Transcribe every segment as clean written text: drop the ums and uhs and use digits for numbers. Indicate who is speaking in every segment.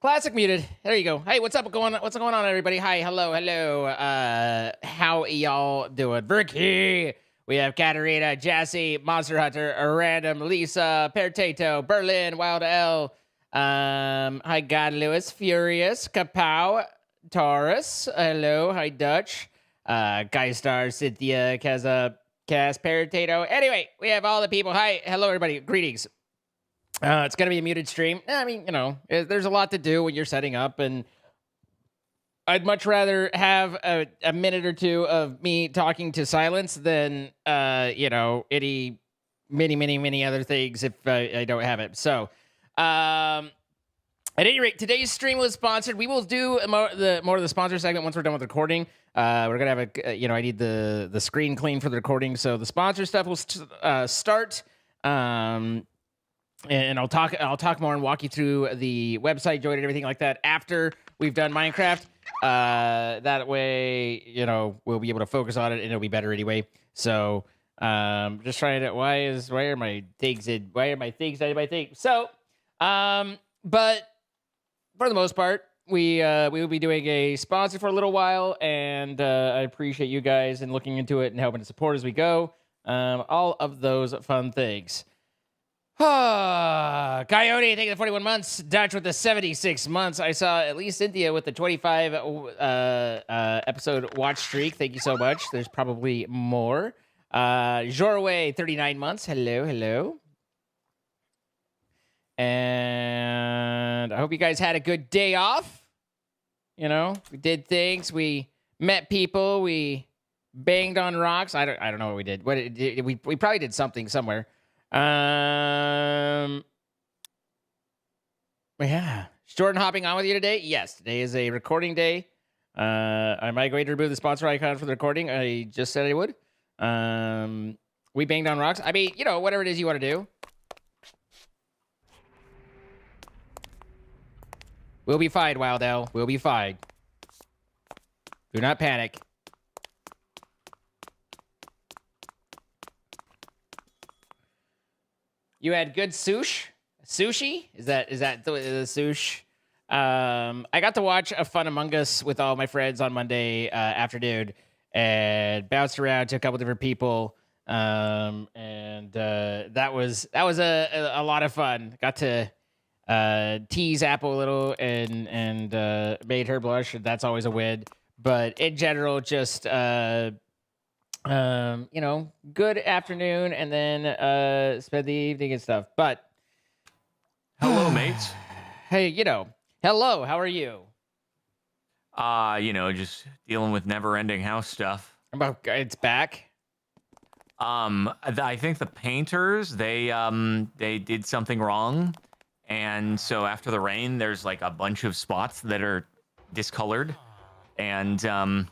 Speaker 1: Classic muted. There you go. Hey, what's up? What's going on, everybody? Hi, hello. How y'all doing? Verky. We have Katarina, Jassy, Monster Hunter, Random, Lisa, Pertato, Berlin, Wild L. Hi, God Lewis, Furious, Kapow, Taurus. Hello, hi, Dutch. Guy Star, Cynthia, Kaza, Cas, Pertato. Anyway, we have all the people. Hi, hello, everybody. Greetings. It's going to be a muted stream. I mean, you know, there's a lot to do when you're setting up, and I'd much rather have a minute or two of me talking to silence than, you know, many other things if I don't have it. So, at any rate, today's stream was sponsored. We will do more of the sponsor segment once we're done with recording. We're going to have a, you know, I need the screen clean for the recording. So the sponsor stuff will start. And I'll talk more and walk you through the website, join and everything like that after we've done Minecraft. That way, you know, we'll be able to focus on it and it'll be better anyway. So, just trying to, why are my things in my thing? So, but for the most part, we will be doing a sponsor for a little while, and I appreciate you guys and looking into it and helping to support as we go. All of those fun things. Coyote, thank you for the 41 months. Dutch with the 76 months. I saw at least Cynthia with the 25 episode watch streak. Thank you so much. There's probably more. Jorway, 39 months. Hello. And I hope you guys had a good day off. You know, we did things. We met people. We banged on rocks. I don't know what we did. We probably did something somewhere. Yeah. Is Jordan hopping on with you today? Yes, today is a recording day. Am I going to remove the sponsor icon for the recording? I just said I would. We banged on rocks. I mean, you know, whatever it is you want to do. We'll be fine, Wild L. We'll be fine. Do not panic. You had good sushi? Is that the sushi? I got to watch a Fun Among Us with all my friends on Monday afternoon, and bounced around to a couple different people. And that was a lot of fun. Got to tease Apple a little and made her blush. That's always a win. But in general, just good afternoon, and then spend the evening and stuff. But
Speaker 2: hello, mates.
Speaker 1: Hey, hello. How are you?
Speaker 2: Just dealing with never-ending house stuff.
Speaker 1: It's back.
Speaker 2: I think the painters they did something wrong, and so after the rain, there's like a bunch of spots that are discolored, and so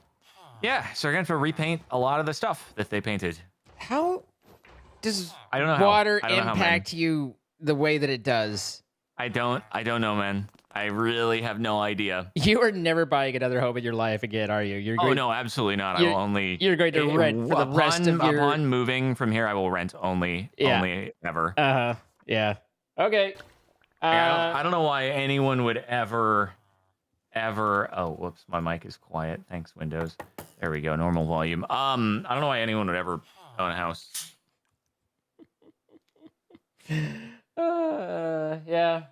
Speaker 2: they're gonna have to repaint a lot of the stuff that they painted.
Speaker 1: How does
Speaker 2: water
Speaker 1: impact you the way that it does?
Speaker 2: I don't know, man. I really have no idea.
Speaker 1: You are never buying another home in your life again, are you?
Speaker 2: No, absolutely not. I will only.
Speaker 1: You're going to rent for the rest of your.
Speaker 2: Upon moving from here, I will rent only ever.
Speaker 1: Yeah. Okay.
Speaker 2: I don't know why anyone would ever. Oh, whoops! My mic is quiet. Thanks, Windows. There we go. Normal volume. I don't know why anyone would ever own a house.
Speaker 1: Yeah.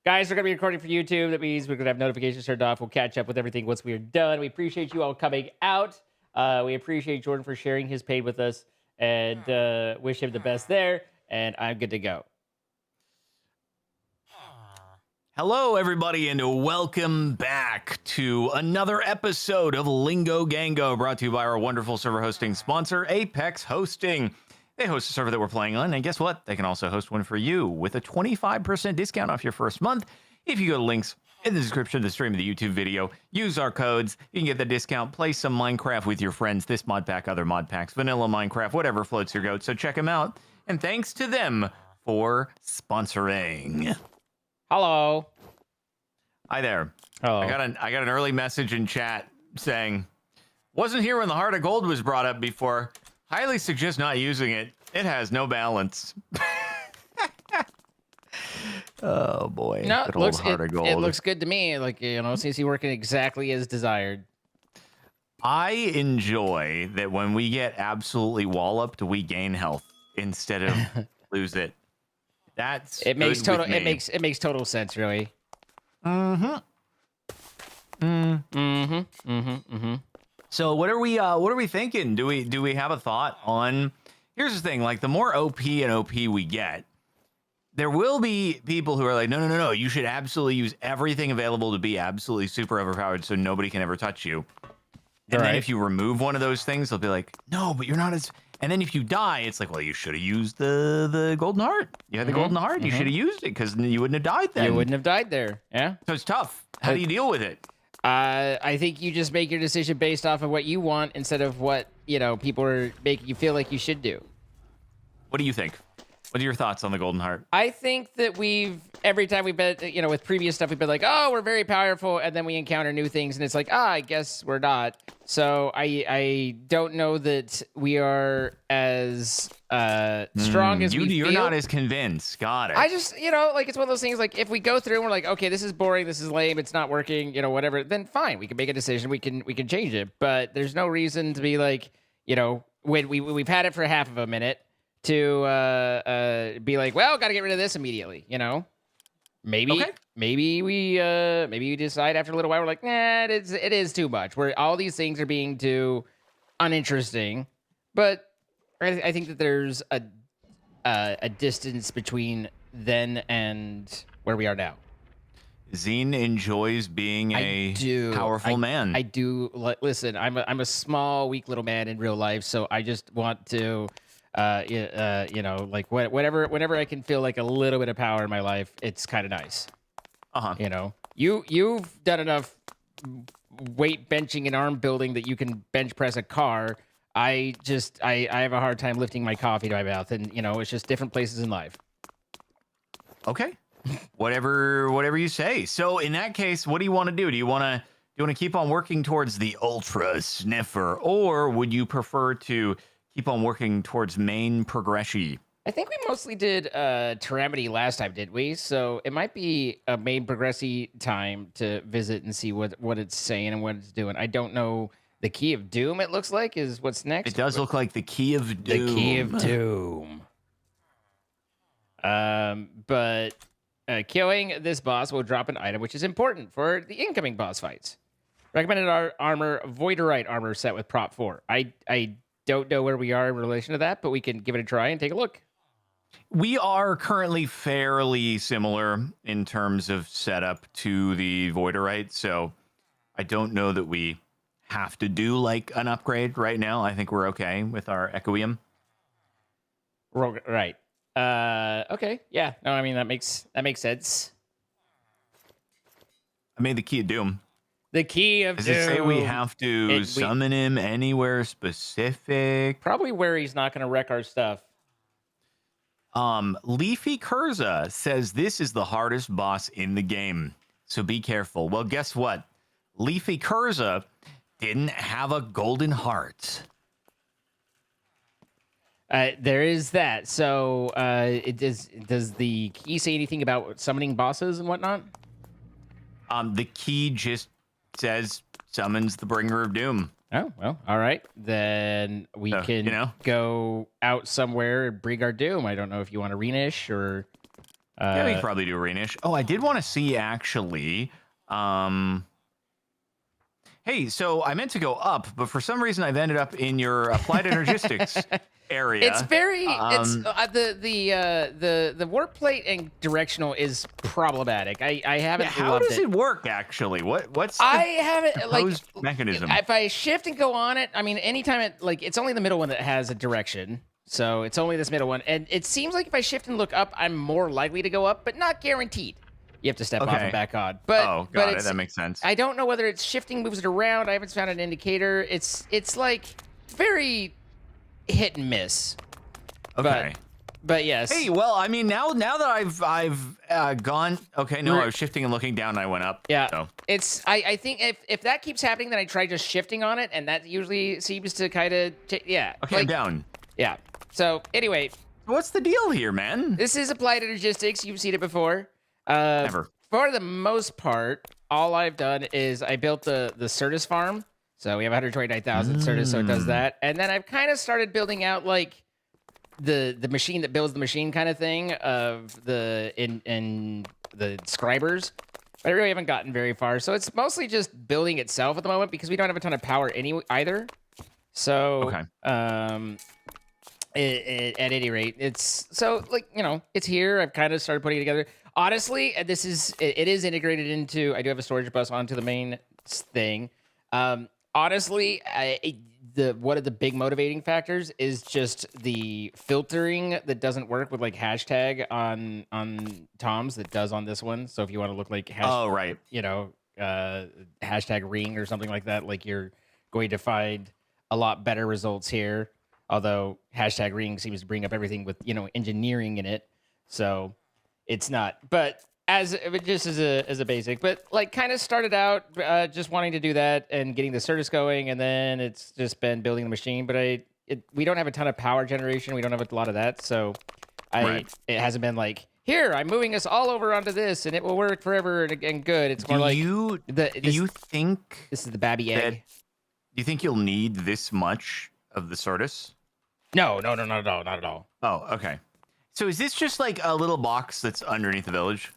Speaker 1: Guys, we're going to be recording for YouTube. That means we're going to have notifications turned off. We'll catch up with everything once we are done. We appreciate you all coming out. We appreciate Jordan for sharing his pain with us, and wish him the best there. And I'm good to go.
Speaker 2: Hello, everybody, and welcome back to another episode of Lingo Gango, brought to you by our wonderful server hosting sponsor, Apex Hosting. They host a server that we're playing on, and guess what? They can also host one for you with a 25% discount off your first month. If you go to links in the description of the stream of the YouTube video, use our codes, you can get the discount, play some Minecraft with your friends, this mod pack, other mod packs, vanilla Minecraft, whatever floats your goat, so check them out. And thanks to them for sponsoring.
Speaker 1: Hello.
Speaker 2: Hi there.
Speaker 1: Hello.
Speaker 2: I got an early message in chat saying, wasn't here when the Heart of Gold was brought up before. Highly suggest not using it. It has no balance. Oh boy.
Speaker 1: No, it looks good to me. Like, seems to be working exactly as desired.
Speaker 2: I enjoy that when we get absolutely walloped, we gain health instead of lose it. It makes
Speaker 1: total sense, really.
Speaker 2: So what are we thinking? Do we have a thought on? Here's the thing, like the more OP and OP we get, there will be people who are like, no, you should absolutely use everything available to be absolutely super overpowered so nobody can ever touch you. And then if you remove one of those things, they'll be like, no, but you're not as. And then if you die, it's like, well, you should have used the golden heart. You had the golden heart. You should have used it because you wouldn't have died then.
Speaker 1: You wouldn't have died there. Yeah.
Speaker 2: So it's tough. How do you deal with it?
Speaker 1: I think you just make your decision based off of what you want instead of what, people are making you feel like you should do.
Speaker 2: What do you think? What are your thoughts on the Golden Heart?
Speaker 1: I think that every time we've been, with previous stuff, we've been like, oh, we're very powerful. And then we encounter new things and it's like, I guess we're not. So I don't know that we are as strong as we feel.
Speaker 2: You're not as convinced. Got it.
Speaker 1: I just, it's one of those things, like, if we go through and we're like, okay, this is boring, this is lame, it's not working, whatever, then fine. We can make a decision. We can change it. But there's no reason to be like, when we've had it for half of a minute, to be like, well, got to get rid of this immediately, Maybe we decide after a little while we're like, nah, it is too much. Where all these things are being too uninteresting, but I think that there's a distance between then and where we are now.
Speaker 2: Zine enjoys being a powerful man.
Speaker 1: I do. Listen, I'm a small, weak little man in real life, so I just want to. Like whenever I can feel like a little bit of power in my life, it's kind of nice. You've done enough weight benching and arm building that you can bench press a car. I have a hard time lifting my coffee to my mouth, and it's just different places in life.
Speaker 2: Okay, whatever you say. So in that case, what do you want to do? Do you want to keep on working towards the ultra sniffer, or would you prefer to keep on working towards main progression?
Speaker 1: I think we mostly did Calamity last time, did we? So it might be a main progressy time to visit and see what it's saying and what it's doing. I don't know. The Key of Doom, it looks like, is what's next.
Speaker 2: It does look like the Key of Doom.
Speaker 1: The Key of Doom. But killing this boss will drop an item, which is important for the incoming boss fights. Recommended armor, Voidorite armor set with prop 4. I don't know where we are in relation to that, but we can give it a try and take a look.
Speaker 2: We are currently fairly similar in terms of setup to the Voidorite, so I don't know that we have to do like an upgrade right now. I think we're okay with our Echoium.
Speaker 1: Right. Okay. Yeah. No, I mean that makes sense.
Speaker 2: I made the Key of Doom.
Speaker 1: The Key of Doom.
Speaker 2: Does it say we have to summon him anywhere specific?
Speaker 1: Probably where he's not going to wreck our stuff.
Speaker 2: Leafy Kurza says this is the hardest boss in the game, so be careful. Well, guess what? Leafy Kurza didn't have a golden heart.
Speaker 1: There is that. So, does the key say anything about summoning bosses and whatnot?
Speaker 2: The key just says summons the Bringer of Doom.
Speaker 1: Oh, well, all right. Then we can go out somewhere and bring our doom. I don't know if you want to Reenish or...
Speaker 2: yeah, we could probably do Reenish. Oh, I did want to see, actually... Hey, so I meant to go up, but for some reason I've ended up in your applied energistics area.
Speaker 1: It's very the warp plate and directional is problematic. I haven't.
Speaker 2: How does it work actually? What's the
Speaker 1: I haven't like
Speaker 2: mechanism?
Speaker 1: If I shift and go on it, I mean, anytime it's only the middle one that has a direction. So it's only this middle one, and it seems like if I shift and look up, I'm more likely to go up, but not guaranteed. You have to step off and back on. But
Speaker 2: got it. That makes sense.
Speaker 1: I don't know whether it's shifting moves it around. I haven't found an indicator. It's like very hit and miss.
Speaker 2: Okay.
Speaker 1: But yes.
Speaker 2: Hey, well, I mean, now that I've gone. Okay, no, I was shifting and looking down, and I went up.
Speaker 1: Yeah.
Speaker 2: So.
Speaker 1: It's I think if that keeps happening, then I try just shifting on it, and that usually seems to kind of
Speaker 2: Okay, I'm down.
Speaker 1: Yeah. So anyway,
Speaker 2: what's the deal here, man?
Speaker 1: This is applied energistics. You've seen it before.
Speaker 2: Never.
Speaker 1: For the most part, all I've done is I built the Certus farm. So we have 129,000 Certus, so it does that. And then I've kind of started building out like the machine that builds the machine kind of thing of the scribers. But I really haven't gotten very far. So it's mostly just building itself at the moment because we don't have a ton of power either. So at any rate, it's so like, it's here. I've kind of started putting it together. Honestly, it is integrated into, I do have a storage bus onto the main thing. Honestly, one of the big motivating factors is just the filtering that doesn't work with like hashtag on Tom's that does on this one. So if you want to look like hashtag ring or something like that, like you're going to find a lot better results here. Although hashtag ring seems to bring up everything with engineering in it, so it's not. But as a basic, but like kind of started out just wanting to do that and getting the Certus going, and then it's just been building the machine. But we don't have a ton of power generation. We don't have a lot of that, so it hasn't been like, here, I'm moving us all over onto this, and it will work forever and good. It's more like
Speaker 2: you think
Speaker 1: this is the babby egg?
Speaker 2: Do you think you'll need this much of the Certus?
Speaker 1: No, not at all.
Speaker 2: Oh, okay. So is this just like a little box that's underneath the village?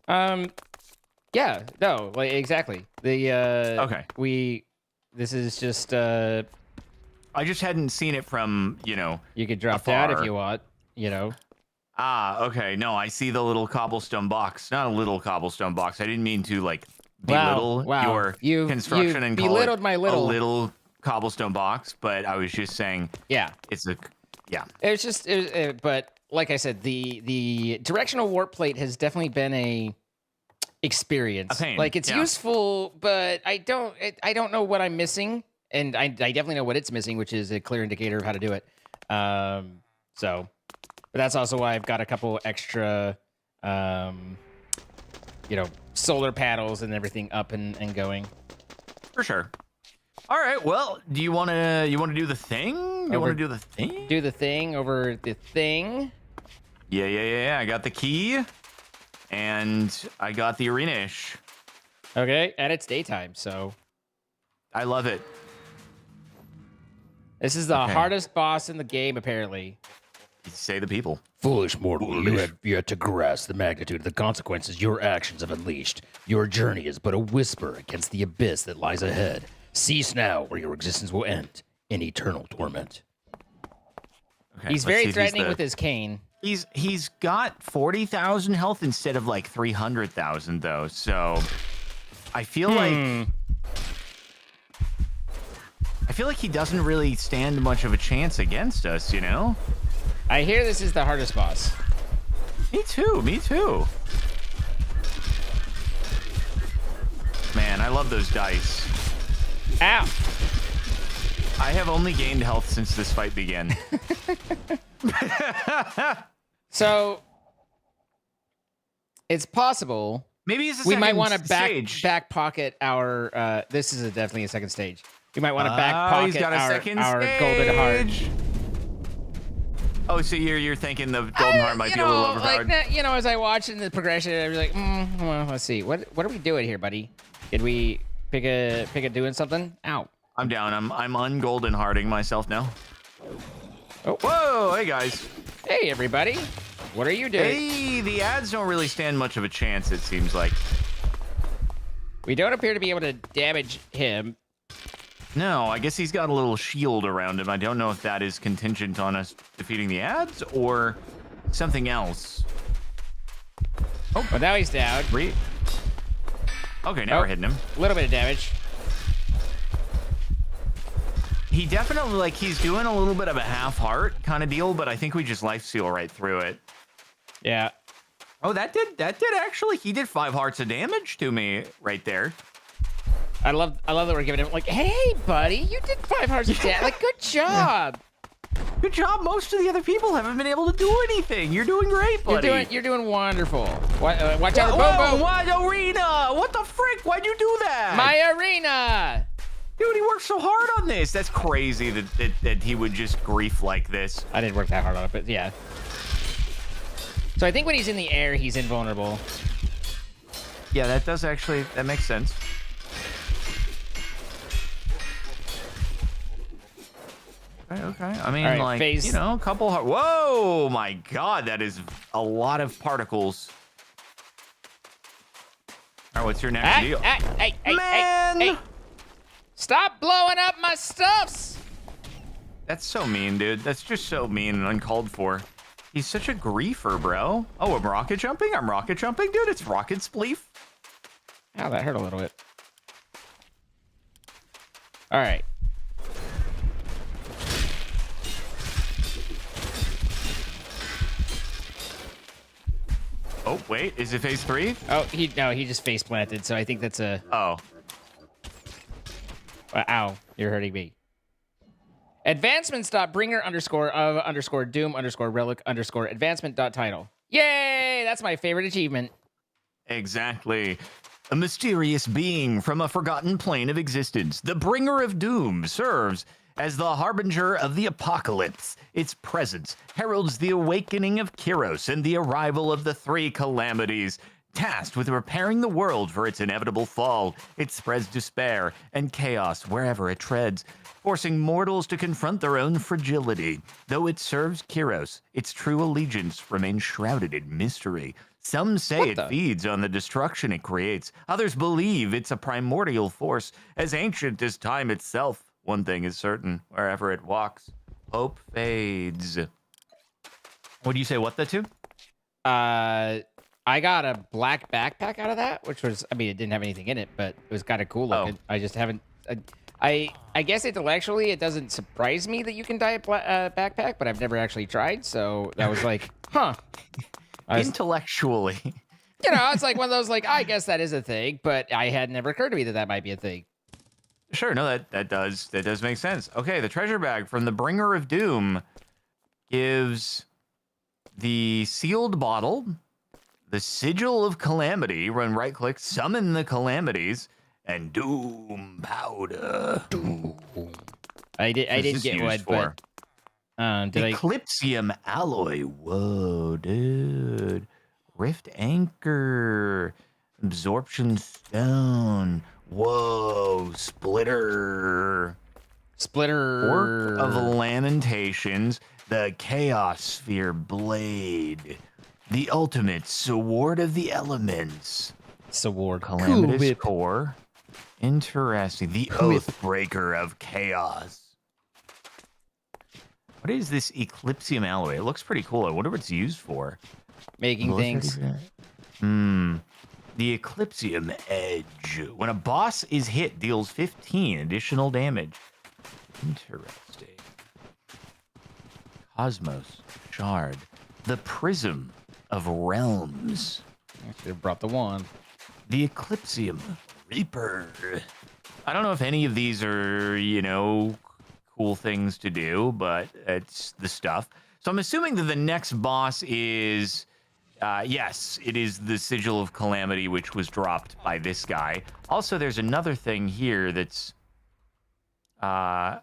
Speaker 1: Yeah, no, like exactly. This is just
Speaker 2: I just hadn't seen it from,
Speaker 1: you could drop
Speaker 2: afar.
Speaker 1: that if you want,
Speaker 2: Ah, okay. No, I see the little cobblestone box. Not a little cobblestone box. I didn't mean to like belittle your construction and
Speaker 1: belittled
Speaker 2: call it
Speaker 1: my
Speaker 2: a little cobblestone box, but I was just saying it's
Speaker 1: but like I said, the directional warp plate has definitely been a experience.
Speaker 2: A pain.
Speaker 1: Like it's useful, but I don't know what I'm missing, and I definitely know what it's missing, which is a clear indicator of how to do it. But that's also why I've got a couple extra solar panels and everything up and going.
Speaker 2: For sure. All right. Well, do you want to do the thing?
Speaker 1: Do the thing over the thing.
Speaker 2: Yeah. I got the key, and I got the arena-ish.
Speaker 1: Okay, and it's daytime, so
Speaker 2: I love it.
Speaker 1: this is the hardest boss in the game, apparently.
Speaker 2: Say the people.
Speaker 1: Foolish mortal, you have yet to grasp the magnitude of the consequences your actions have unleashed. Your journey is but a whisper against the abyss that lies ahead. Cease now, or your existence will end in eternal torment.
Speaker 2: Okay,
Speaker 1: he's very threatening with his cane.
Speaker 2: He's got 40,000 health instead of like 300,000 though, so I feel like he doesn't really stand much of a chance against us, you know?
Speaker 1: I hear this is the hardest boss.
Speaker 2: Me too. Man, I love those dice.
Speaker 1: Ow!
Speaker 2: I have only gained health since this fight began.
Speaker 1: So, it's possible.
Speaker 2: Maybe it's
Speaker 1: we might want to back pocket our. This is definitely a second stage. We might want to back pocket our golden heart.
Speaker 2: Oh, so you're thinking the golden heart might be a little overpowered?
Speaker 1: Like, you know, as I watch in the progression, I was like, well, let's see. What are we doing here, buddy? Did we pick a doing something? Ow.
Speaker 2: I'm down. I'm ungolden hearting myself now.
Speaker 1: Oh.
Speaker 2: Whoa, hey guys.
Speaker 1: Hey everybody. What are you doing?
Speaker 2: Hey, the ads don't really stand much of a chance, it seems like.
Speaker 1: We don't appear to be able to damage him.
Speaker 2: No, I guess he's got a little shield around him. I don't know if that is contingent on us defeating the ads or something else.
Speaker 1: Oh, well, now he's down.
Speaker 2: Okay, now we're hitting him.
Speaker 1: A little bit of damage.
Speaker 2: He definitely, like, he's doing a little bit of a half heart kind of deal, but I think we just life steal right through it.
Speaker 1: Yeah.
Speaker 2: Oh, that did actually. He did 5 hearts of damage to me right there.
Speaker 1: I love that we're giving him like, hey, buddy, you did 5 hearts of damage. Like, good job.
Speaker 2: Good job. Most of the other people haven't been able to do anything. You're doing great, buddy.
Speaker 1: You're doing wonderful. Watch out!
Speaker 2: Whoa! What arena? What the frick? Why'd you do that?
Speaker 1: My arena.
Speaker 2: Dude, he worked so hard on this. That's crazy that he would just grief like this.
Speaker 1: I didn't work that hard on it, but yeah. So I think when he's in the air, he's invulnerable.
Speaker 2: Yeah, that makes sense. Okay. I mean,
Speaker 1: right,
Speaker 2: like,
Speaker 1: phase.
Speaker 2: you know, a couple. Whoa, my God, that is a lot of particles. All right, what's your next deal?
Speaker 1: Hey,
Speaker 2: Man!
Speaker 1: Hey. Stop blowing up my stuffs!
Speaker 2: That's so mean, dude. That's just so mean and uncalled for. He's such a griefer, bro. Oh, I'm rocket jumping? I'm rocket jumping? Dude, it's rocket spleef.
Speaker 1: Ow, that hurt a little bit. All right.
Speaker 2: Oh, wait, is it phase 3?
Speaker 1: Oh, he just face planted, so I think that's a...
Speaker 2: Oh.
Speaker 1: Ow, you're hurting me. Advancements.bringer _ doom _ relic _ advancement.title. Yay! That's my favorite achievement.
Speaker 2: Exactly. A mysterious being from a forgotten plane of existence, the bringer of doom, serves as the harbinger of the apocalypse. Its presence heralds the awakening of Kyros and the arrival of the 3 calamities. Tasked with repairing the world for its inevitable fall, it spreads despair and chaos wherever it treads, forcing mortals to confront their own fragility. Though it serves Kyros, its true allegiance remains shrouded in mystery. Some say it feeds on the destruction it creates. Others believe it's a primordial force, as ancient as time itself. One thing is certain, wherever it walks, hope fades. What do you say, what the two?
Speaker 1: I got a black backpack out of that, which was, I mean, it didn't have anything in it, but it was kind of cool looking. I just haven't, I guess intellectually it doesn't surprise me that you can dye a backpack, but I've never actually tried, so that was like, huh.
Speaker 2: Intellectually.
Speaker 1: You know, it's like one of those, like, I guess that is a thing, but I had never occurred to me that might be a thing.
Speaker 2: Sure, no, that does make sense. Okay, the treasure bag from the Bringer of Doom gives the sealed bottle, the Sigil of Calamity, run right-click, summon the calamities, and Doom powder.
Speaker 1: I didn't get one, but
Speaker 2: Eclipsium alloy. Whoa, dude. Rift anchor. Absorption stone. Whoa, splitter. Orc of Lamentations. The Chaos Sphere blade. The ultimate sword of the elements.
Speaker 1: Sword.
Speaker 2: Calamitous core. Interesting. The Oathbreaker of Chaos. What is this Eclipsium alloy? It looks pretty cool. I wonder what it's used for.
Speaker 1: Making things.
Speaker 2: The Eclipsium Edge. When a boss is hit, deals 15 additional damage. Interesting. Cosmos Shard. The Prism of Realms.
Speaker 1: I should have brought the wand.
Speaker 2: The Eclipsium Reaper. I don't know if any of these are, cool things to do, but it's the stuff. So I'm assuming that the next boss is, yes, it is the Sigil of Calamity, which was dropped by this guy. Also, there's another thing here that's Yai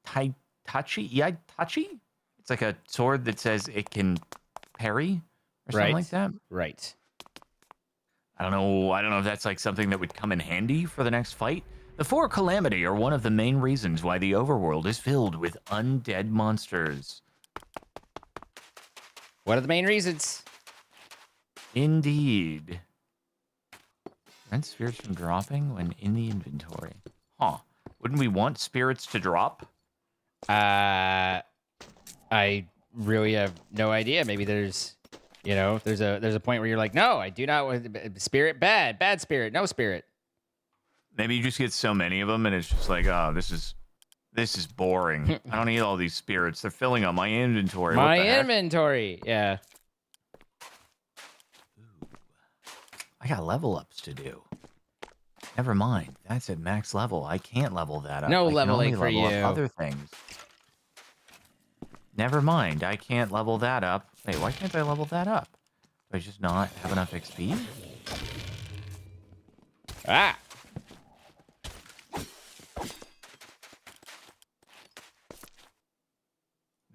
Speaker 2: Tachi? It's like a sword that says it can parry or something like that.
Speaker 1: Right.
Speaker 2: I don't know if that's like something that would come in handy for the next fight. The Four Calamity are one of the main reasons why the overworld is filled with undead monsters.
Speaker 1: What are the main reasons?
Speaker 2: Indeed. Prevent spirits from dropping when in the inventory. Huh. Wouldn't we want spirits to drop?
Speaker 1: I really have no idea. Maybe there's a point where you're like, no, I do not want spirit, bad spirit, no spirit.
Speaker 2: Maybe you just get so many of them and it's just like, oh, this is boring. I don't need all these spirits. They're filling up my inventory.
Speaker 1: My inventory, yeah.
Speaker 2: Ooh. I got level ups to do. Never mind. That's at max level. I can't level that up.
Speaker 1: No
Speaker 2: I
Speaker 1: leveling
Speaker 2: can only
Speaker 1: for
Speaker 2: level
Speaker 1: you.
Speaker 2: up other things. Never mind. I can't level that up. Wait, why can't I level that up? Do I just not have enough XP?
Speaker 1: Ah.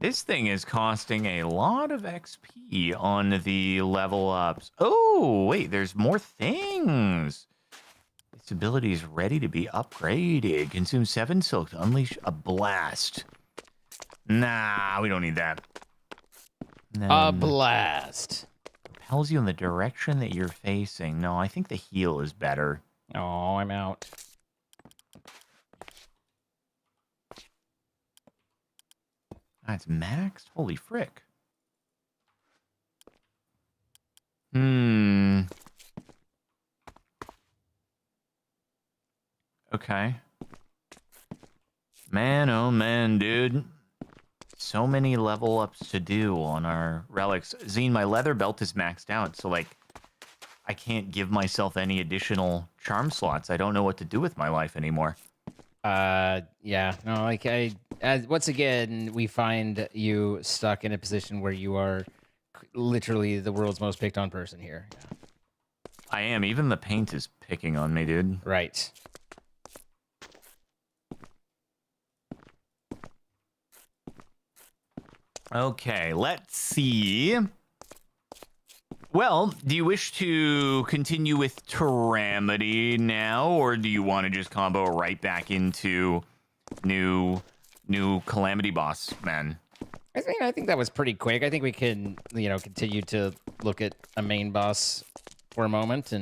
Speaker 2: This thing is costing a lot of XP on the level ups. Oh, wait, there's more things. This ability is ready to be upgraded. Consume 7 silk to unleash a blast. Nah, we don't need that.
Speaker 1: A blast.
Speaker 2: Propels you in the direction that you're facing. No, I think the heal is better.
Speaker 1: Oh, I'm out.
Speaker 2: That's maxed? Holy frick. Okay. Man, oh man, dude. So many level ups to do on our relics. Zine, my leather belt is maxed out, so like I can't give myself any additional charm slots. I don't know what to do with my life anymore.
Speaker 1: Yeah, no, like once again, we find you stuck in a position where you are literally the world's most picked on person here. Yeah.
Speaker 2: I am. Even the paint is picking on me, dude.
Speaker 1: Right.
Speaker 2: Okay, let's see. Well, do you wish to continue with Calamity now, or do you want to just combo right back into new Calamity boss, man?
Speaker 1: I think that was pretty quick. I think we can, continue to look at a main boss for a moment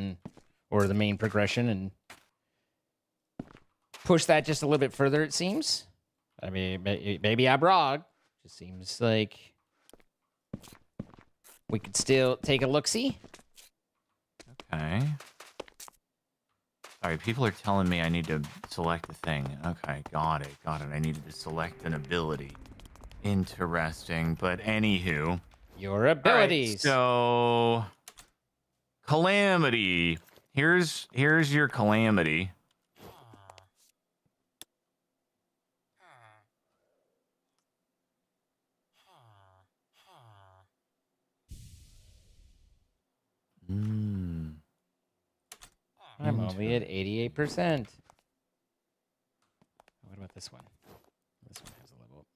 Speaker 1: or the main progression and push that just a little bit further, it seems. I mean, maybe I'm wrong. Just seems like we could still take a look-see.
Speaker 2: Okay. Sorry, people are telling me I need to select a thing. Okay, got it. I needed to select an ability. Interesting, but anywho.
Speaker 1: Your abilities.
Speaker 2: Right, so, Calamity. Here's your Calamity.
Speaker 1: I'm only at 88%. What about this one? This one has a level up.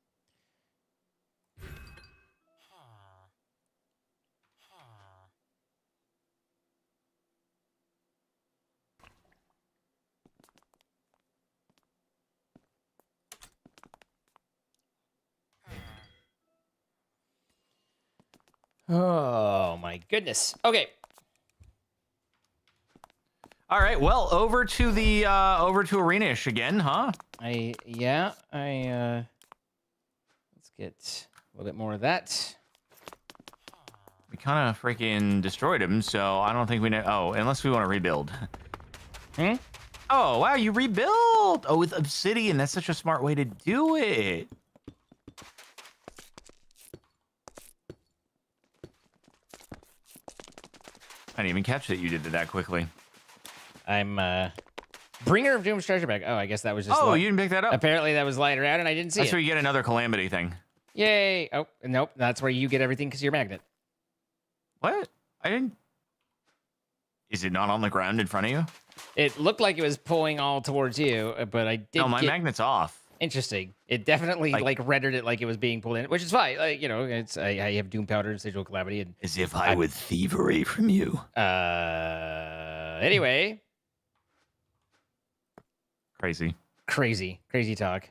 Speaker 1: Oh my goodness. Okay.
Speaker 2: All right, well, over to Arena-ish again, huh?
Speaker 1: Let's get a little bit more of that.
Speaker 2: We kind of freaking destroyed him, so I don't think we know. Oh, unless we want to rebuild.
Speaker 1: Hmm?
Speaker 2: Oh, wow, you rebuild! Oh, with obsidian, that's such a smart way to do it. I didn't even catch that you did it that quickly.
Speaker 1: I'm Bringer of Doom's treasure bag. Oh, I guess that was just.
Speaker 2: Oh, you didn't pick that up.
Speaker 1: Apparently, that was lying around, and I didn't see
Speaker 2: That's
Speaker 1: it.
Speaker 2: where you get another calamity thing.
Speaker 1: Yay! Oh, nope. That's where you get everything because you're a magnet.
Speaker 2: What? I didn't. Is it not on the ground in front of you?
Speaker 1: It looked like it was pulling all towards you, but I did.
Speaker 2: No, my magnet's off.
Speaker 1: Interesting. It definitely like rendered it like it was being pulled in, which is fine. Like, you know, it's I have Doom Powder and Sigil of Calamity, and
Speaker 2: as if I would thievery from you.
Speaker 1: Anyway.
Speaker 2: Crazy
Speaker 1: talk.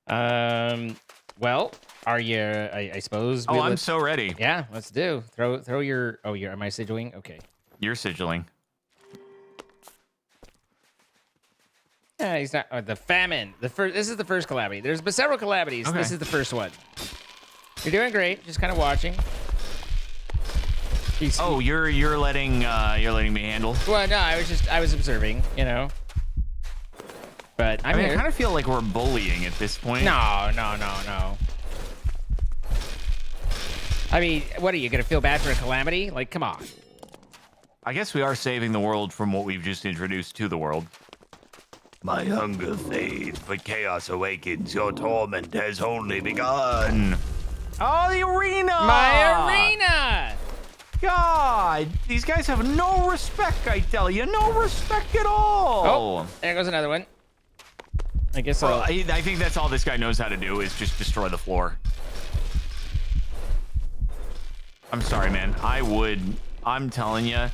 Speaker 1: Well, are you? I suppose.
Speaker 2: Oh, I'm so ready.
Speaker 1: Yeah, let's do. Throw your. Oh, am I sigilling? Okay.
Speaker 2: You're sigilling.
Speaker 1: Yeah, he's not. The famine. This is the first calamity. There's been several calamities.
Speaker 2: Okay.
Speaker 1: This is the first one. You're doing great. Just kind of watching.
Speaker 2: Oh, you're letting me handle.
Speaker 1: Well, no, I was observing. You know. But I
Speaker 2: kind of feel like we're bullying at this point.
Speaker 1: No. I mean, what are you gonna feel bad for a calamity? Like, come on.
Speaker 2: I guess we are saving the world from what we've just introduced to the world. My hunger fades, but chaos awakens. Your torment has only begun. Oh, the arena!
Speaker 1: My arena!
Speaker 2: God, these guys have no respect, I tell you. No respect at all.
Speaker 1: Oh, there goes another one. I guess
Speaker 2: I think that's all this guy knows how to do is just destroy the floor. I'm sorry, man. I'm telling you,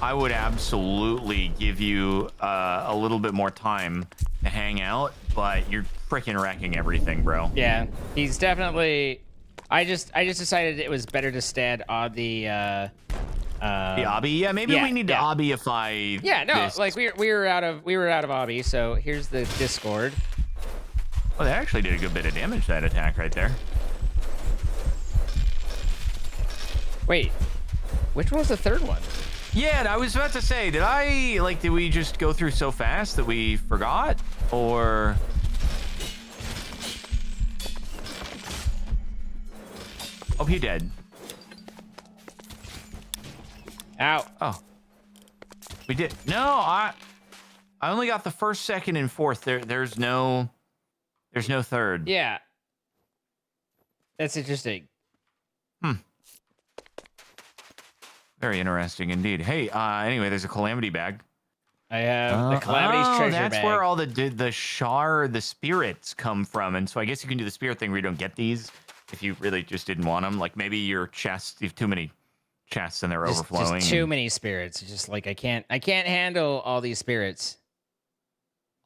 Speaker 2: I would absolutely give you a little bit more time to hang out, but you're freaking wrecking everything, bro.
Speaker 1: Yeah, he's definitely. I just decided it was better to stand on the
Speaker 2: obby. Yeah, maybe we need to obbyify.
Speaker 1: Yeah, no,
Speaker 2: this.
Speaker 1: like we were out of obby. So here's the Discord.
Speaker 2: Oh, that actually did a good bit of damage, that attack right there.
Speaker 1: Wait, which one was the third one?
Speaker 2: Yeah, I was about to say, did we just go through so fast that we forgot? Or... Oh, he dead.
Speaker 1: Ow.
Speaker 2: Oh. We did. No, I only got the first, second, and fourth. There's no third.
Speaker 1: Yeah. That's interesting.
Speaker 2: Very interesting indeed. Hey, anyway, there's a calamity bag.
Speaker 1: I have the Calamity's treasure
Speaker 2: that's
Speaker 1: bag.
Speaker 2: where all the spirits come from. And so I guess you can do the spirit thing where you don't get these if you really just didn't want them. Like maybe your chest, you have too many chests and they're overflowing.
Speaker 1: Just too many spirits. It's just like I can't handle all these spirits.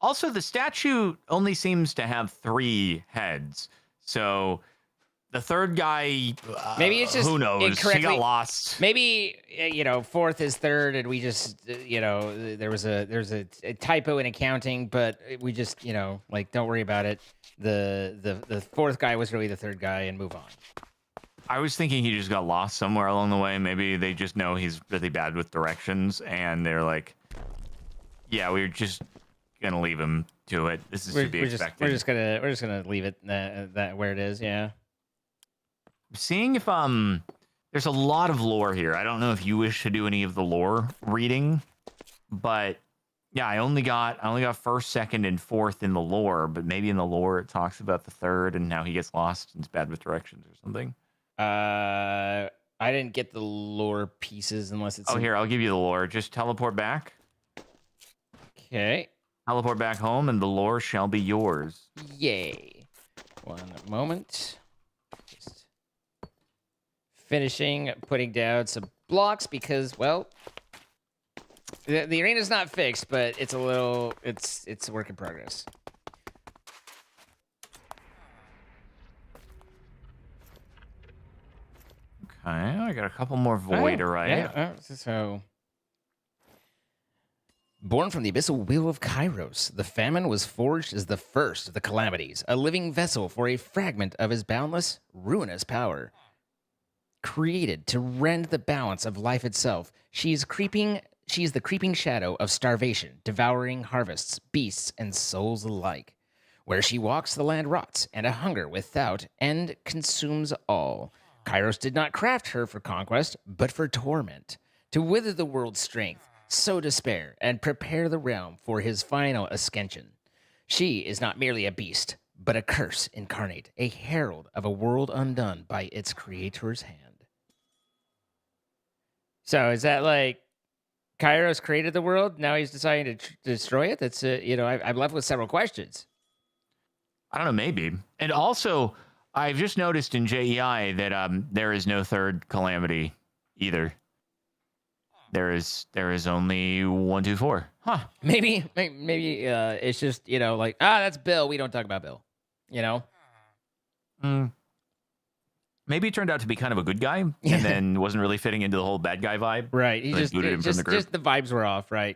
Speaker 2: Also, the statue only seems to have 3 heads. So the third guy,
Speaker 1: maybe it's just
Speaker 2: who knows? He got lost.
Speaker 1: Maybe fourth is third, and we just there's a typo in accounting, but we just like don't worry about it. The fourth guy was really the third guy, and move on.
Speaker 2: I was thinking he just got lost somewhere along the way. Maybe they just know he's really bad with directions, and they're like, "Yeah, we're just gonna leave him to it. This is to be expected.
Speaker 1: We're just gonna leave it that where it is." Yeah.
Speaker 2: Seeing if there's a lot of lore here. I don't know if you wish to do any of the lore reading, but yeah, I only got first, second, and fourth in the lore, but maybe in the lore it talks about the third and how he gets lost and is bad with directions or something.
Speaker 1: I didn't get the lore pieces unless it's.
Speaker 2: Oh, here, I'll give you the lore. Just teleport back.
Speaker 1: Okay.
Speaker 2: Teleport back home, and the lore shall be yours.
Speaker 1: Yay! One moment. Just finishing putting down some blocks because, well, the arena's not fixed, but it's a work in progress.
Speaker 2: I got a couple more void to write.
Speaker 1: Yeah, so... Born from the abyssal wheel of Kairos, the famine was forged as the first of the calamities, a living vessel for a fragment of his boundless, ruinous power. Created to rend the balance of life itself, she is the creeping shadow of starvation, devouring harvests, beasts, and souls alike. Where she walks, the land rots, and a hunger without end consumes all. Kairos did not craft her for conquest, but for torment, to wither the world's strength, sow despair, and prepare the realm for his final ascension. She is not merely a beast, but a curse incarnate, a herald of a world undone by its creator's hand. So is that like Kairos created the world, now he's deciding to destroy it? That's I'm left with several questions.
Speaker 2: I don't know, maybe. And also, I've just noticed in JEI that there is no third calamity either. There is only 1, 2, 4. Huh.
Speaker 1: Maybe it's just, that's Bill. We don't talk about Bill.
Speaker 2: Maybe it turned out to be kind of a good guy and then wasn't really fitting into the whole bad guy vibe.
Speaker 1: Right. He just the vibes were off, right?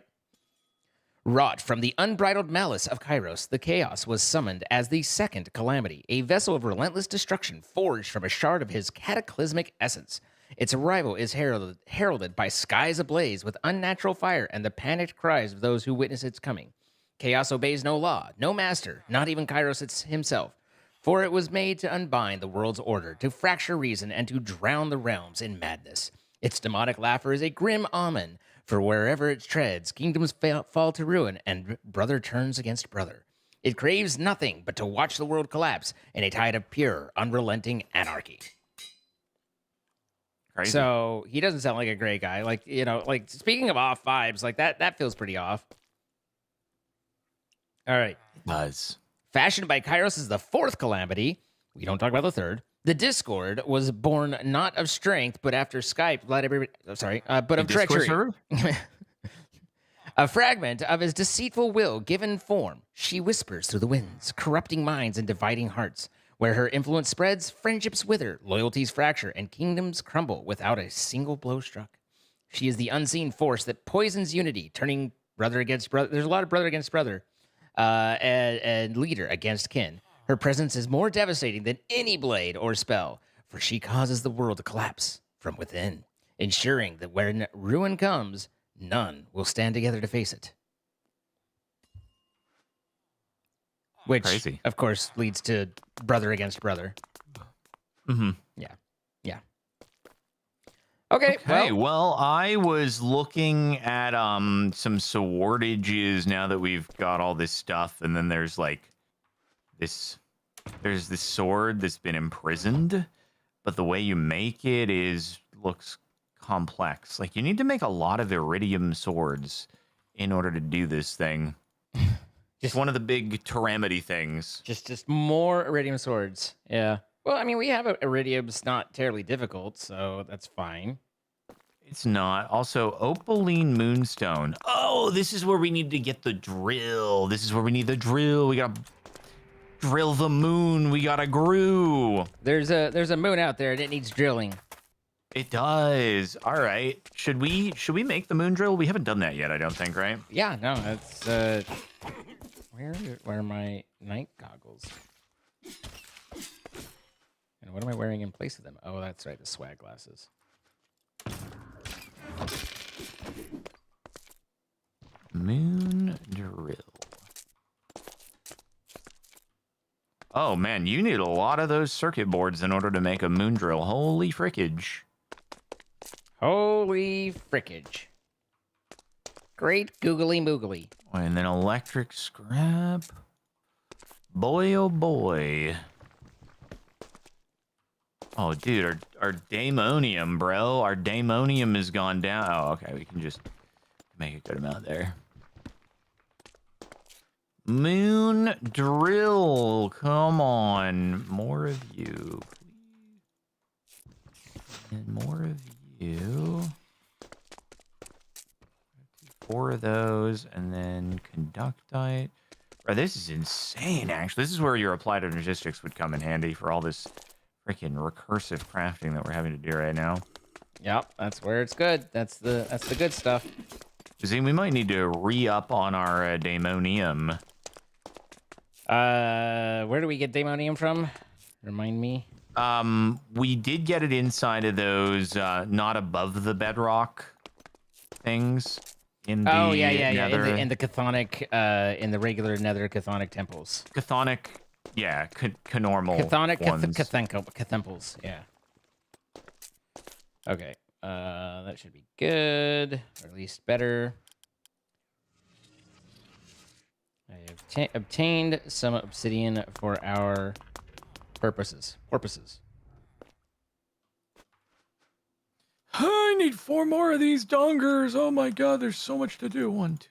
Speaker 1: Wrought from the unbridled malice of Kairos, the Chaos was summoned as the second calamity, a vessel of relentless destruction forged from a shard of his cataclysmic essence. Its arrival is heralded by skies ablaze with unnatural fire and the panicked cries of those who witness its coming. Chaos obeys no law, no master, not even Kairos himself, for it was made to unbind the world's order, to fracture reason, and to drown the realms in madness. Its demonic laughter is a grim omen, for wherever it treads, kingdoms fall to ruin, and brother turns against brother. It craves nothing but to watch the world collapse in a tide of pure, unrelenting anarchy.
Speaker 2: Crazy.
Speaker 1: So he doesn't sound like a great guy. Speaking of off vibes, that feels pretty off. All right.
Speaker 2: It does.
Speaker 1: Fashioned by Kairos as the fourth calamity, we don't talk about the third. The Discord was born not of strength, but after Skype let everybody. But of treachery. A fragment of his deceitful will given form, she whispers through the winds, corrupting minds and dividing hearts. Where her influence spreads, friendships wither, loyalties fracture, and kingdoms crumble without a single blow struck. She is the unseen force that poisons unity, turning brother against brother. There's a lot of brother against brother, and leader against kin. Her presence is more devastating than any blade or spell, for she causes the world to collapse from within, ensuring that when ruin comes, none will stand together to face it. Which,
Speaker 2: Crazy.
Speaker 1: Of course, leads to brother against brother.
Speaker 2: Mm-hmm.
Speaker 1: Yeah. Okay,
Speaker 2: well, I was looking at some swordages now that we've got all this stuff, and then there's this sword that's been imprisoned, but the way you make it looks complex. Like, you need to make a lot of iridium swords in order to do this thing. Just one of the big Calamity things.
Speaker 1: Just more iridium swords. Yeah. Well, I mean, we have iridium's not terribly difficult, so that's fine.
Speaker 2: It's not. Also, opaline moonstone. Oh, this is where we need to get the drill. This is where we need the drill. We gotta drill the moon. We gotta grew.
Speaker 1: There's a moon out there and it needs drilling.
Speaker 2: It does. All right. Should we make the moon drill? We haven't done that yet, I don't think, right?
Speaker 1: Yeah, no, that's where are my night goggles? And what am I wearing in place of them? Oh, that's right, the swag glasses.
Speaker 2: Moon drill. Oh man, you need a lot of those circuit boards in order to make a moon drill. Holy frickage.
Speaker 1: Holy frickage. Great googly moogly.
Speaker 2: And then electric scrap. Boy, oh boy. Oh, dude, our daemonium, bro. Our daemonium has gone down. Oh, okay, we can just make a good amount there. Moon drill. Come on. More of you, please. And more of you. 4 of those, and then conductite. Bro, this is insane, actually. This is where your applied energistics would come in handy for all this freaking recursive crafting that we're having to do right now.
Speaker 1: Yep, that's where it's good. That's the good stuff.
Speaker 2: See, we might need to re-up on our daemonium.
Speaker 1: Where do we get daemonium from? Remind me.
Speaker 2: We did get it inside of those not above the bedrock things. In the Nether.
Speaker 1: In the chthonic, in the regular Nether chthonic temples.
Speaker 2: Chthonic, yeah, normal
Speaker 1: chthonic
Speaker 2: ones.
Speaker 1: chthemples, yeah. Okay, that should be good, or at least better. I have obtained some obsidian for our purposes.
Speaker 2: I need 4 more of these dongers. Oh my god, there's so much to do. 1, 2.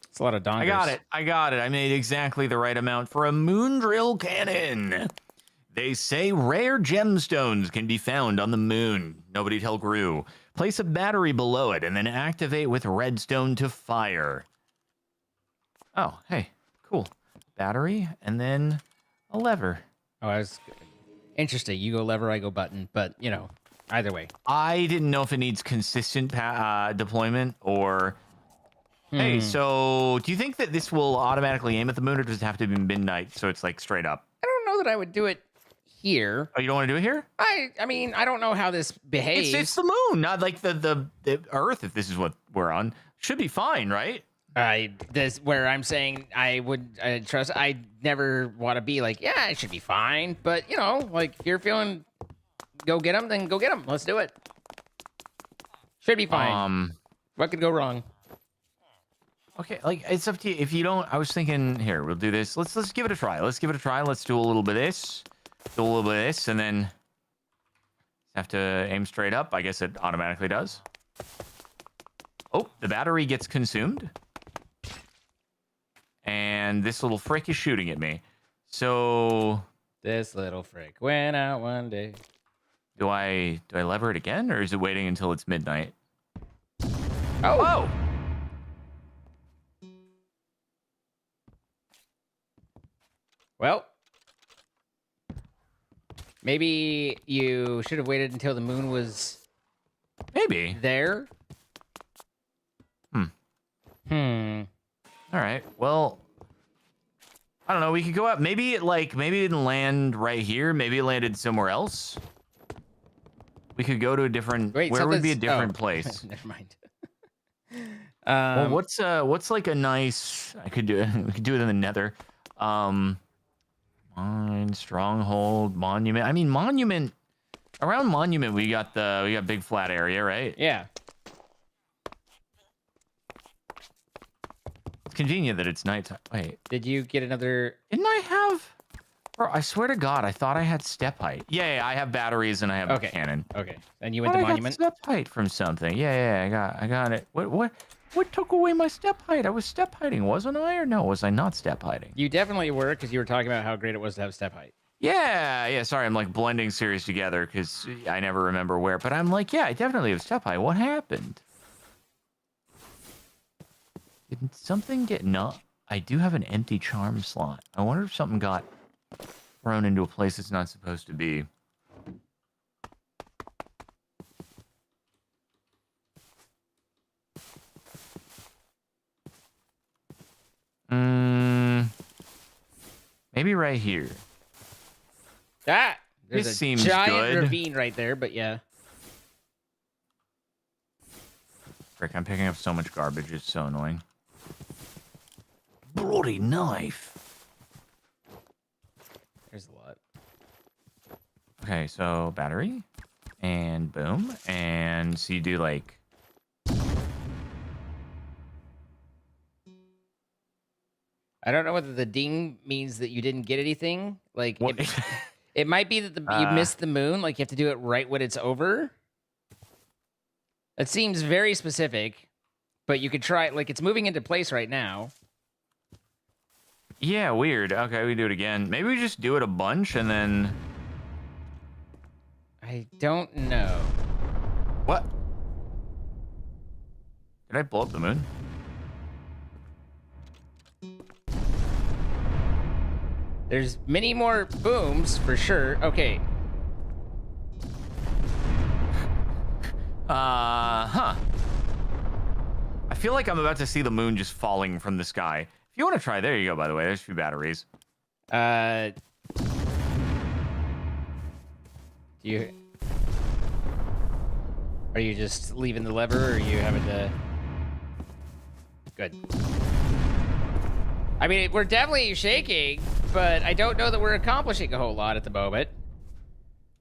Speaker 1: It's a lot of dongers.
Speaker 2: I got it. I made exactly the right amount for a moon drill cannon. They say rare gemstones can be found on the moon. Nobody tell Gru. Place a battery below it and then activate with redstone to fire. Oh, hey, cool. Battery and then a lever.
Speaker 1: Oh, interesting. You go lever, I go button, but you know, either way.
Speaker 2: I didn't know if it needs consistent deployment or... Hey, so do you think that this will automatically aim at the moon, or does it have to be midnight so it's like straight up?
Speaker 1: I don't know that I would do it here.
Speaker 2: Oh, you don't want to do it here?
Speaker 1: I mean, I don't know how this behaves.
Speaker 2: It's the moon, not like the Earth, if this is what we're on. Should be fine, right?
Speaker 1: This where I'm saying I would trust. I never want to be like, yeah, it should be fine. But you know, like if you're feeling, go get them, then go get them. Let's do it. Should be fine. What could go wrong?
Speaker 2: Okay, like it's up to you. If you don't, I was thinking here, we'll do this. Let's give it a try. Let's give it a try. Let's do a little bit of this, do a little bit of this, and then have to aim straight up. I guess it automatically does. Oh, the battery gets consumed. And this little frick is shooting at me. So
Speaker 1: this little frick went out one day.
Speaker 2: Do I lever it again, or is it waiting until it's midnight?
Speaker 1: Oh! Well, maybe you should have waited until the moon was there.
Speaker 2: All right. Well, I don't know. We could go up. Maybe it didn't land right here. Maybe it landed somewhere else. We could go to a different. Where would be a different place?
Speaker 1: Never mind.
Speaker 2: Well, what's like a nice? I could do it. We could do it in the Nether. Mine, stronghold, monument. I mean, monument. Around monument, we got big flat area, right?
Speaker 1: Yeah.
Speaker 2: It's convenient that it's nighttime. Wait.
Speaker 1: Did you get another?
Speaker 2: Didn't I have? Bro, I swear to God, I thought I had step height. Yeah, I have batteries and I have a cannon.
Speaker 1: Okay. And you went to monument.
Speaker 2: I got step height from something. Yeah, I got it. What took away my step height? I was step heighting, wasn't I? Or no, was I not step heighting?
Speaker 1: You definitely were, because you were talking about how great it was to have step height.
Speaker 2: Yeah. Sorry, I'm like blending series together because I never remember where. But I'm like, yeah, I definitely have step height. What happened? Did something get I do have an empty charm slot. I wonder if something got thrown into a place it's not supposed to be. Maybe right here.
Speaker 1: Ah! There's
Speaker 2: this
Speaker 1: a
Speaker 2: seems
Speaker 1: giant
Speaker 2: good.
Speaker 1: ravine right there, but yeah.
Speaker 2: Frick, I'm picking up so much garbage. It's so annoying. Bloody knife.
Speaker 1: There's a lot.
Speaker 2: Okay, so battery. And boom. And so you do like...
Speaker 1: I don't know whether the ding means that you didn't get anything. Like, it might be that you missed the moon. Like, you have to do it right when it's over. It seems very specific, but you could try it. Like, it's moving into place right now.
Speaker 2: Yeah, weird. Okay, we do it again. Maybe we just do it a bunch and then...
Speaker 1: I don't know.
Speaker 2: What? Did I blow up the moon?
Speaker 1: There's many more booms for sure. Okay.
Speaker 2: Huh. I feel like I'm about to see the moon just falling from the sky. If you want to try, there you go, by the way. There's a few batteries.
Speaker 1: Do you... Are you just leaving the lever, or are you having to... Good. I mean, we're definitely shaking, but I don't know that we're accomplishing a whole lot at the moment.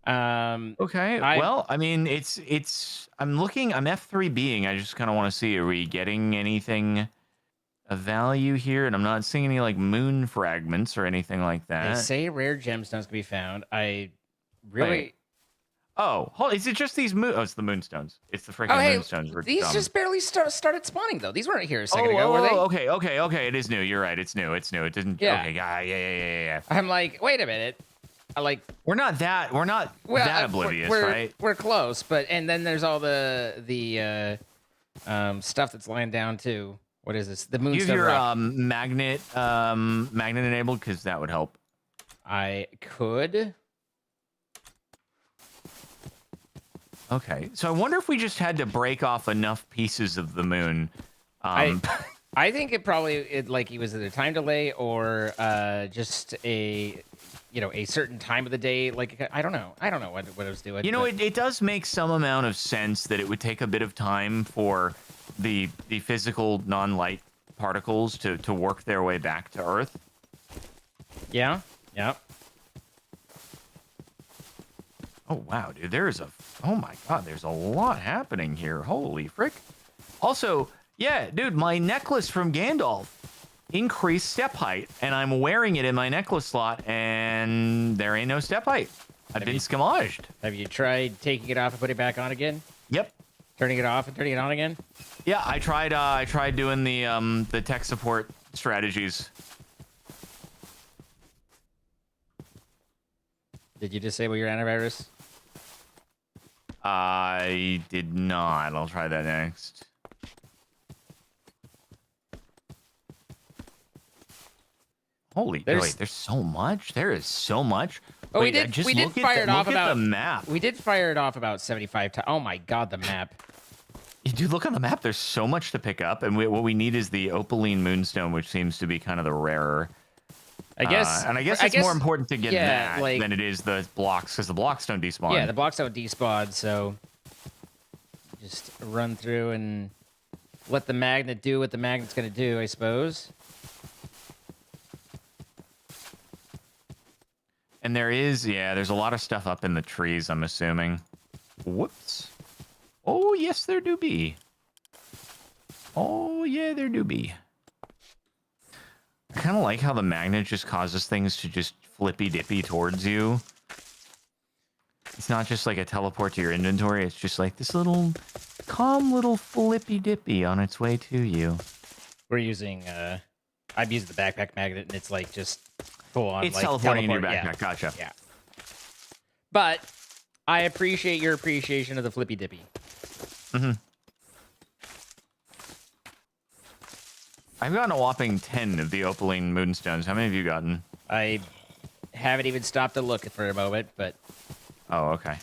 Speaker 2: Okay. Well, I mean, I'm F3Bing. I just kind of want to see, are we getting anything of value here? And I'm not seeing any like moon fragments or anything like that.
Speaker 1: They say rare gemstones can be found. I really...
Speaker 2: Wait. Oh, is it just these moon? Oh, it's the moonstones. It's the freaking moonstones.
Speaker 1: These just barely started spawning, though. These weren't here a second ago, were they?
Speaker 2: Okay. It is new. You're right. It's new. It didn't.
Speaker 1: Yeah.
Speaker 2: Okay. Yeah.
Speaker 1: I'm like, wait a minute.
Speaker 2: We're not that oblivious, right?
Speaker 1: We're close, and then there's all the stuff that's lying down too. What is this? The moonstone.
Speaker 2: You have your magnet enabled, because that would help.
Speaker 1: I could.
Speaker 2: Okay, so I wonder if we just had to break off enough pieces of the moon.
Speaker 1: I think it was either time delay or just a certain time of the day. Like, I don't know what it was doing.
Speaker 2: It does make some amount of sense that it would take a bit of time for the physical non-light particles to work their way back to Earth.
Speaker 1: Yeah.
Speaker 2: Oh, wow, dude, oh my God, there's a lot happening here. Holy frick. Also, yeah, dude, my necklace from Gandalf increased step height, and I'm wearing it in my necklace slot, and there ain't no step height. I've been scamaged.
Speaker 1: Have you tried taking it off and putting it back on again?
Speaker 2: Yep.
Speaker 1: Turning it off and turning it on again?
Speaker 2: Yeah, I tried doing the tech support strategies.
Speaker 1: Did you disable your antivirus?
Speaker 2: I did not. I'll try that next. Holy, wait, there's so much. There is so much.
Speaker 1: Oh,
Speaker 2: wait,
Speaker 1: we did fire it off about
Speaker 2: the map.
Speaker 1: We did fire it off about 75 times. Oh my God, the map.
Speaker 2: You do look on the map. There's so much to pick up, and what we need is the opaline moonstone, which seems to be kind of the rarer.
Speaker 1: I guess
Speaker 2: it's more important to get that than it is the blocks, because the blocks don't despawn.
Speaker 1: Yeah, the blocks don't despawn, so just run through and let the magnet do what the magnet's going to do, I suppose.
Speaker 2: And there's a lot of stuff up in the trees, I'm assuming. Whoops. Oh, yes, there do be. Oh, yeah, there do be. I kind of like how the magnet just causes things to just flippy-dippy towards you. It's not just like a teleport to your inventory. It's just like this little, calm little flippy-dippy on its way to you.
Speaker 1: We're using, I've used the backpack magnet, and it's like just full on.
Speaker 2: It's like, teleporting in your backpack.
Speaker 1: Yeah.
Speaker 2: Gotcha.
Speaker 1: Yeah. But I appreciate your appreciation of the flippy-dippy.
Speaker 2: Mm-hmm. I've gotten a whopping 10 of the opaline moonstones. How many have you gotten?
Speaker 1: I haven't even stopped to look for a moment, but
Speaker 2: oh, okay.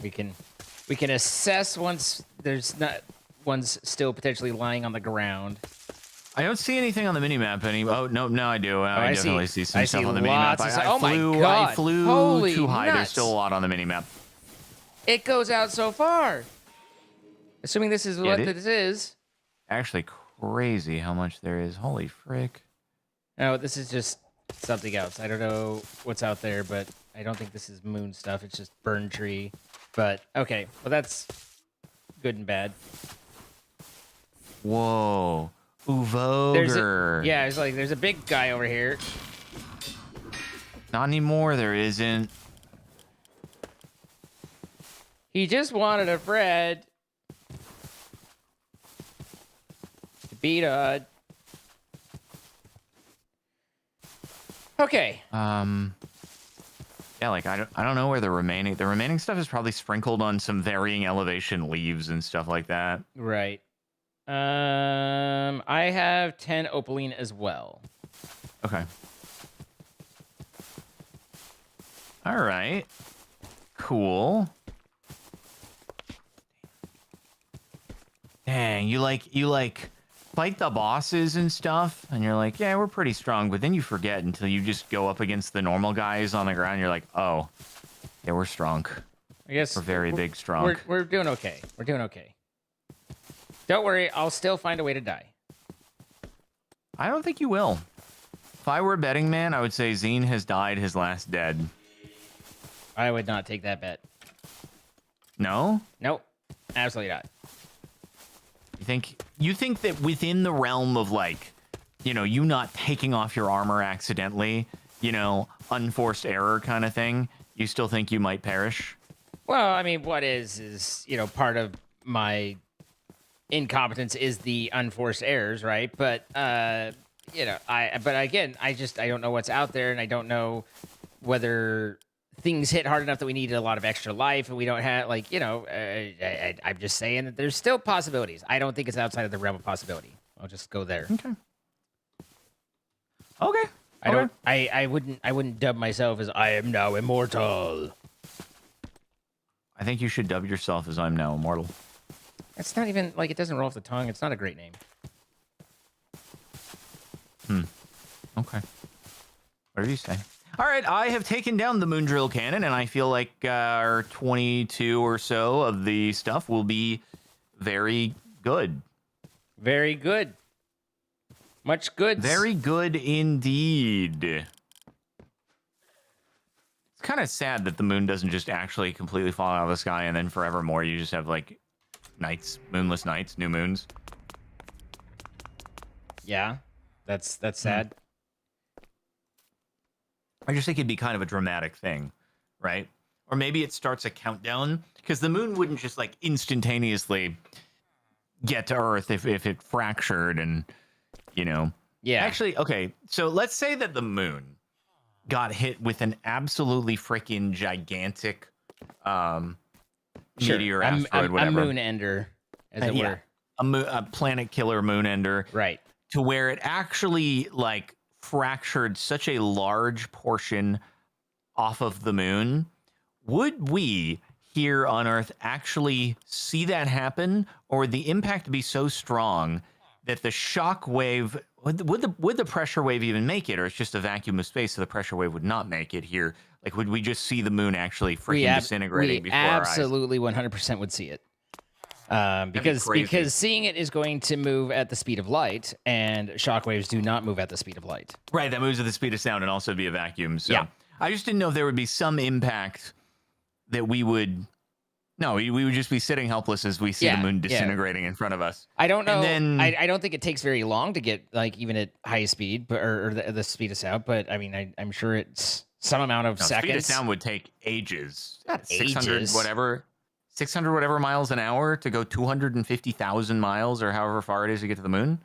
Speaker 1: We can assess once there's not one's still potentially lying on the ground.
Speaker 2: I don't see anything on the minimap anymore. Oh, no, I do. I definitely see some stuff on the
Speaker 1: minimap.
Speaker 2: I flew
Speaker 1: Holy
Speaker 2: too high.
Speaker 1: nuts.
Speaker 2: There's still a lot on the minimap.
Speaker 1: It goes out so far. Assuming this is what this is.
Speaker 2: Actually, crazy how much there is. Holy frick.
Speaker 1: No, this is just something else. I don't know what's out there, but I don't think this is moon stuff. It's just burn tree. But, okay. Well, that's good and bad.
Speaker 2: Whoa. Uvoger.
Speaker 1: There's a big guy over here.
Speaker 2: Not anymore, there isn't.
Speaker 1: He just wanted a friend. To beat on. Okay.
Speaker 2: Yeah, like I don't know where the remaining stuff is probably sprinkled on some varying elevation leaves and stuff like that.
Speaker 1: Right. I have 10 opaline as well.
Speaker 2: Okay. All right. Cool. dang, you fight the bosses and stuff, and you're like, yeah, we're pretty strong, but then you forget until you just go up against the normal guys on the ground. You're like, oh, yeah, we're strong.
Speaker 1: I guess
Speaker 2: We're very big strong.
Speaker 1: We're doing okay. We're doing okay. Don't worry, I'll still find a way to die.
Speaker 2: I don't think you will. If I were a betting man, I would say Zine has died his last dead.
Speaker 1: I would not take that bet.
Speaker 2: No?
Speaker 1: Nope. Absolutely not.
Speaker 2: You think that within the realm of, like, you know, you not taking off your armor accidentally, you know, unforced error kind of thing, you still think you might perish?
Speaker 1: Well, I mean, what is, you know, part of my incompetence is the unforced errors, right? But, you know, but again, I don't know what's out there, and I don't know whether things hit hard enough that we need a lot of extra life, and we don't have, like, you know, I'm just saying that there's still possibilities. I don't think it's outside of the realm of possibility. I'll just go there.
Speaker 2: Okay.
Speaker 1: I wouldn't dub myself as I am now immortal.
Speaker 2: I think you should dub yourself as I'm now immortal.
Speaker 1: It's not even, like, it doesn't roll off the tongue. It's not a great name.
Speaker 2: Okay. Whatever you say. All right, I have taken down the moon drill cannon, and I feel like our 22 or so of the stuff will be very good.
Speaker 1: Very good. Much good.
Speaker 2: Very good indeed. It's kind of sad that the moon doesn't just actually completely fall out of the sky and then forevermore you just have, like, nights, moonless nights, new moons.
Speaker 1: Yeah, that's sad.
Speaker 2: I just think it'd be kind of a dramatic thing, right? Or maybe it starts a countdown, because the moon wouldn't just, like, instantaneously get to Earth if it fractured and, you know.
Speaker 1: Yeah.
Speaker 2: Actually, okay, so let's say that the moon got hit with an absolutely freaking gigantic meteor, asteroid, whatever.
Speaker 1: A moon ender, as it were.
Speaker 2: A planet killer moon ender.
Speaker 1: Right.
Speaker 2: To where it actually, like, fractured such a large portion off of the moon. Would we here on Earth actually see that happen, or would the impact be so strong that the shock wave would the pressure wave even make it, or it's just a vacuum of space, so the pressure wave would not make it here? Like, would we just see the moon actually freaking disintegrating before our eyes?
Speaker 1: Absolutely 100% would see it. Because seeing it is going to move at the speed of light, and shockwaves do not move at the speed of light.
Speaker 2: Right, that moves at the speed of sound and also be a vacuum. So
Speaker 1: yeah.
Speaker 2: I just didn't know if there would be some impact that we would... No, we would just be sitting helpless as we see the moon disintegrating in front of us.
Speaker 1: I don't know.
Speaker 2: And then,
Speaker 1: I don't think it takes very long to get, like, even at high speed, or the speed of sound. But I mean, I'm sure it's some amount of seconds.
Speaker 2: Speed of sound would take ages.
Speaker 1: Not
Speaker 2: 600
Speaker 1: ages.
Speaker 2: 600 whatever miles an hour to go 250,000 miles, or however far it is to get to the moon.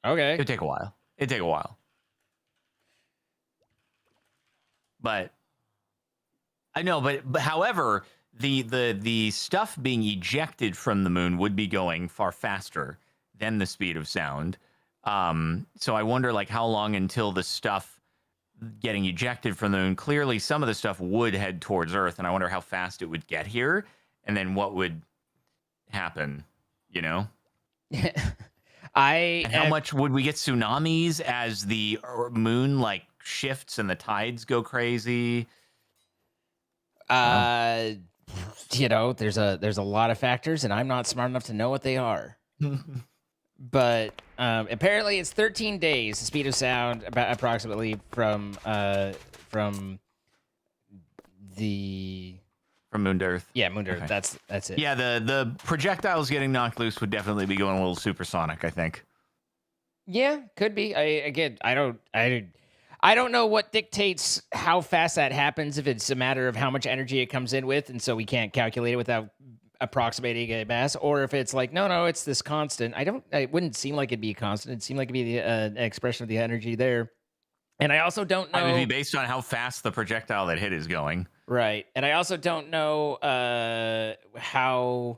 Speaker 1: Okay.
Speaker 2: It'd take a while. But I know, but however, the stuff being ejected from the moon would be going far faster than the speed of sound. So I wonder, like, how long until the stuff getting ejected from the moon, clearly some of the stuff would head towards Earth, and I wonder how fast it would get here, and then what would happen, you know? How much would we get tsunamis as the moon, like, shifts and the tides go crazy?
Speaker 1: You know, there's a lot of factors, and I'm not smart enough to know what they are. But apparently, it's 13 days, the speed of sound, about approximately from moon to Earth. Yeah, moon to Earth. Okay. That's it.
Speaker 2: Yeah, the projectiles getting knocked loose would definitely be going a little supersonic, I think.
Speaker 1: Yeah, could be. I don't know what dictates how fast that happens, if it's a matter of how much energy it comes in with, and so we can't calculate it without approximating a mass, or if it's like, no, it's this constant. It wouldn't seem like it'd be a constant. It'd seem like it'd be an expression of the energy there. And I also don't know. It would be
Speaker 2: based on how fast the projectile that hit is going.
Speaker 1: Right. And I also don't know how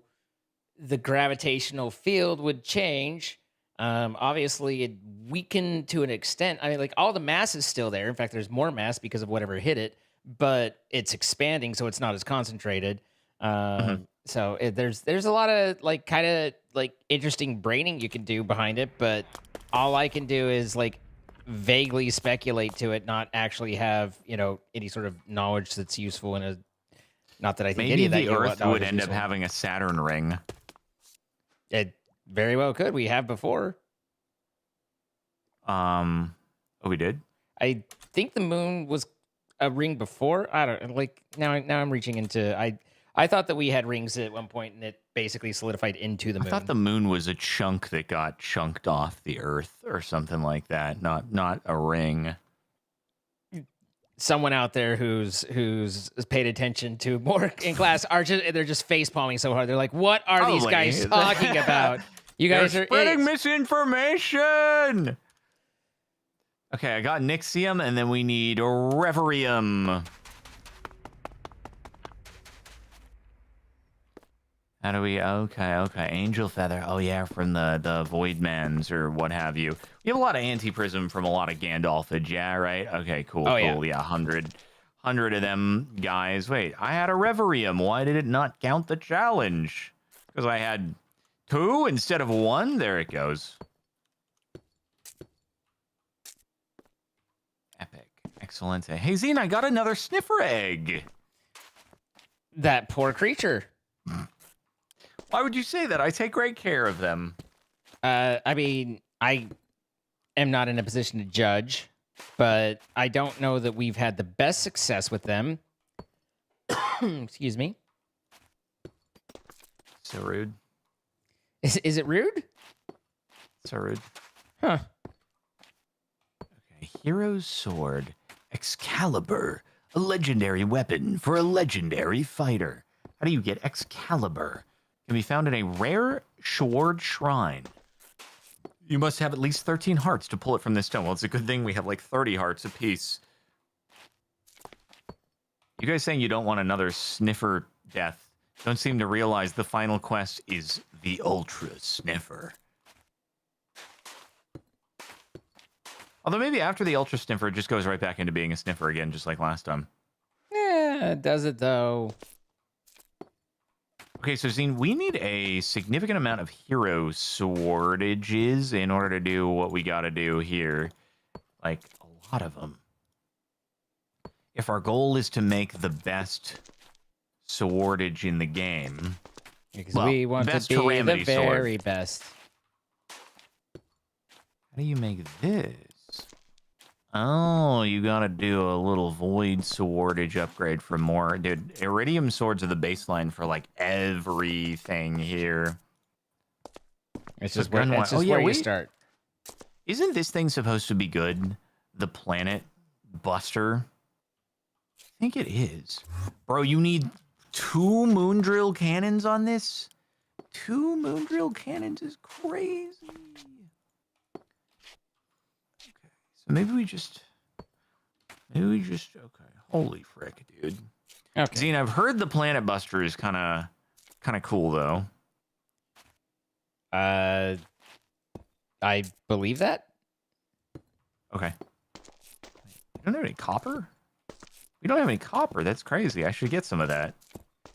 Speaker 1: the gravitational field would change. Obviously, it weakened to an extent. I mean, like, all the mass is still there. In fact, there's more mass because of whatever hit it, but it's expanding, so it's not as concentrated. So there's a lot of like kind of like interesting braining you can do behind it, but all I can do is like vaguely speculate to it, not actually have any sort of knowledge that's useful in a. Not that I think any
Speaker 2: Maybe
Speaker 1: of that
Speaker 2: the Earth
Speaker 1: knowledge
Speaker 2: would
Speaker 1: is
Speaker 2: end up
Speaker 1: useful.
Speaker 2: having a Saturn ring.
Speaker 1: It very well could. We have before.
Speaker 2: Oh, we did?
Speaker 1: I think the moon was a ring before. I don't like now. I'm reaching into. I thought that we had rings at one point, and it basically solidified into the moon.
Speaker 2: I thought the moon was a chunk that got chunked off the Earth or something like that. Not a ring.
Speaker 1: Someone out there who's paid attention to more in class they're just face palming so hard. They're like, "What are these guys talking about? You guys are
Speaker 2: spreading misinformation." Okay, I got Nixium, and then we need Reverium. How do we? Okay. Angel Feather. Oh, yeah, from the Voidmans or what have you. We have a lot of Anti-Prism from a lot of Gandalfage, yeah, right? Okay, cool. Yeah, 100 of them guys. Wait, I had a Reverium. Why did it not count the challenge? Because I had 2 instead of 1? There it goes. Epic. Excellent. Hey, Zine, I got another sniffer egg.
Speaker 1: That poor creature.
Speaker 2: Why would you say that? I take great care of them.
Speaker 1: I mean, I am not in a position to judge, but I don't know that we've had the best success with them. Excuse me.
Speaker 2: So rude.
Speaker 1: Is it rude?
Speaker 2: So rude.
Speaker 1: Huh.
Speaker 2: Okay, Hero's Sword. Excalibur. A legendary weapon for a legendary fighter. How do you get Excalibur? Can be found in a rare sword shrine. You must have at least 13 hearts to pull it from this stone. Well, it's a good thing we have like 30 hearts apiece. You guys saying you don't want another sniffer death don't seem to realize the final quest is the Ultra Sniffer. Although maybe after the Ultra Sniffer, it just goes right back into being a sniffer again, just like last time.
Speaker 1: Yeah, does it though?
Speaker 2: Okay, so Zine, we need a significant amount of hero swordages in order to do what we gotta do here. Like, a lot of them. If our goal is to make the best swordage in the game...
Speaker 1: Because we want to be the very best.
Speaker 2: How do you make this? Oh, you gotta do a little void swordage upgrade for more. Dude, iridium swords are the baseline for like everything here.
Speaker 1: It's just where you start.
Speaker 2: Isn't this thing supposed to be good? The Planet Buster? I think it is. Bro, you need 2 Moondrill cannons on this? 2 Moondrill cannons is crazy. So maybe we just, okay. Holy frick, dude.
Speaker 1: Okay.
Speaker 2: Zine, I've heard the Planet Buster is kind of cool, though.
Speaker 1: I believe that.
Speaker 2: Okay. We don't have any copper? We don't have any copper. That's crazy. I should get some of that.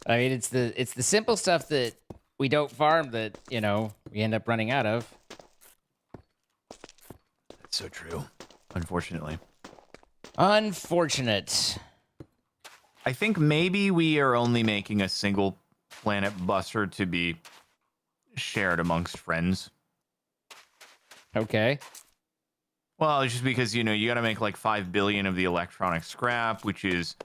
Speaker 1: I mean, it's the simple stuff that we don't farm that, we end up running out of.
Speaker 2: That's so true. Unfortunately.
Speaker 1: Unfortunate.
Speaker 2: I think maybe we are only making a single Planet Buster to be shared amongst friends.
Speaker 1: Okay.
Speaker 2: Well, it's just because, you got to make like 5 billion of the electronic scrap, which is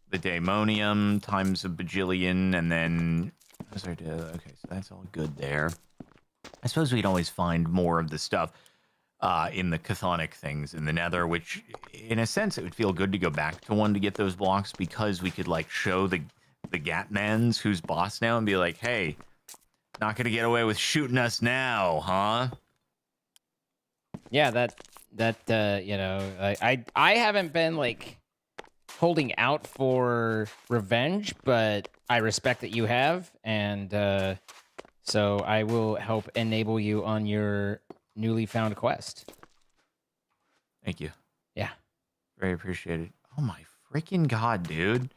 Speaker 2: the daemonium times a bajillion, and then... Okay, so that's all good there. I suppose we'd always find more of the stuff in the chthonic things in the nether, which, in a sense, it would feel good to go back to one to get those blocks, because we could, like, show the Gatmans who's boss now and be like, hey, not going to get away with shooting us now, huh?
Speaker 1: Yeah, I haven't been, like, holding out for revenge, but I respect that you have, and so I will help enable you on your newly found quest.
Speaker 2: Thank you.
Speaker 1: Yeah.
Speaker 2: Very appreciated. Oh my freaking god, dude.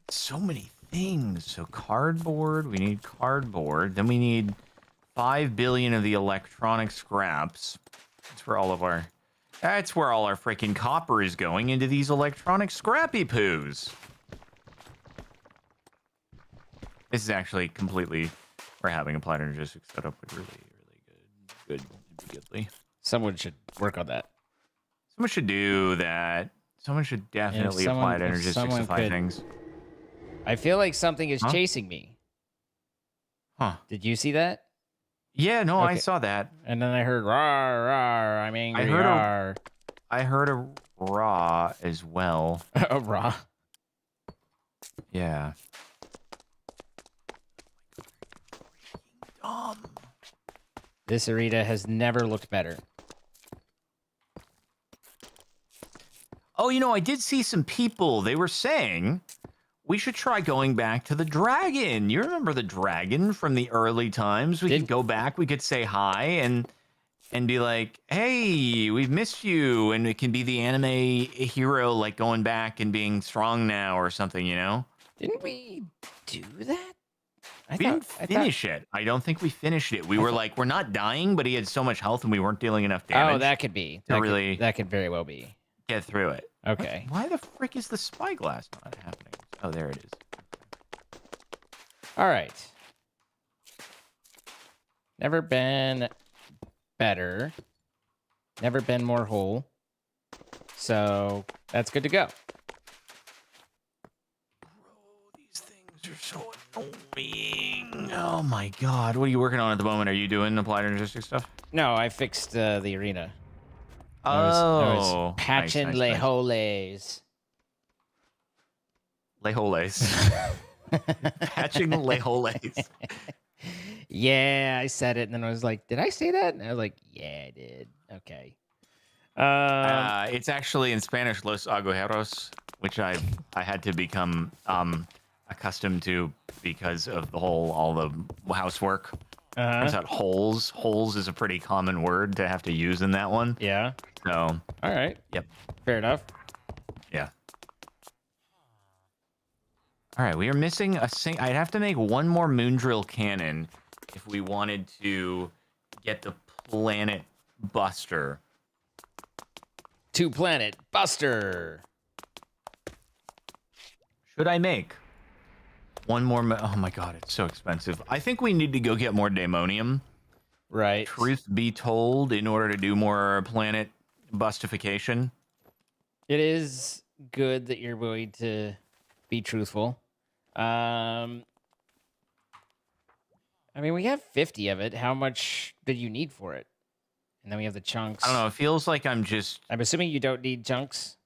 Speaker 2: So many things. So cardboard, we need cardboard. Then we need 5 billion of the electronic scraps. That's where all our freaking copper is going, into these electronic scrappy poos. This is actually completely, we're having a Applied Energistics setup, like really goodly.
Speaker 1: Someone should work on that.
Speaker 2: Someone should do that. Someone should definitely apply Energisticsify things.
Speaker 1: I feel like something is chasing me.
Speaker 2: Huh.
Speaker 1: Did you see that?
Speaker 2: Yeah, no, okay. I saw that.
Speaker 1: And then I heard rawr, rawr, I'm angry,
Speaker 2: I heard a raw as well.
Speaker 1: A raw?
Speaker 2: Yeah.
Speaker 1: This arena has never looked better.
Speaker 2: Oh, you know, I did see some people. They were saying we should try going back to the dragon. You remember the dragon from the early times? We could go back. We could say hi and be like, hey, we've missed you. And it can be the anime hero, like, going back and being strong now or something, you know?
Speaker 1: Didn't we do that?
Speaker 2: We didn't finish it. I don't think we finished it. We were like, we're not dying, but he had so much health and we weren't dealing enough damage.
Speaker 1: Oh, that could be. That could very well be.
Speaker 2: Get through it.
Speaker 1: Okay.
Speaker 2: Why the frick is the spyglass not happening? Oh, there it is.
Speaker 1: All right. Never been better. Never been more whole. So that's good to go.
Speaker 2: Bro, these things are so annoying. Oh my god. What are you working on at the moment? Are you doing Applied Energistics stuff?
Speaker 1: No, I fixed the arena.
Speaker 2: I
Speaker 1: was patching
Speaker 2: nice.
Speaker 1: leholes.
Speaker 2: Leholes. Patching leholes.
Speaker 1: Yeah, I said it, and then I was like, did I say that? And I was like, yeah, I did. Okay.
Speaker 2: It's actually in Spanish, Los Agujeros, which I had to become accustomed to because of all the housework. Turns out holes is a pretty common word to have to use in that one.
Speaker 1: Yeah.
Speaker 2: So.
Speaker 1: All right.
Speaker 2: Yep.
Speaker 1: Fair enough.
Speaker 2: Yeah. All right, we are missing I'd have to make one more Moondrill cannon if we wanted to get the Planet Buster.
Speaker 1: 2 Planet Buster.
Speaker 2: Should I make one more? Oh my god, it's so expensive. I think we need to go get more Daemonium.
Speaker 1: Right.
Speaker 2: Truth be told, in order to do more planet bustification.
Speaker 1: It is good that you're willing to be truthful. I mean, we have 50 of it. How much did you need for it? And then we have the chunks.
Speaker 2: I don't know. It feels like I'm
Speaker 1: assuming you don't need chunks.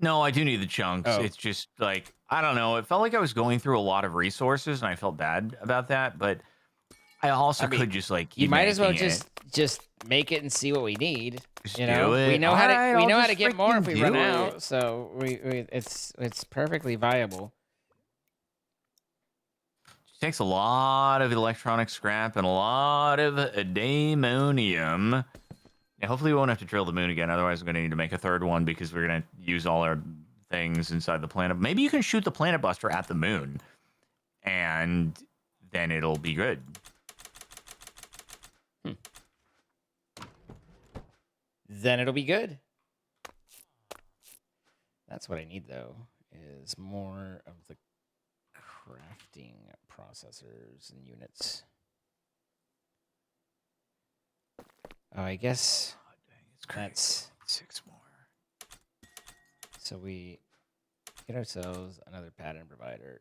Speaker 2: No, I do need the chunks. Oh. It's just like, I don't know. It felt like I was going through a lot of resources, and I felt bad about that. But I also could just like keep
Speaker 1: you might as well just make it and see what we need.
Speaker 2: Just
Speaker 1: you know,
Speaker 2: do it.
Speaker 1: We know how to get more if we run out.
Speaker 2: It.
Speaker 1: So it's perfectly viable.
Speaker 2: It takes a lot of electronic scrap and a lot of daemonium. Yeah, hopefully we won't have to drill the moon again. Otherwise, we're going to need to make a third one because we're going to use all our things inside the planet. Maybe you can shoot the Planet Buster at the moon, and then it'll be good.
Speaker 1: Then it'll be good. That's what I need, though, is more of the crafting processors and units. Oh, I guess that's
Speaker 2: 6 more.
Speaker 1: So we get ourselves another pattern provider.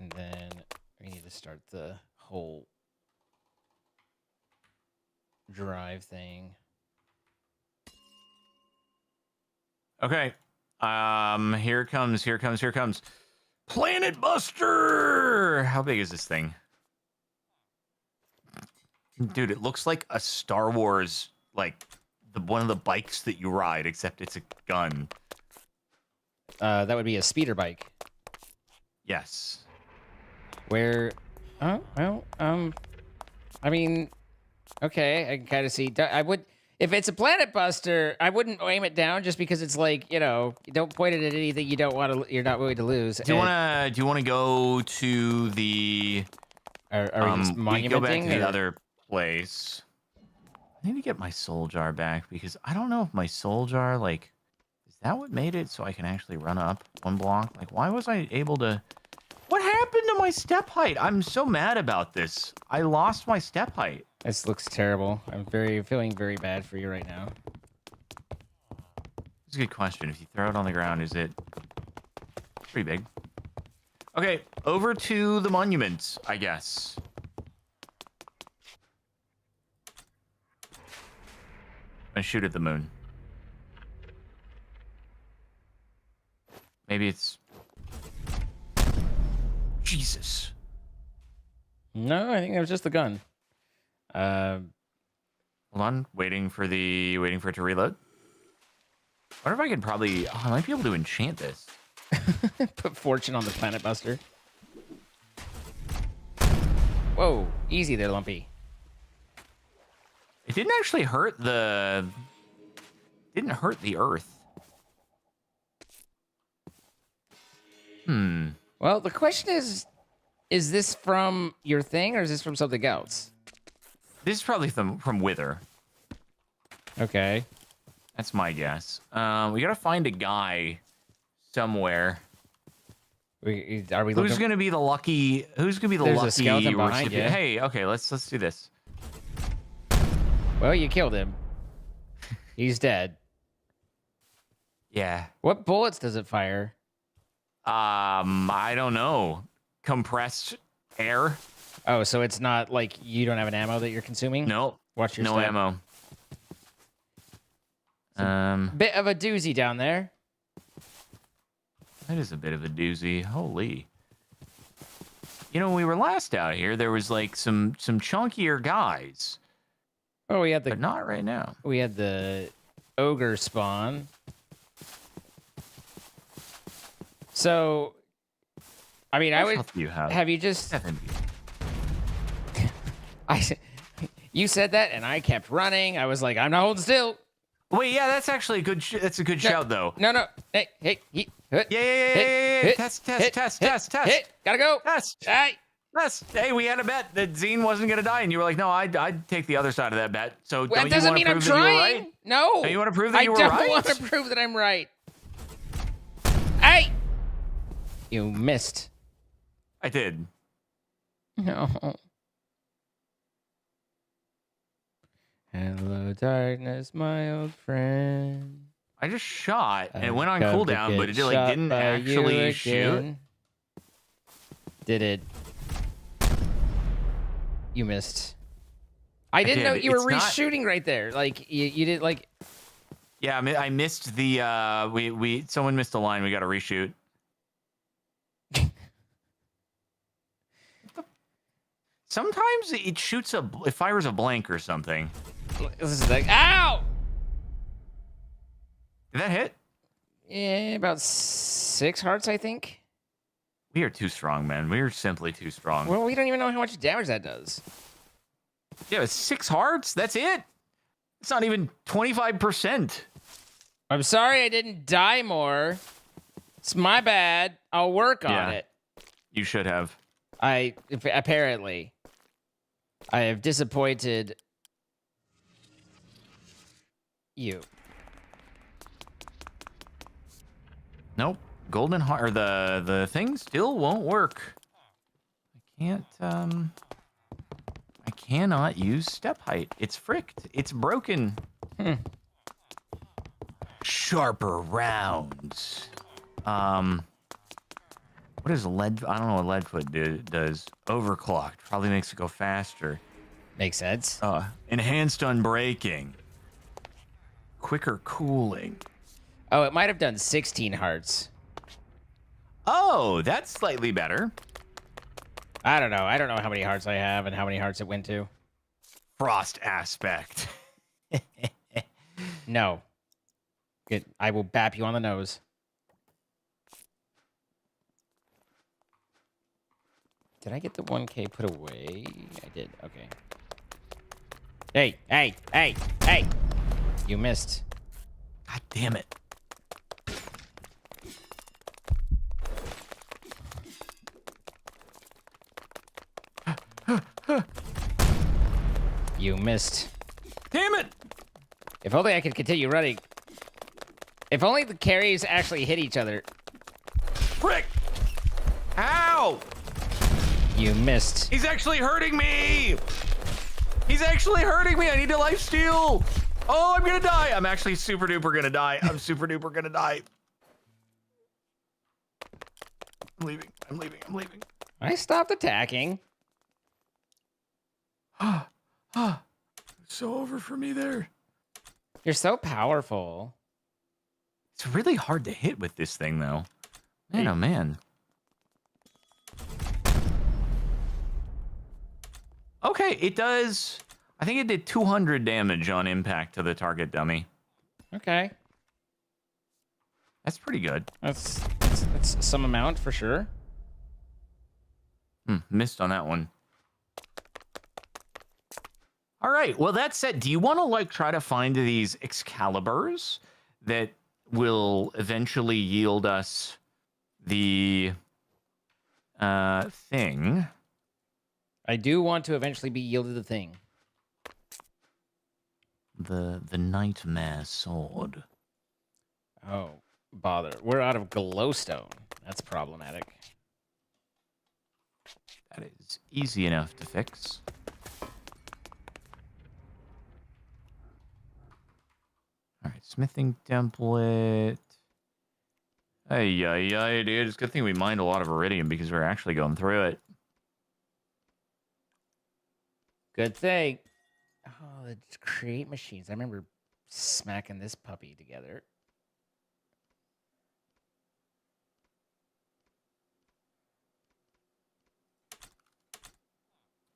Speaker 1: And then we need to start the whole drive thing.
Speaker 2: Okay. Here comes. Planet Buster! How big is this thing? Dude, it looks like a Star Wars, like, one of the bikes that you ride, except it's a gun.
Speaker 1: That would be a speeder bike.
Speaker 2: Yes.
Speaker 1: Where... Oh, well, I mean... Okay, I can kind of see... If it's a planet buster, I wouldn't aim it down just because it's like, you don't point it at anything you don't want to. You're not willing to lose.
Speaker 2: Do you wanna go to the?
Speaker 1: Are we just monumenting?
Speaker 2: We go back to the other place. I need to get my soul jar back because I don't know if my soul jar like is that what made it so I can actually run up one block? Like, why was I able to? What happened to my step height? I'm so mad about this. I lost my step height.
Speaker 1: This looks terrible. I'm feeling very bad for you right now.
Speaker 2: It's a good question. If you throw it on the ground, is it pretty big? Okay, over to the monuments, I guess. I shoot at the moon. Maybe it's Jesus.
Speaker 1: No, I think it was just the gun.
Speaker 2: Hold on, waiting for it to reload. I wonder if I could probably. Oh, I might be able to enchant this.
Speaker 1: Put fortune on the planet buster. Whoa, easy there, Lumpy.
Speaker 2: It didn't actually hurt the. Didn't hurt the earth.
Speaker 1: Well, the question is this from your thing or is this from something else?
Speaker 2: This is probably from Wither.
Speaker 1: Okay.
Speaker 2: That's my guess. We gotta find a guy somewhere.
Speaker 1: Are we?
Speaker 2: Who's gonna be the lucky? Who's gonna be the
Speaker 1: There's a
Speaker 2: lucky
Speaker 1: skeleton behind
Speaker 2: recipient?
Speaker 1: you.
Speaker 2: Hey, okay, let's do this.
Speaker 1: Well, you killed him. He's dead.
Speaker 2: Yeah.
Speaker 1: What bullets does it fire?
Speaker 2: I don't know. Compressed air?
Speaker 1: Oh, so it's not like you don't have an ammo that you're consuming?
Speaker 2: No.
Speaker 1: Watch your
Speaker 2: no
Speaker 1: step.
Speaker 2: ammo.
Speaker 1: Bit of a doozy down there.
Speaker 2: That is a bit of a doozy. Holy. You know, when we were last out here, there was like some chunkier guys.
Speaker 1: Oh, we had
Speaker 2: But not right now.
Speaker 1: We had the ogre spawn. So, I mean, I would.
Speaker 2: What do you have?
Speaker 1: Have you just?
Speaker 2: 70.
Speaker 1: You said that, and I kept running. I was like, I'm not holding still.
Speaker 2: Wait, yeah, that's actually a good. That's a good shout, though.
Speaker 1: No. Hey,
Speaker 2: Yeah. Test.
Speaker 1: Gotta go.
Speaker 2: Test.
Speaker 1: Hey.
Speaker 2: Hey, we had a bet that Zine wasn't gonna die, and you were like, "No, I'd take the other side of that bet." So
Speaker 1: Well,
Speaker 2: don't
Speaker 1: that
Speaker 2: you
Speaker 1: doesn't
Speaker 2: want to
Speaker 1: mean I'm
Speaker 2: prove that you were
Speaker 1: trying.
Speaker 2: right?
Speaker 1: No.
Speaker 2: Don't you want to prove that you were right?
Speaker 1: I don't want to prove that I'm right. Hey. You missed.
Speaker 2: I did.
Speaker 1: No. Hello, darkness, my old friend.
Speaker 2: I just shot, and it went on
Speaker 1: Come to
Speaker 2: cooldown, but it
Speaker 1: get
Speaker 2: like
Speaker 1: shot
Speaker 2: didn't
Speaker 1: by you
Speaker 2: actually shoot.
Speaker 1: again. Did it? You missed. I didn't know you were reshooting right there. Like you did like.
Speaker 2: Yeah, I missed the. Someone missed a line. We got to reshoot. Sometimes it shoots it fires a blank or something.
Speaker 1: This is like, ow!
Speaker 2: Did that hit?
Speaker 1: Yeah, about 6 hearts, I think.
Speaker 2: We are too strong, man. We are simply too strong.
Speaker 1: Well, we don't even know how much damage that does.
Speaker 2: Yeah, it's 6 hearts. That's it. It's not even 25%.
Speaker 1: I'm sorry I didn't die more. It's my bad. I'll work on it.
Speaker 2: You should have.
Speaker 1: Apparently. I have disappointed you.
Speaker 2: Nope. Golden heart, or the thing still won't work. I cannot use step height. It's fricked. It's broken. Sharper rounds. What is lead? I don't know what Leadfoot does. Overclocked. Probably makes it go faster.
Speaker 1: Makes sense.
Speaker 2: Enhanced unbreaking. Quicker cooling.
Speaker 1: Oh, it might have done 16 hearts.
Speaker 2: Oh, that's slightly better.
Speaker 1: I don't know. I don't know how many hearts I have and how many hearts it went to.
Speaker 2: Frost aspect.
Speaker 1: No. I will bap you on the nose. Did I get the 1K put away? I did. Okay. Hey. You missed.
Speaker 2: God damn it.
Speaker 1: You missed.
Speaker 2: Damn it!
Speaker 1: If only I could continue running. If only the carries actually hit each other.
Speaker 2: Frick! Ow!
Speaker 1: You missed.
Speaker 2: He's actually hurting me! He's actually hurting me! I need a life steal! Oh, I'm gonna die! I'm actually super duper gonna die. I'm super duper gonna die. I'm leaving. I'm leaving. I'm leaving.
Speaker 1: I stopped attacking.
Speaker 2: So over for me there.
Speaker 1: You're so powerful.
Speaker 2: It's really hard to hit with this thing, though. Man, oh man. Okay, it does. I think it did 200 damage on impact to the target dummy.
Speaker 1: Okay.
Speaker 2: That's pretty good.
Speaker 1: That's some amount for sure.
Speaker 2: Missed on that one. All right. Well, that said, do you want to like try to find these Excaliburs that will eventually yield us the thing?
Speaker 1: I do want to eventually be yielded the thing.
Speaker 2: The Nightmare Sword.
Speaker 1: Oh, bother. We're out of glowstone. That's problematic.
Speaker 2: That is easy enough to fix. All right, smithing template. Hey, dude. It's a good thing we mined a lot of iridium because we're actually going through it.
Speaker 1: Good thing. Oh, the create machines. I remember smacking this puppy together.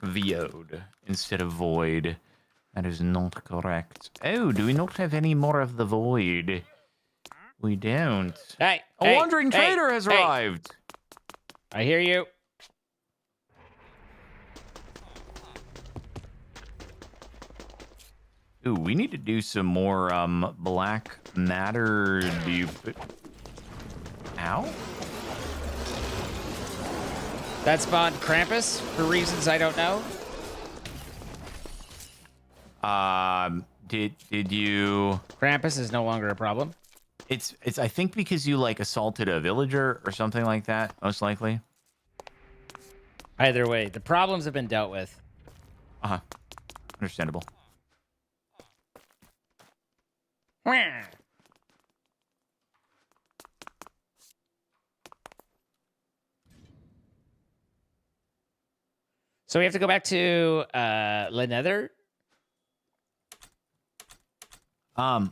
Speaker 2: Viode instead of void. That is not correct. Oh, do we not have any more of the void? We don't.
Speaker 1: Hey,
Speaker 2: A wandering trader has arrived.
Speaker 1: I hear you.
Speaker 2: Ooh, we need to do some more black matter. Ow?
Speaker 1: That spawned Krampus for reasons I don't know.
Speaker 2: Did you?
Speaker 1: Krampus is no longer a problem.
Speaker 2: It's I think because you like assaulted a villager or something like that, most likely.
Speaker 1: Either way, the problems have been dealt with.
Speaker 2: Understandable.
Speaker 1: So we have to go back to the Nether.
Speaker 2: At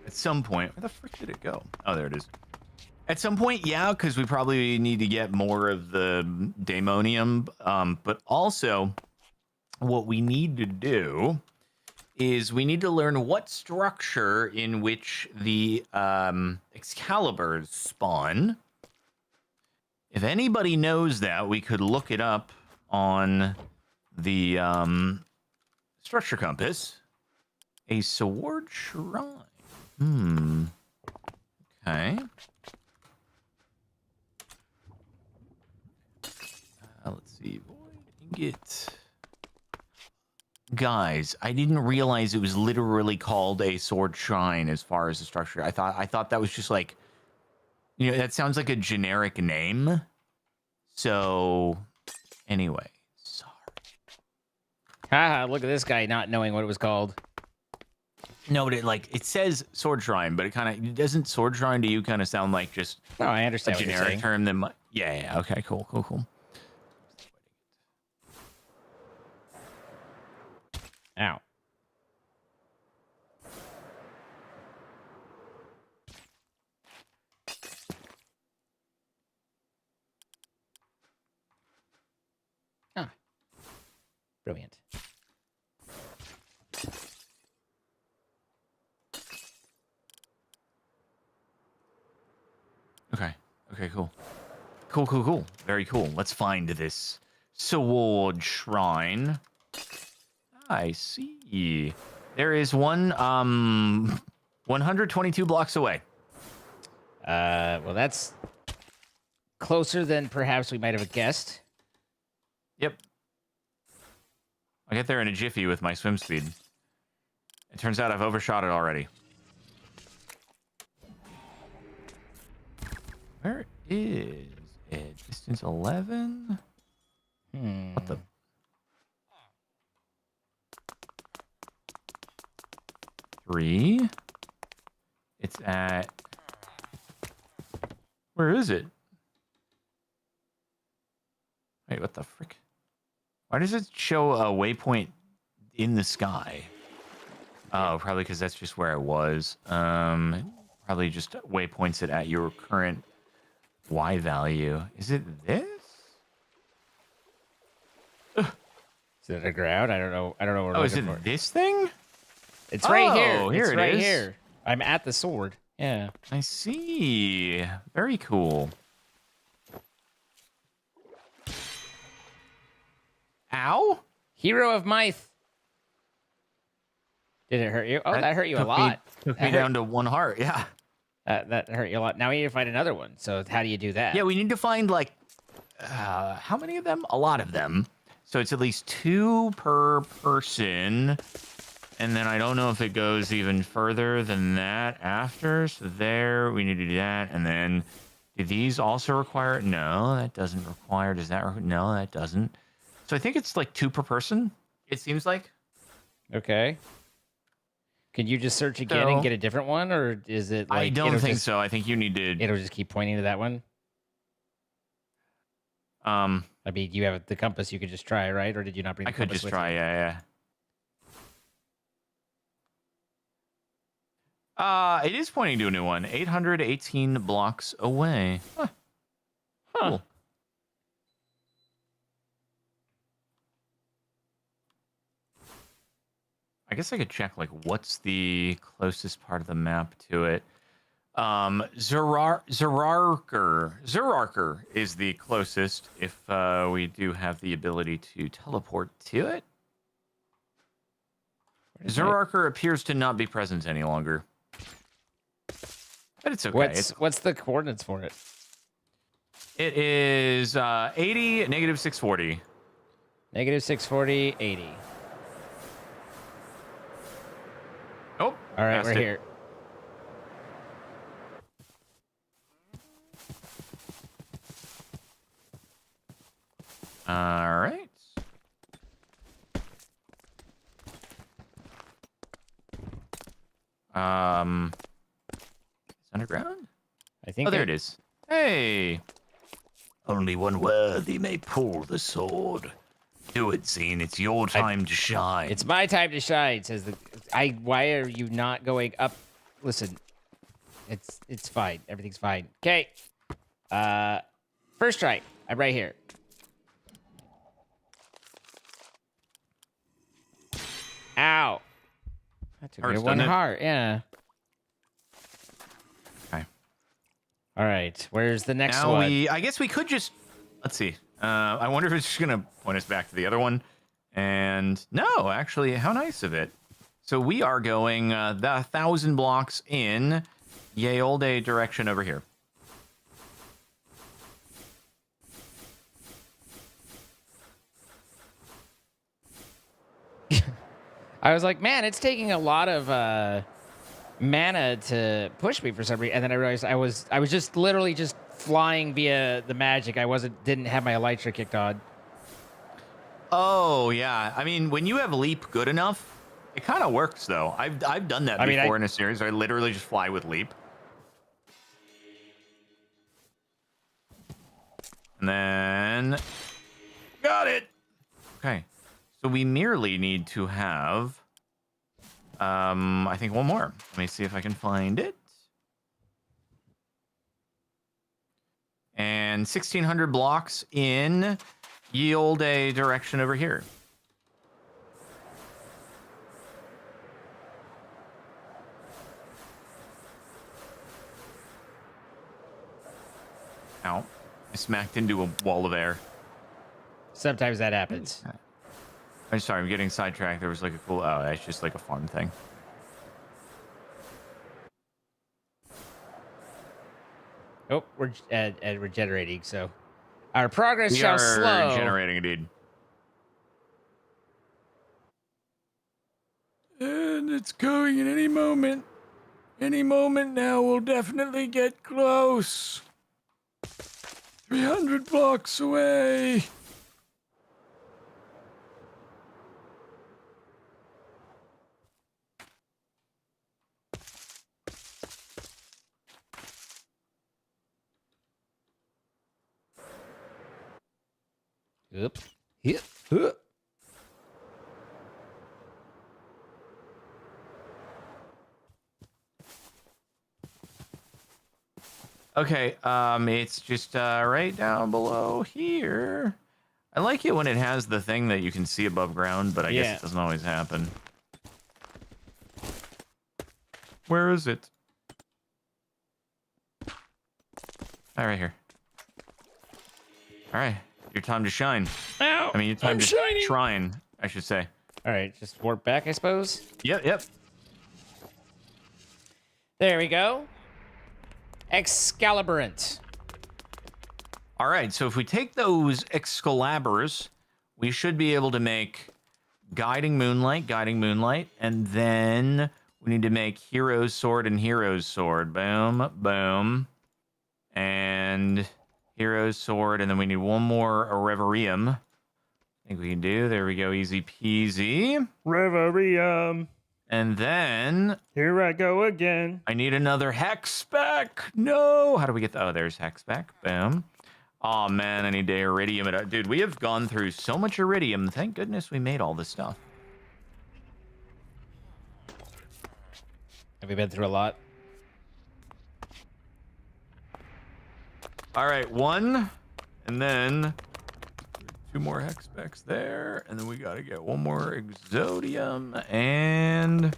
Speaker 2: some point, where the frick did it go? Oh, there it is. At some point, yeah, because we probably need to get more of the daemonium. But also, what we need to do is we need to learn what structure in which the Excaliburs spawn. If anybody knows that, we could look it up on the structure compass. A sword shrine. Okay. Let's see. Void ingot. Guys, I didn't realize it was literally called a sword shrine as far as the structure. I thought that was just like, you know, that sounds like a generic name. So, anyway, sorry.
Speaker 1: Haha, look at this guy not knowing what it was called.
Speaker 2: No, but it says sword shrine, but it doesn't sword shrine to you kind of sound like just
Speaker 1: No, I understand
Speaker 2: a
Speaker 1: what you're
Speaker 2: generic
Speaker 1: saying.
Speaker 2: term that yeah, okay, cool.
Speaker 1: Ow. Ah. Brilliant.
Speaker 2: Okay, cool. Very cool. Let's find this sword shrine. I see. There is one 122 blocks away.
Speaker 1: Well, that's closer than perhaps we might have guessed.
Speaker 2: Yep. I'll get there in a jiffy with my swim speed. It turns out I've overshot it already. Where is it? Distance 11? What the? Three? It's at... Where is it? Wait, what the frick? Why does it show a waypoint in the sky? Oh, probably because that's just where it was. Probably just waypoints it at your current Y value. Is it this?
Speaker 1: Is it a ground? I don't know. I don't know what we're
Speaker 2: Oh, is
Speaker 1: looking
Speaker 2: it
Speaker 1: for.
Speaker 2: this thing?
Speaker 1: It's right here.
Speaker 2: Oh, here
Speaker 1: it's
Speaker 2: it
Speaker 1: right
Speaker 2: is.
Speaker 1: here. I'm at the sword. Yeah.
Speaker 2: I see. Very cool. Ow?
Speaker 1: Hero of Myth. Did it hurt you? Oh, that hurt you a
Speaker 2: took
Speaker 1: lot.
Speaker 2: Took me down to 1 heart, yeah.
Speaker 1: That hurt you a lot. Now we need to find another one. So how do you do that?
Speaker 2: Yeah, we need to find, like, how many of them? A lot of them. So it's at least 2 per person. And then I don't know if it goes even further than that after. So there, we need to do that. And then, do these also require? No, that doesn't require. Does that? No, that doesn't. So I think it's like 2 per person. It seems like.
Speaker 1: Okay. Can you just search again and get a different one, or is it? Like,
Speaker 2: I don't think so. I think you need to.
Speaker 1: It'll just keep pointing to that one. I mean, you have the compass. You could just try, right? Or did you not bring?
Speaker 2: I could just try. Yeah. It is pointing to a new one. 818 blocks away. Huh. Cool. I guess I could check, like, what's the closest part of the map to it. Zerarker is the closest if we do have the ability to teleport to it. Zerarker appears to not be present any longer. But it's okay.
Speaker 1: What's the coordinates for it?
Speaker 2: It is 80, negative 640.
Speaker 1: Negative 640, 80.
Speaker 2: Oh,
Speaker 1: all right, we're here.
Speaker 2: All right. It's underground?
Speaker 1: I think.
Speaker 2: Oh, there it is. Hey.
Speaker 3: Only one worthy may pull the sword. Do it, Zine. It's your time to shine.
Speaker 1: It's my time to shine, says the... Why are you not going up? Listen. It's fine. Everything's fine. Okay. First try. I'm right here. Ow. That took me 1 heart. Yeah.
Speaker 2: Okay.
Speaker 1: All right. Where's the next one?
Speaker 2: I guess we could just... Let's see. I wonder if it's just going to point us back to the other one. And no, actually, how nice of it. So we are going the 1,000 blocks in Ye Olde direction over here.
Speaker 1: I was like, man, it's taking a lot of mana to push me for some reason. And then I realized I was just literally just flying via the magic. Didn't have my elytra kicked on.
Speaker 2: Oh, yeah. I mean, when you have leap good enough, it kind of works, though. I've done that before in a series. I literally just fly with leap. And then... Got it! Okay. So we merely need to have... I think one more. Let me see if I can find it. And 1,600 blocks in Ye Olde direction over here. Ow. I smacked into a wall of air.
Speaker 1: Sometimes that happens.
Speaker 2: I'm sorry, I'm getting sidetracked. There was like a cool. Oh, that's just like a farm thing.
Speaker 1: Oh, we're regenerating, so our progress
Speaker 2: We
Speaker 1: shall
Speaker 2: are
Speaker 1: slow.
Speaker 2: generating indeed. And it's going in any moment. Any moment now, we'll definitely get close. 300 blocks away.
Speaker 1: Oop. Yep. Huh.
Speaker 2: Okay, it's just right down below here. I like it when it has the thing that you can see above ground, but I guess it doesn't always happen. Where is it? All right, here. All right, your time to shine.
Speaker 1: Ow,
Speaker 2: I mean, your time
Speaker 1: I'm
Speaker 2: to
Speaker 1: shining.
Speaker 2: shrine, I should say.
Speaker 1: All right, just warp back, I suppose.
Speaker 2: Yep.
Speaker 1: There we go. Excaliburant.
Speaker 2: All right, so if we take those Excaliburs, we should be able to make Guiding Moonlight, and then we need to make Hero's Sword and Hero's Sword. Boom, boom. And Hero's Sword, and then we need one more Reverium. I think we can do. There we go, easy peasy.
Speaker 1: Reverium.
Speaker 2: And then
Speaker 1: Here I go again.
Speaker 2: I need another Hex spec. No, how do we get the? Oh, there's Hex spec. Boom. Oh man, I need to Iridium it. Dude, we have gone through so much Iridium. Thank goodness we made all this stuff.
Speaker 1: Have we been through a lot?
Speaker 2: All right, one, and then 2 more Hex specs there, and then we got to get 1 more Exodium, and...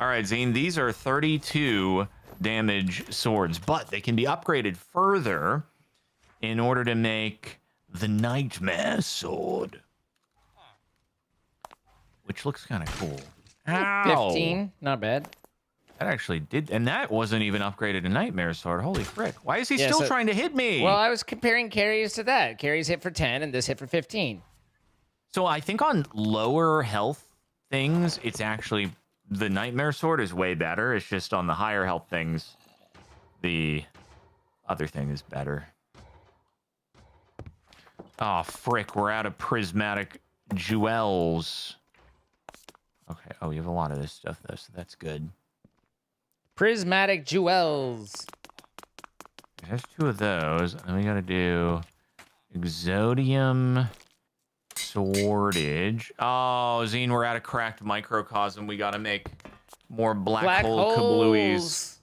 Speaker 2: All right, Zane, these are 32 damage swords, but they can be upgraded further in order to make the Nightmare Sword, which looks kind of cool. Ow.
Speaker 1: 15, not bad.
Speaker 2: That actually did, and that wasn't even upgraded to Nightmare Sword. Holy frick. Why is he still trying to hit me?
Speaker 1: Well, I was comparing carries to that. Carries hit for 10, and this hit for 15.
Speaker 2: So I think on lower health things, it's actually, the Nightmare Sword is way better. It's just on the higher health things, the other thing is better. Oh, frick, we're out of prismatic jewels. Okay, oh, we have a lot of this stuff, though, so that's good.
Speaker 1: Prismatic jewels.
Speaker 2: There's 2 of those, and we gotta do Exodium Swordage. Oh, Zine, we're out of cracked microcosm. We gotta make more black hole kablooies.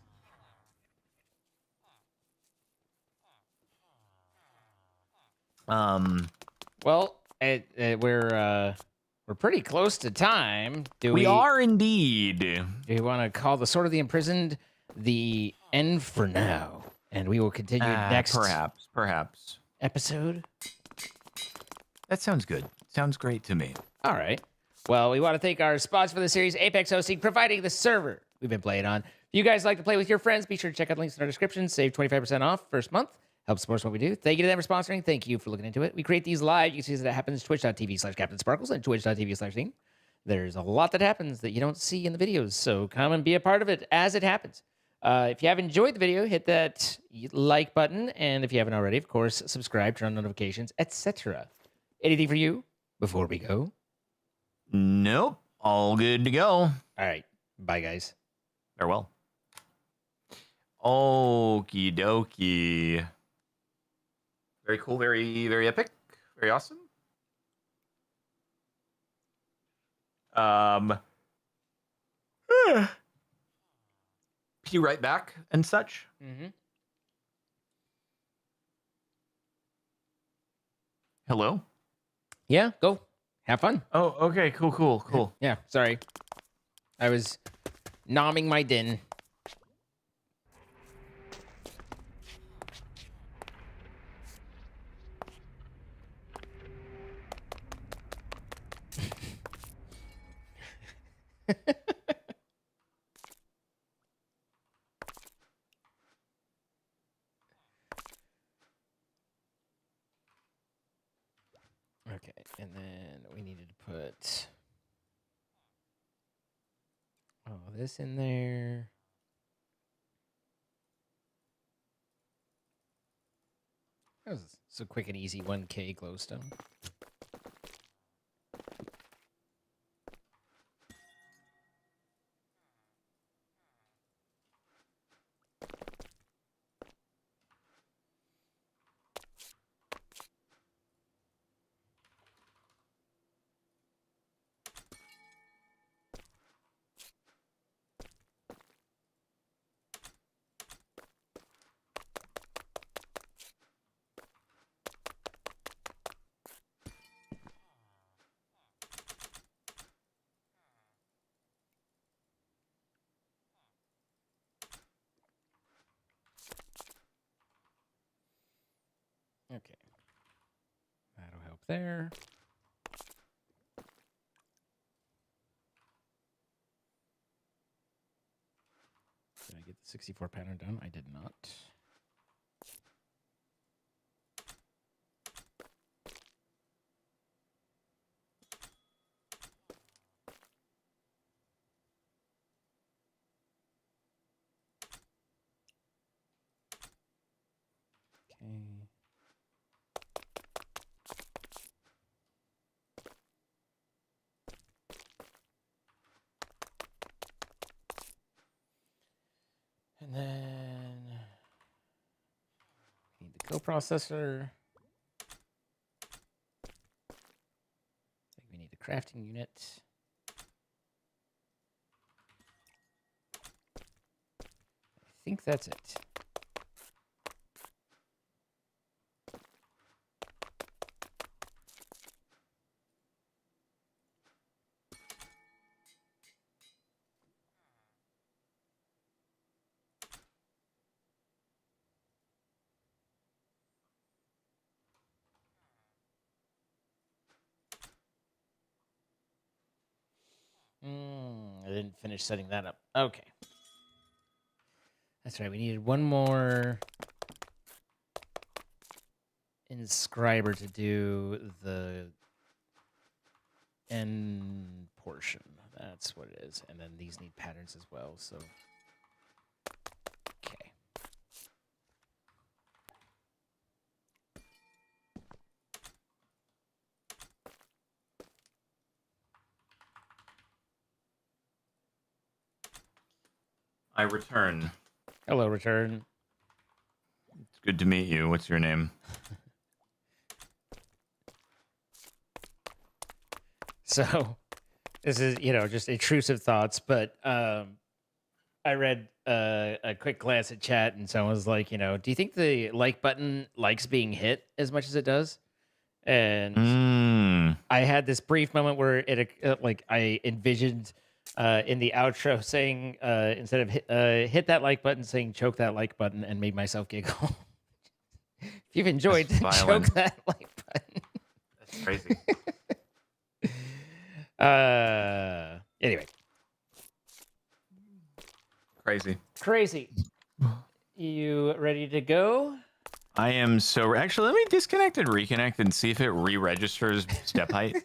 Speaker 1: Well, we're pretty close to time.
Speaker 2: We are indeed.
Speaker 1: Do you want to call the Sword of the Imprisoned the end for now? And we will continue next
Speaker 2: perhaps
Speaker 1: episode.
Speaker 2: That sounds good. Sounds great to me.
Speaker 1: All right. Well, we want to thank our sponsors for the series, Apex Hosting, providing the server we've been playing on. If you guys like to play with your friends, be sure to check out the links in our description. Save 25% off first month. Help support what we do. Thank you to them for sponsoring. Thank you for looking into it. We create these live. You can see that happens twitch.tv/CaptainSparkles and twitch.tv/Zing. There's a lot that happens that you don't see in the videos, so come and be a part of it as it happens. If you have enjoyed the video, hit that like button, and if you haven't already, of course, subscribe, turn on notifications, etc. Anything for you before we go?
Speaker 2: Nope. All good to go.
Speaker 1: All right. Bye, guys.
Speaker 2: Farewell. Okie dokie. Very cool, very, very epic, very awesome. Be right back and such.
Speaker 1: Mm-hmm.
Speaker 2: Hello?
Speaker 1: Yeah, go. Have fun.
Speaker 2: Oh, okay, cool.
Speaker 1: Yeah, sorry. I was nomming my din. and then we needed to put all this in there. That was so quick and easy 1K glowstone. Okay. That'll help there. Did I get the 64 pattern done? I did not. Okay. And then need the coprocessor. I think we need the crafting unit. I think that's it. I didn't finish setting that up. Okay. That's right. We needed one more inscriber to do the end portion. That's what it is. And then these need patterns as well. So, okay.
Speaker 2: I return.
Speaker 1: Hello, return.
Speaker 2: It's good to meet you. What's your name?
Speaker 1: So, this is, just intrusive thoughts, but I read a quick glance at chat, and someone was like, do you think the like button likes being hit as much as it does? And I had this brief moment where I envisioned in the outro saying, instead of hit that like button, saying choke that like button, and made myself giggle. If you've enjoyed, choke that like button.
Speaker 2: That's crazy.
Speaker 1: Anyway. Crazy. You ready to go?
Speaker 2: I am so... Actually, let me disconnect and reconnect and see if it re-registers step height.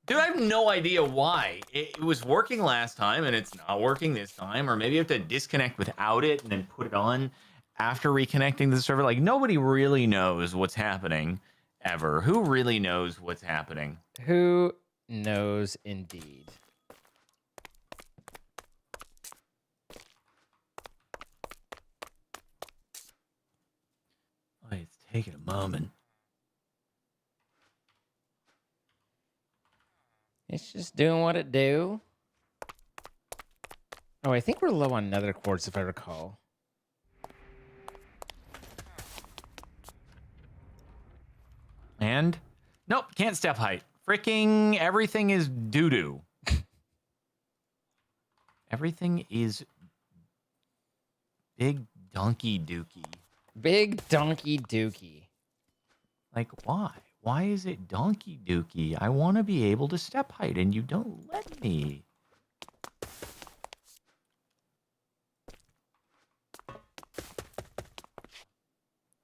Speaker 2: Dude, I have no idea why. It was working last time, and it's not working this time. Or maybe you have to disconnect without it and then put it on after reconnecting to the server. Like, nobody really knows what's happening, ever. Who really knows what's happening?
Speaker 1: Who knows, indeed.
Speaker 2: Oh, it's taking a moment.
Speaker 1: It's just doing what it do. Oh, I think we're low on nether quartz, if I recall.
Speaker 2: And? Nope, can't step height. Freaking everything is doo-doo. Everything is big donkey dookie.
Speaker 1: Big donkey dookie.
Speaker 2: Like, why? Why is it donkey dookie? I want to be able to step height, and you don't let me.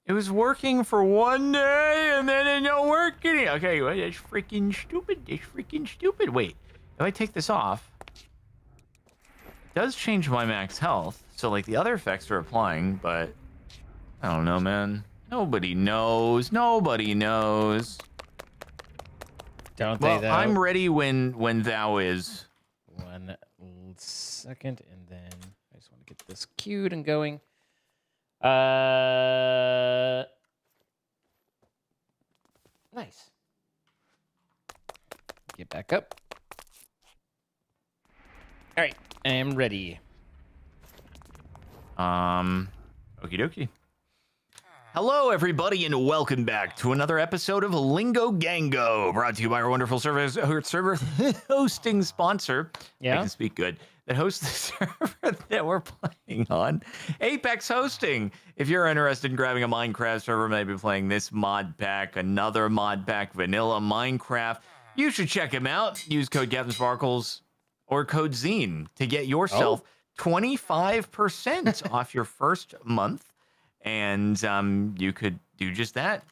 Speaker 2: It was working for one day and then it don't work any. Okay, well, that's freaking stupid. That's freaking stupid. Wait, if I take this off, it does change my max health. So like the other effects are applying, but I don't know, man. Nobody knows. Nobody knows.
Speaker 1: Don't they, though?
Speaker 2: I'm ready when thou is.
Speaker 1: 1 second, and then I just want to get this queued and going. Nice. Get back up. All right, I am ready.
Speaker 2: Okie dokie. Hello, everybody, and welcome back to another episode of Lingo Gango, brought to you by our wonderful server hosting sponsor.
Speaker 1: Yeah?
Speaker 2: I can speak good. That hosts the server that we're playing on, Apex Hosting. If you're interested in grabbing a Minecraft server, maybe playing this mod pack, another mod pack, vanilla Minecraft, you should check them out. Use code CaptainSparkles or code Zine to get yourself 25% off your first month. And you could do just that,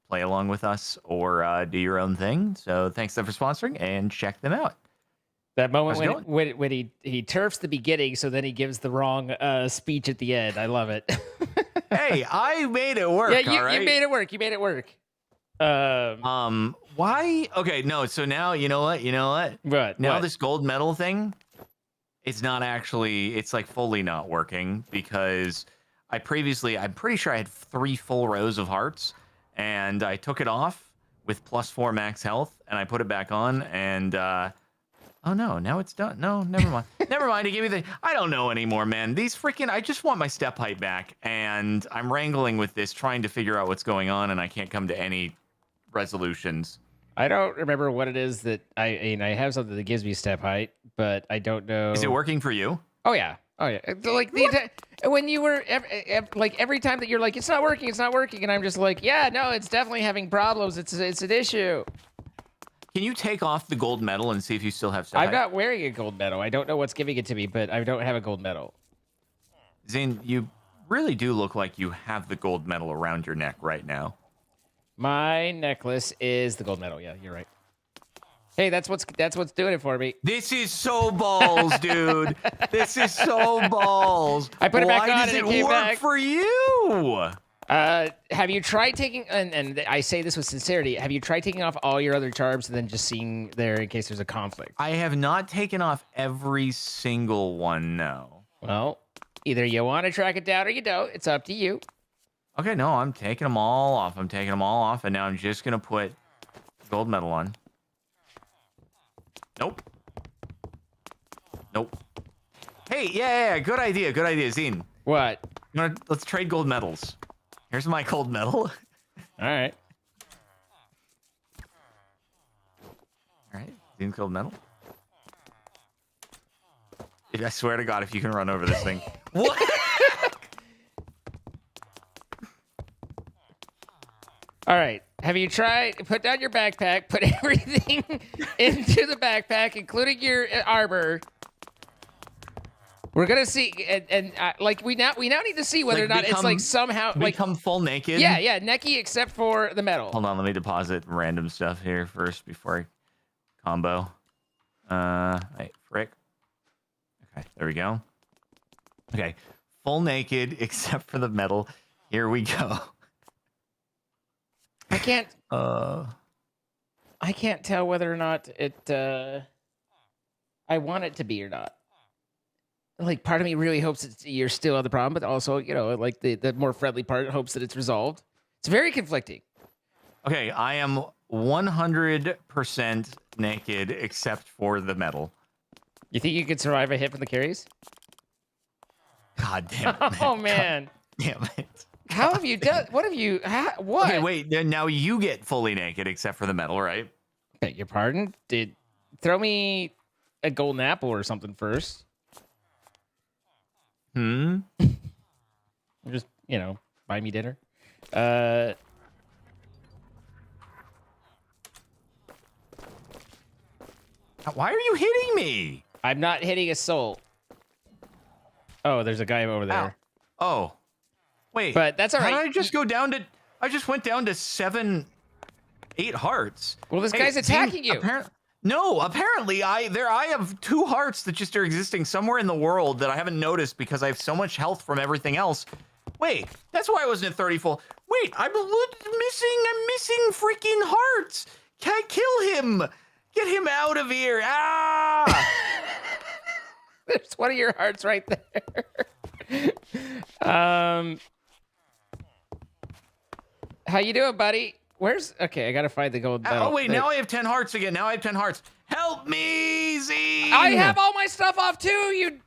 Speaker 2: play along with us, or do your own thing. So thanks them for sponsoring, and check them out.
Speaker 1: That moment when he turfs the beginning, so then he gives the wrong speech at the end. I love it.
Speaker 2: Hey, I made it work.
Speaker 1: Yeah,
Speaker 2: all right?
Speaker 1: you made it work. You made it work.
Speaker 2: Why? Okay, no. So now you know what?
Speaker 1: What?
Speaker 2: Now
Speaker 1: What?
Speaker 2: this gold medal thing, it's not actually. It's like fully not working because I'm pretty sure I had 3 full rows of hearts, and I took it off with +4 max health, and I put it back on, and oh no, now it's done. No, never mind. Never mind. He gave me the. I don't know anymore, man. These freaking. I just want my step height back, and I'm wrangling with this, trying to figure out what's going on, and I can't come to any resolutions.
Speaker 1: I don't remember what it is that I have something that gives me step height, but I don't know.
Speaker 2: Is it working for you?
Speaker 1: Oh yeah. Like when you were like every time that you're like it's not working, and I'm just like yeah, no, it's definitely having problems. It's an issue.
Speaker 2: Can you take off the gold medal and see if you still have step height?
Speaker 1: I'm not wearing a gold medal. I don't know what's giving it to me, but I don't have a gold medal.
Speaker 2: Zane, you really do look like you have the gold medal around your neck right now.
Speaker 1: My necklace is the gold medal. Yeah, you're right. Hey, that's what's doing it for me.
Speaker 2: This is so balls, dude. This is so balls.
Speaker 1: I put it back on
Speaker 2: Why
Speaker 1: and
Speaker 2: does
Speaker 1: it
Speaker 2: it
Speaker 1: came
Speaker 2: work
Speaker 1: back.
Speaker 2: for you?
Speaker 1: Have you tried taking and I say this with sincerity, have you tried taking off all your other charms and then just seeing there in case there's a conflict?
Speaker 2: I have not taken off every single one, no.
Speaker 1: Well, either you want to track it down or you don't. It's up to you.
Speaker 2: Okay, no, I'm taking them all off. And now I'm just going to put gold medal on. Nope. Hey, yeah, good idea, Zine.
Speaker 1: What?
Speaker 2: Let's trade gold medals. Here's my gold medal.
Speaker 1: All right.
Speaker 2: Zine's gold medal. I swear to God, if you can run over this thing. What?
Speaker 1: All right. Have you tried? Put down your backpack. Put everything into the backpack, including your armor. We're gonna see, and like we now need to see whether or not it's like somehow like
Speaker 2: become full naked.
Speaker 1: Yeah, necky except for the metal.
Speaker 2: Hold on, let me deposit random stuff here first before I combo. Wait, frick. Okay, there we go. Okay, full naked except for the metal. Here we go.
Speaker 1: I can't.
Speaker 2: Uh.
Speaker 1: I can't tell whether or not it. I want it to be or not. Like, part of me really hopes you're still on the problem, but also, you know, like the more friendly part hopes that it's resolved. It's very conflicting.
Speaker 2: Okay, I am 100% naked except for the metal.
Speaker 1: You think you could survive a hit from the carries?
Speaker 2: God damn it, man.
Speaker 1: Oh, man.
Speaker 2: God damn it.
Speaker 1: How have you done? What have you? What?
Speaker 2: Okay, wait. Then now you get fully naked except for the metal, right?
Speaker 1: Beg your pardon? Throw me a golden apple or something first. Just, you know, buy me dinner.
Speaker 2: Why are you hitting me?
Speaker 1: I'm not hitting a soul. Oh, there's a guy over there.
Speaker 2: Ow. Oh. Wait,
Speaker 1: But that's all right.
Speaker 2: How did I just go down to? I just went down to 8 hearts.
Speaker 1: Well, this guy's attacking you.
Speaker 2: Apparently I have 2 hearts that just are existing somewhere in the world that I haven't noticed because I have so much health from everything else. Wait, that's why I wasn't at 30 full. Wait, I'm missing freaking hearts. Can I kill him? Get him out of here. Ah!
Speaker 1: There's one of your hearts right there. How you doing, buddy? Okay, I gotta find the gold medal.
Speaker 2: Oh, wait, now I have 10 hearts again. Now I have 10 hearts. Help me, Zine!
Speaker 1: I have all my stuff off too, you...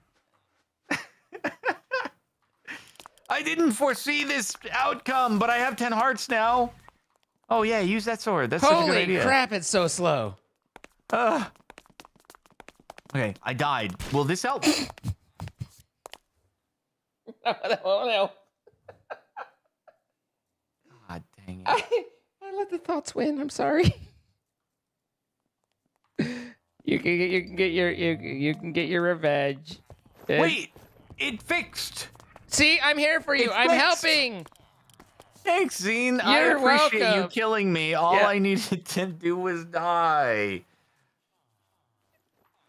Speaker 2: I didn't foresee this outcome, but I have 10 hearts now. Oh, yeah, use that sword. That's such a good idea.
Speaker 1: Holy crap, it's so slow.
Speaker 2: Okay, I died. Will this help?
Speaker 1: Oh, no.
Speaker 2: God dang it.
Speaker 1: I let the thoughts win. I'm sorry. You can get your revenge.
Speaker 2: Wait, it fixed.
Speaker 1: See, I'm here for you. I'm helping.
Speaker 2: Thanks, Zine.
Speaker 1: You're
Speaker 2: I appreciate
Speaker 1: welcome.
Speaker 2: you killing me. All
Speaker 1: Yeah.
Speaker 2: I needed to do was die.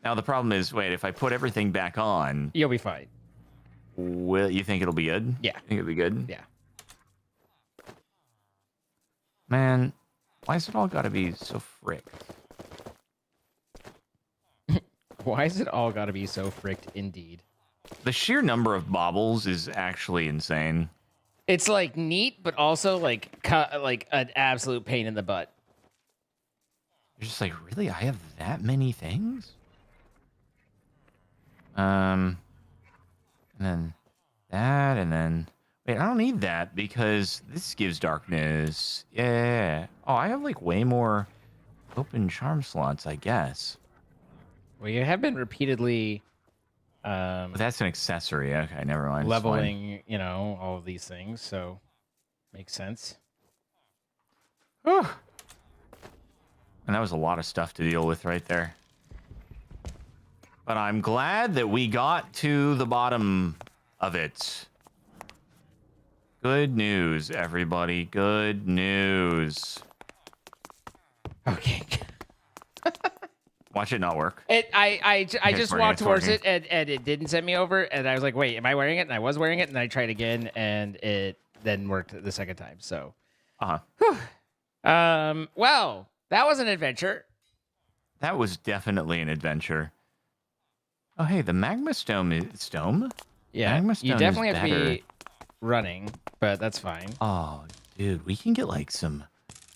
Speaker 2: Now the problem is, wait, if I put everything back on,
Speaker 1: You'll be fine.
Speaker 2: will you think it'll be good?
Speaker 1: Yeah.
Speaker 2: Think it'll be good?
Speaker 1: Yeah.
Speaker 2: Man, why is it all gotta be so fricked?
Speaker 1: Why is it all got to be so fricked? Indeed.
Speaker 2: The sheer number of baubles is actually insane.
Speaker 1: It's like neat, but also like an absolute pain in the butt.
Speaker 2: You're just like, really? I have that many things? And then that, and then... Wait, I don't need that because this gives darkness. Yeah. Oh, I have like way more open charm slots, I guess.
Speaker 1: Well, you have been repeatedly
Speaker 2: But that's an accessory. Okay, never mind. It's fine.
Speaker 1: leveling, all of these things, so makes sense.
Speaker 2: Whew. And that was a lot of stuff to deal with right there. But I'm glad that we got to the bottom of it. Good news, everybody. Good news.
Speaker 1: Okay.
Speaker 2: Watch it not work.
Speaker 1: I
Speaker 2: Okay,
Speaker 1: just
Speaker 2: it's
Speaker 1: walked towards
Speaker 2: working.
Speaker 1: it and it didn't send me over, and I was like, wait, am I wearing it? And I was wearing it, and I tried again, and it then worked the second time. So, well, that was an adventure.
Speaker 2: That was definitely an adventure. Oh, hey, the magma stone is stone.
Speaker 1: Yeah,
Speaker 2: Magma
Speaker 1: you
Speaker 2: stone
Speaker 1: definitely
Speaker 2: is
Speaker 1: have to
Speaker 2: better.
Speaker 1: be running, but that's fine.
Speaker 2: Oh, dude, we can get like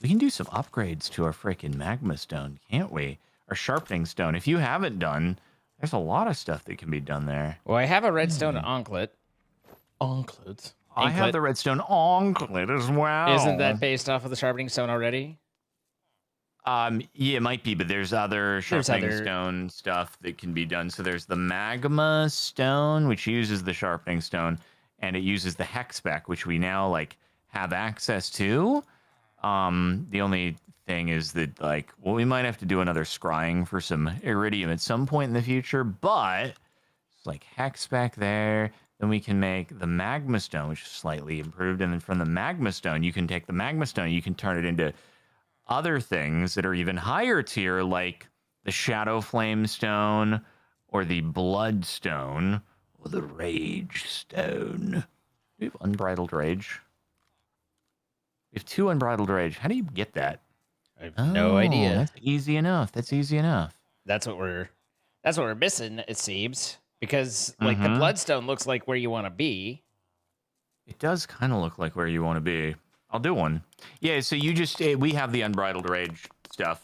Speaker 2: we can do some upgrades to our freaking magma stone, can't we? Our sharpening stone. If you haven't done, there's a lot of stuff that can be done there.
Speaker 1: Well, I have a redstone anklet.
Speaker 2: I have the redstone anklet as well.
Speaker 1: Isn't that based off of the sharpening stone already?
Speaker 2: Yeah, it might be, but there's other sharpening stone stuff that can be done. So there's the magma stone, which uses the sharpening stone, and it uses the hex spec, which we now have access to. The only thing is that we might have to do another scrying for some iridium at some point in the future, but it's hex spec there. Then we can make the magma stone, which is slightly improved, and then from the magma stone, you can take the magma stone, you can turn it into other things that are even higher tier, like the Shadow Flame Stone, or the Blood Stone, or the Rage Stone. We have Unbridled Rage. We have 2 Unbridled Rage. How do you get that?
Speaker 1: I have no idea.
Speaker 2: That's easy enough. That's easy enough.
Speaker 1: That's what we're missing, it seems. Because the Bloodstone looks like where you want to be.
Speaker 2: It does kind of look like where you want to be. I'll do one. Yeah, so we have the Unbridled Rage stuff.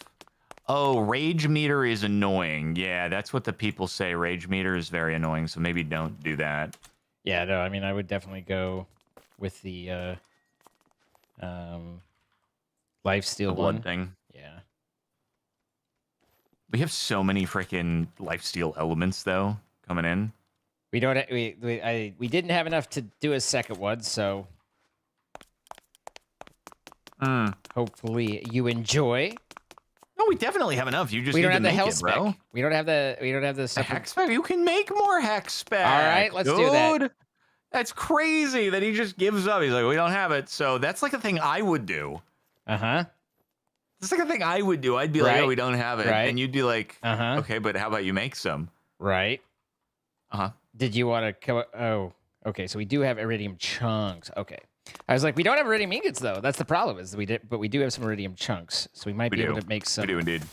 Speaker 2: Oh, Rage Meter is annoying. Yeah, that's what the people say. Rage Meter is very annoying, so maybe don't do that.
Speaker 1: Yeah, no, I mean, I would definitely go with the lifesteal
Speaker 2: blood
Speaker 1: one
Speaker 2: thing.
Speaker 1: Yeah.
Speaker 2: We have so many freaking lifesteal elements, though, coming in.
Speaker 1: We don't. We didn't have enough to do a second one, so hopefully you enjoy.
Speaker 2: No, we definitely have enough. You just
Speaker 1: we
Speaker 2: need
Speaker 1: don't have
Speaker 2: to
Speaker 1: the
Speaker 2: make
Speaker 1: hell
Speaker 2: it,
Speaker 1: spec.
Speaker 2: bro.
Speaker 1: We don't have the
Speaker 2: The hex spec. You can make more hex spec.
Speaker 1: All right, let's do that.
Speaker 2: That's crazy that he just gives up. He's like, we don't have it. So that's like a thing I would do.
Speaker 1: Uh-huh.
Speaker 2: That's like a thing I would do. I'd be like, oh, we don't have it.
Speaker 1: Right.
Speaker 2: And you'd be like,
Speaker 1: Uh-huh.
Speaker 2: okay, but how about you make some?
Speaker 1: Right.
Speaker 2: Uh-huh.
Speaker 1: Did you want to come? Oh, okay. So we do have iridium chunks. Okay. I was like, we don't have iridium ingots though. That's the problem. Is but we do have some iridium chunks, so we might be able to make some.
Speaker 2: We do indeed.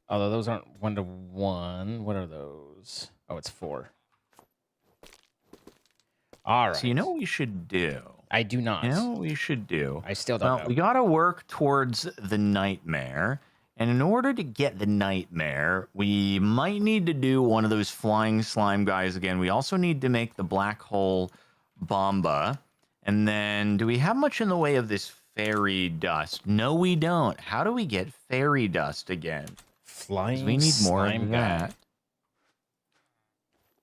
Speaker 1: Although those aren't 1-to-1. What are those? Oh, it's 4. All right.
Speaker 2: So you know what we should do?
Speaker 1: I do not.
Speaker 2: You know what we should do?
Speaker 1: I still don't know.
Speaker 2: We got to work towards the nightmare. And in order to get the nightmare, we might need to do one of those flying slime guys again. We also need to make the black hole bomba. And then, do we have much in the way of this fairy dust? No, we don't. How do we get fairy dust again?
Speaker 1: Flying
Speaker 2: We need more
Speaker 1: slime
Speaker 2: of that.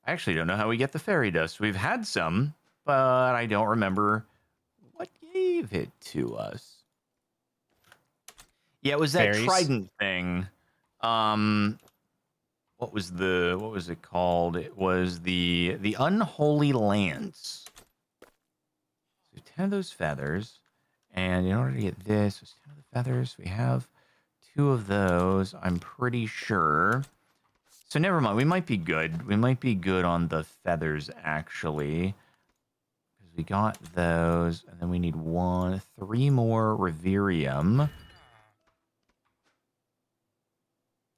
Speaker 2: I actually don't know how we get the fairy dust. We've had some, but I don't remember what gave it to us. Yeah, it was that
Speaker 1: Fairies?
Speaker 2: trident thing. What was it called? It was the unholy lance. So 10 of those feathers, and in order to get this, 10 of the feathers, we have 2 of those. I'm pretty sure. So never mind. We might be good. We might be good on the feathers actually, because we got those, and then we need 3 more reverium.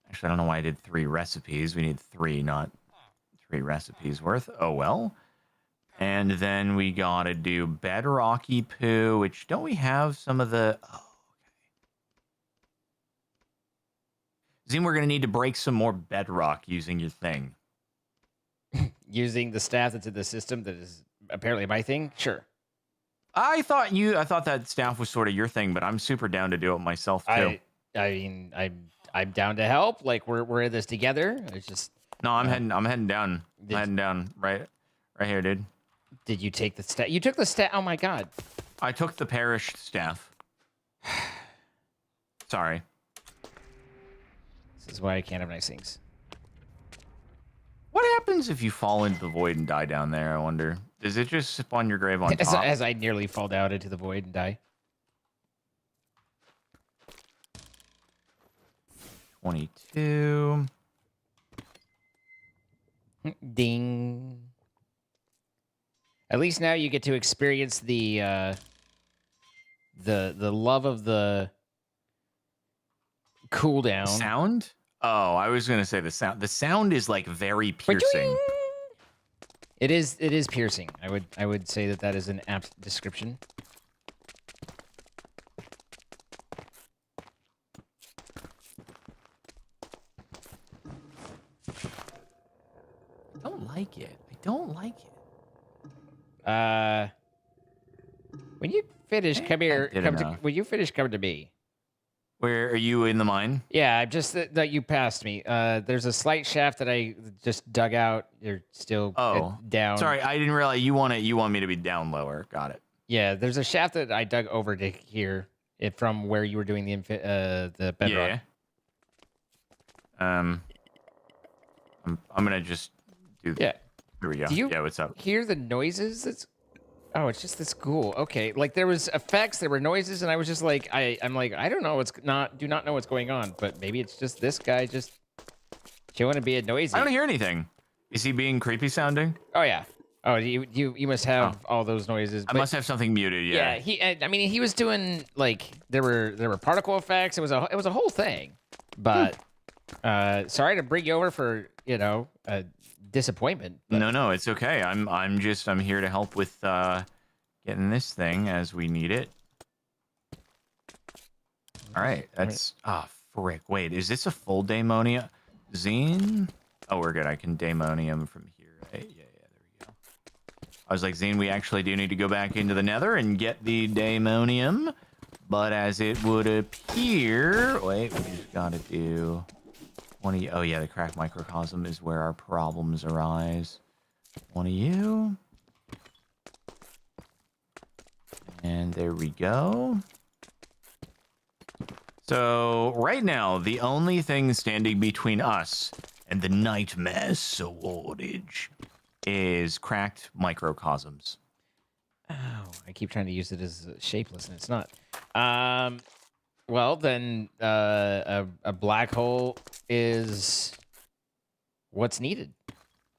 Speaker 2: Actually, I don't know why I did 3 recipes. We need 3, not 3 recipes worth. Oh well. And then we gotta do bedrocky poo, which don't we have some of the? Oh, okay. Zine, we're gonna need to break some more bedrock using your thing.
Speaker 1: Using the staff that's in the system that is apparently my thing? Sure.
Speaker 2: I thought that staff was sort of your thing, but I'm super down to do it myself too.
Speaker 1: I mean, I'm down to help. Like we're in this together. It's just
Speaker 2: No, I'm heading down. I'm heading down right here, dude.
Speaker 1: Did you take the staff? You took the staff. Oh my god.
Speaker 2: I took the perished staff. Sorry.
Speaker 1: This is why I can't have nice things.
Speaker 2: What happens if you fall into the void and die down there, I wonder? Does it just spawn your grave on top?
Speaker 1: As I nearly fall down into the void and die.
Speaker 2: 22.
Speaker 1: Ding. At least now you get to experience the love of the cooldown.
Speaker 2: Sound? Oh, I was gonna say the sound. The sound is like very piercing.
Speaker 1: It is piercing. I would say that is an apt description.
Speaker 2: I don't like it. I don't like it.
Speaker 1: When you finish, come here. When you finish, come to me.
Speaker 2: Where are you in the mine?
Speaker 1: Yeah, I'm just that you passed me. There's a slight shaft that I just dug out. You're still down.
Speaker 2: Sorry, I didn't realize you want me to be down lower. Got it.
Speaker 1: Yeah, there's a shaft that I dug over to here. It from where you were doing the bedrock.
Speaker 2: Yeah. I'm gonna just do.
Speaker 1: Yeah.
Speaker 2: Here we go.
Speaker 1: Do you
Speaker 2: what's up?
Speaker 1: hear the noises? Oh, it's just this ghoul. Okay, like there was effects, there were noises, and I was just like, I'm like, I don't know do not know what's going on, but maybe it's just this guy just chilling and being noisy.
Speaker 2: I don't hear anything. Is he being creepy sounding?
Speaker 1: Oh yeah. Oh, you must have all those noises.
Speaker 2: I must have something muted. Yeah.
Speaker 1: Yeah. I mean, he was doing like there were particle effects. It was a whole thing. But sorry to bring you over for disappointment. But...
Speaker 2: No, it's okay. I'm here to help with getting this thing as we need it. All right, that's frick. Wait, is this a full daemonium? Zine? Oh, we're good. I can daemonium from here. Right? Yeah, there we go. I was like, Zine, we actually do need to go back into the Nether and get the daemonium, but as it would appear, wait, we just gotta do 20. Oh yeah, the crack microcosm is where our problems arise. One of you. And there we go. So right now, the only thing standing between us and the nightmare swordage is cracked microcosms.
Speaker 1: Oh, I keep trying to use it as shapeless, and it's not. Well, then a black hole is what's needed,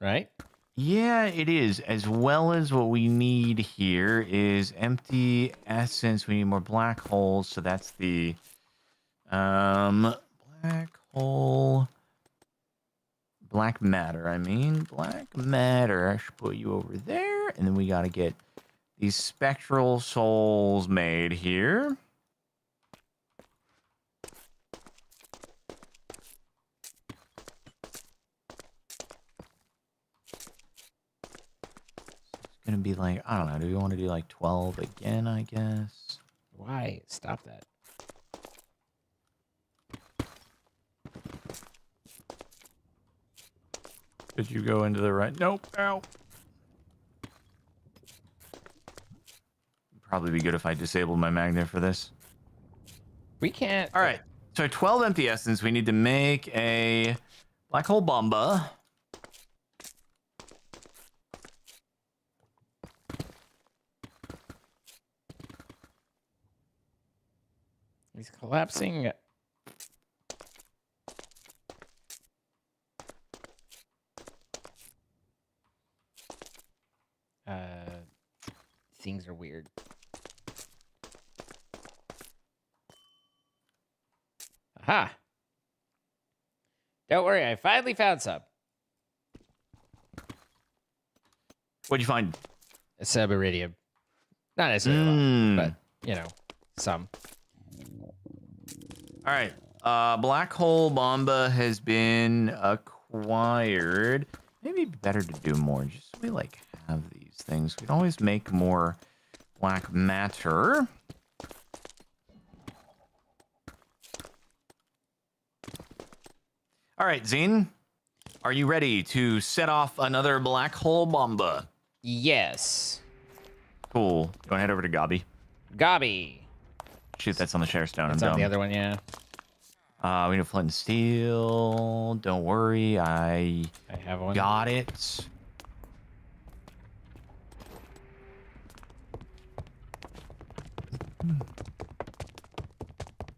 Speaker 1: right?
Speaker 2: Yeah, it is. As well as what we need here is empty essence. We need more black holes. So that's the black hole. Black matter, I mean. Black matter. I should put you over there. And then we got to get these spectral souls made here. It's going to be like, I don't know. Do we want to do like 12 again, I guess?
Speaker 1: Why? Stop that.
Speaker 2: Did you go into the right? Nope. Ow. Probably be good if I disabled my magnet for this.
Speaker 1: We can't.
Speaker 2: All right. So 12 empty essence. We need to make a black hole bomba.
Speaker 1: He's collapsing. Things are weird. Aha! Don't worry, I finally found some.
Speaker 2: What'd you find?
Speaker 1: A subiridium. Not necessarily a lot, but, you know, some.
Speaker 2: All right. Black hole bomba has been acquired. Maybe better to do more. Just so we like have these things. We can always make more black matter. All right, Zine. Are you ready to set off another black hole bomba?
Speaker 1: Yes.
Speaker 2: Cool. You want to head over to Gabi?
Speaker 1: Gabi.
Speaker 2: Shoot, that's on the share stone.
Speaker 1: It's on the other one, yeah.
Speaker 2: We need flint and steel. Don't worry, I
Speaker 1: have one.
Speaker 2: got it.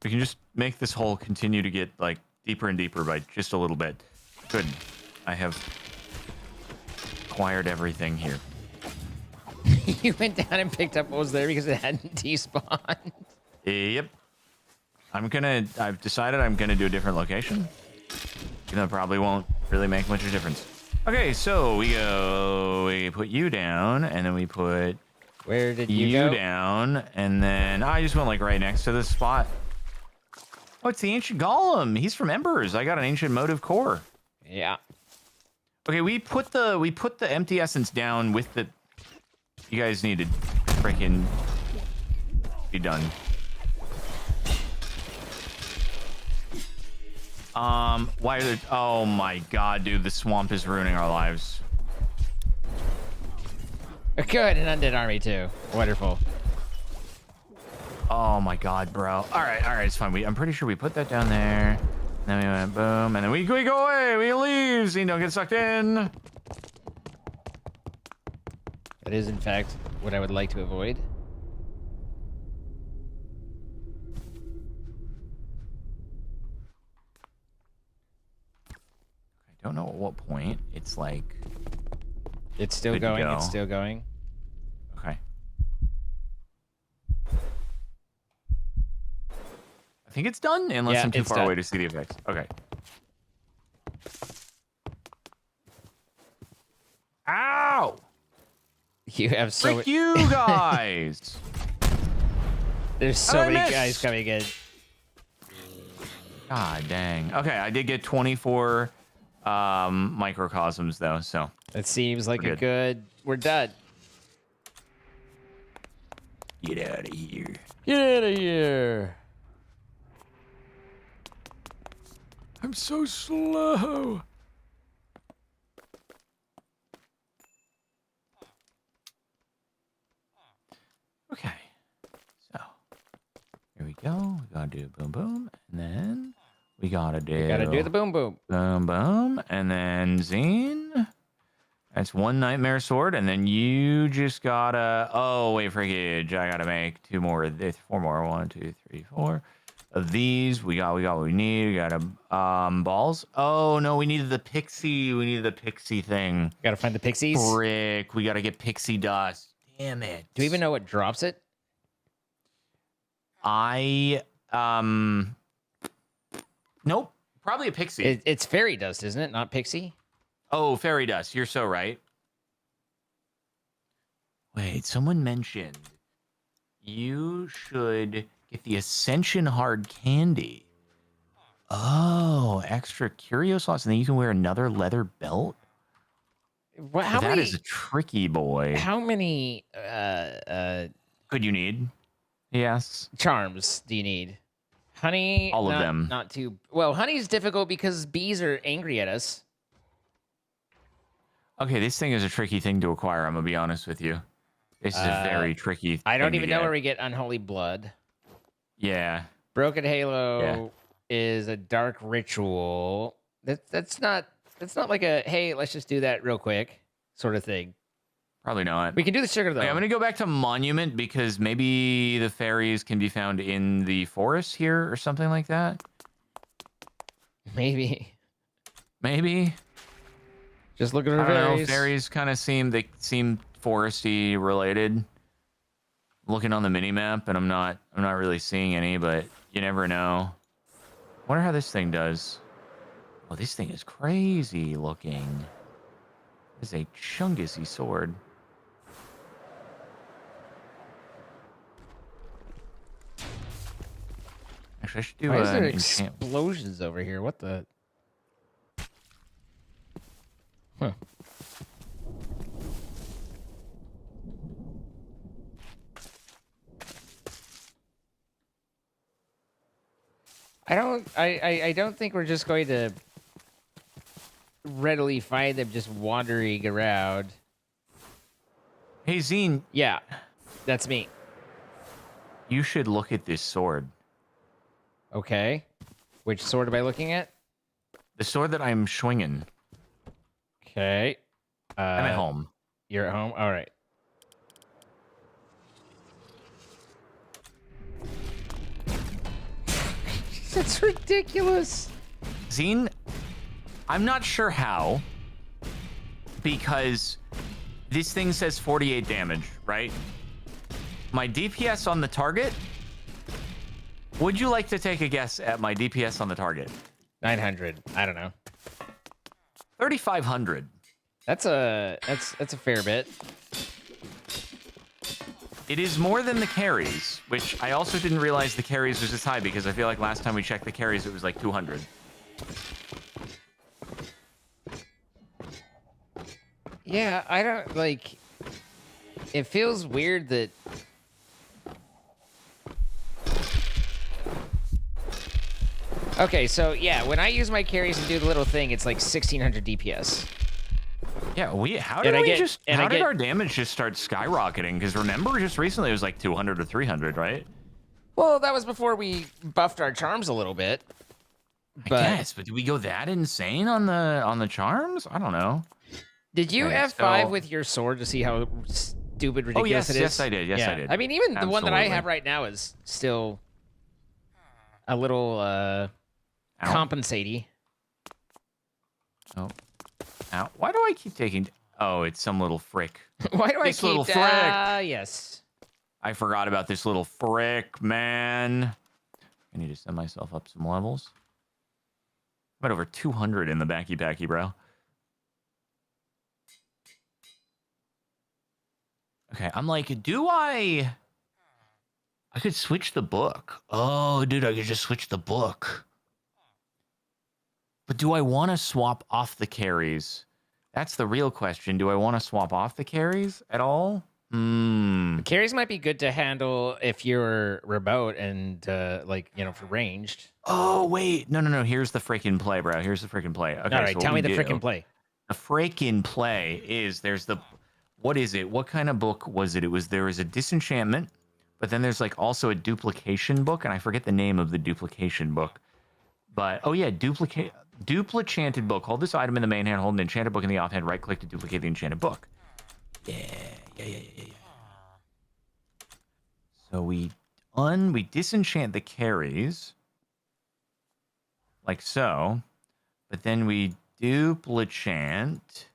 Speaker 2: We can just make this hole continue to get like deeper and deeper by just a little bit. Good. I have acquired everything here.
Speaker 1: You went down and picked up what was there because it hadn't despawned.
Speaker 2: Yep. I've decided I'm gonna do a different location. Even though it probably won't really make much of a difference. Okay, so we put you down, and then we put
Speaker 1: where did you go?
Speaker 2: Down, and then I just went like right next to this spot. Oh, it's the ancient golem. He's from Embers. I got an ancient motive core.
Speaker 1: Yeah.
Speaker 2: Okay, we put the empty essence down with the. You guys need to freaking be done. Why are there? Oh my god, dude, the swamp is ruining our lives.
Speaker 1: Good, an undead army too. Wonderful.
Speaker 2: Oh my god, bro. All right, it's fine. I'm pretty sure we put that down there. Then we went boom, and then we go away. We leave. So you don't get sucked in.
Speaker 1: That is, in fact, what I would like to avoid.
Speaker 2: I don't know at what point it's like.
Speaker 1: It's still going. It's still going.
Speaker 2: Okay. I think it's done, unless I'm too far away to see the effects. Okay. Ow!
Speaker 1: You have so
Speaker 2: Frick you guys!
Speaker 1: There's so many guys coming in.
Speaker 2: God dang. Okay, I did get 24 microcosms though, so.
Speaker 1: It seems like a good. We're done.
Speaker 3: Get out of here.
Speaker 1: Get out of here.
Speaker 2: I'm so slow. Okay. So, here we go. We gotta do boom boom, and then we gotta do.
Speaker 1: We gotta do the boom boom.
Speaker 2: Boom boom, and then Zine. That's one nightmare sword, and then you just gotta. Oh wait, frickage! I gotta make 4 more. 1, 2, 3, 4 of these. We got what we need. We got balls. Oh no, we needed the pixie. We needed the pixie thing.
Speaker 1: Gotta find the pixies.
Speaker 2: Frick! We gotta get pixie dust. Damn it!
Speaker 1: Do we even know what drops it?
Speaker 2: Nope. Probably a pixie.
Speaker 1: It's fairy dust, isn't it? Not pixie.
Speaker 2: Oh, fairy dust. You're so right. Wait, someone mentioned you should get the Ascension Hard Candy. Oh, extra curio slots, and then you can wear another leather belt.
Speaker 1: How
Speaker 2: That
Speaker 1: many,
Speaker 2: is a tricky boy.
Speaker 1: How many
Speaker 2: Could you need? Yes.
Speaker 1: charms do you need? Honey.
Speaker 2: All of them.
Speaker 1: Not too well. Honey's difficult because bees are angry at us.
Speaker 2: Okay, this thing is a tricky thing to acquire. I'm gonna be honest with you. This is a very tricky.
Speaker 1: I don't
Speaker 2: thing
Speaker 1: even
Speaker 2: to
Speaker 1: know
Speaker 2: get.
Speaker 1: where we get unholy blood.
Speaker 2: Yeah.
Speaker 1: Broken Halo is a dark ritual. That's not like a hey, let's just do that real quick sort of thing.
Speaker 2: Probably not.
Speaker 1: We can do the sugar though.
Speaker 2: Okay, I'm gonna go back to Monument because maybe the fairies can be found in the forest here or something like that.
Speaker 1: Maybe.
Speaker 2: Just
Speaker 1: look at our
Speaker 2: I don't know.
Speaker 1: fairies.
Speaker 2: Fairies kind of seem foresty related. Looking on the mini map, and I'm not really seeing any, but you never know. Wonder how this thing does. Oh, this thing is crazy looking. This is a chungussy sword. Actually, I should do
Speaker 1: Why is there
Speaker 2: an enchant.
Speaker 1: explosions over here? What the? Huh. I don't think we're just going to readily find them just wandering around.
Speaker 2: Hey, Zine,
Speaker 1: Yeah, that's me.
Speaker 2: you should look at this sword.
Speaker 1: Okay. Which sword am I looking at?
Speaker 2: The sword that I'm swinging.
Speaker 1: Okay.
Speaker 2: I'm at home.
Speaker 1: You're at home? All right. That's ridiculous.
Speaker 2: Zine, I'm not sure how, because this thing says 48 damage, right? My DPS on the target. Would you like to take a guess at my DPS on the target?
Speaker 1: 900. I don't know.
Speaker 2: 3,500.
Speaker 1: That's a fair bit.
Speaker 2: It is more than the carries, which I also didn't realize the carries was this high because I feel like last time we checked the carries, it was like 200.
Speaker 1: Yeah, I don't like. It feels weird that. Okay, so yeah, when I use my carries and do the little thing, it's like 1600 DPS.
Speaker 2: Yeah, how did
Speaker 1: And
Speaker 2: our damage just start skyrocketing? Because remember, just recently it was like 200 or 300, right?
Speaker 1: Well, that was before we buffed our charms a little bit.
Speaker 2: I guess, but did we go that insane on the charms? I don't know.
Speaker 1: Did you
Speaker 2: Okay,
Speaker 1: F5
Speaker 2: so-
Speaker 1: with your sword to see how stupid ridiculous
Speaker 2: Oh yes,
Speaker 1: it is?
Speaker 2: yes I did. Yes I did.
Speaker 1: I mean, even the one that I
Speaker 2: Absolutely.
Speaker 1: have right now is still a little
Speaker 2: Ow.
Speaker 1: compensating.
Speaker 2: Oh. Ow. Why do I keep taking? Oh, it's some little frick.
Speaker 1: Why do I
Speaker 2: This
Speaker 1: keep
Speaker 2: little frick.
Speaker 1: yes.
Speaker 2: I forgot about this little frick, man. I need to send myself up some levels. I'm at over 200 in the backy packy, bro. Okay, I'm like, I could switch the book. Oh, dude, I could just switch the book. But do I want to swap off the carries? That's the real question. Do I want to swap off the carries at all?
Speaker 1: Carries might be good to handle if you're remote and like, for ranged.
Speaker 2: Oh, wait. No. Here's the freaking play, bro. Here's the freaking play. Okay,
Speaker 1: All right,
Speaker 2: so
Speaker 1: tell me
Speaker 2: what
Speaker 1: the
Speaker 2: we
Speaker 1: freaking
Speaker 2: do-
Speaker 1: play.
Speaker 2: The freaking play is what is it? What kind of book was it? There was a disenchantment, but then there's like also a duplication book, and I forget the name of the duplication book. But oh yeah, Duplichanted book. Hold this item in the main hand, hold an enchanted book in the offhand, right click to duplicate the enchanted book. Yeah. So we disenchant the carries. Like so. But then we duplicate.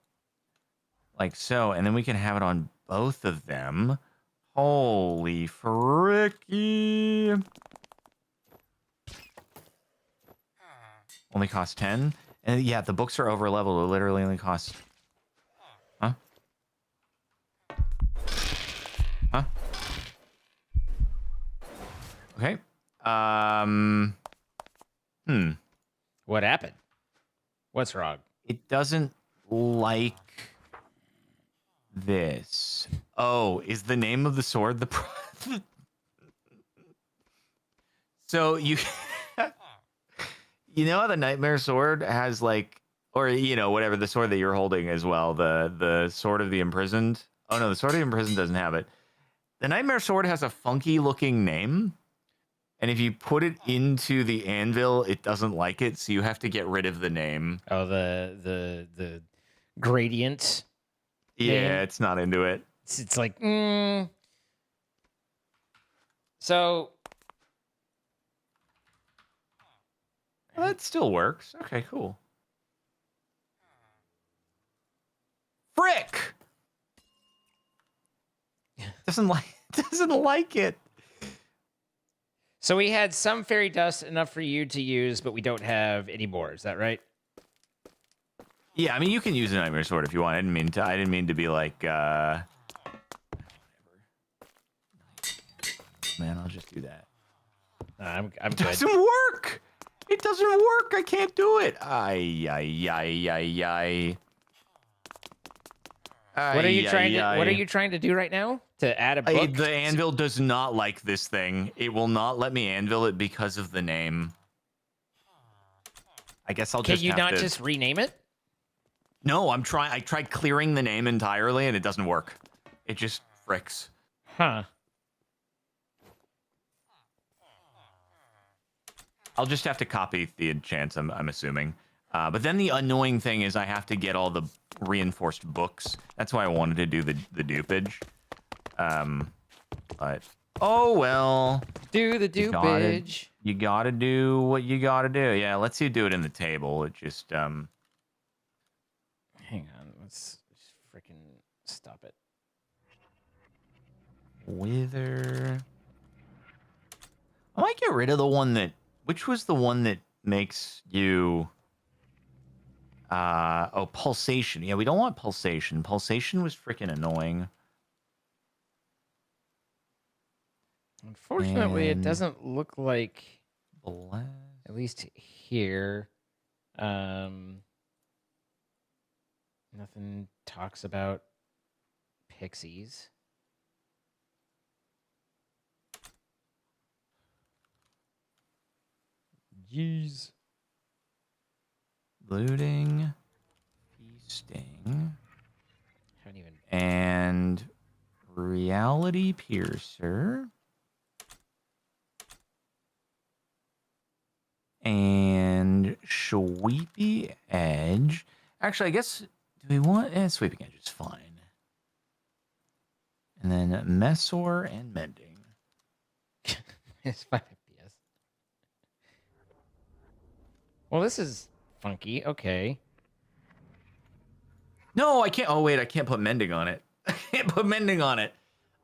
Speaker 2: Like so. And then we can have it on both of them. Holy fricky. Only cost 10. And yeah, the books are over leveled. It literally only costs. Huh? Huh? Okay.
Speaker 1: What happened? What's wrong?
Speaker 2: It doesn't like this. Oh, is the name of the sword the So you you know how the Nightmare Sword has like, or you know, whatever the sword that you're holding as well, the Sword of the Imprisoned. Oh no, the Sword of the Imprisoned doesn't have it. The Nightmare Sword has a funky looking name, and if you put it into the anvil, it doesn't like it, so you have to get rid of the name.
Speaker 1: Oh, the gradient.
Speaker 2: Yeah,
Speaker 1: name?
Speaker 2: it's not into it.
Speaker 1: It's like, So
Speaker 2: Well, that still works. Okay, cool. Frick! Doesn't like it.
Speaker 1: So we had some fairy dust, enough for you to use, but we don't have any more. Is that right?
Speaker 2: Yeah, I mean you can use a Nightmare Sword if you want. I didn't mean to be like whatever. Man, I'll just do that.
Speaker 1: I'm
Speaker 2: It
Speaker 1: good.
Speaker 2: doesn't work. It doesn't work. I can't do it. Ay.
Speaker 1: What are you trying to? What are you trying to do right now? To add a book?
Speaker 2: The anvil does not like this thing. It will not let me anvil it because of the name. I guess I'll
Speaker 1: Can
Speaker 2: just
Speaker 1: you
Speaker 2: have
Speaker 1: not
Speaker 2: to...
Speaker 1: just rename it?
Speaker 2: No, I'm trying. I tried clearing the name entirely, and it doesn't work. It just fricks.
Speaker 1: Huh.
Speaker 2: I'll just have to copy the enchants, I'm assuming. But then the annoying thing is I have to get all the reinforced books. That's why I wanted to do the dupage. But oh well.
Speaker 1: Do the dupage.
Speaker 2: You gotta do what you gotta do. Yeah, let's see you do it in the table. It just
Speaker 1: Hang on. Let's freaking stop it.
Speaker 2: Wither. I might get rid of the one that. Which was the one that makes you? Oh, pulsation. Yeah, we don't want pulsation. Pulsation was freaking annoying.
Speaker 1: Unfortunately, it
Speaker 2: And
Speaker 1: doesn't look like,
Speaker 2: blast.
Speaker 1: at least here, nothing talks about pixies. Jeez.
Speaker 2: Looting, feasting,
Speaker 1: Haven't even.
Speaker 2: and reality piercer. And sweepy edge. Actually, I guess, do we want... sweeping edge is fine. And then Messor and mending.
Speaker 1: It's 5 FPS. Well, this is funky. Okay.
Speaker 2: No, I can't. Oh, wait, I can't put mending on it. I can't put mending on it.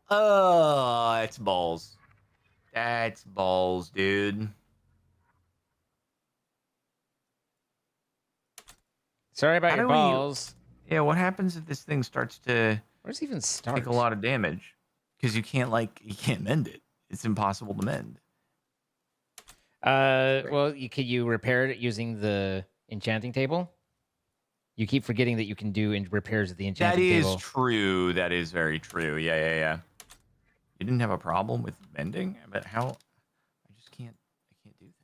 Speaker 2: Oh, that's balls. That's balls, dude.
Speaker 1: Sorry about
Speaker 2: How
Speaker 1: your
Speaker 2: do we-
Speaker 1: balls.
Speaker 2: Yeah, what happens if this thing starts to
Speaker 1: Where does it even start?
Speaker 2: take a lot of damage? Because you can't mend it. It's impossible to mend.
Speaker 1: Well, can you repair it using the enchanting table? You keep forgetting that you can do repairs at the enchanting table.
Speaker 2: That is true. That is very true. Yeah. You didn't have a problem with mending? But how? I just can't. I can't do things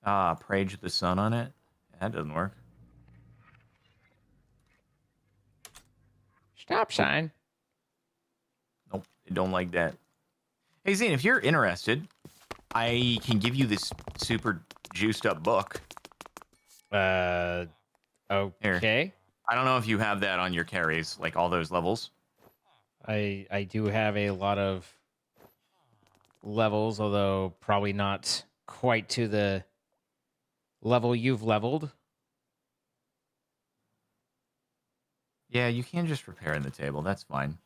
Speaker 2: on it. Prage the sun on it. That doesn't work.
Speaker 1: Stop sign.
Speaker 2: Nope. I don't like that. Hey, Zane, if you're interested, I can give you this super juiced up book.
Speaker 1: Okay.
Speaker 2: Here. I don't know if you have that on your carries, like all those levels.
Speaker 1: I do have a lot of levels, although probably not quite to the level you've leveled.
Speaker 2: Yeah, you can just repair in the table. That's fine.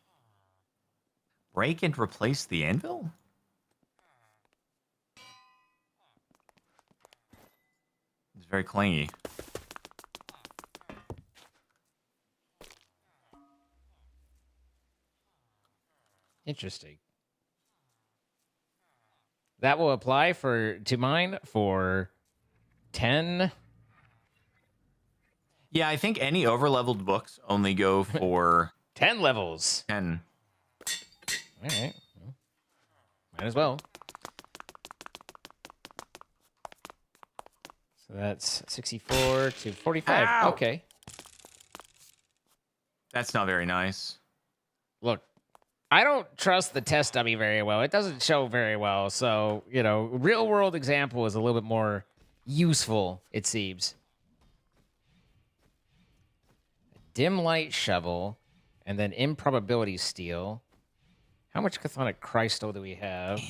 Speaker 2: Break and replace the anvil? It's very clingy.
Speaker 1: Interesting. That will apply to mine for 10.
Speaker 2: Yeah, I think any overleveled books only go for
Speaker 1: 10 levels.
Speaker 2: 10.
Speaker 1: All right. Well, might as well. So that's 64 to 45.
Speaker 2: Ow!
Speaker 1: Okay.
Speaker 2: That's not very nice.
Speaker 1: Look, I don't trust the test dummy very well. It doesn't show very well. So, real world example is a little bit more useful, it seems. Dim light shovel, and then improbability steel. How much chthonic crystal do we have?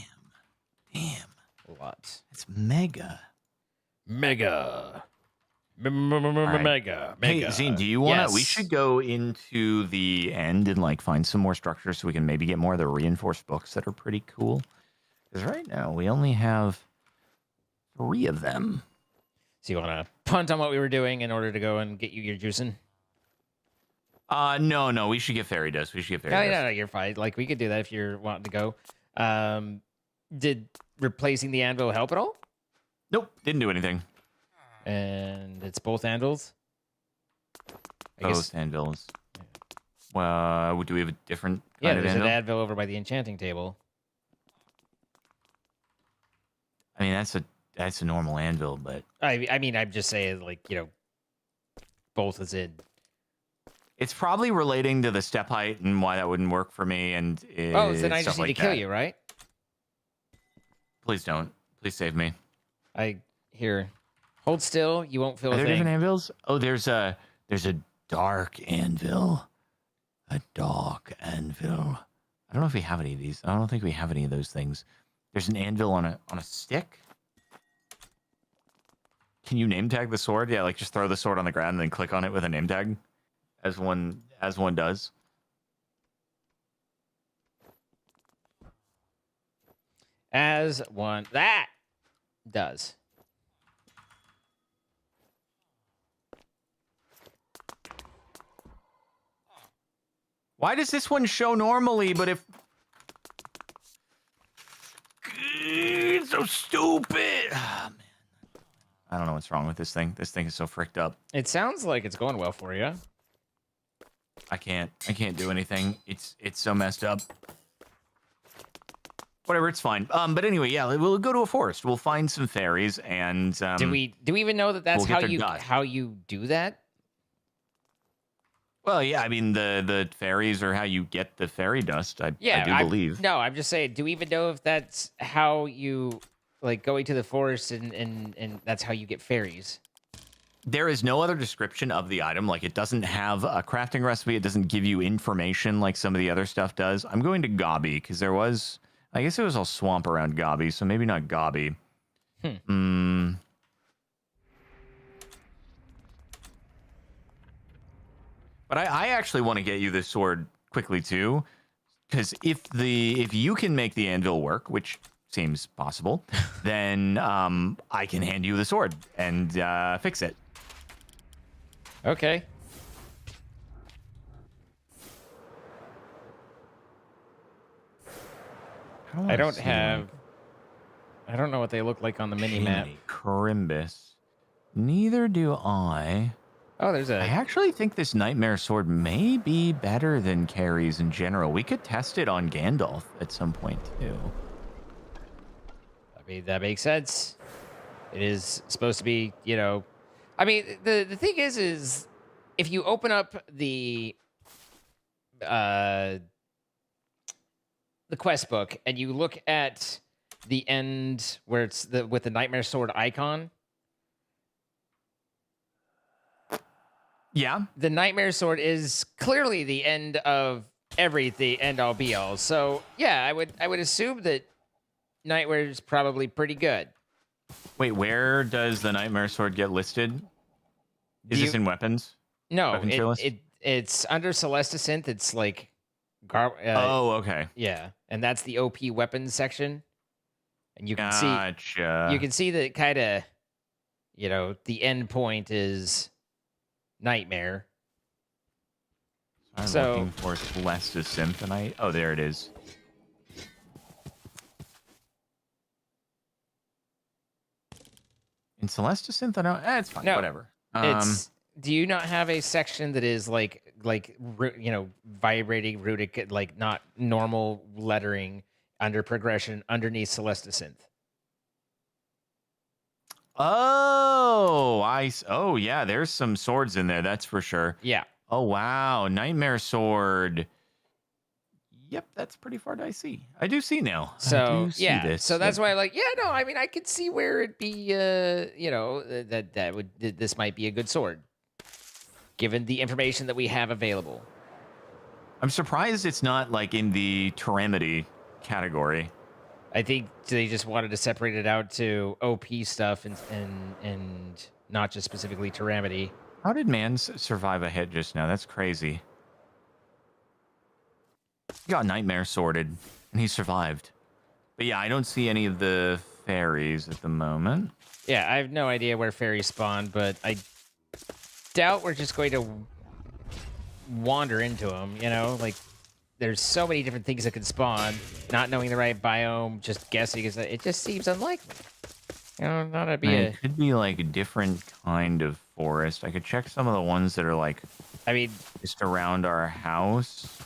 Speaker 2: Damn.
Speaker 1: A lot.
Speaker 2: It's mega.
Speaker 1: Mega.
Speaker 2: Right.
Speaker 1: Mega.
Speaker 2: Hey, Zine, do you want to? We
Speaker 1: Yes.
Speaker 2: should go into the end and like find some more structures so we can maybe get more of the reinforced books that are pretty cool. Because right now we only have 3 of them.
Speaker 1: So you want to punt on what we were doing in order to go and get you your juicing?
Speaker 2: No, we should get fairy dust. We should get fairy dust.
Speaker 1: No, you're fine. Like, we could do that if you're wanting to go. Did replacing the anvil help at all?
Speaker 2: Nope, didn't do anything.
Speaker 1: And it's both anvils?
Speaker 2: Both anvils. Well, do we have a different
Speaker 1: Yeah,
Speaker 2: kind of
Speaker 1: there's
Speaker 2: anvil?
Speaker 1: an anvil over by the enchanting table.
Speaker 2: I mean, that's a normal anvil, but
Speaker 1: I mean, I'm just saying, like, both is in.
Speaker 2: it's probably relating to the step height and why that wouldn't work for me. And
Speaker 1: Oh, so then I
Speaker 2: stuff
Speaker 1: just need
Speaker 2: like
Speaker 1: to kill
Speaker 2: that.
Speaker 1: you, right?
Speaker 2: Please don't. Please save me.
Speaker 1: Here. Hold still. You won't feel
Speaker 2: Are
Speaker 1: a
Speaker 2: there
Speaker 1: thing.
Speaker 2: different anvils? Oh, there's a dark anvil. A dark anvil. I don't know if we have any of these. I don't think we have any of those things. There's an anvil on a stick. Can you name tag the sword? Yeah, like just throw the sword on the ground and then click on it with a name tag, as one does.
Speaker 1: As one that does.
Speaker 2: Why does this one show normally, but if... It's so stupid. Oh, man. I don't know what's wrong with this thing. This thing is so fricked up.
Speaker 1: It sounds like it's going well for you.
Speaker 2: I can't do anything. It's so messed up. Whatever, it's fine. But anyway, yeah, we'll go to a forest. We'll find some fairies and
Speaker 1: Do we even know that that's
Speaker 2: we'll get
Speaker 1: how
Speaker 2: their
Speaker 1: you do that?
Speaker 2: Well, yeah, I mean the fairies are how you get the fairy dust. I do believe.
Speaker 1: No, I'm just saying, do we even know if that's how you like going to the forest and that's how you get fairies?
Speaker 2: There is no other description of the item. Like, it doesn't have a crafting recipe. It doesn't give you information like some of the other stuff does. I'm going to Gobby because I guess it was all swamp around Gobby, so maybe not Gobby. But I actually want to get you this sword quickly too, because if you can make the anvil work, which seems possible, then I can hand you the sword and fix it.
Speaker 1: Okay. I don't know what they look like on the mini map.
Speaker 2: Carimbus. Neither do I.
Speaker 1: Oh, there's
Speaker 2: I
Speaker 1: a
Speaker 2: actually think this nightmare sword may be better than Carrie's in general. We could test it on Gandalf at some point too.
Speaker 1: I mean, that makes sense. It is supposed to be, I mean, the thing is if you open up the quest book and you look at the end where it's with the nightmare sword icon,
Speaker 2: Yeah.
Speaker 1: the Nightmare Sword is clearly the end of everything, end all be all. So yeah, I would assume that Nightmare is probably pretty good.
Speaker 2: Wait, where does the Nightmare Sword get listed? Is
Speaker 1: Do
Speaker 2: this
Speaker 1: you,
Speaker 2: in weapons?
Speaker 1: no,
Speaker 2: Weapon tier list?
Speaker 1: it's under Celestisynth. It's like,
Speaker 2: Oh, okay.
Speaker 1: yeah, and that's the OP weapons section, and you can
Speaker 2: Gotcha.
Speaker 1: see that kind of, the end point is Nightmare.
Speaker 2: I'm
Speaker 1: So
Speaker 2: looking for Celestis Symphonite. Oh, there it is. In Celestis Symphonite, it's fine.
Speaker 1: No,
Speaker 2: Whatever.
Speaker 1: it's. Do you not have a section that is like vibrating runic, like not normal lettering under progression underneath Celestisynth?
Speaker 2: Oh, yeah, there's some swords in there, that's for sure.
Speaker 1: Yeah.
Speaker 2: Oh, wow. Nightmare Sword. Yep, that's pretty far dicey. I do see now. I
Speaker 1: So
Speaker 2: do see
Speaker 1: yeah,
Speaker 2: this.
Speaker 1: so that's
Speaker 2: Yep.
Speaker 1: why, I mean, I could see where it'd be, this might be a good sword, given the information that we have available.
Speaker 2: I'm surprised it's not like in the Teramity category.
Speaker 1: I think they just wanted to separate it out to OP stuff and not just specifically Teramity.
Speaker 2: How did man survive a hit just now? That's crazy. He got Nightmare Sworded, and he survived. But yeah, I don't see any of the fairies at the moment.
Speaker 1: Yeah, I have no idea where fairies spawn, but I doubt we're just going to wander into them, Like, there's so many different things that can spawn. Not knowing the right biome, just guessing, it just seems unlikely. Not to be
Speaker 2: It could be like a different kind of forest. I could check some of the ones that are like,
Speaker 1: I mean,
Speaker 2: just around our house.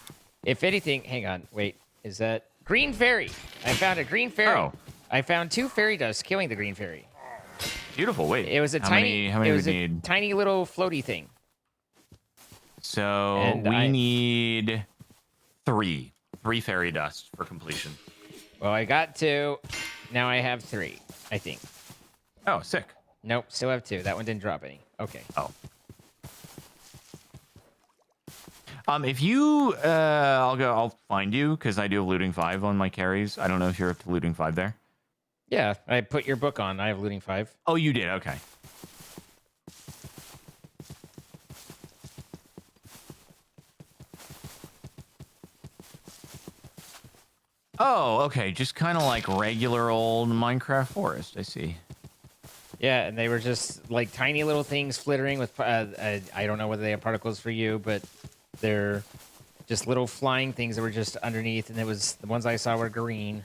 Speaker 1: if anything, hang on, wait, is that green fairy? I found a green fairy.
Speaker 2: Oh.
Speaker 1: I found 2 fairy dust killing the green fairy.
Speaker 2: Beautiful. Wait,
Speaker 1: It was a
Speaker 2: how
Speaker 1: tiny,
Speaker 2: many
Speaker 1: it
Speaker 2: we
Speaker 1: was a
Speaker 2: need?
Speaker 1: tiny little floaty thing.
Speaker 2: So
Speaker 1: And
Speaker 2: we need 3 fairy dust for completion.
Speaker 1: Well, I got 2. Now I have 3, I think.
Speaker 2: Oh, sick.
Speaker 1: Nope, still have 2. That one didn't drop any. Okay.
Speaker 2: Oh. If you, I'll find you because I do have looting 5 on my carries. I don't know if you're up to looting 5 there.
Speaker 1: Yeah, I put your book on. I have looting 5.
Speaker 2: Oh, you did. Okay. Oh, okay. Just kind of like regular old Minecraft forest. I see.
Speaker 1: Yeah, and they were just like tiny little things flittering with, I don't know whether they have particles for you, but they're just little flying things that were just underneath, and it was, the ones I saw were green.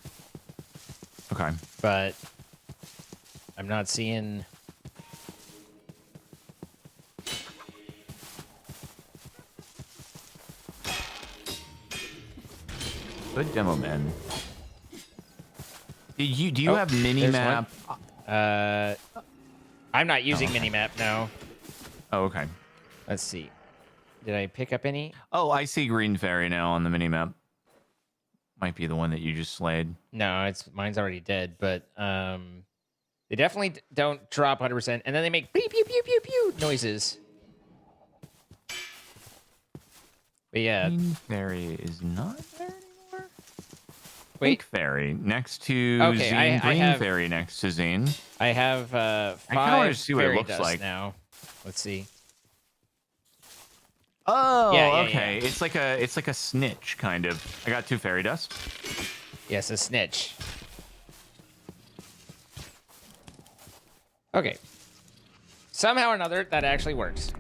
Speaker 2: Okay.
Speaker 1: But I'm not seeing...
Speaker 2: Good demo, man. Do you have minimap?
Speaker 1: I'm not using minimap, no.
Speaker 2: Oh, okay.
Speaker 1: Let's see. Did I pick up any?
Speaker 2: Oh, I see green fairy now on the minimap. Might be the one that you just slayed.
Speaker 1: No, mine's already dead, but they definitely don't drop 100%, and then they make pew pew pew pew pew noises. But yeah,
Speaker 2: Green fairy is not there anymore.
Speaker 1: wait.
Speaker 2: Pink fairy next to
Speaker 1: Okay,
Speaker 2: Zine.
Speaker 1: I
Speaker 2: Green
Speaker 1: have-
Speaker 2: fairy next to Zine.
Speaker 1: I have
Speaker 2: kinda
Speaker 1: 5
Speaker 2: wanna see what it
Speaker 1: fairy
Speaker 2: looks
Speaker 1: dust
Speaker 2: like.
Speaker 1: now. Let's see.
Speaker 2: Oh,
Speaker 1: Yeah,
Speaker 2: okay.
Speaker 1: yeah.
Speaker 2: It's like a snitch kind of. I got 2 fairy dust.
Speaker 1: Yes, a snitch. Okay. Somehow or another, that actually works.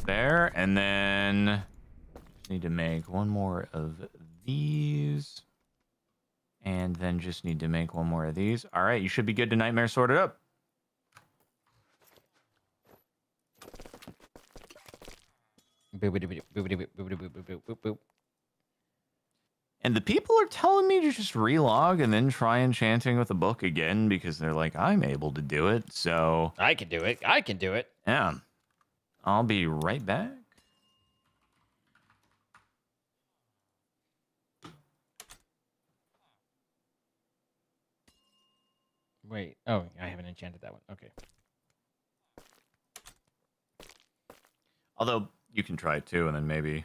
Speaker 2: There, and then just need to make one more of these. And then just need to make one more of these. All right, you should be good to Nightmare Sorted up.
Speaker 1: Boop, boop, boop, boop, boop, boop, boop, boop, boop, boop.
Speaker 2: And the people are telling me to just relog and then try enchanting with a book again because they're like, I'm able to do it. So
Speaker 1: I can do it. I can do it.
Speaker 2: yeah, I'll be right back.
Speaker 1: Wait. Oh, I haven't enchanted that one. Okay.
Speaker 2: Although you can try it too, and then maybe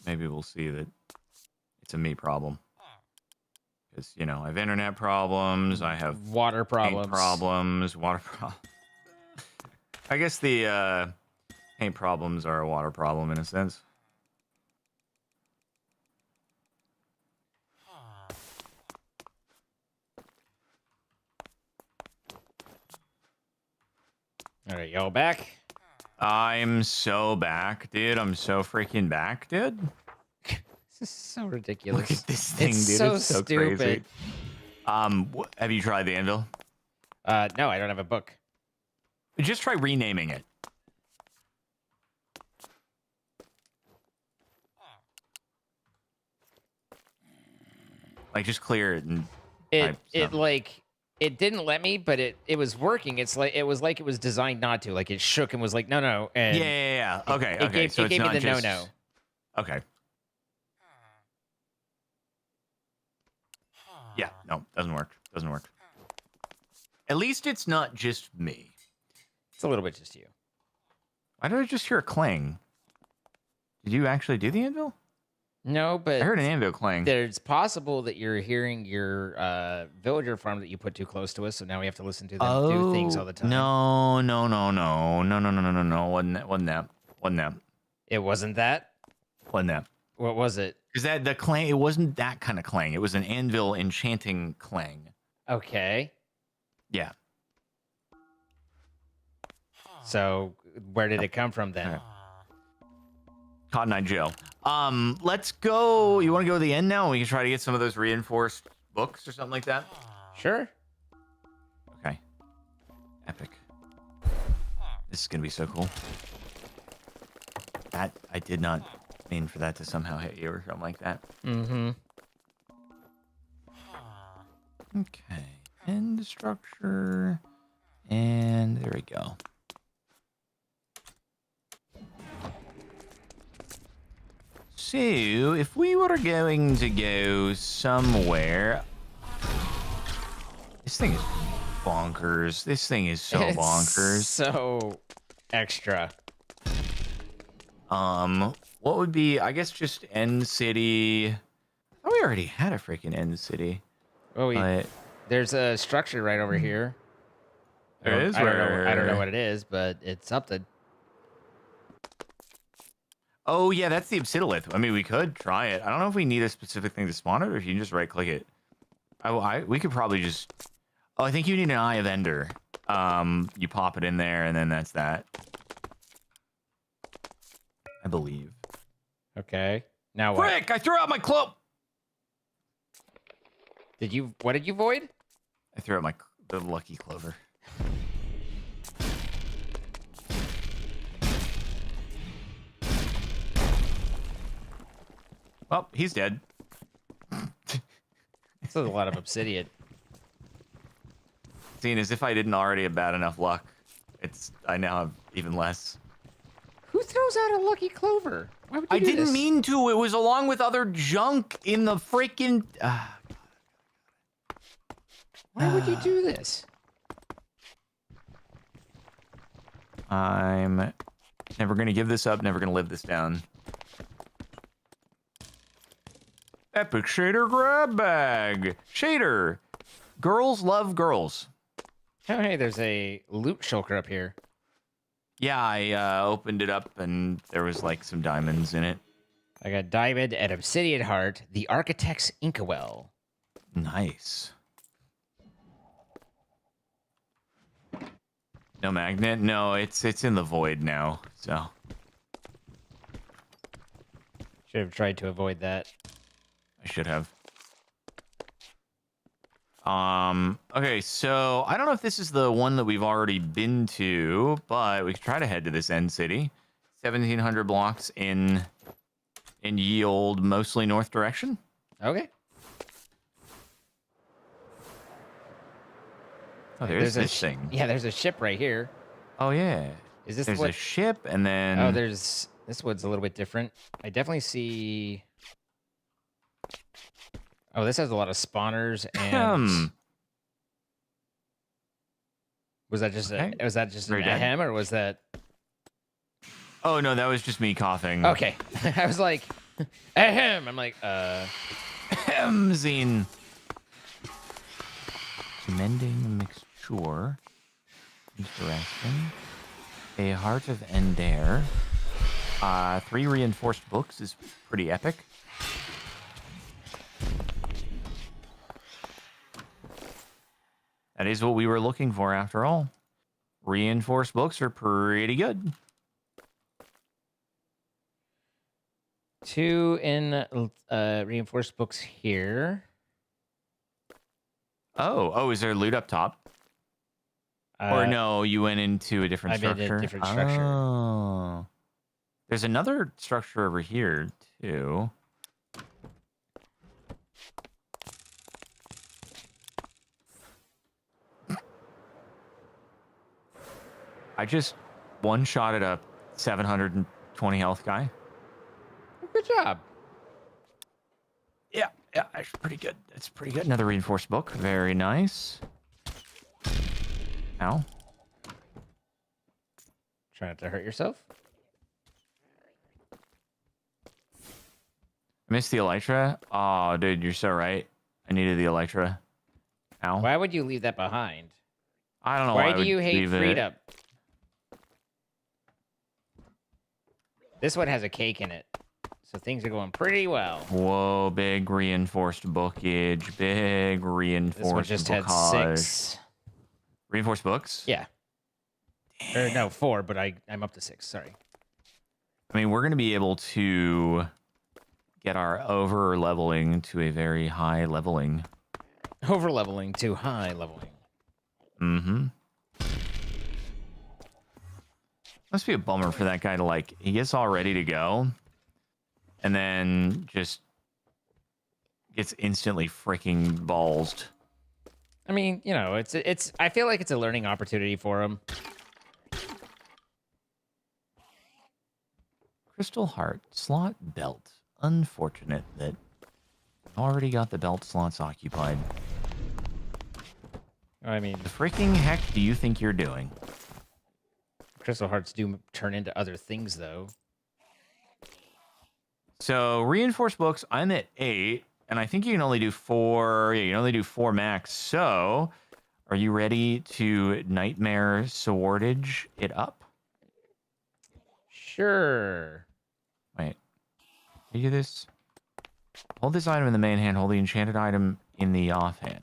Speaker 2: we'll see that it's a me problem. Because I have internet problems, I have
Speaker 1: water
Speaker 2: paint
Speaker 1: problems.
Speaker 2: water problems. I guess the paint problems are a water problem in a sense.
Speaker 1: All right, y'all back?
Speaker 2: I'm so back, dude. I'm so freaking back, dude.
Speaker 1: This is so ridiculous.
Speaker 2: Look at this thing,
Speaker 1: it's
Speaker 2: dude.
Speaker 1: So
Speaker 2: it's so
Speaker 1: stupid.
Speaker 2: crazy. Have you tried the Anvil?
Speaker 1: No, I don't have a book.
Speaker 2: Just try renaming it. Like, just clear it and
Speaker 1: It didn't let me, but it was working. It was designed not to. Like it shook and was like, no. And
Speaker 2: yeah. Okay,
Speaker 1: It gave,
Speaker 2: so
Speaker 1: it
Speaker 2: it's
Speaker 1: gave me
Speaker 2: not
Speaker 1: the
Speaker 2: just...
Speaker 1: no.
Speaker 2: Okay. Yeah, no, doesn't work. Doesn't work. At least it's not just me.
Speaker 1: It's a little bit just you.
Speaker 2: Why did I just hear a clang? Did you actually do the Anvil?
Speaker 1: No, but
Speaker 2: I heard an Anvil clang.
Speaker 1: there's possible that you're hearing your villager farm that you put too close to us, so now we have to listen to them do things all the time.
Speaker 2: No. Wasn't that.
Speaker 1: It wasn't that?
Speaker 2: Wasn't that.
Speaker 1: What was it?
Speaker 2: Because the clang, it wasn't that kind of clang. It was an Anvil enchanting clang.
Speaker 1: Okay.
Speaker 2: Yeah.
Speaker 1: So where did it come from then?
Speaker 2: Okay. Cotton Eye Joe. Let's go. You want to go to the end now? We can try to get some of those reinforced books or something like that.
Speaker 1: Sure.
Speaker 2: Okay. Epic. This is gonna be so cool. That I did not mean for that to somehow hit you or something like that.
Speaker 1: Mm-hmm.
Speaker 2: Okay. End structure. And there we go. So, if we were going to go somewhere... This thing is bonkers. This thing is so bonkers.
Speaker 1: So extra.
Speaker 2: What would be, I guess, just End City. Oh, we already had a freaking End City.
Speaker 1: Oh,
Speaker 2: But
Speaker 1: there's a structure right over here.
Speaker 2: there is.
Speaker 1: I don't know what it is, but it's something.
Speaker 2: Oh, yeah, that's the Obsidiolith. I mean, we could try it. I don't know if we need a specific thing to spawn it, or if you can just right-click it. We could probably just... Oh, I think you need an Eye of Ender. You pop it in there, and then that's that. I believe.
Speaker 1: Okay. Now what?
Speaker 2: Frick! I threw out my cloak!
Speaker 1: What did you void?
Speaker 2: I threw out the lucky clover. Well, he's dead.
Speaker 1: This is a lot of obsidian.
Speaker 2: Seeing as if I didn't already have bad enough luck, I now have even less.
Speaker 1: Who throws out a lucky clover? Why would you
Speaker 2: I
Speaker 1: do
Speaker 2: didn't
Speaker 1: this?
Speaker 2: mean to. It was along with other junk in the freaking...
Speaker 1: Why would you do this?
Speaker 2: I'm never going to give this up, never going to live this down. Epic Shader Grab Bag. Shader. Girls love girls.
Speaker 1: Oh, hey, there's a loot shulker up here.
Speaker 2: Yeah, I opened it up and there was like some diamonds in it.
Speaker 1: I got diamond and obsidian heart, the architect's inkwell.
Speaker 2: Nice. No magnet? No, it's in the void now, so.
Speaker 1: Should have tried to avoid that.
Speaker 2: I should have. Okay, so I don't know if this is the one that we've already been to, but we could try to head to this end city. 1,700 blocks in ye old, mostly north direction.
Speaker 1: Okay.
Speaker 2: Oh, there's this thing.
Speaker 1: Yeah, there's a ship right here.
Speaker 2: Oh, yeah.
Speaker 1: Is this
Speaker 2: There's
Speaker 1: what...
Speaker 2: a ship, and then...
Speaker 1: Oh, this one's a little bit different. I definitely see... Oh, this has a lot of spawners and... Was that just
Speaker 2: Okay.
Speaker 1: was that just an
Speaker 2: Very dead.
Speaker 1: ahem, or was that...
Speaker 2: Oh no, that was just me coughing.
Speaker 1: Okay. I was like, ahem. I'm like,
Speaker 2: Zine. Mending mixture. Interesting. A Heart of Ender. 3 reinforced books is pretty epic. That is what we were looking for after all. Reinforced books are pretty good.
Speaker 1: 2 in reinforced books here.
Speaker 2: Oh, is there loot up top? Or no, you went into a different structure?
Speaker 1: I made a different structure.
Speaker 2: Oh. There's another structure over here, too. I just one-shotted a 720 health guy.
Speaker 1: Good job.
Speaker 2: Yeah, that's pretty good. That's pretty good. Another reinforced book. Very nice. Ow.
Speaker 1: Try not to hurt yourself.
Speaker 2: Missed the Elytra. Oh, dude, you're so right. I needed the Elytra. Ow.
Speaker 1: Why would you leave that behind?
Speaker 2: I don't know
Speaker 1: Why
Speaker 2: I
Speaker 1: do
Speaker 2: would
Speaker 1: you hate
Speaker 2: leave it.
Speaker 1: freedom? This one has a cake in it, so things are going pretty well.
Speaker 2: Whoa, big reinforced bookage. Big reinforced
Speaker 1: This one just had
Speaker 2: bookage.
Speaker 1: 6.
Speaker 2: Reinforced books?
Speaker 1: Yeah. Or no, 4, but I'm up to 6. Sorry.
Speaker 2: I mean, we're going to be able to get our over leveling to a very high leveling.
Speaker 1: Over leveling to high leveling.
Speaker 2: Mm-hmm. Must be a bummer for that guy to, like, he gets all ready to go and then just gets instantly freaking ballsed.
Speaker 1: I mean, you know, it's. I feel like it's a learning opportunity for him.
Speaker 2: Crystal Heart slot belt. Unfortunate that already got the belt slots occupied.
Speaker 1: I mean,
Speaker 2: The freaking heck do you think you're doing?
Speaker 1: Crystal Hearts do turn into other things, though.
Speaker 2: So reinforced books, I'm at 8, and I think you can only do 4. Yeah, you can only do 4 max. So, are you ready to Nightmare Swordage it up?
Speaker 1: Sure.
Speaker 2: Wait, can you do this? Hold this item in the main hand. Hold the enchanted item in the offhand.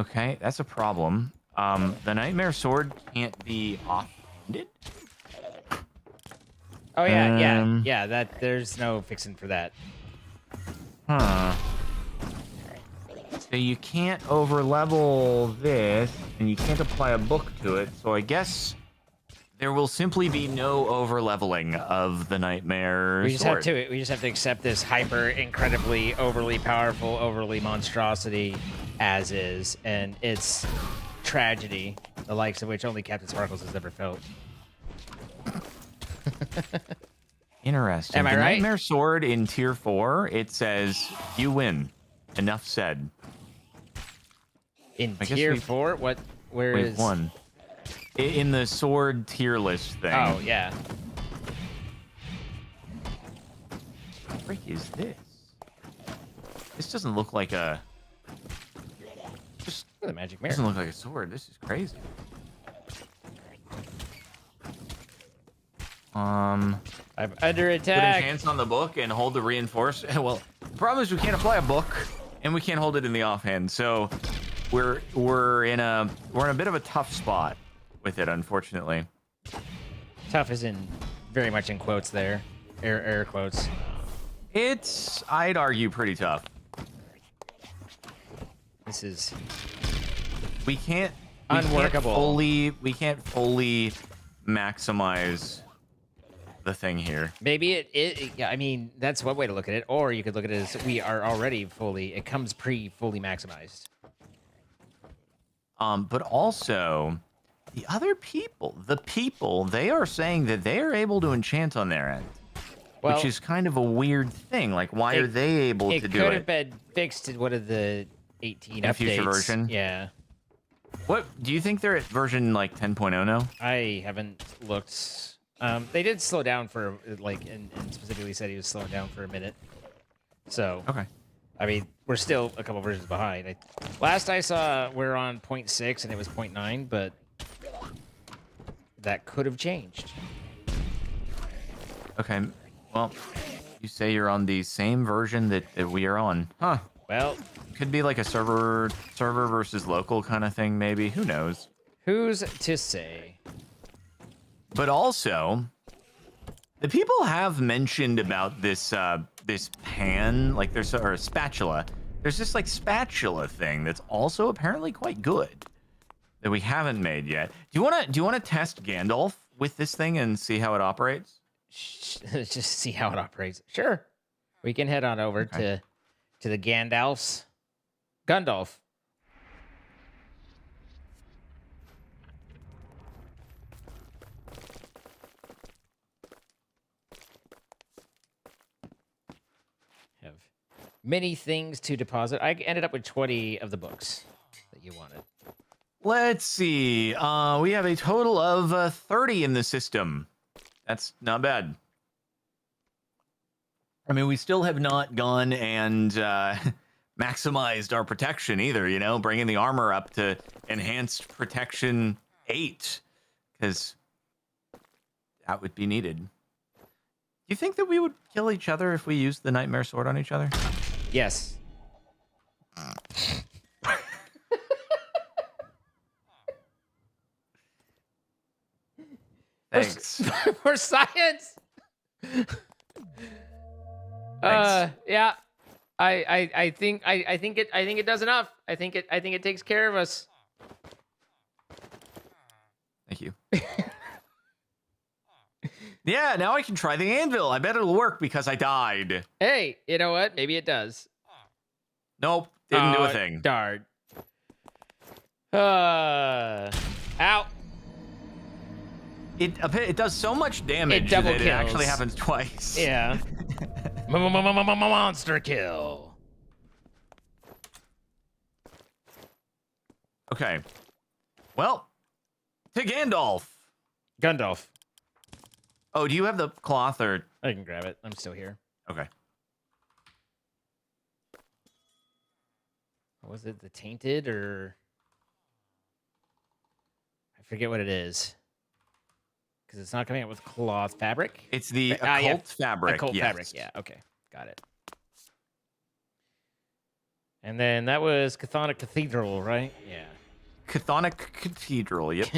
Speaker 2: Okay, that's a problem. The Nightmare Sword can't be offhanded.
Speaker 1: Oh yeah, yeah. That there's no fixing for that.
Speaker 2: Huh. So you can't overlevel this, and you can't apply a book to it. So I guess there will simply be no overleveling of the Nightmare Sword.
Speaker 1: We just have to accept this hyper, incredibly, overly powerful, overly monstrosity as is, and it's tragedy, the likes of which only Captain Sparkles has ever felt.
Speaker 2: Interesting.
Speaker 1: Am I
Speaker 2: the
Speaker 1: right?
Speaker 2: Nightmare Sword in tier 4, it says you win. Enough said.
Speaker 1: In
Speaker 2: I guess
Speaker 1: tier
Speaker 2: we've-
Speaker 1: 4, where
Speaker 2: We've
Speaker 1: is?
Speaker 2: won. In the sword tier list thing.
Speaker 1: Oh yeah.
Speaker 2: What the frick is this? This doesn't look like a. Just
Speaker 1: The magic mirror.
Speaker 2: doesn't look like a sword. This is crazy.
Speaker 1: I'm under
Speaker 2: Put
Speaker 1: attack.
Speaker 2: enchants on the book and hold the reinforce. Well, the problem is we can't apply a book and we can't hold it in the offhand. So we're in a bit of a tough spot with it, unfortunately.
Speaker 1: Tough is in very much in quotes there, air quotes.
Speaker 2: It's, I'd argue, pretty tough.
Speaker 1: This is
Speaker 2: We can't
Speaker 1: unworkable.
Speaker 2: We can't fully maximize the thing here.
Speaker 1: Maybe it. Yeah, I mean, that's one way to look at it. Or you could look at it as we are already fully. It comes fully maximized.
Speaker 2: But also, the other people, they are saying that they are able to enchant on their end,
Speaker 1: Well,
Speaker 2: which is kind of a weird thing. Like, why are they able to
Speaker 1: it
Speaker 2: do
Speaker 1: could have
Speaker 2: it?
Speaker 1: been fixed in one of the 18
Speaker 2: In a
Speaker 1: updates.
Speaker 2: future version?
Speaker 1: Yeah,
Speaker 2: What do you think they're at version like 10.0 now?
Speaker 1: I haven't looked. They did slow down for like, and specifically said he was slowing down for a minute. So
Speaker 2: Okay.
Speaker 1: I mean, we're still a couple versions behind. Last I saw, we're on 0.6 and it was 0.9, but that could have changed.
Speaker 2: Okay. Well, you say you're on the same version that we are on, huh?
Speaker 1: Well,
Speaker 2: could be like a server versus local kind of thing, maybe. Who knows?
Speaker 1: Who's to say?
Speaker 2: But also, the people have mentioned about this this pan, like there's or a spatula. There's this like spatula thing that's also apparently quite good that we haven't made yet. Do you wanna test Gandalf with this thing and see how it operates?
Speaker 1: Just see how it operates. Sure, we can head on over to the Gandalf's. Gandalf. Have many things to deposit. I ended up with 20 of the books that you wanted.
Speaker 2: Let's see. We have a total of 30 in the system. That's not bad. I mean, we still have not gone and maximized our protection either, you know, bringing the armor up to enhanced protection 8, because that would be needed. Do you think that we would kill each other if we used the Nightmare Sword on each other?
Speaker 1: Yes.
Speaker 2: Thanks.
Speaker 1: For science.
Speaker 2: Thanks.
Speaker 1: Yeah. I think it does enough. I think it takes care of us.
Speaker 2: Thank you. Yeah, now I can try the anvil. I bet it'll work because I died.
Speaker 1: Hey, you know what? Maybe it does.
Speaker 2: Nope, didn't do a thing.
Speaker 1: Darn. Ow.
Speaker 2: It does so much damage
Speaker 1: double
Speaker 2: that it
Speaker 1: kills.
Speaker 2: actually happens twice.
Speaker 1: Yeah. Monster kill.
Speaker 2: Okay. Well, to Gandalf.
Speaker 1: Gandalf.
Speaker 2: Oh, do you have the cloth or?
Speaker 1: I can grab it. I'm still here.
Speaker 2: Okay.
Speaker 1: Was it the tainted or? I forget what it is. Because it's not coming out with cloth fabric.
Speaker 2: It's the occult fabric.
Speaker 1: Occult
Speaker 2: yes.
Speaker 1: fabric. Yeah. Okay. Got it. And then that was Chthonic Cathedral, right? Yeah.
Speaker 2: Chthonic Cathedral. Yep.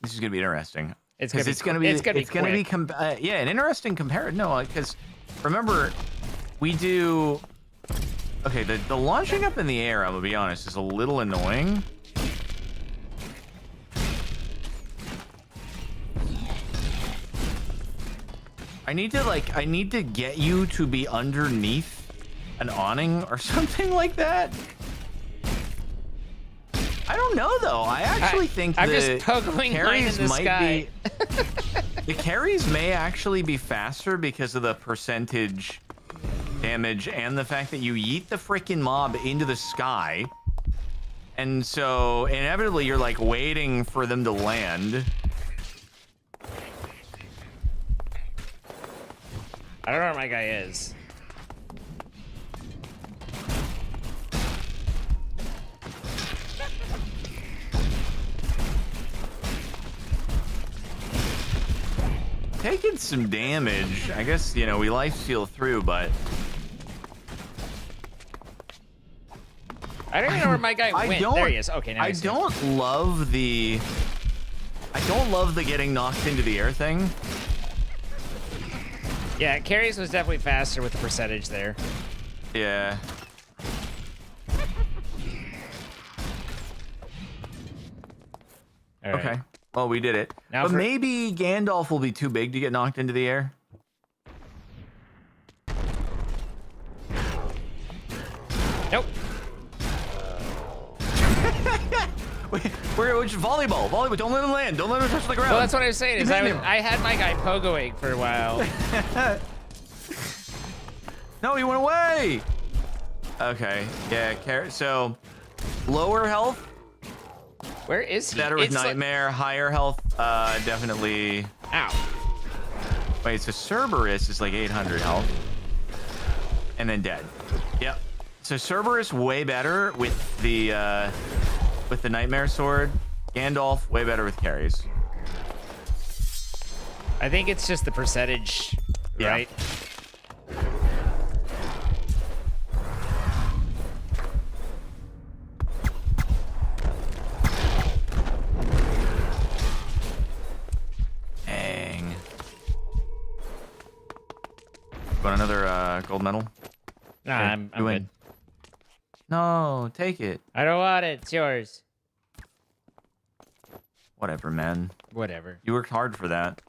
Speaker 2: This is gonna be interesting.
Speaker 1: It's
Speaker 2: gonna be an interesting comparison. No, because remember, we do. Okay, the launching up in the air, I'm gonna be honest, is a little annoying. I need to get you to be underneath an awning or something like that. I don't know though. I actually think
Speaker 1: I'm
Speaker 2: the
Speaker 1: just pogoing
Speaker 2: carries
Speaker 1: in the
Speaker 2: might
Speaker 1: sky.
Speaker 2: be. The carries may actually be faster because of the percentage damage and the fact that you yeet the freaking mob into the sky, and so inevitably you're like waiting for them to land.
Speaker 1: I don't know where my guy is.
Speaker 2: Taking some damage. I guess, you know, we life steal through, but
Speaker 1: I don't even know where my guy went. There he is. Okay, now
Speaker 2: I don't love the getting knocked into the air thing.
Speaker 1: Yeah, carries was definitely faster with the percentage there.
Speaker 2: Yeah.
Speaker 1: All right.
Speaker 2: Okay. Well, we did it.
Speaker 1: Now
Speaker 2: but
Speaker 1: for-
Speaker 2: maybe Gandalf will be too big to get knocked into the air.
Speaker 1: Nope.
Speaker 2: Which volleyball? Volleyball. Don't let him land. Don't let him touch the ground.
Speaker 1: Well, that's what I was saying. Is
Speaker 2: Keep hitting him.
Speaker 1: I had my guy pogoing for a while.
Speaker 2: No, he went away. Okay. Yeah. So Lower health,
Speaker 1: Where is he?
Speaker 2: better with
Speaker 1: It's like-
Speaker 2: Nightmare. Higher health, definitely.
Speaker 1: Ow.
Speaker 2: Wait, so Cerberus is like 800 health. And then dead. Yep. So Cerberus way better with the Nightmare Sword. Gandalf way better with carries.
Speaker 1: I think it's just the percentage,
Speaker 2: Yeah.
Speaker 1: right?
Speaker 2: Dang. Want another gold medal?
Speaker 1: Nah,
Speaker 2: Here,
Speaker 1: I'm
Speaker 2: you win.
Speaker 1: good.
Speaker 2: No, take it.
Speaker 1: I don't want it. It's yours.
Speaker 2: Whatever, man.
Speaker 1: Whatever.
Speaker 2: You worked hard for that.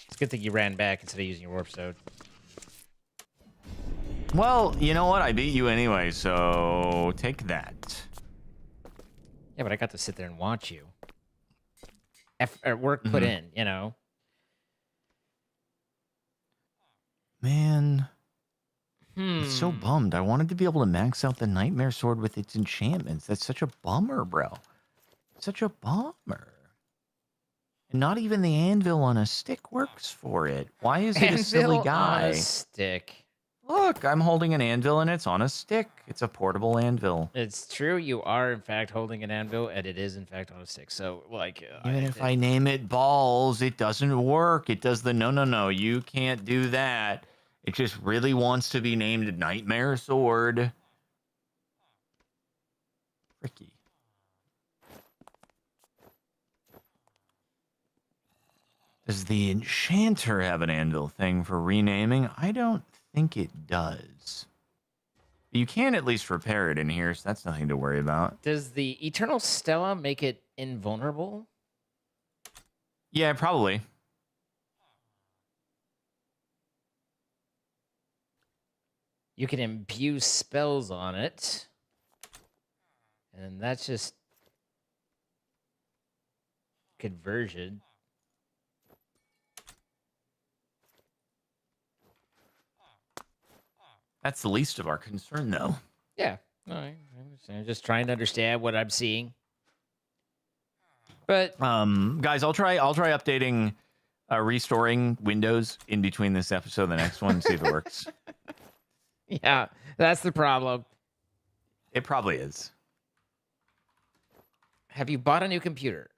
Speaker 1: It's a good thing you ran back instead of using your warp stone.
Speaker 2: Well, you know what? I beat you anyway, so take that.
Speaker 1: Yeah, but I got to sit there and watch you. Work put in, you know.
Speaker 2: Man, I'm so
Speaker 1: Hmm.
Speaker 2: bummed. I wanted to be able to max out the Nightmare Sword with its enchantments. That's such a bummer, bro. Such a bummer. And not even the anvil on a stick works for it. Why is it a silly
Speaker 1: Anvil on
Speaker 2: guy?
Speaker 1: a stick.
Speaker 2: Look, I'm holding an anvil and it's on a stick. It's a portable anvil.
Speaker 1: It's true. You are in fact holding an anvil, and it is in fact on a stick. So, like,
Speaker 2: Even if I name it balls, it doesn't work. It does the no, you can't do that. It just really wants to be named Nightmare Sword. Tricky. Does the Enchanter have an anvil thing for renaming? I don't think it does. You can at least repair it in here, so that's nothing to worry about.
Speaker 1: does the Eternal Stella make it invulnerable?
Speaker 2: Yeah, probably.
Speaker 1: You can imbue spells on it, and that's just conversion.
Speaker 2: That's the least of our concern, though.
Speaker 1: Yeah, no, I understand. I'm just trying to understand what I'm seeing. But
Speaker 2: Guys, I'll try updating, restoring Windows in between this episode and the next one, see if it works.
Speaker 1: yeah, that's the problem.
Speaker 2: It probably is.
Speaker 1: Have you bought a new computer?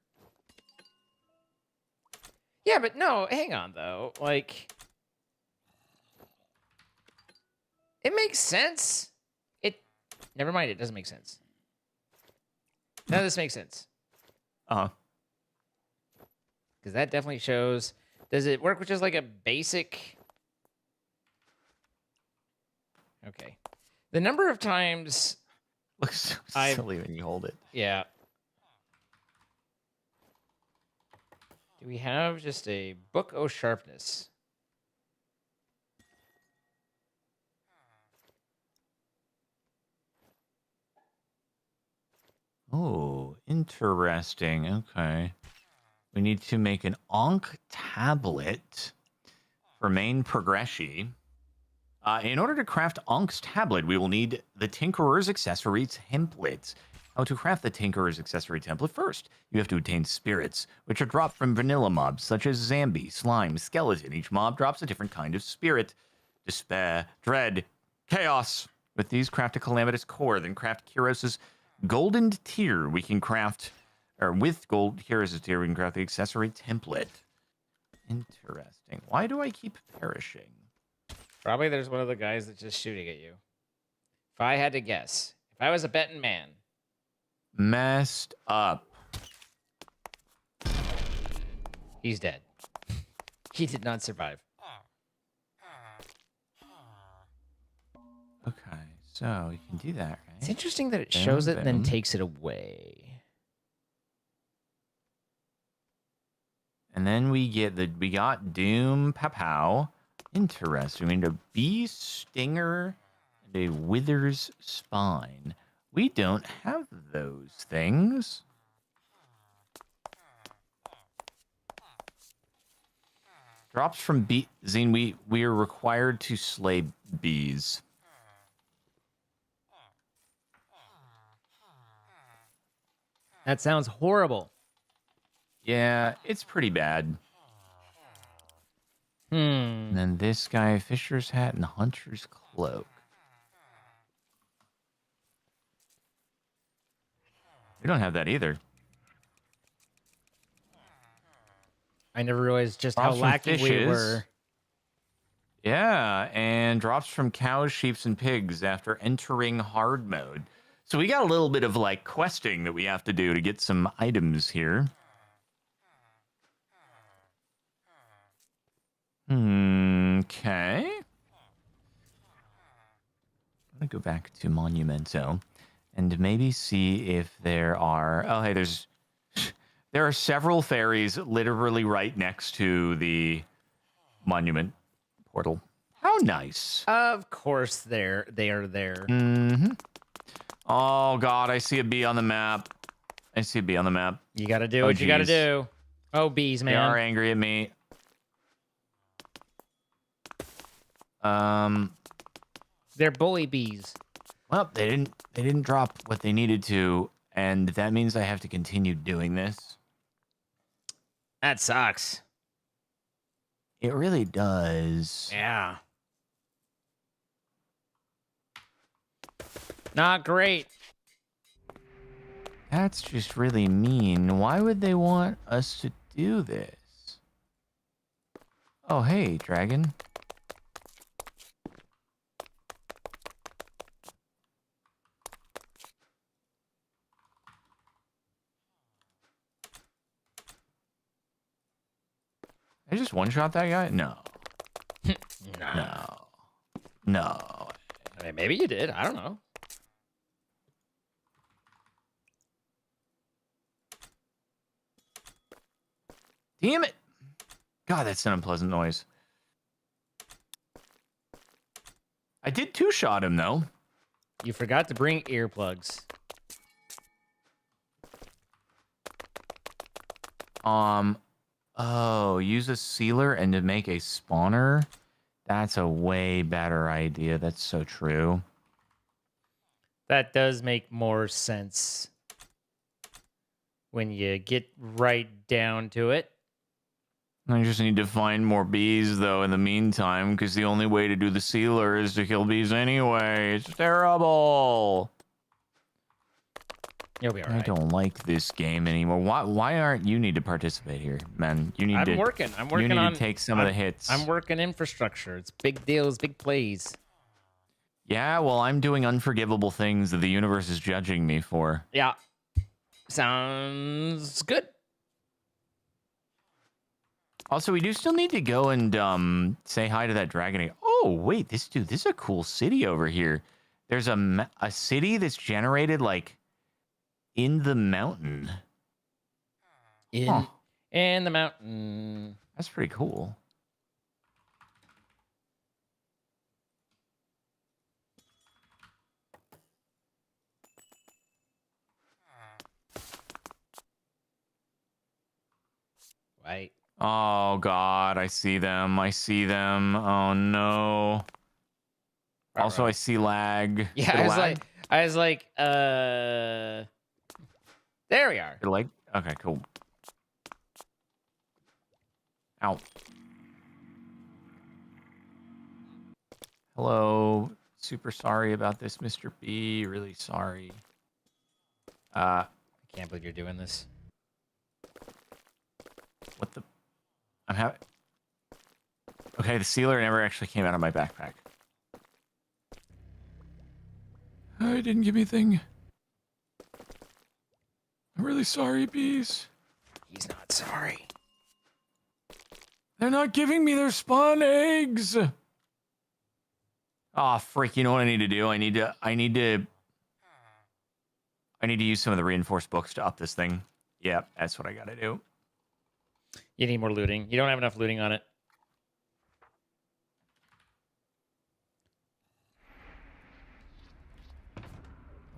Speaker 1: Yeah, but no, hang on though. Like, it makes sense. Never mind, it doesn't make sense. None of this makes sense.
Speaker 2: Uh-huh.
Speaker 1: Because that definitely shows. Does it work with just like a basic? Okay. The number of times.
Speaker 2: Looks so silly when you hold it.
Speaker 1: Yeah. Do we have just a book o' sharpness?
Speaker 2: Oh, interesting. Okay. We need to make an Ankh tablet for main progression. In order to craft Ankh's tablet, we will need the Tinkerer's Accessory template. How to craft the Tinkerer's Accessory template? First, you have to obtain spirits, which are dropped from vanilla mobs such as Zombie, Slime, Skeleton. Each mob drops a different kind of spirit. Despair, Dread, Chaos. With these, craft a Calamitous Core, then craft Kuros's Golden Tier. We can craft, or with Gold Kuros's Tier, we can craft the Accessory template. Interesting. Why do I keep perishing?
Speaker 1: Probably there's one of the guys that's just shooting at you. If I had to guess, if I was a betting man.
Speaker 2: Messed up.
Speaker 1: He's dead. He did not survive.
Speaker 2: Okay, so you can do that,
Speaker 1: It's
Speaker 2: right?
Speaker 1: interesting that it
Speaker 2: Boom,
Speaker 1: shows it and then
Speaker 2: boom.
Speaker 1: takes it away.
Speaker 2: And then we got Doom Papow. Interesting. We need a Bee Stinger and a Wither's Spine. We don't have those things. Drops from bee. Zine, we are required to slay bees.
Speaker 1: That sounds horrible.
Speaker 2: Yeah, it's pretty bad. And then this guy, Fisher's hat and Hunter's cloak. We don't have that either.
Speaker 1: I never realized just how
Speaker 2: Drops from
Speaker 1: lacking we
Speaker 2: fishes.
Speaker 1: were.
Speaker 2: Yeah, and drops from cows, sheep, and pigs after entering hard mode. So we got a little bit of like questing that we have to do to get some items here. Okay. I'm gonna go back to Monumento and maybe see if there are. Oh, hey, there are several fairies literally right next to the monument portal. How nice.
Speaker 1: Of course, they are there.
Speaker 2: Mm-hmm. Oh God, I see a bee on the map. I see a bee on the map.
Speaker 1: You gotta do
Speaker 2: Oh,
Speaker 1: what you gotta
Speaker 2: geez.
Speaker 1: do. Oh, bees,
Speaker 2: They are
Speaker 1: man.
Speaker 2: angry at me.
Speaker 1: They're bully bees.
Speaker 2: Well, they didn't drop what they needed to, and that means I have to continue doing this.
Speaker 1: That sucks.
Speaker 2: It really does.
Speaker 1: Yeah. Not great.
Speaker 2: That's just really mean. Why would they want us to do this? Oh, hey, dragon. I just one-shot that guy? No.
Speaker 1: Nah.
Speaker 2: No.
Speaker 1: I mean, maybe you did. I don't know.
Speaker 2: Damn it. God, that's an unpleasant noise. I did two-shot him, though.
Speaker 1: You forgot to bring earplugs.
Speaker 2: Oh, use a sealer and to make a spawner? That's a way better idea. That's so true.
Speaker 1: That does make more sense when you get right down to it.
Speaker 2: I just need to find more bees, though, in the meantime, because the only way to do the sealer is to kill bees anyway. It's terrible.
Speaker 1: You'll be all
Speaker 2: I
Speaker 1: right.
Speaker 2: don't like this game anymore. Why aren't you need to participate here, man? You need
Speaker 1: I'm working
Speaker 2: you need
Speaker 1: on
Speaker 2: to take some of the hits.
Speaker 1: I'm working infrastructure. It's big deals, big plays.
Speaker 2: Yeah, well, I'm doing unforgivable things that the universe is judging me for.
Speaker 1: Yeah. Sounds good.
Speaker 2: Also, we do still need to go and say hi to that dragon. Oh, wait, this is a cool city over here. There's a city that's generated like in the mountain.
Speaker 1: In the mountain.
Speaker 2: That's pretty cool.
Speaker 1: Right.
Speaker 2: Oh God, I see them. I see them. Oh no. Also, I see lag.
Speaker 1: Yeah, I was like, there we are.
Speaker 2: Like, okay, cool. Ow. Hello. Super sorry about this, Mr. B. Really sorry.
Speaker 1: I can't believe you're doing this.
Speaker 2: What the? I'm having. Okay, the sealer never actually came out of my backpack. I didn't give me a thing. I'm really sorry, bees.
Speaker 1: He's not sorry.
Speaker 2: They're not giving me their spawn eggs. Oh, freak! You know what I need to do? I need to use some of the reinforced books to up this thing. Yeah, that's what I gotta do.
Speaker 1: You need more looting. You don't have enough looting on it.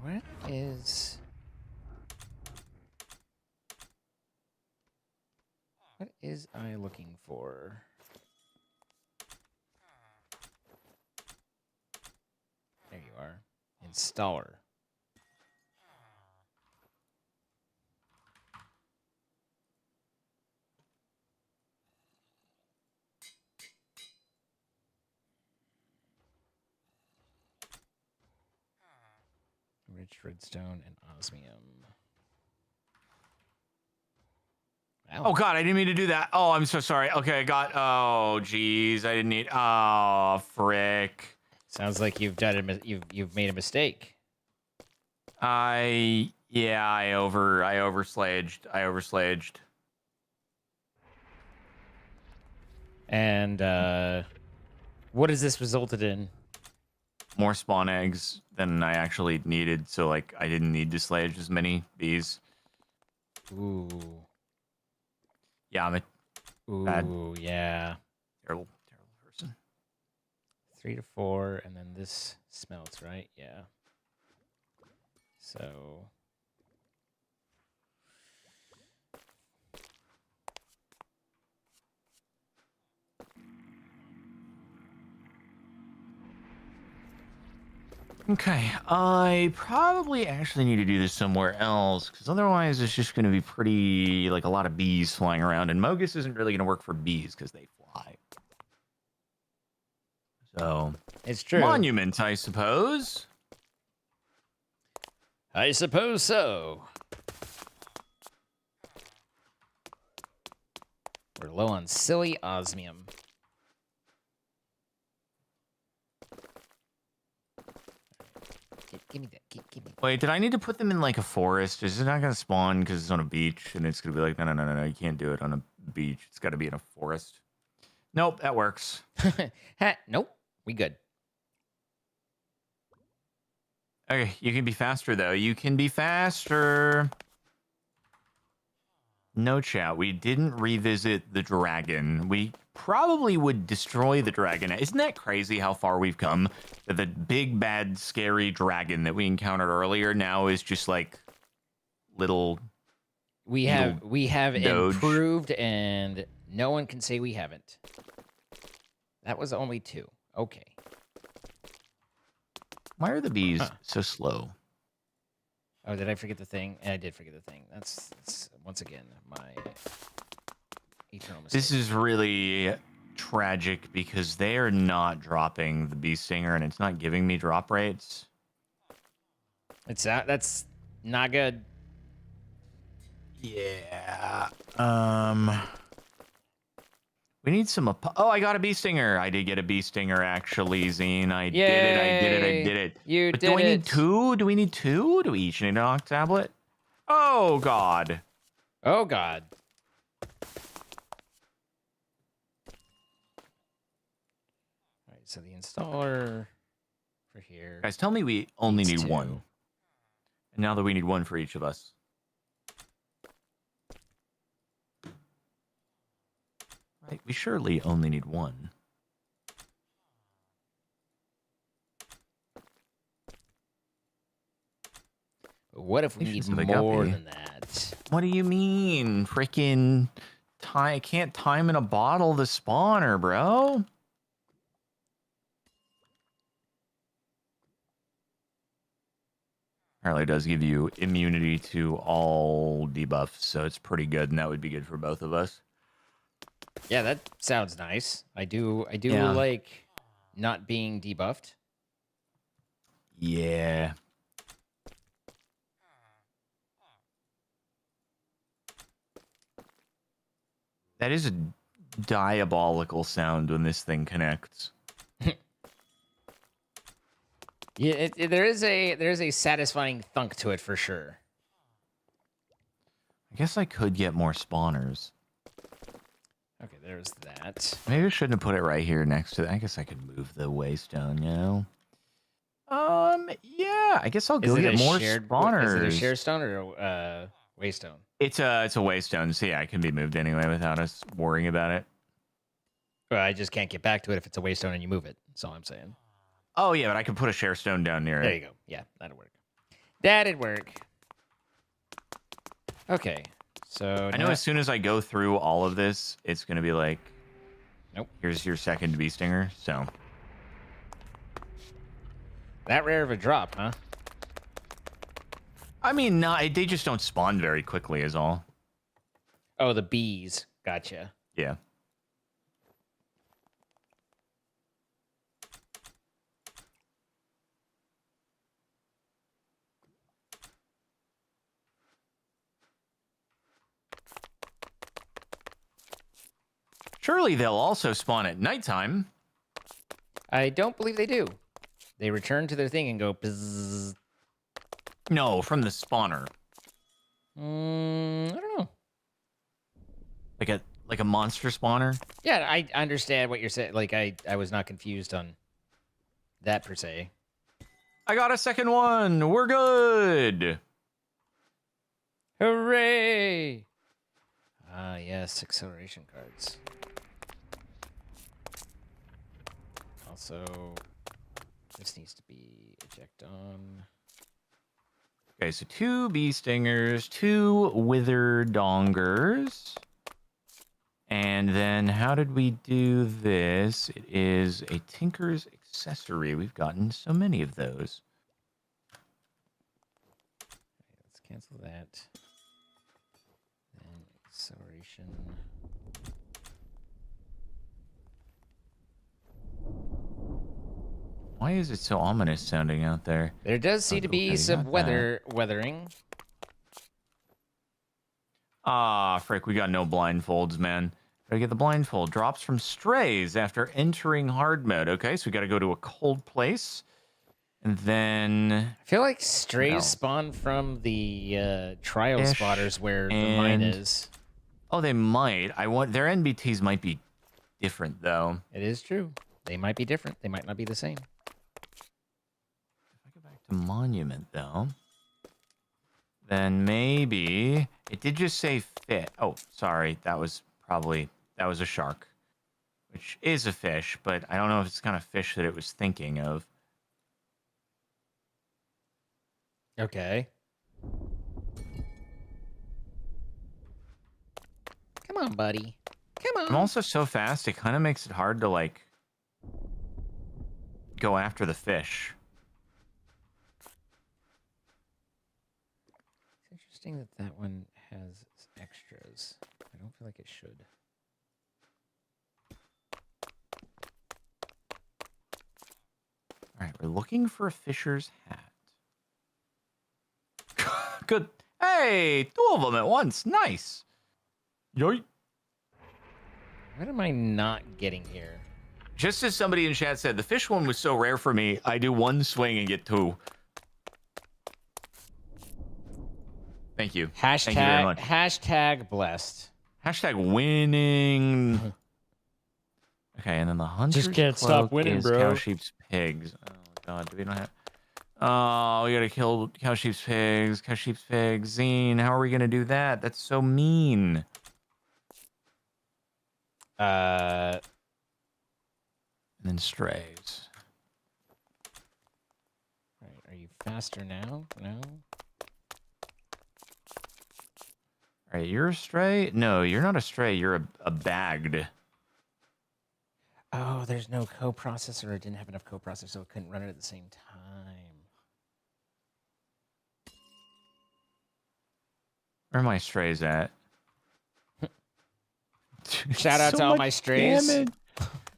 Speaker 1: What is I looking for? There you are. Installer. Enriched redstone and osmium. Wow.
Speaker 2: Oh God, I didn't mean to do that. Oh, I'm so sorry. Okay, I got. Oh, geez, I didn't need. Oh, frick.
Speaker 1: Sounds like you've done a you've made a mistake.
Speaker 2: I overslaged. I overslaged.
Speaker 1: And what has this resulted in?
Speaker 2: More spawn eggs than I actually needed, so like I didn't need to slage as many bees.
Speaker 1: Ooh.
Speaker 2: Yeah, I'm a
Speaker 1: Ooh,
Speaker 2: bad,
Speaker 1: yeah.
Speaker 2: terrible person.
Speaker 1: 3 to 4, and then this smelts, right? Yeah. So.
Speaker 2: Okay, I probably actually need to do this somewhere else, because otherwise it's just going to be pretty, like, a lot of bees flying around, and Mogus isn't really going to work for bees, because they fly. So,
Speaker 1: It's true.
Speaker 2: monument, I suppose.
Speaker 1: I suppose so. We're low on silly osmium. Give me that. Give me.
Speaker 2: Wait, did I need to put them in, like, a forest? Is it not going to spawn because it's on a beach, and it's going to be like, no, you can't do it on a beach. It's got to be in a forest. Nope, that works.
Speaker 1: Nope. We good.
Speaker 2: Okay, you can be faster, though. You can be faster. No, chat. We didn't revisit the dragon. We probably would destroy the dragon. Isn't that crazy how far we've come? That the big, bad, scary dragon that we encountered earlier now is just like little...
Speaker 1: We have
Speaker 2: Doge.
Speaker 1: improved, and no one can say we haven't. That was only 2. Okay.
Speaker 2: Why are the bees so slow?
Speaker 1: Oh, did I forget the thing? I did forget the thing. That's once again my eternal mistake.
Speaker 2: This is really tragic because they are not dropping the bee stinger, and it's not giving me drop rates.
Speaker 1: That's not good.
Speaker 2: Yeah. We need some... Oh, I got a bee stinger. I did get a bee stinger, actually, Zine. I did it.
Speaker 1: You
Speaker 2: But
Speaker 1: did
Speaker 2: do we
Speaker 1: it.
Speaker 2: need 2? Do we need 2? Do we each need an octablet? Oh, God.
Speaker 1: Oh, God. All right, so the installer for here.
Speaker 2: Guys, tell me we only
Speaker 1: Needs
Speaker 2: need
Speaker 1: 2.
Speaker 2: 1. And now that we need 1 for each of us. Right, we surely only need 1.
Speaker 1: But what if we need
Speaker 2: Patience of a
Speaker 1: more
Speaker 2: guppy.
Speaker 1: than that?
Speaker 2: What do you mean? Freaking time can't time in a bottle the spawner, bro. Apparently it does give you immunity to all debuffs, so it's pretty good, and that would be good for both of us.
Speaker 1: Yeah, that sounds nice. I do
Speaker 2: Yeah.
Speaker 1: like not being debuffed.
Speaker 2: Yeah. That is a diabolical sound when this thing connects.
Speaker 1: Yeah, there is a satisfying thunk to it for sure.
Speaker 2: I guess I could get more spawners.
Speaker 1: Okay, there's that.
Speaker 2: Maybe I shouldn't have put it right here next to... I guess I could move the waystone, you know? Yeah, I guess I'll go get more spawners.
Speaker 1: Is it a share stone or a waystone?
Speaker 2: It's a waystone, so yeah, it can be moved anyway without us worrying about it.
Speaker 1: Well, I just can't get back to it if it's a waystone and you move it. That's all I'm saying.
Speaker 2: Oh, yeah, but I can put a share stone down near
Speaker 1: There
Speaker 2: it.
Speaker 1: you go. Yeah, that'd work. That'd work. Okay, so
Speaker 2: I know as soon as I go through all of this, it's going to be like,
Speaker 1: nope.
Speaker 2: Here's your second bee stinger, so...
Speaker 1: That rare of a drop, huh?
Speaker 2: I mean, no, they just don't spawn very quickly is all.
Speaker 1: Oh, the bees. Gotcha.
Speaker 2: Yeah. Surely they'll also spawn at nighttime.
Speaker 1: I don't believe they do. They return to their thing and go bzzz.
Speaker 2: No, from the spawner.
Speaker 1: I don't know.
Speaker 2: Like a monster spawner?
Speaker 1: Yeah, I understand what you're saying. Like, I was not confused on that per se.
Speaker 2: I got a second one. We're good.
Speaker 1: Hooray! Ah, yes, acceleration cards. Also, this needs to be eject on.
Speaker 2: Okay, so 2 bee stingers, 2 wither dongers. And then how did we do this? It is a tinker's accessory. We've gotten so many of those.
Speaker 1: Okay, let's cancel that. Then acceleration.
Speaker 2: Why is it so ominous sounding out there?
Speaker 1: There does seem to be
Speaker 2: Okay,
Speaker 1: some
Speaker 2: got
Speaker 1: weathering.
Speaker 2: Ah, frick, we got no blindfolds, man. Gotta get the blindfold. Drops from strays after entering hard mode. Okay, so we gotta go to a cold place. And then...
Speaker 1: I feel like strays
Speaker 2: No.
Speaker 1: spawn from the trial
Speaker 2: Fish
Speaker 1: spotters where the mine
Speaker 2: and-
Speaker 1: is.
Speaker 2: Oh, they might. Their NBTs might be different, though.
Speaker 1: It is true. They might be different. They might not be the same.
Speaker 2: If I go back to Monument, though, then maybe... It did just say fit. Oh, sorry. That was a shark. Which is a fish, but I don't know if it's the kind of fish that it was thinking of.
Speaker 1: Okay. Come on, buddy. Come on.
Speaker 2: I'm also so fast, it kind of makes it hard to, like, go after the fish.
Speaker 1: It's interesting that that one has extras. I don't feel like it should.
Speaker 2: All right, we're looking for a fisher's hat. Good. Hey, 2 of them at once. Nice. Yoy.
Speaker 1: What am I not getting here?
Speaker 2: Just as somebody in chat said, the fish one was so rare for me, I do 1 swing and get 2. Thank you. Thank you very much.
Speaker 1: Hashtag blessed.
Speaker 2: Hashtag winning. Okay, and then the hunter's
Speaker 1: can't stop
Speaker 2: cloak
Speaker 1: winning,
Speaker 2: is
Speaker 1: bro.
Speaker 2: Cow, sheep's, pigs. Oh god, do we not have? Oh, we gotta kill cow, sheep's, pigs. Cow, sheep's, pigs. Zine, how are we gonna do that? That's so mean. And then strays.
Speaker 1: All right, are you faster now? No.
Speaker 2: All right, you're a stray? No, you're not a stray. You're a bagged.
Speaker 1: Oh, there's no co-processor. It didn't have enough co-processor, so it couldn't run it at the same time.
Speaker 2: Where are my strays at?
Speaker 1: Shout out
Speaker 2: So
Speaker 1: to all
Speaker 2: much
Speaker 1: my strays.
Speaker 2: damage.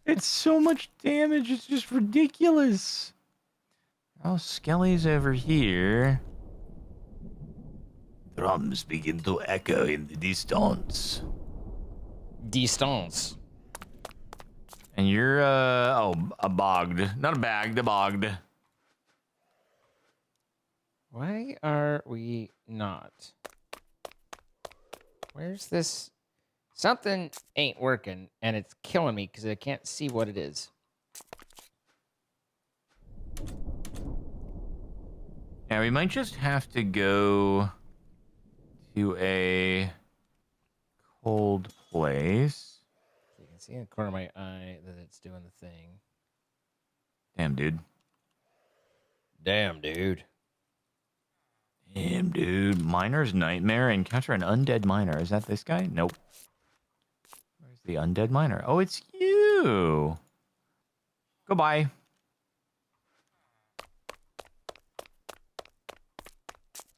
Speaker 2: It's so much damage. It's just ridiculous. Oh, Skelly's over here.
Speaker 3: Drums begin to echo in the distance.
Speaker 1: Distance.
Speaker 2: And you're, a bogged. Not a bagged, a bogged.
Speaker 1: Why are we not? Where's this? Something ain't working, and it's killing me because I can't see what it is.
Speaker 2: Yeah, we might just have to go to a cold place.
Speaker 1: You can see in the corner of my eye that it's doing the thing.
Speaker 2: Damn, dude.
Speaker 1: Damn, dude.
Speaker 2: Damn, dude. Miner's Nightmare. Encounter an undead miner. Is that this guy? Nope. Where's the undead miner? Oh, it's you. Goodbye.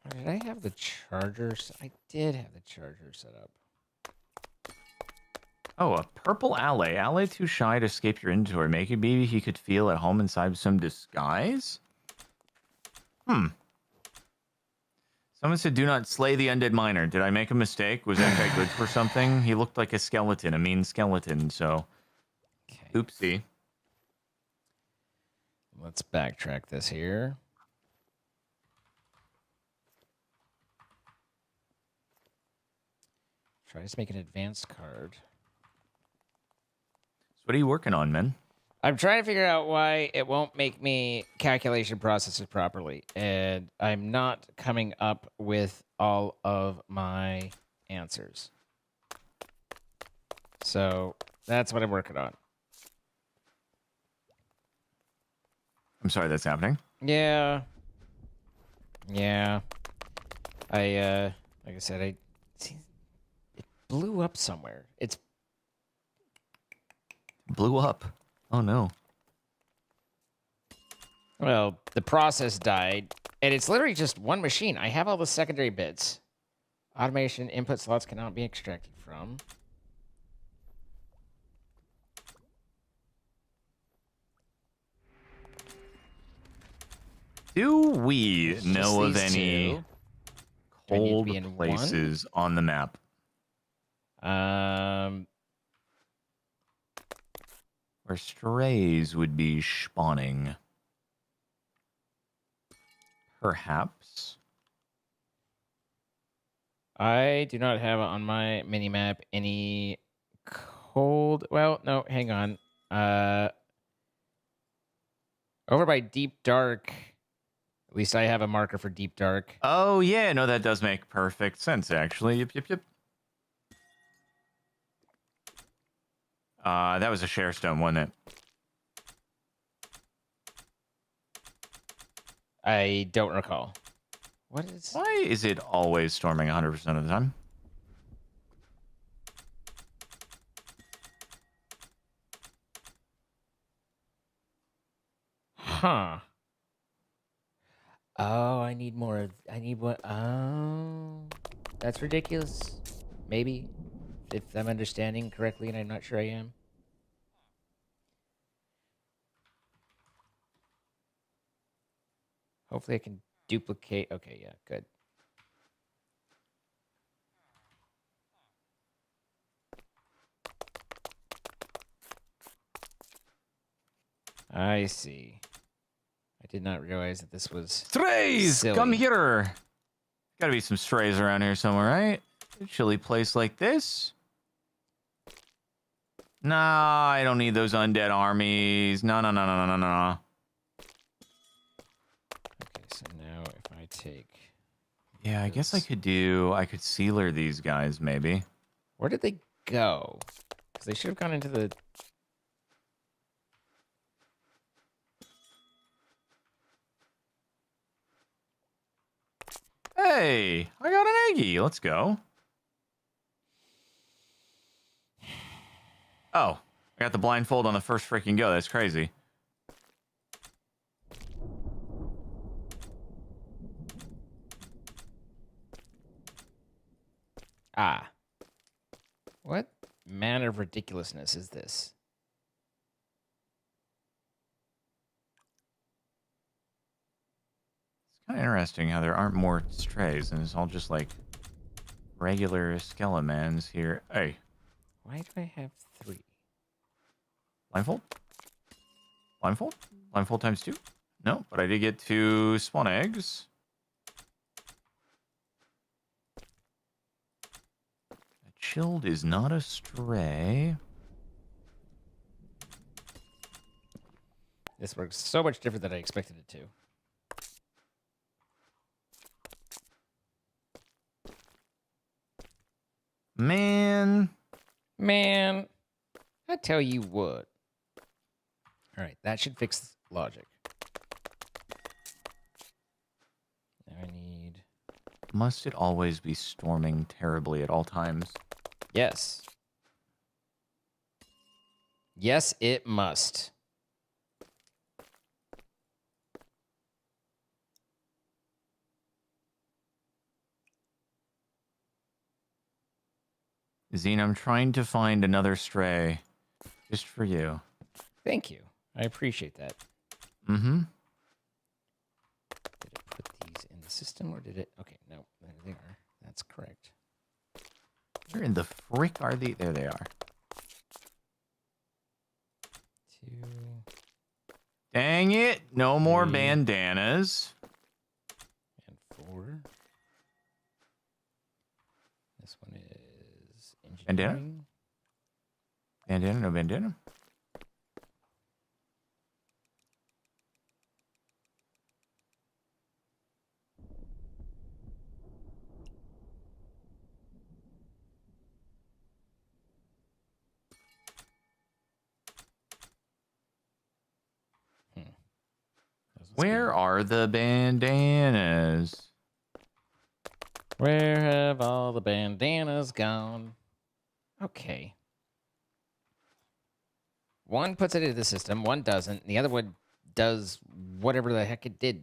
Speaker 1: Did I have the chargers? I did have the charger set up.
Speaker 2: Oh, a purple ally. Ally too shy to escape your inventory. Maybe he could feel at home inside some disguise? Someone said, do not slay the undead miner. Did I make a mistake? Was that guy good for something? He looked like a skeleton, a mean skeleton, so...
Speaker 1: Okay.
Speaker 2: Oopsie.
Speaker 1: Let's backtrack this here. Try to make an advanced card.
Speaker 2: So what are you working on, man?
Speaker 1: I'm trying to figure out why it won't make me calculation processes properly, and I'm not coming up with all of my answers. So that's what I'm working on.
Speaker 2: I'm sorry that's happening.
Speaker 1: Yeah. Yeah. Like I said, it blew up somewhere. It's
Speaker 2: Blew up. Oh, no.
Speaker 1: Well, the process died, and it's literally just one machine. I have all the secondary bits. Automation input slots cannot be extracted from.
Speaker 2: Do we
Speaker 1: It's
Speaker 2: know of
Speaker 1: just these
Speaker 2: any
Speaker 1: two. Do I need to
Speaker 2: cold
Speaker 1: be in
Speaker 2: places on the map? Where strays would be spawning? Perhaps.
Speaker 1: I do not have on my minimap any cold. Well, no, hang on. Over by Deep Dark. At least I have a marker for Deep Dark.
Speaker 2: Oh, yeah. No, that does make perfect sense, actually. Yep. That was a share stone, wasn't it?
Speaker 1: I don't recall. What is...
Speaker 2: Why is it always storming 100% of the time?
Speaker 1: Huh. Oh, I need more of... I need what... Oh. That's ridiculous. Maybe. If I'm understanding correctly, and I'm not sure I am. Hopefully I can duplicate... Okay, yeah, good. I see. I did not realize that this was...
Speaker 2: Strays!
Speaker 1: silly.
Speaker 2: Come here! Gotta be some strays around here somewhere, right? A chilly place like this? Nah, I don't need those undead armies. No.
Speaker 1: Okay, so now if I take...
Speaker 2: Yeah, I guess I could sealer these guys, maybe.
Speaker 1: Where did they go? Because they should have gone into the...
Speaker 2: Hey, I got an Eggy. Let's go. Oh, I got the blindfold on the first freaking go. That's crazy.
Speaker 1: Ah. What manner of ridiculousness is this?
Speaker 2: It's kind of interesting how there aren't more strays and it's all just like regular skeletons here. Hey,
Speaker 1: Why do I have 3?
Speaker 2: blindfold? Blindfold? Blindfold times 2? No, but I did get 2 spawn eggs. A chilled is not a stray.
Speaker 1: This works so much different than I expected it to.
Speaker 2: Man.
Speaker 1: Man, I tell you what. All right, that should fix logic. Now I need...
Speaker 2: Must it always be storming terribly at all times?
Speaker 1: Yes. Yes, it must.
Speaker 2: Zine, I'm trying to find another stray. Just for you.
Speaker 1: Thank you. I appreciate that.
Speaker 2: Mm-hmm.
Speaker 1: Did I put these in the system, or did it? Okay, no, there they are. That's correct.
Speaker 2: Where in the frick are they? There they are.
Speaker 1: 2
Speaker 2: Dang it. No more
Speaker 1: 3
Speaker 2: bandanas.
Speaker 1: and 4. This one is
Speaker 2: Bandana?
Speaker 1: engineering.
Speaker 2: Bandana, no bandana. Where are the bandanas?
Speaker 1: Where have all the bandanas gone? Okay. One puts it into the system, one doesn't. And the other one does whatever the heck it did.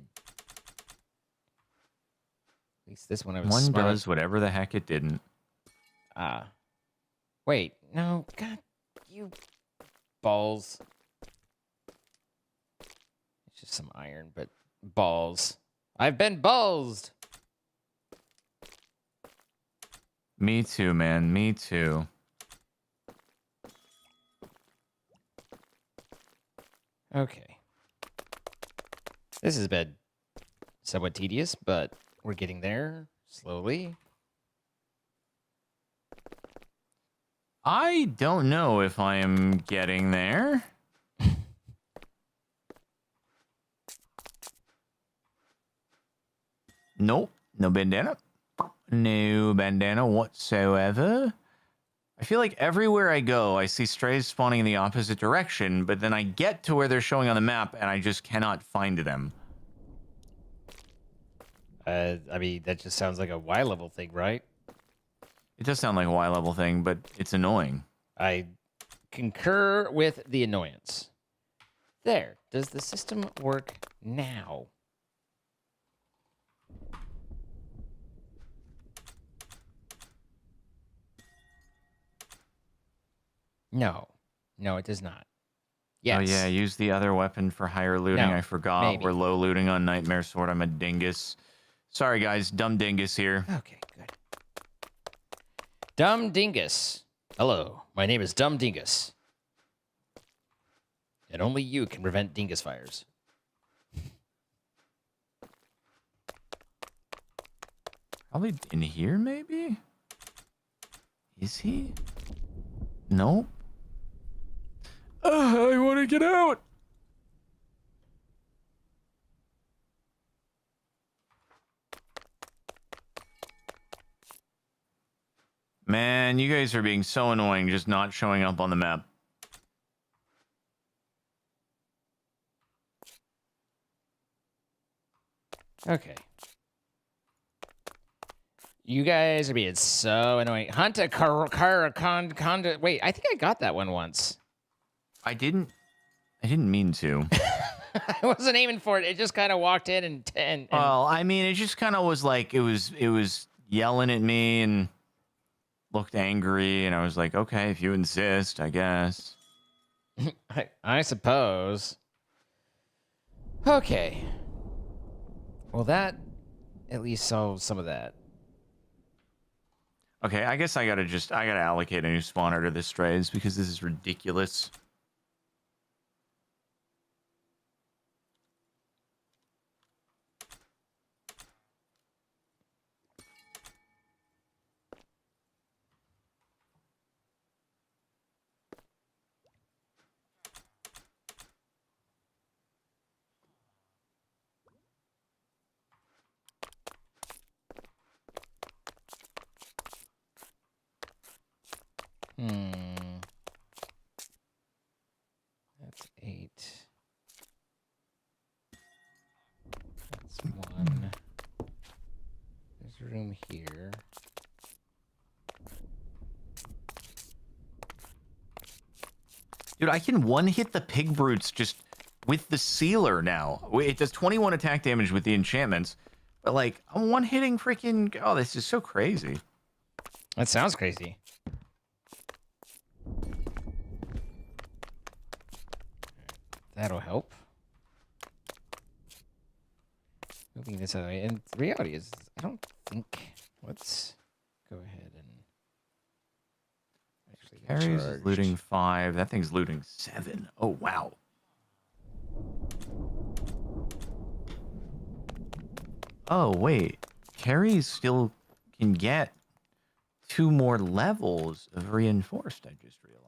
Speaker 1: At least this one I was
Speaker 2: One
Speaker 1: smart.
Speaker 2: does whatever the heck it didn't.
Speaker 1: Wait, no, God, you balls. It's just some iron, but balls. I've been ballsed.
Speaker 2: Me too, man. Me too.
Speaker 1: Okay. This has been somewhat tedious, but we're getting there slowly.
Speaker 2: I don't know if I am getting there. Nope. No bandana. No bandana whatsoever. I feel like everywhere I go, I see strays spawning in the opposite direction, but then I get to where they're showing on the map, and I just cannot find them.
Speaker 1: I mean, that just sounds like a Y level thing, right?
Speaker 2: It does sound like a Y-level thing, but it's annoying.
Speaker 1: I concur with the annoyance. There. Does the system work now? No. No, it does not. Yes.
Speaker 2: Oh yeah, use the other weapon for higher looting.
Speaker 1: No,
Speaker 2: I forgot.
Speaker 1: maybe.
Speaker 2: We're low looting on Nightmare Sword. I'm a dingus. Sorry guys, dumb dingus here.
Speaker 1: Okay, good. Dumb Dingus. Hello, my name is Dumb Dingus. And only you can prevent dingus fires.
Speaker 2: Probably in here, maybe? Is he? Nope. I want to get out. Man, you guys are being so annoying just not showing up on the map.
Speaker 1: Okay. You guys are being so annoying. Hunt a conda. Wait, I think I got that one once.
Speaker 2: I didn't mean to.
Speaker 1: I wasn't aiming for it. It just kind of walked in and
Speaker 2: Well, I mean, it just kind of was like it was yelling at me and looked angry, and I was like, okay, if you insist, I guess.
Speaker 1: I suppose. Okay. Well, that at least solves some of that.
Speaker 2: Okay, I guess I gotta allocate a new spawner to the strays because this is ridiculous.
Speaker 1: That's 8. That's 1. There's room here.
Speaker 2: Dude, I can one-hit the pig brutes just with the sealer now. It does 21 attack damage with the enchantments, but like I'm one-hitting freaking. Oh, this is so crazy.
Speaker 1: That sounds crazy. That'll help. don't think that's how. And the reality is, I don't think. Let's go ahead and actually get
Speaker 2: Carries is
Speaker 1: charged.
Speaker 2: looting 5. That thing's looting 7. Oh, wow. Oh, wait. Carries still can get 2 more levels of reinforced, I just realized.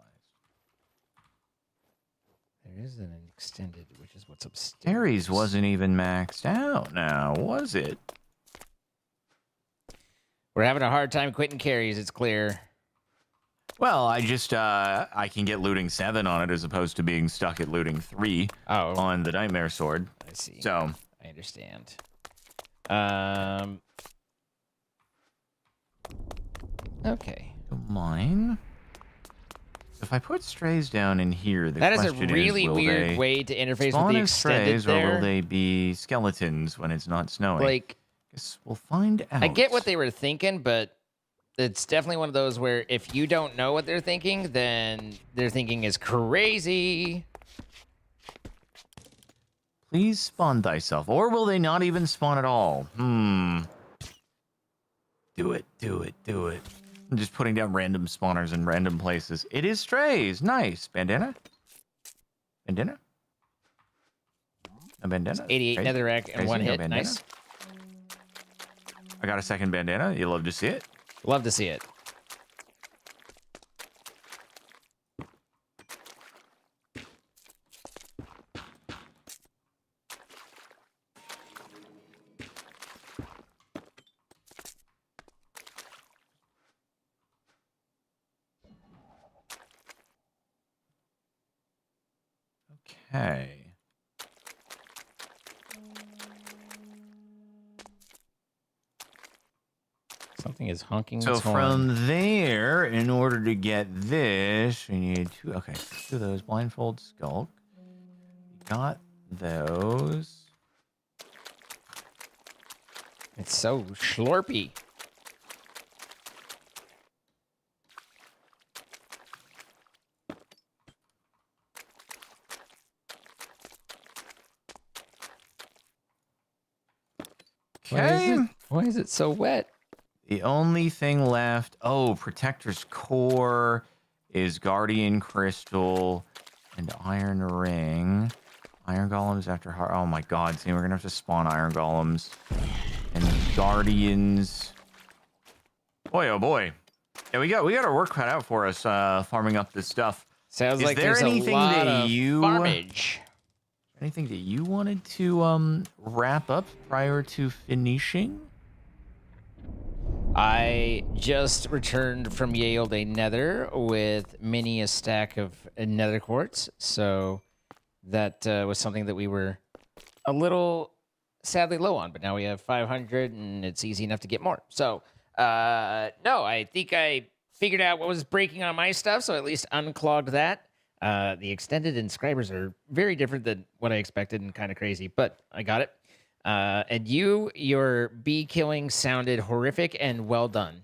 Speaker 1: There is an extended, which is what's upstairs.
Speaker 2: Carries wasn't even maxed out now, was it?
Speaker 1: We're having a hard time quitting carries, it's clear.
Speaker 2: Well, I just, I can get looting 7 on it as opposed to being stuck at looting 3 on the Nightmare Sword.
Speaker 1: I see.
Speaker 2: So,
Speaker 1: I understand. Okay.
Speaker 2: mine. If I put strays down in here, the
Speaker 1: That is a
Speaker 2: question
Speaker 1: really
Speaker 2: will
Speaker 1: weird
Speaker 2: they
Speaker 1: way to interface
Speaker 2: spawn
Speaker 1: with the
Speaker 2: as
Speaker 1: extended
Speaker 2: strays,
Speaker 1: there.
Speaker 2: or will they be skeletons when it's not snowing?
Speaker 1: Like,
Speaker 2: Guess we'll find out.
Speaker 1: I get what they were thinking, but it's definitely one of those where if you don't know what they're thinking, then their thinking is crazy.
Speaker 2: Please spawn thyself. Or will they not even spawn at all? Do it, do it, do it. I'm just putting down random spawners in random places. It is strays. Nice. Bandana? Bandana? A bandana?
Speaker 1: 88
Speaker 2: Crazy.
Speaker 1: netherrack and
Speaker 2: Crazy,
Speaker 1: one
Speaker 2: no
Speaker 1: hit.
Speaker 2: bandana?
Speaker 1: Nice.
Speaker 2: I got a second bandana. You love to see it.
Speaker 1: Love to see it.
Speaker 2: Okay.
Speaker 1: Something is honking
Speaker 2: So
Speaker 1: its horn.
Speaker 2: from there, in order to get this, we need 2. Okay, 2 of those. Blindfold, skulk. Got those.
Speaker 1: It's so slurpy.
Speaker 2: Okay.
Speaker 1: Why is it so wet?
Speaker 2: The only thing left, Protector's Core is Guardian Crystal and Iron Ring. Iron Golems after heart. Oh my god, see, we're gonna have to spawn Iron Golems. And Guardians. Boy, oh boy. Yeah, we got our work cut out for us, farming up this stuff.
Speaker 1: Sounds
Speaker 2: Is
Speaker 1: like
Speaker 2: there
Speaker 1: there's
Speaker 2: anything
Speaker 1: a lot
Speaker 2: that
Speaker 1: of
Speaker 2: you-
Speaker 1: farmage.
Speaker 2: Anything that you wanted to wrap up prior to finishing?
Speaker 1: I just returned from Yale Day Nether with many a stack of nether quartz, so that was something that we were a little sadly low on, but now we have 500 and it's easy enough to get more. So, no, I think I figured out what was breaking on my stuff, so at least unclogged that. The extended inscribers are very different than what I expected and kind of crazy, but I got it. And your bee killing sounded horrific and well done.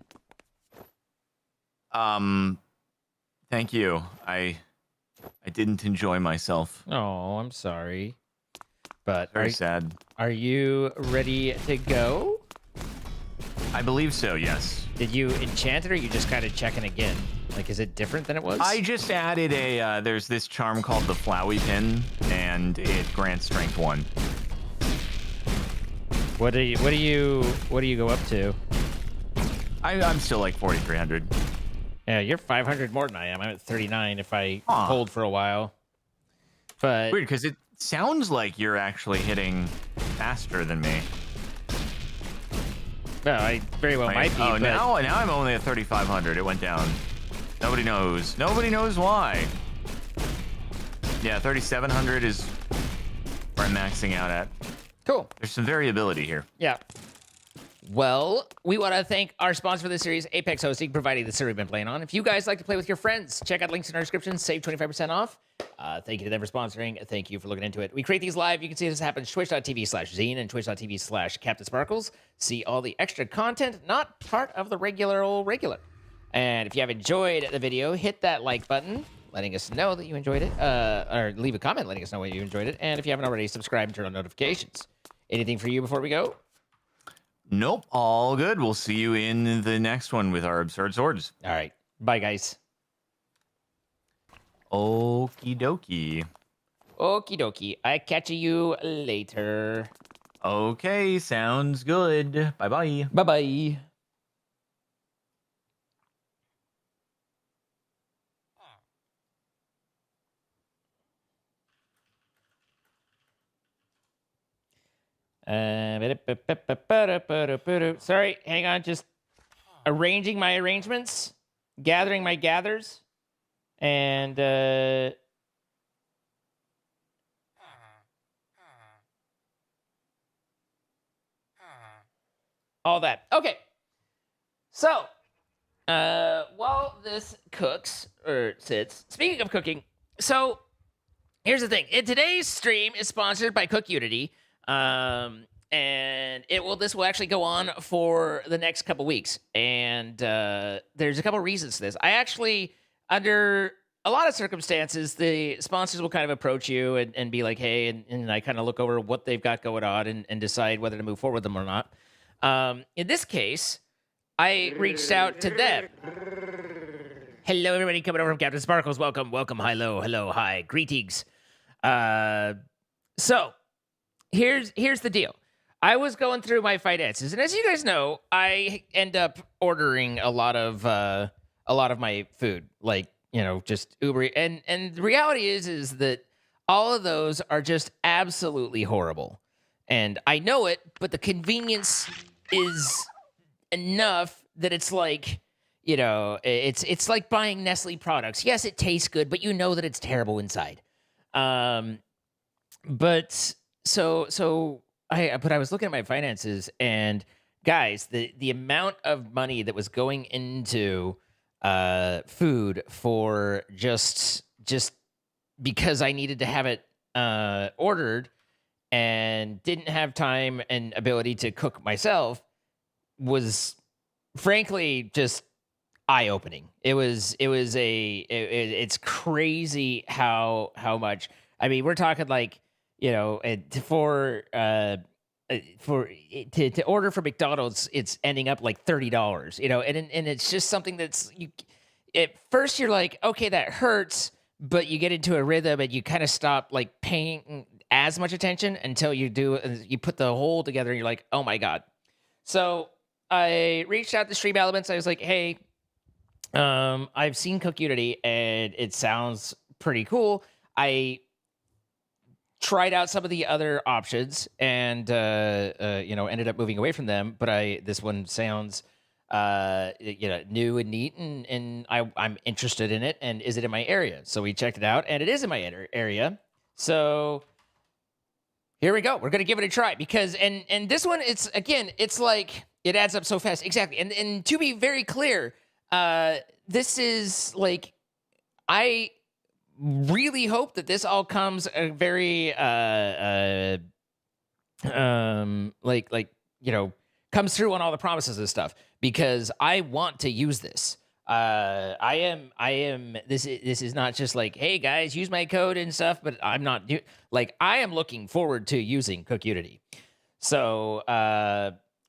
Speaker 2: Thank you. I didn't enjoy myself.
Speaker 1: Oh, I'm sorry. But
Speaker 2: Very sad.
Speaker 1: Are you ready to go?
Speaker 2: I believe so, yes.
Speaker 1: Did you enchant it or you just kind of checking again? Like, is it different than it was?
Speaker 2: I just added a, there's this charm called the Flowey Pin, and it grants strength 1.
Speaker 1: What do you go up to?
Speaker 2: I'm still like 4,300.
Speaker 1: Yeah, you're 500 more than I am. I'm at 39 if I
Speaker 2: Huh.
Speaker 1: hold for a while. But
Speaker 2: Weird, because it sounds like you're actually hitting faster than me.
Speaker 1: well, I very well
Speaker 2: Right?
Speaker 1: might be.
Speaker 2: Oh,
Speaker 1: but
Speaker 2: now I'm only at 3,500. It went down. Nobody knows. Nobody knows why. Yeah, 3,700 is where I'm maxing out at.
Speaker 1: cool.
Speaker 2: There's some variability here.
Speaker 1: Yeah. Well, we want to thank our sponsor for this series, Apex Hosting, providing the server we've been playing on. If you guys like to play with your friends, check out links in our description. Save 25% off. Thank you to them for sponsoring. Thank you for looking into it. We create these live. You can see this happen at twitch.tv/Zine and twitch.tv/CaptainSparkles. See all the extra content, not part of the regular. And if you have enjoyed the video, hit that like button, letting us know that you enjoyed it, or leave a comment letting us know what you enjoyed it. And if you haven't already, subscribe and turn on notifications. Anything for you before we go?
Speaker 2: Nope, all good. We'll see you in the next one with our absurd swords.
Speaker 1: All right. Bye, guys.
Speaker 2: Okie dokie.
Speaker 1: Okie dokie. I catch you later.
Speaker 2: Okay, sounds good. Bye-bye.
Speaker 1: Bye-bye. Sorry, hang on. Just arranging my arrangements, gathering my gathers, and all that. Okay. So, while this cooks or sits, speaking of cooking, so here's the thing. Today's stream is sponsored by Cook Unity. And this will actually go on for the next couple weeks. And there's a couple reasons to this. I actually, under a lot of circumstances, the sponsors will kind of approach you and be like, hey, and I kind of look over what they've got going on and decide whether to move forward with them or not. In this case, I reached out to them. Hello, everybody coming over from Captain Sparkles. Welcome, welcome. Hello, hi. Greetings. So here's the deal. I was going through my finances, and as you guys know, I end up ordering a lot of my food, like, you know, just Uber. And the reality is that all of those are just absolutely horrible. And I know it, but the convenience is enough that it's like, you know, it's like buying Nestle products. Yes, it tastes good, but you know that it's terrible inside. But I was looking at my finances, and guys, the amount of money that was going into food for just because I needed to have it ordered and didn't have time and ability to cook myself was frankly just eye-opening. It's crazy how much. I mean, we're talking like, you know, to order from McDonald's, it's ending up like $30, you know, and it's just something that's at first you're like, okay, that hurts, but you get into a rhythm and you kind of stop like paying as much attention until you put the whole together and you're like, oh my God. So I reached out to Stream Elements. I was like, hey, I've seen Cook Unity and it sounds pretty cool. I tried out some of the other options and ended up moving away from them, but this one sounds new and neat, and I'm interested in it. And is it in my area? So we checked it out, and it is in my area. So here we go. We're gonna give it a try because and this one, it's like it adds up so fast. Exactly. And to be very clear, this is like, I really hope that this all comes a very comes through on all the promises and stuff, because I want to use this. I am this is not just like, hey guys, use my code and stuff, but I'm not I am looking forward to using Cook Unity. So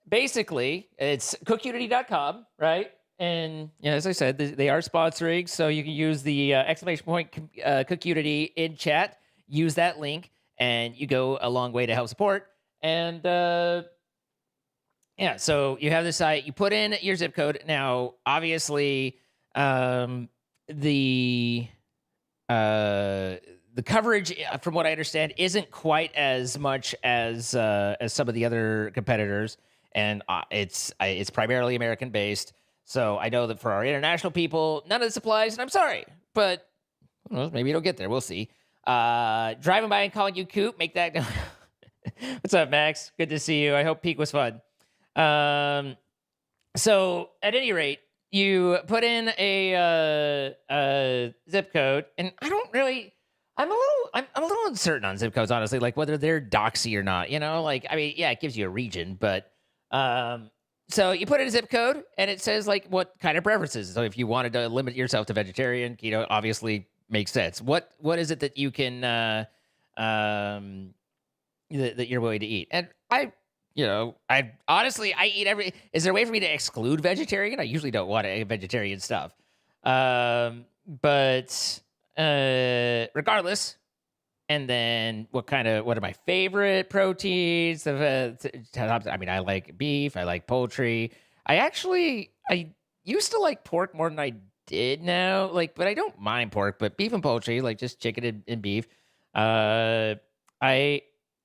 Speaker 1: basically it's cookunity.com, right? And as I said, they are sponsoring, so you can use the exclamation point Cook Unity in chat. Use that link, and you go a long way to help support. And so you have the site. You put in your zip code. Now, obviously, the coverage, from what I understand, isn't quite as much as some of the other competitors, and it's primarily American based. So I know that for our international people, none of this applies, and I'm sorry, but maybe it'll get there. We'll see. Driving by and calling you Coop, make that. What's up, Max? Good to see you. I hope Peak was fun. So at any rate, you put in a zip code, and I'm a little uncertain on zip codes, honestly, like whether they're doxy or not. It gives you a region, but so you put in a zip code, and it says like what kind of preferences. So if you wanted to limit yourself to vegetarian, keto, obviously makes sense. What is it that you can that you're willing to eat? And I honestly, I eat every. Is there a way for me to exclude vegetarian? I usually don't want to eat vegetarian stuff. But regardless, and then what are my favorite proteins? I mean, I like beef. I like poultry. I used to like pork more than I did now. But I don't mind pork. But beef and poultry, like just chicken and beef. I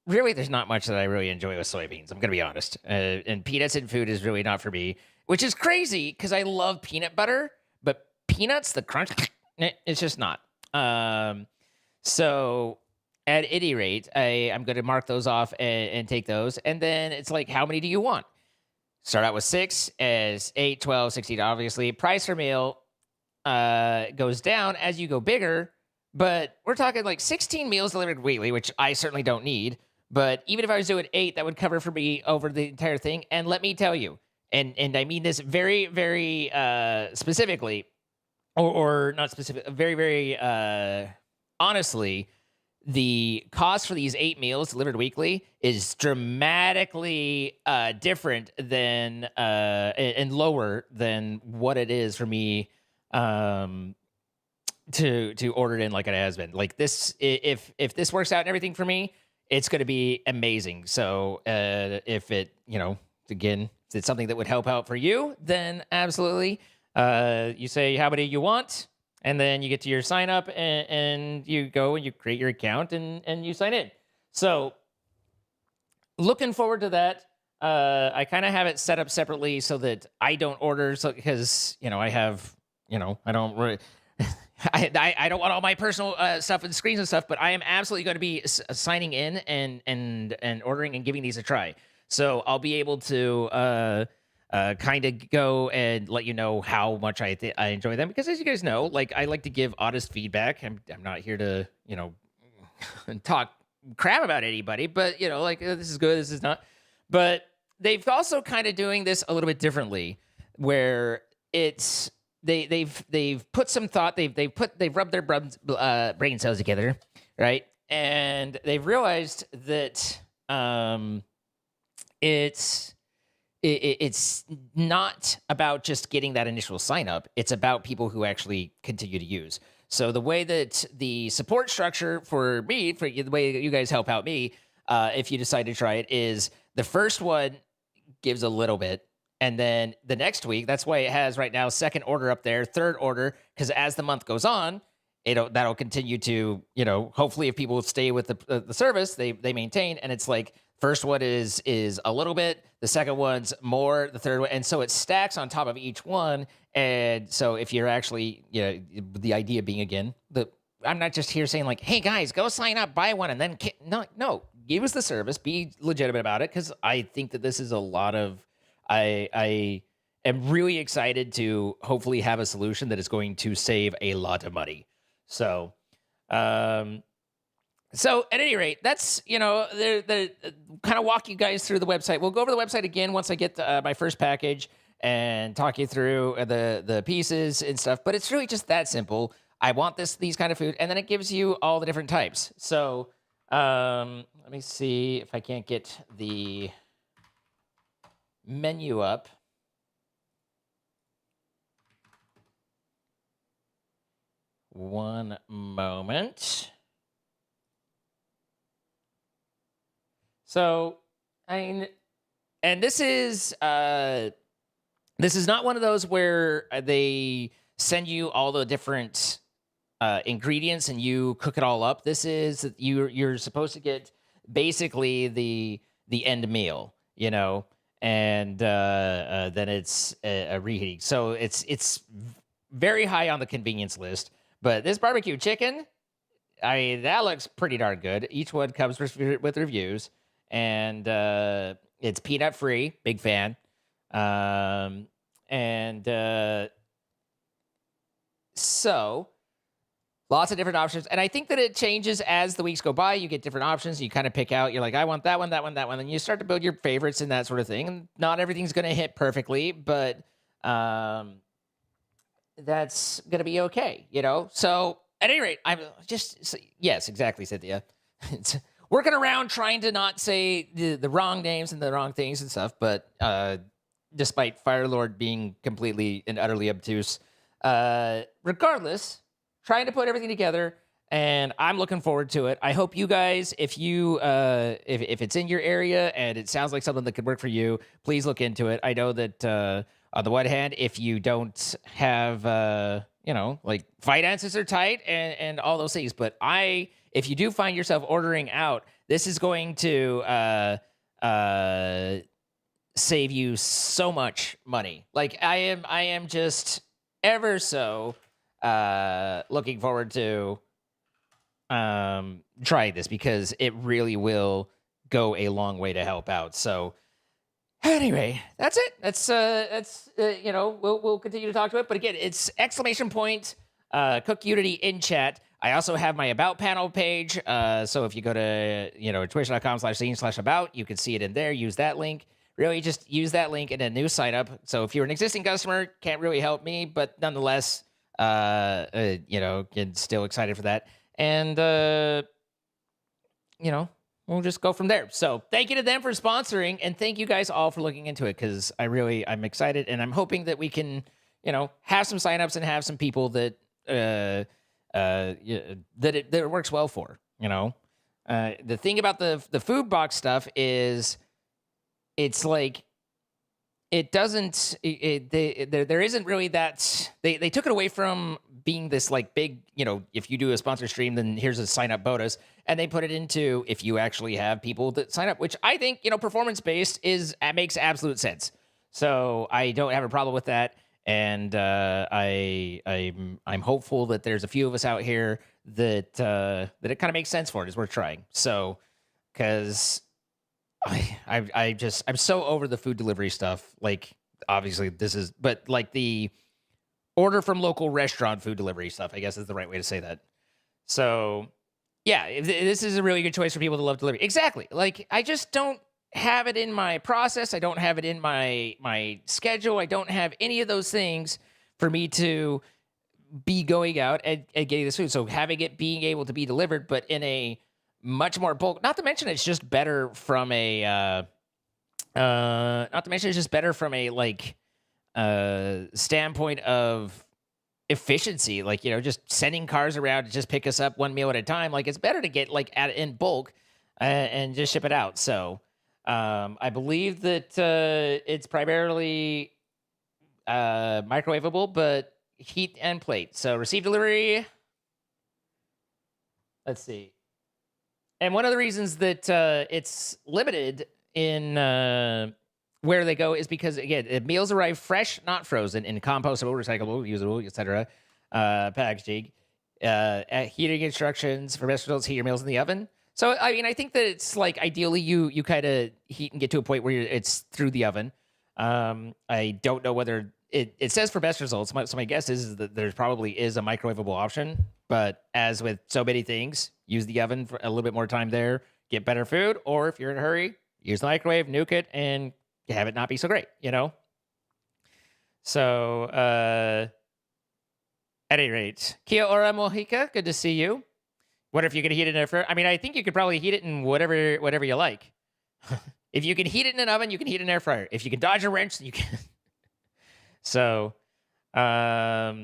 Speaker 1: really, there's not much that I really enjoy with soybeans. I'm gonna be honest. And peanuts in food is really not for me, which is crazy because I love peanut butter, but peanuts, the crunch, it's just not. So at any rate, I'm going to mark those off and take those. And then it's like, how many do you want? Start out with 6, as 8, 12, 16, obviously. Price per meal goes down as you go bigger, but we're talking like 16 meals delivered weekly, which I certainly don't need. But even if I was doing 8, that would cover for me over the entire thing. And let me tell you, and I mean this very, very specifically, or not specific, very, very honestly, the cost for these 8 meals delivered weekly is dramatically different than and lower than what it is for me to order it in like it has been. Like this, if this works out and everything for me, it's going to be amazing. So if it, again, if it's something that would help out for you, then absolutely. You say how many you want, and then you get to your sign up and you go and you create your account and you sign in. So looking forward to that. I kind of have it set up separately so that I don't order, because I have, I don't really, I don't want all my personal stuff and screens and stuff, but I am absolutely going to be signing in and ordering and giving these a try. So I'll be able to kind of go and let you know how much I enjoy them, because as you guys know, like, I like to give honest feedback. I'm not here to talk crap about anybody, but this is good, this is not. But they've also kind of doing this a little bit differently, where it's they've put some thought, they've rubbed their brain cells together, right? And they've realized that it's not about just getting that initial sign up. It's about people who actually continue to use. So the way that the support structure for me, for the way that you guys help out me, if you decide to try it, is the first one gives a little bit. And then the next week, that's why it has right now second order up there, third order, because as the month goes on, that'll continue to, hopefully if people stay with the service, they maintain. And it's like, first one is a little bit, the second one's more, the third one, and so it stacks on top of each one. And so if you're actually, the idea being, again, I'm not just here saying like, hey guys, go sign up, buy one, and then no, give us the service, be legitimate about it, because I think that this is a lot of, I am really excited to hopefully have a solution that is going to save a lot of money. So, so at any rate, that's, the kind of walk you guys through the website. We'll go over the website again once I get my first package and talk you through the pieces and stuff. But it's really just that simple. I want these kind of food, and then it gives you all the different types. So let me see if I can't get the menu up. One moment. So, and this is not one of those where they send you all the different ingredients and you cook it all up. This is you're supposed to get basically the end meal, and then it's a reheating. So it's very high on the convenience list. But this barbecue chicken, that looks pretty darn good. Each one comes with reviews. And it's peanut free, big fan. So lots of different options. And I think that it changes as the weeks go by. You get different options. You kind of pick out, you're like, I want that one, that one, that one. And you start to build your favorites and that sort of thing. And not everything's going to hit perfectly, but that's going to be okay, So at any rate, yes, exactly, Cynthia. working around trying to not say the wrong names and the wrong things and stuff, but despite Firelord being completely and utterly obtuse, regardless, trying to put everything together, and I'm looking forward to it. I hope you guys, if you if it's in your area and it sounds like something that could work for you, please look into it. I know that on the one hand, if you don't have like finances are tight and all those things, but if you do find yourself ordering out, this is going to save you so much money. Like I am just ever so looking forward to trying this because it really will go a long way to help out. So anyway, that's it. That's we'll continue to talk to it. But again, it's !Cook Unity in chat. I also have my about panel page. So if you go to twitch.com/scene/about, you can see it in there. Use that link. Really, just use that link in a new sign up. So if you're an existing customer, can't really help me, but nonetheless, get still excited for that. And we'll just go from there. So thank you to them for sponsoring, and thank you guys all for looking into it because I'm excited, and I'm hoping that we can, have some signups and have some people that it works well for. The thing about the food box stuff is, it's like it doesn't. There isn't really that. They took it away from being this like big, if you do a sponsor stream, then here's a sign up bonus, and they put it into if you actually have people that sign up, which I think performance based makes absolute sense. So I don't have a problem with that, and I'm hopeful that there's a few of us out here that it kind of makes sense for it. It's worth trying. So because I'm so over the food delivery stuff. Like obviously but like the order from local restaurant food delivery stuff, I guess is the right way to say that. So yeah, this is a really good choice for people that love delivery. Exactly. Like I just don't have it in my process. I don't have it in my schedule. I don't have any of those things for me to be going out and getting this food. So having it being able to be delivered, but in a much more bulk, not to mention it's just better from a like standpoint of efficiency, like just sending cars around to just pick us up one meal at a time. Like it's better to get like in bulk and just ship it out. So I believe that it's primarily microwavable, but heat and plate. So receive delivery. Let's see. And one of the reasons that it's limited in where they go is because, again, meals arrive fresh, not frozen, in compostable, recyclable, usable, etc. packaging. Heating instructions for best results: heat your meals in the oven. So, I mean, I think that it's like ideally you kind of heat and get to a point where it's through the oven. I don't know whether it says for best results. So my guess is that there probably is a microwavable option. But as with so many things, use the oven for a little bit more time there, get better food. Or if you're in a hurry, use the microwave, nuke it, and have it not be so great, So, at any rate, Kia ora Mojica, good to see you. Wonder if you could heat it in air fryer. I mean, I think you could probably heat it in whatever you like. If you can heat it in an oven, you can heat it in an air fryer. If you can dodge a wrench, you can. So, at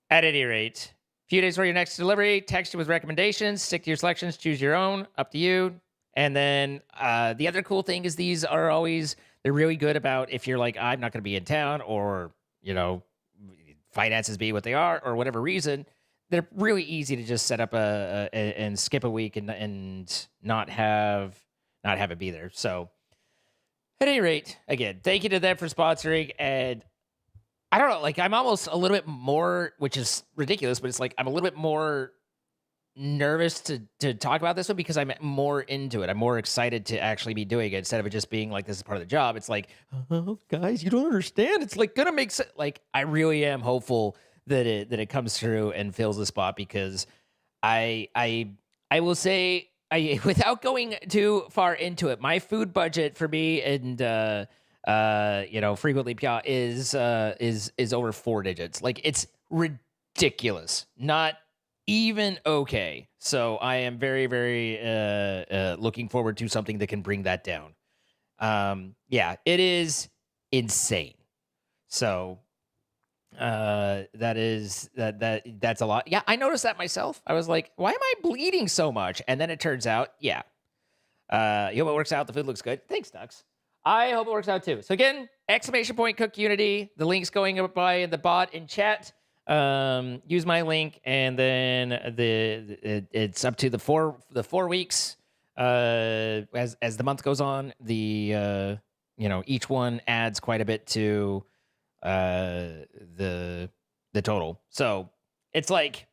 Speaker 1: any rate, few days for your next delivery, text you with recommendations, stick to your selections, choose your own, up to you. And then the other cool thing is these are always, they're really good about if you're like, I'm not going to be in town, or, finances be what they are, or whatever reason, they're really easy to just set up and skip a week and not have it be there. So at any rate, again, thank you to them for sponsoring. And I don't know, like I'm almost a little bit more, which is ridiculous, but it's like I'm a little bit more nervous to talk about this one because I'm more into it. I'm more excited to actually be doing it instead of it just being like this is part of the job. It's like, oh, guys, you don't understand. It's like gonna make sense. Like I really am hopeful that it comes through and fills the spot because I will say without going too far into it, my food budget for me and frequently Pia is over 4 digits. Like it's ridiculous. Not even okay. So I am very, very looking forward to something that can bring that down. Yeah, it is insane. So that's a lot. Yeah, I noticed that myself. I was like, why am I bleeding so much? And then it turns out, yeah. You hope it works out. The food looks good. Thanks, Dux. I hope it works out too. So again, exclamation point Cook Unity. The link's going up by in the bot in chat. Use my link, and then it's up to the 4 weeks. As the month goes on, each one adds quite a bit to the total. So it's like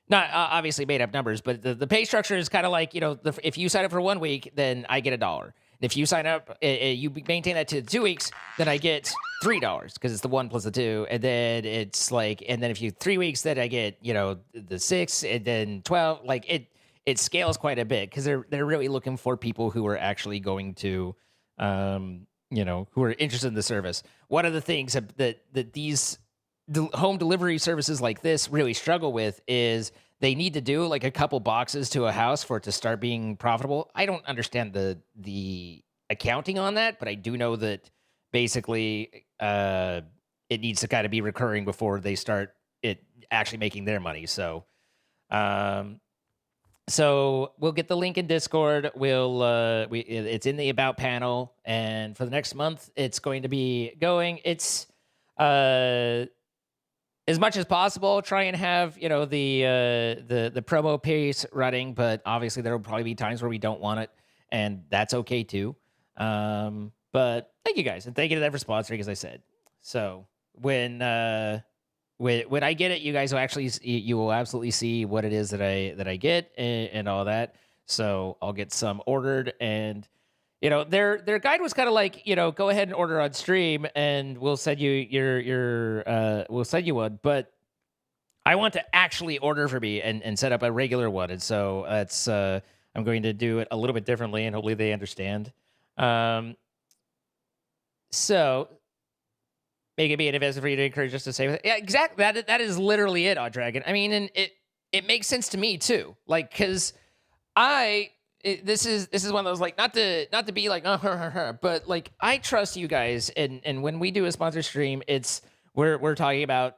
Speaker 1: not obviously made up numbers, but the pay structure is kind of like, if you sign up for 1 week, then I get $1. If you sign up, you maintain that to 2 weeks, then I get $3 because it's the 1 plus the 2. And then it's like, and then if you 3 weeks, then I get, the 6 and then 12. Like it scales quite a bit because they're really looking for people who are actually going to, who are interested in the service. One of the things that these home delivery services like this really struggle with is they need to do like a couple boxes to a house for it to start being profitable. I don't understand the accounting on that, but I do know that basically it needs to kind of be recurring before they start it actually making their money. So so we'll get the link in Discord. It's in the About panel, and for the next month, it's going to be going. It's as much as possible, try and have the promo pace running, but obviously there will probably be times where we don't want it, and that's okay too. But thank you guys, and thank you to them for sponsoring, as I said. So when I get it, you guys will actually you will absolutely see what it is that I get and all that. So I'll get some ordered, and their guide was kind of like, go ahead and order on stream, and we'll send you we'll send you one. But I want to actually order for me and set up a regular one, and so that's I'm going to do it a little bit differently, and hopefully they understand. So make it be an investment for you to encourage us to say, yeah, exactly. That is literally it, Odd Dragon. I mean, and it makes sense to me too. Like, because this is one of those, like, not to be like, but like, I trust you guys, and when we do a sponsor stream, it's we're talking about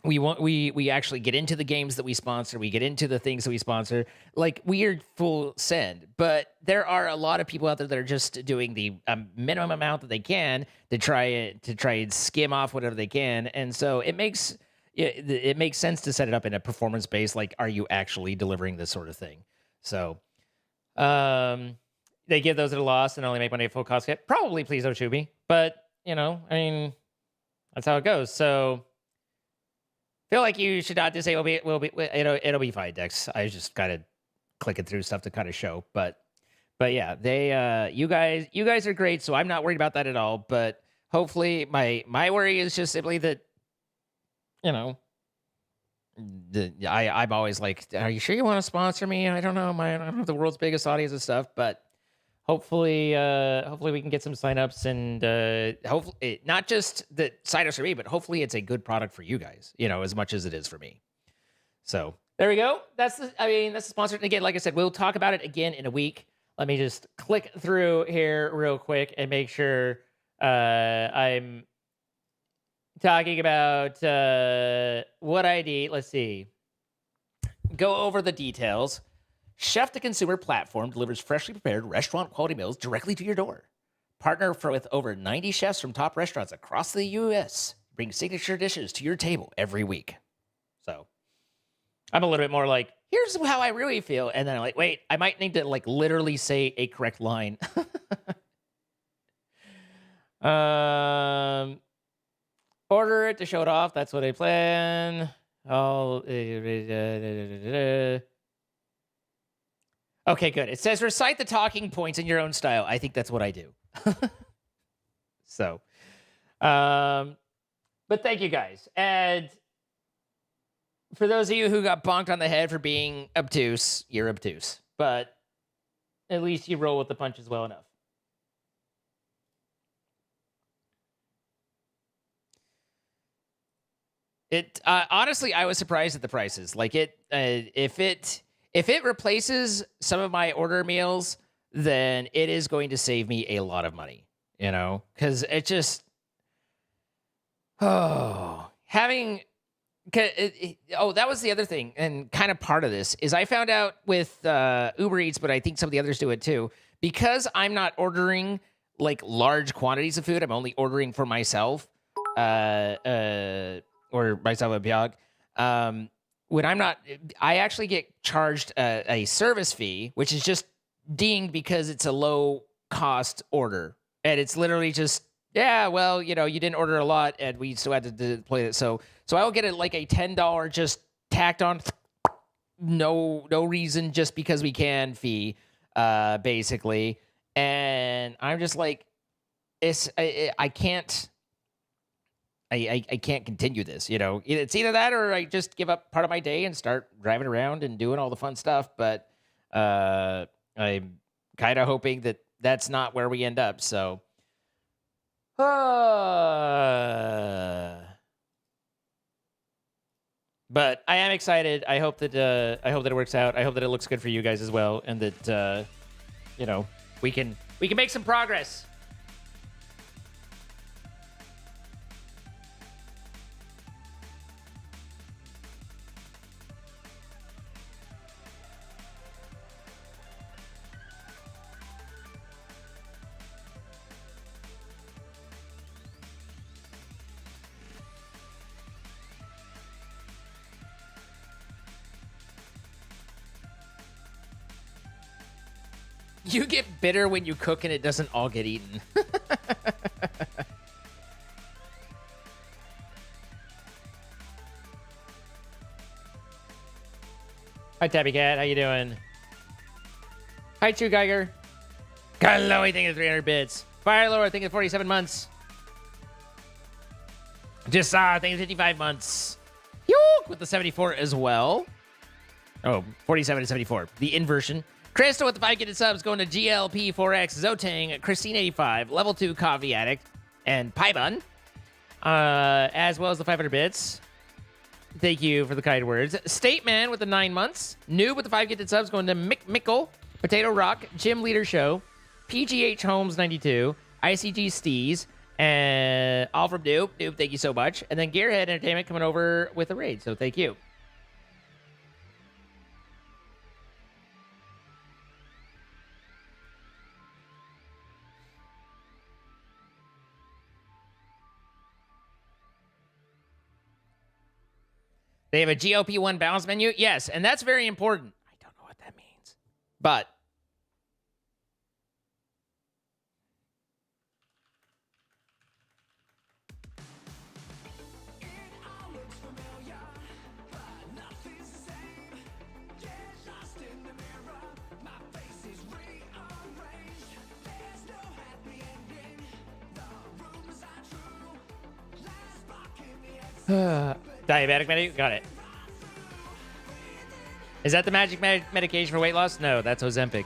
Speaker 1: we actually get into the games that we sponsor, we get into the things that we sponsor, like we are full send. But there are a lot of people out there that are just doing the minimum amount that they can to try and skim off whatever they can, and so it makes sense to set it up in a performance base. Like, are you actually delivering this sort of thing? So. They give those at a loss and only make money at full cost. Probably, please don't shoot me. But I mean, that's how it goes. So, feel like you should not disable. It'll be fine, Dex. I was just kind of clicking through stuff to kind of show, but yeah, they you guys are great. So I'm not worried about that at all. But hopefully, my worry is just simply that I'm always like, are you sure you want to sponsor me? I don't know. I don't have the world's biggest audience and stuff, but hopefully we can get some signups, and hopefully not just the signups for me, but hopefully it's a good product for you guys, as much as it is for me. So there we go. That's the sponsor. And again, like I said, we'll talk about it again in a week. Let me just click through here real quick and make sure I'm talking about what I need. Let's see. Go over the details. Chef to Consumer platform delivers freshly prepared restaurant quality meals directly to your door. Partner with over 90 chefs from top restaurants across the U.S. Bring signature dishes to your table every week. So I'm a little bit more like, here's how I really feel. And then I'm like, wait, I might need to like literally say a correct line. Order it to show it off. That's what I plan. Okay, good. It says recite the talking points in your own style. I think that's what I do. So, but thank you guys. And for those of you who got bonked on the head for being obtuse, you're obtuse. But at least you roll with the punches well enough. It honestly, I was surprised at the prices. Like if it replaces some of my order meals, then it is going to save me a lot of money. You know, because it just having. That was the other thing, and kind of part of this is I found out with Uber Eats, but I think some of the others do it too. Because I'm not ordering like large quantities of food, I'm only ordering for myself. Or myself and Pyog. When I'm not, I actually get charged a service fee, which is just dinged because it's a low cost order. And it's literally just, yeah, well, you know, you didn't order a lot and we still had to deploy it. So I will get it like a $10 just tacked on, no reason, just because we can fee, basically. And I'm just like, I can't. I can't continue this, you know. It's either that or I just give up part of my day and start driving around and doing all the fun stuff. But I'm kind of hoping that that's not where we end up. So, but I am excited. I hope that it works out. I hope that it looks good for you guys as well, and that you know, we can make some progress. You get bitter when you cook and it doesn't all get eaten. Hi, Tabby Cat. How you doing? Hi, True Geiger. Hello, I think it's 300 bits. Fire Lord, I think it's 47 months. Just saw, I think it's 55 months. Yook! With the 74 as well. Oh, 47 to 74. The inversion. Crystal with the 5 gifted subs going to GLP4X, Zotang, Christine85, Level 2 Coffee Addict, and Pybun, as well as the 500 bits. Thank you for the kind words. State Man with the 9 months. Noob with the 5 gifted subs going to Mick Mickle, Potato Rock, Gym Leader Show, PGH Holmes 92, ICG Steez, and all from Noob. Noob, thank you so much. And then Gearhead Entertainment coming over with a raid, so thank you. They have a GLP-1 balance menu? Yes, and that's very important. I don't know what that means. But diabetic menu? Got it. Is that the magic medication for weight loss? No, that's Ozempic.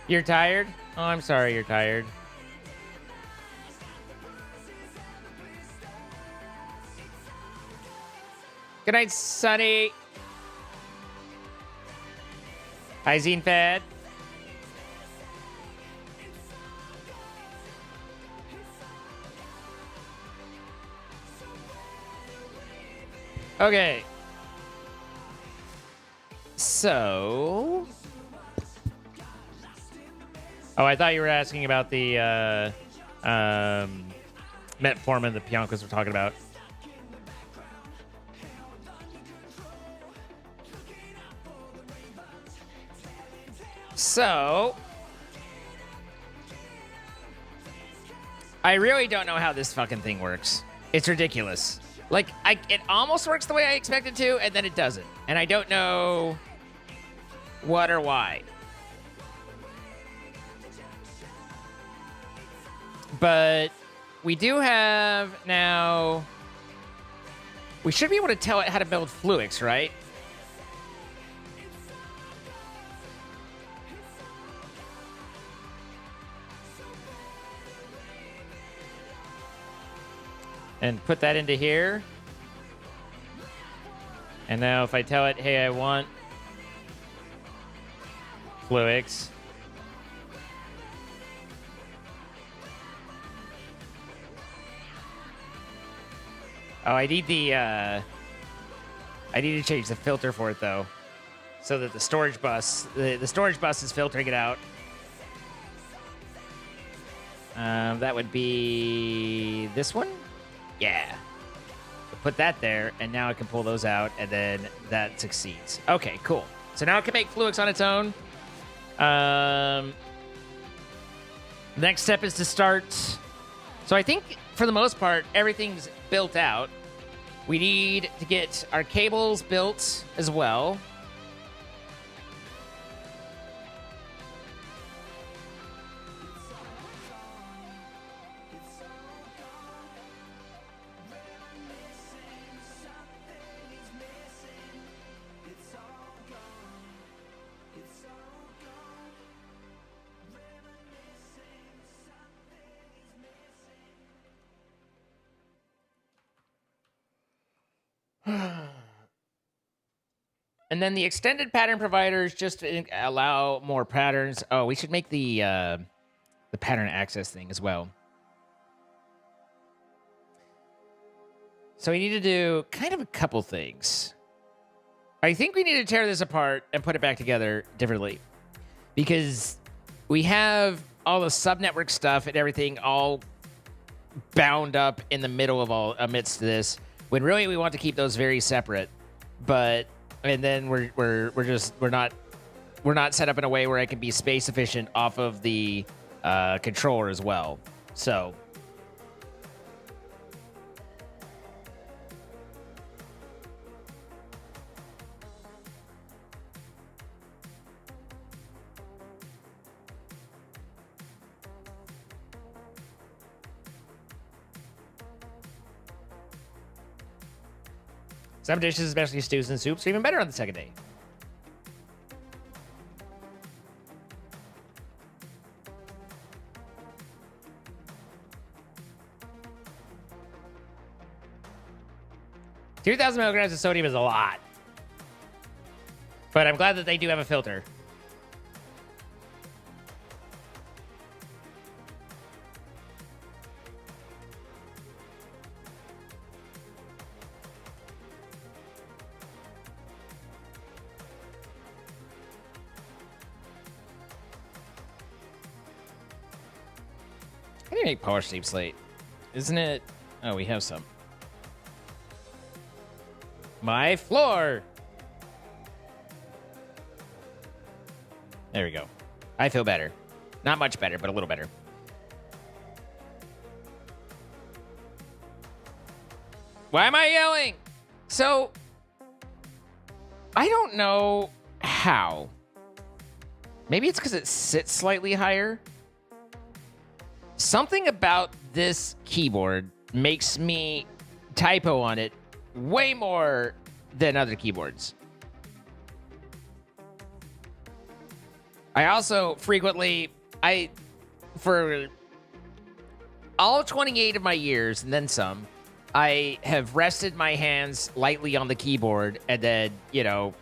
Speaker 1: You're tired? Oh, I'm sorry you're tired. Good night, Sonny. Hi, Zine Fad. Okay. So... Oh, I thought you were asking about the metformin that Piancos were talking about. So... I really don't know how this fucking thing works. It's ridiculous. Like, it almost works the way I expect it to, and then it doesn't. And I don't know what or why. But we do have now... We should be able to tell it how to build Fluix, right? And put that into here. And now if I tell it, hey, I want Fluix. Oh, I need the, I need to change the filter for it, though. So that the storage bus, the storage bus is filtering it out. That would be this one? Yeah. Put that there, and now I can pull those out, and then that succeeds. Okay, cool. So now it can make Fluix on its own. Next step is to start. So I think, for the most part, everything's built out. We need to get our cables built as well. And then the extended pattern providers just allow more patterns. Oh, we should make the pattern access thing as well. So we need to do kind of a couple things. I think we need to tear this apart and put it back together differently. Because we have all the subnetwork stuff and everything all bound up in the middle of all amidst this, when really we want to keep those very separate. But and then we're not set up in a way where I can be space efficient off of the controller as well. So some dishes, especially stews and soups, are even better on the second day. $2,000 milligrams of sodium is a lot. But I'm glad that they do have a filter. How do you make power sleep slate? Isn't it? Oh, we have some. My floor. There we go. I feel better. Not much better, but a little better. Why am I yelling? So, I don't know how. Maybe it's because it sits slightly higher. Something about this keyboard makes me typo on it way more than other keyboards. I also frequently, for all 28 of my years and then some, I have rested my hands lightly on the keyboard and then, you know,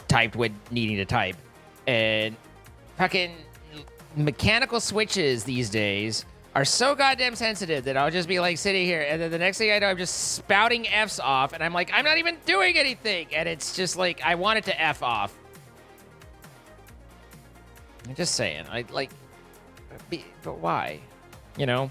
Speaker 1: typed when needing to type. And fucking mechanical switches these days are so goddamn sensitive that I'll just be like sitting here, and then the next thing I know, I'm just spouting F's off, and I'm like, I'm not even doing anything. And it's just like, I want it to F off. I'm just saying, I like, but why? You know?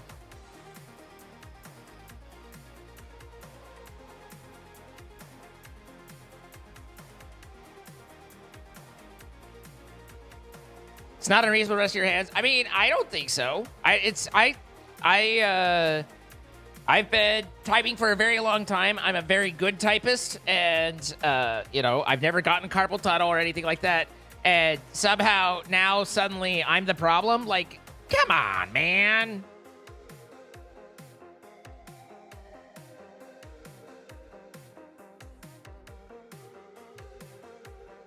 Speaker 1: It's not unreasonable to rest your hands. I mean, I don't think so. I've been typing for a very long time. I'm a very good typist, and you know, I've never gotten carpal tunnel or anything like that. And somehow now suddenly I'm the problem. Like, come on, man.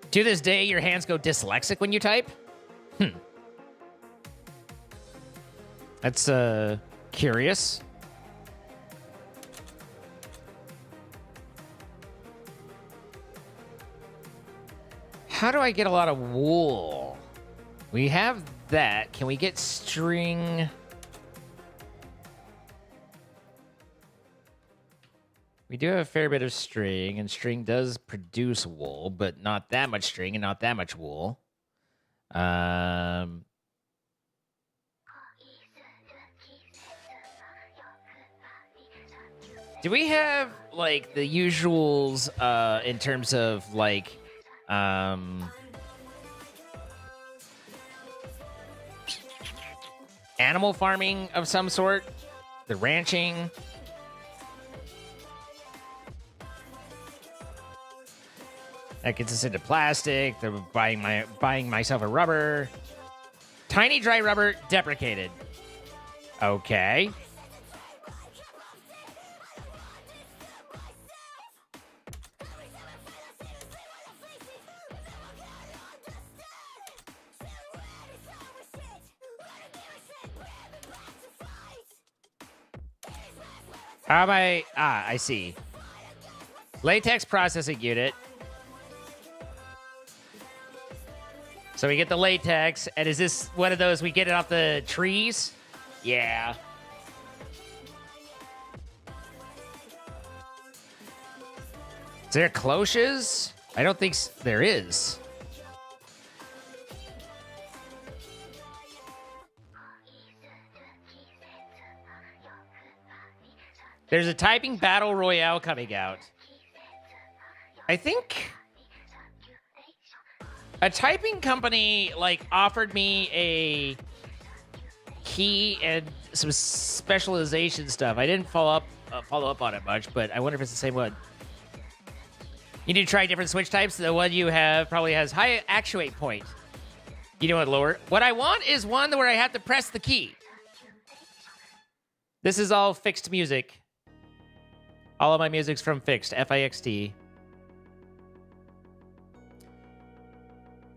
Speaker 1: To this day, your hands go dyslexic when you type? That's curious. How do I get a lot of wool? We have that. Can we get string? We do have a fair bit of string, and string does produce wool, but not that much string and not that much wool. Do we have, like, the usuals in terms of, like, animal farming of some sort? The ranching? That gets us into plastic. They're buying myself a rubber. Tiny dry rubber deprecated. Okay. How am I? Ah, I see. Latex processing unit. So we get the latex, and is this one of those we get it off the trees? Yeah. Is there cloches? I don't think there is. There's a typing battle royale coming out. I think a typing company, like, offered me a key and some specialization stuff. I didn't follow up on it much, but I wonder if it's the same one. You need to try different switch types. The one you have probably has high actuate point. You know what, lower? What I want is one where I have to press the key. This is all fixed music. All of my music's from Fixed, F-I-X-T.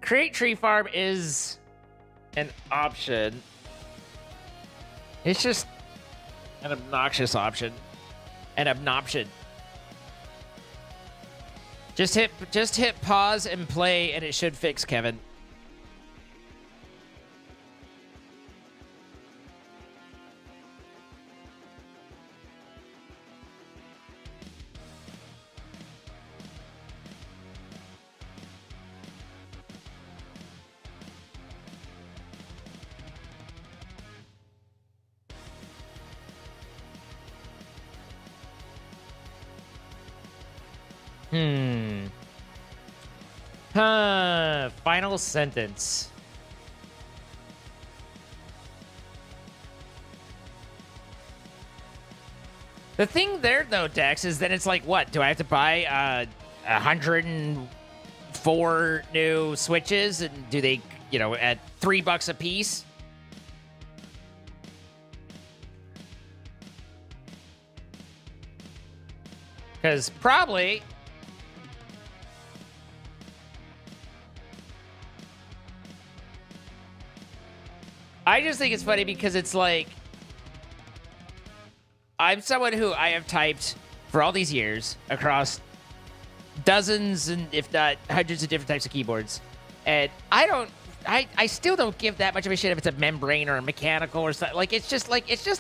Speaker 1: Create Tree Farm is an option. It's just an obnoxious option. An obnoxion. Just hit pause and play, and it should fix, Kevin. Final sentence. The thing there, though, Dex, is that it's like, what? Do I have to buy 104 new switches? And do they, you know, at $3 a piece? Because probably... I just think it's funny because it's like... I'm someone who I have typed for all these years across dozens and if not hundreds of different types of keyboards. And I still don't give that much of a shit if it's a membrane or a mechanical or something. Like, it's just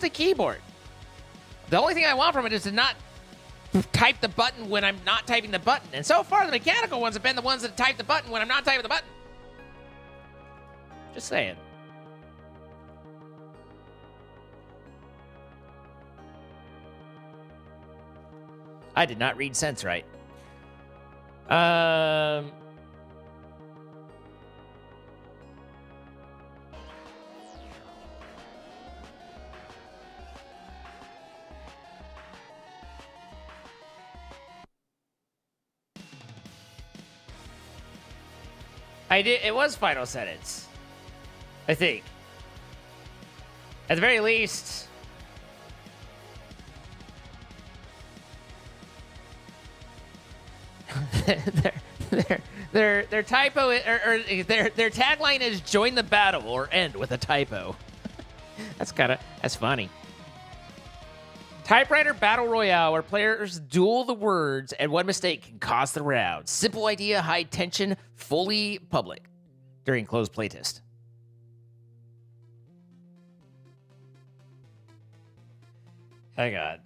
Speaker 1: a keyboard. The only thing I want from it is to not type the button when I'm not typing the button. And so far, the mechanical ones have been the ones that type the button when I'm not typing the button. Just saying. I did not read sense right. I did. It was final sentence, I think. At the very least. Their typo or their tagline is "Join the battle" or "End with a typo." That's funny. Typewriter Battle Royale, where players duel the words and one mistake can cost the round. Simple idea, high tension, fully public during closed playtest. Hang on.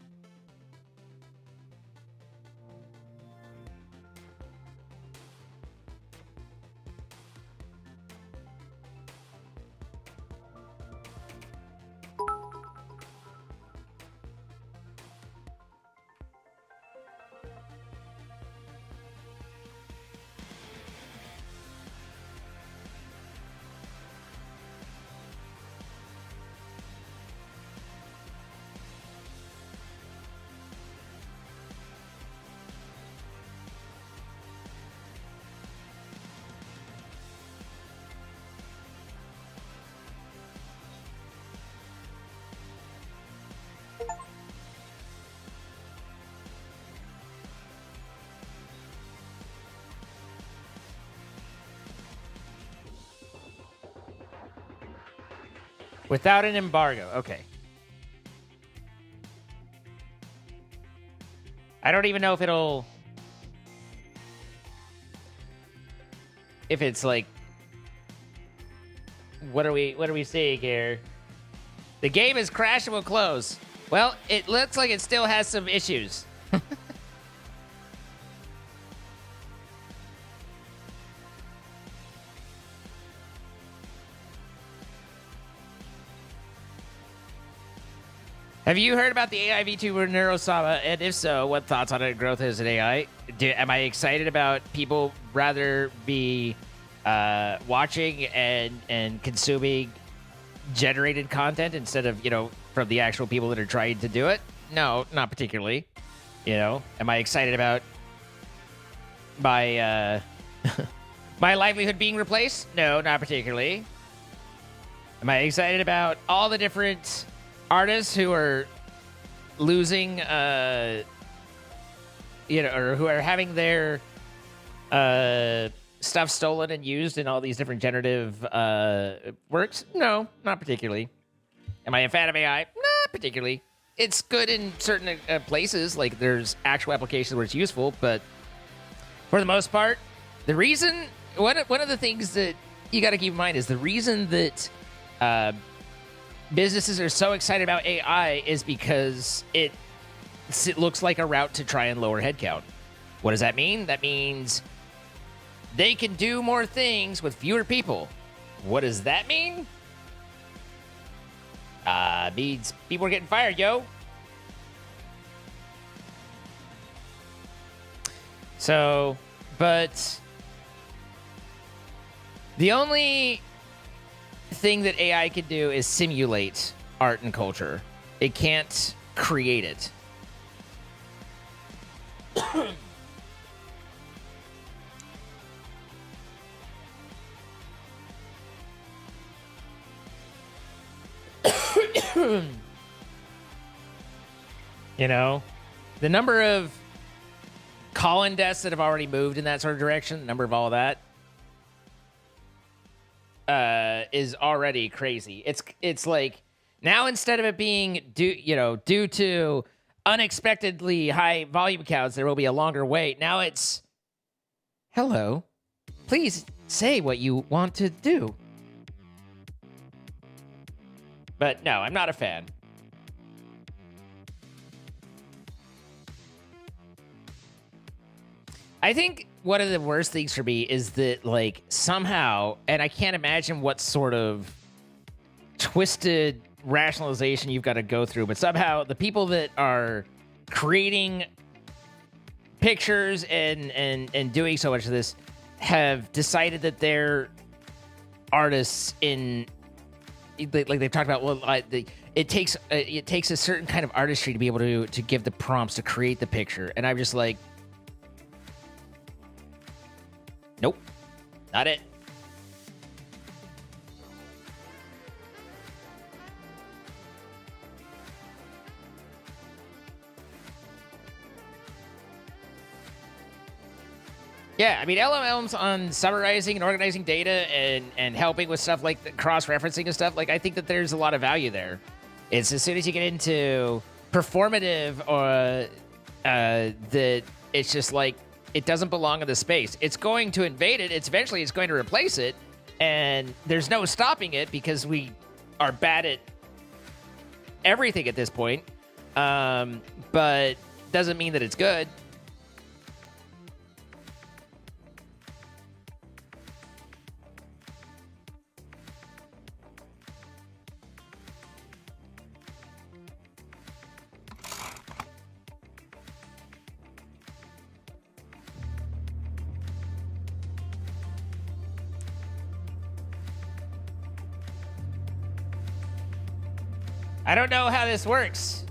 Speaker 1: Without an embargo. Okay. I don't even know if it'll... If it's like... What are we seeing here? The game is crashed and will close. Well, it looks like it still has some issues. Have you heard about the AI VTuber Neurosama? And if so, what thoughts on its growth as an AI? Am I excited about people rather be watching and consuming generated content instead of, you know, from the actual people that are trying to do it? No, not particularly. You know, am I excited about my my livelihood being replaced? No, not particularly. Am I excited about all the different artists who are losing, you know, or who are having their stuff stolen and used in all these different generative works? No, not particularly. Am I a fan of AI? Not particularly. It's good in certain places, like there's actual applications where it's useful, but for the most part, the reason, one of the things that you got to keep in mind is the reason that businesses are so excited about AI is because it looks like a route to try and lower headcount. What does that mean? That means they can do more things with fewer people. What does that mean? Means people are getting fired, yo. So, but the only thing that AI can do is simulate art and culture. It can't create it. You know, the number of call-in deaths that have already moved in that sort of direction, the number of all of that, is already crazy. It's like now instead of it being due to unexpectedly high volume counts, there will be a longer wait. Now it's hello, please say what you want to do. But no, I'm not a fan. I think one of the worst things for me is that, like, somehow, and I can't imagine what sort of twisted rationalization you've got to go through, but somehow the people that are creating pictures and doing so much of this have decided that they're artists in, like they've talked about, well, it takes a certain kind of artistry to be able to give the prompts to create the picture, and I'm just like, nope, not it. Yeah, I mean, LLMs on summarizing and organizing data and helping with stuff like the cross-referencing and stuff, like, I think that there's a lot of value there. It's as soon as you get into performative or that it's just like it doesn't belong in the space. It's going to invade it. Eventually it's going to replace it, and there's no stopping it because we are bad at everything at this point. But doesn't mean that it's good. I don't know how this works.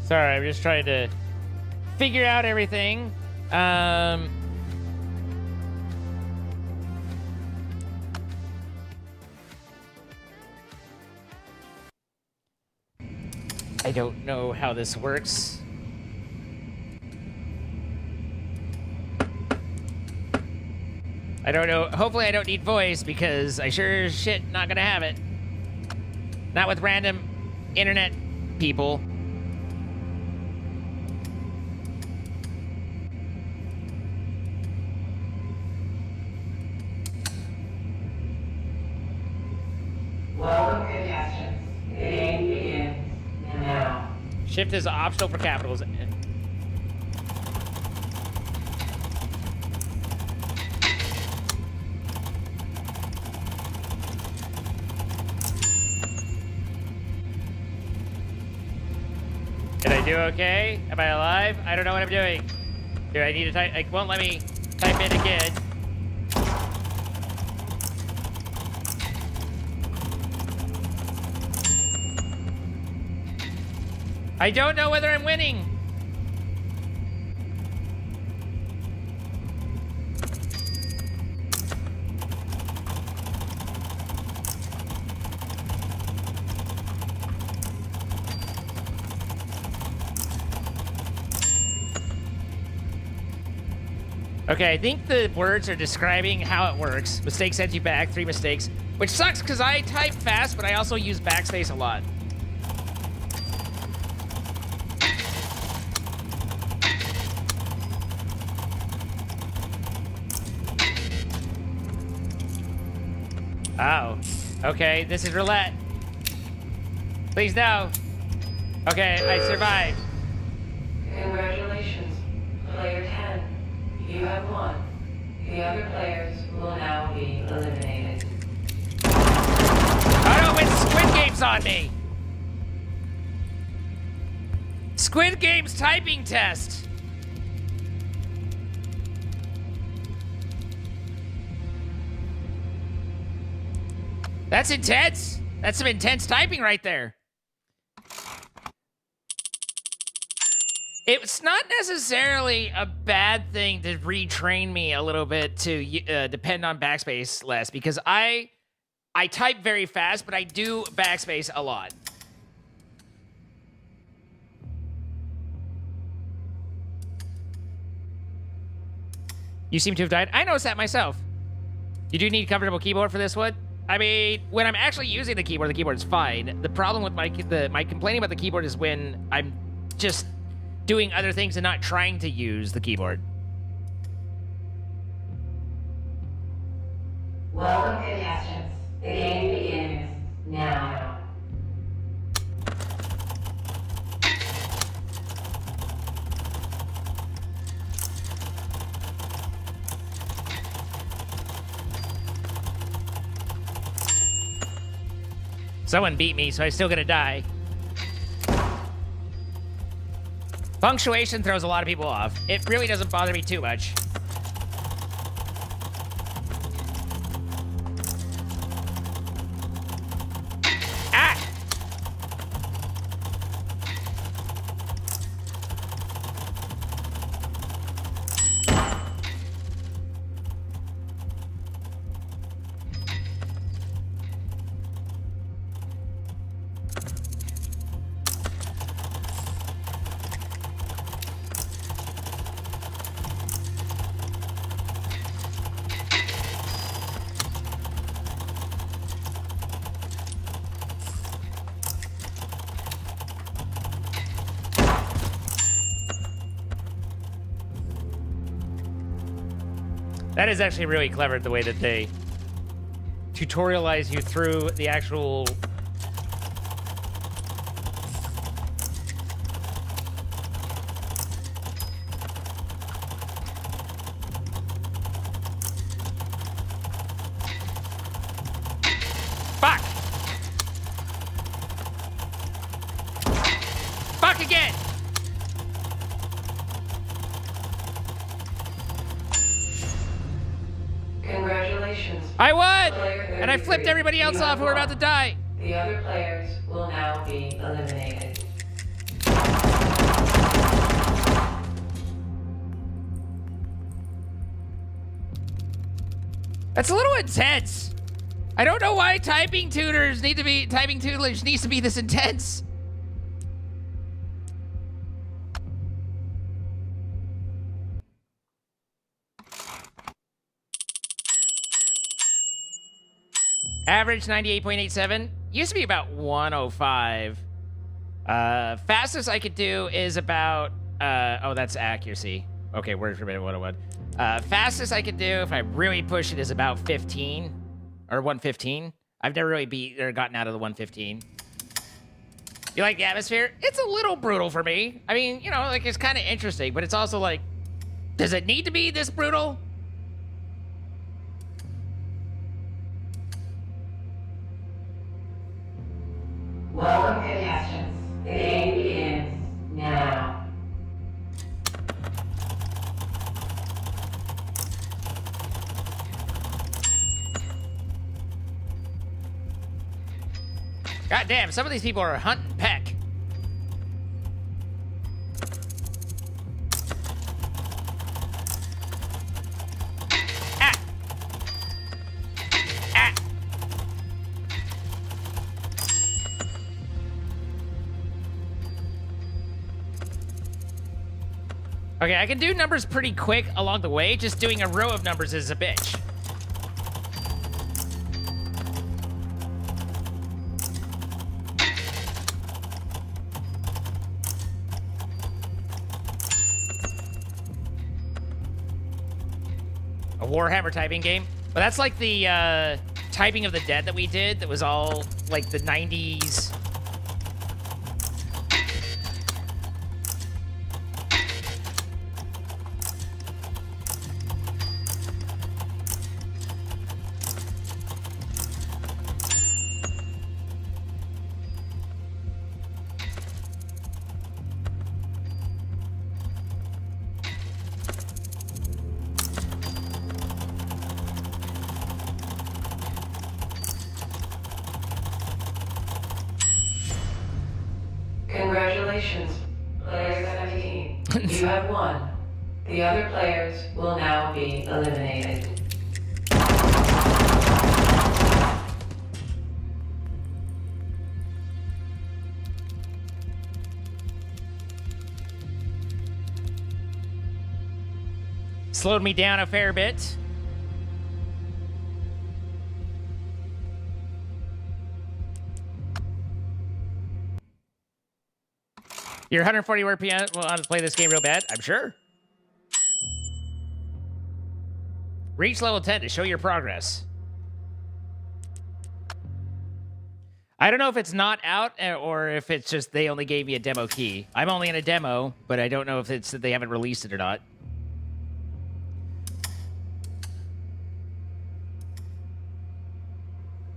Speaker 1: Sorry, I'm just trying to figure out everything. I don't know how this works. I don't know. Hopefully I don't need voice because I sure as shit not gonna have it. Not with random internet people.
Speaker 4: Welcome, contestants. The game begins now.
Speaker 1: Shift is optional for capitals. Did I do okay? Am I alive? I don't know what I'm doing. Do I need to type? It won't let me type in again. I don't know whether I'm winning. Okay, I think the words are describing how it works. Mistake sends you back, 3 mistakes, which sucks because I type fast, but I also use backspace a lot. Oh, okay, this is roulette. Please no. Okay, I survived.
Speaker 4: Congratulations, player 10. You have won. The other players will now be eliminated.
Speaker 1: Oh no, it's Squid Game's on me! Squid Game's typing test! That's intense! That's some intense typing right there. It's not necessarily a bad thing to retrain me a little bit to depend on backspace less, because I type very fast, but I do backspace a lot. You seem to have died. I noticed that myself. You do need a comfortable keyboard for this one. I mean, when I'm actually using the keyboard is fine. The problem with my complaining about the keyboard is when I'm just doing other things and not trying to use the keyboard.
Speaker 4: Welcome, contestants. The game begins now.
Speaker 1: Someone beat me, so I'm still gonna die. Punctuation throws a lot of people off. It really doesn't bother me too much. That is actually really clever, the way that they tutorialize you through the actual... Fuck! Fuck again!
Speaker 4: Congratulations.
Speaker 1: I won!
Speaker 4: Player
Speaker 1: And I flipped
Speaker 4: 33.
Speaker 1: everybody else
Speaker 4: You
Speaker 1: off
Speaker 4: have
Speaker 1: who were about to
Speaker 4: won.
Speaker 1: die.
Speaker 4: The other players will now be eliminated.
Speaker 1: That's a little intense. I don't know why typing tutelage needs to be this intense. Average 98.87. Used to be about 105. Fastest I could do is about, oh, that's accuracy. Okay, word for minute 101. Fastest I could do if I really push it is about 15 or 115. I've never really beat or gotten out of the 115. You like the atmosphere? It's a little brutal for me. I mean, you know, like it's kind of interesting, but it's also like, does it need to be this brutal?
Speaker 4: Welcome, contestants. The game begins now.
Speaker 1: God damn, some of these people are hunting peck. Ah! Ah! Okay, I can do numbers pretty quick along the way. Just doing a row of numbers is a bitch. A Warhammer typing game. But that's like the typing of the dead that we did that was all like the 90s.
Speaker 4: Congratulations, player 17. You have won. The other players will now be eliminated.
Speaker 1: Slowed me down a fair bit. Your 140 RPM will want to play this game real bad, I'm sure. Reach level 10 to show your progress. I don't know if it's not out or if it's just they only gave me a demo key. I'm only in a demo, but I don't know if it's that they haven't released it or not.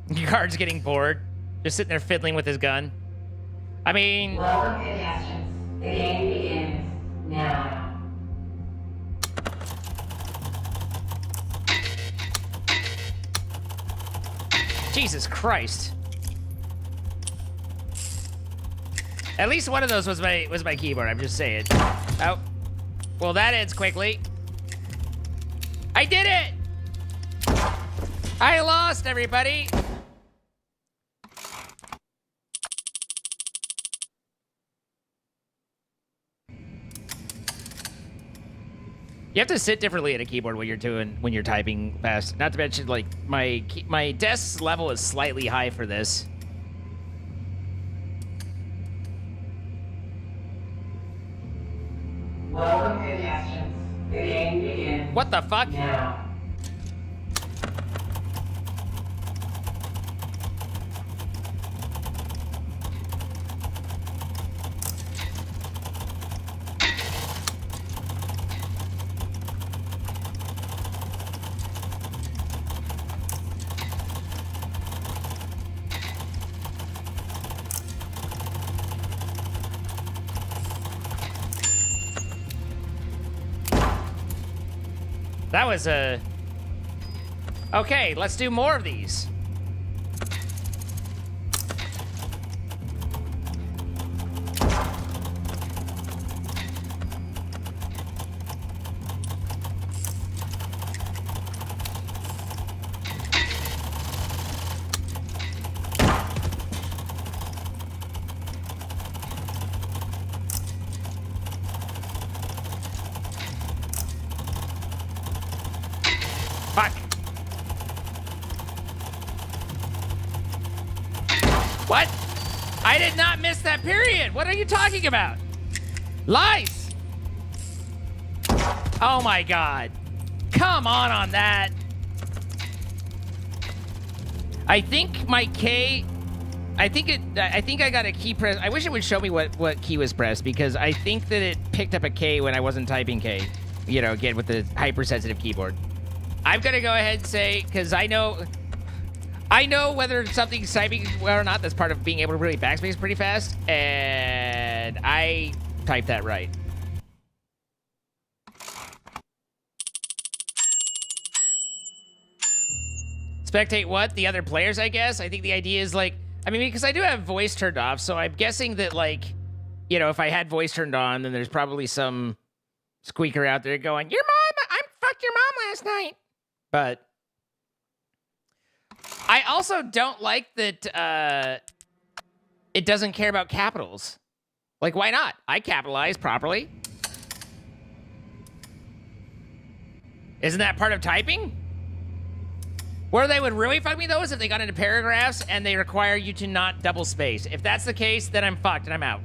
Speaker 1: Your guard's getting bored. Just sitting there fiddling with his gun. I mean...
Speaker 4: Welcome, contestants. The game begins now.
Speaker 1: Jesus Christ. At least one of those was my keyboard, I'm just saying. Oh. Well, that ends quickly. I did it! I lost, everybody! You have to sit differently at a keyboard when you're typing fast. Not to mention, like, my desk's level is slightly high for this.
Speaker 4: Welcome, contestants. The game begins
Speaker 1: What the fuck?
Speaker 4: now.
Speaker 1: That was a... Okay, let's do more of these. Fuck. What? I did not miss that period. What are you talking about? Lies. Oh my God. Come on that. I think my K... I think I got a key press. I wish it would show me what key was pressed, because I think that it picked up a K when I wasn't typing K. You know, again, with the hypersensitive keyboard. I'm gonna go ahead and say, because I know whether something's typing well or not. That's part of being able to really backspace pretty fast, and I typed that right. Spectate what? The other players, I guess? I think the idea is, like, I mean, because I do have voice turned off, so I'm guessing that, like, you know, if I had voice turned on, then there's probably some squeaker out there going, "Your mom, I fucked your mom last night." But I also don't like that it doesn't care about capitals. Like, why not? I capitalize properly. Isn't that part of typing? Where they would really fuck me, though, is if they got into paragraphs and they require you to not double space. If that's the case, then I'm fucked and I'm out.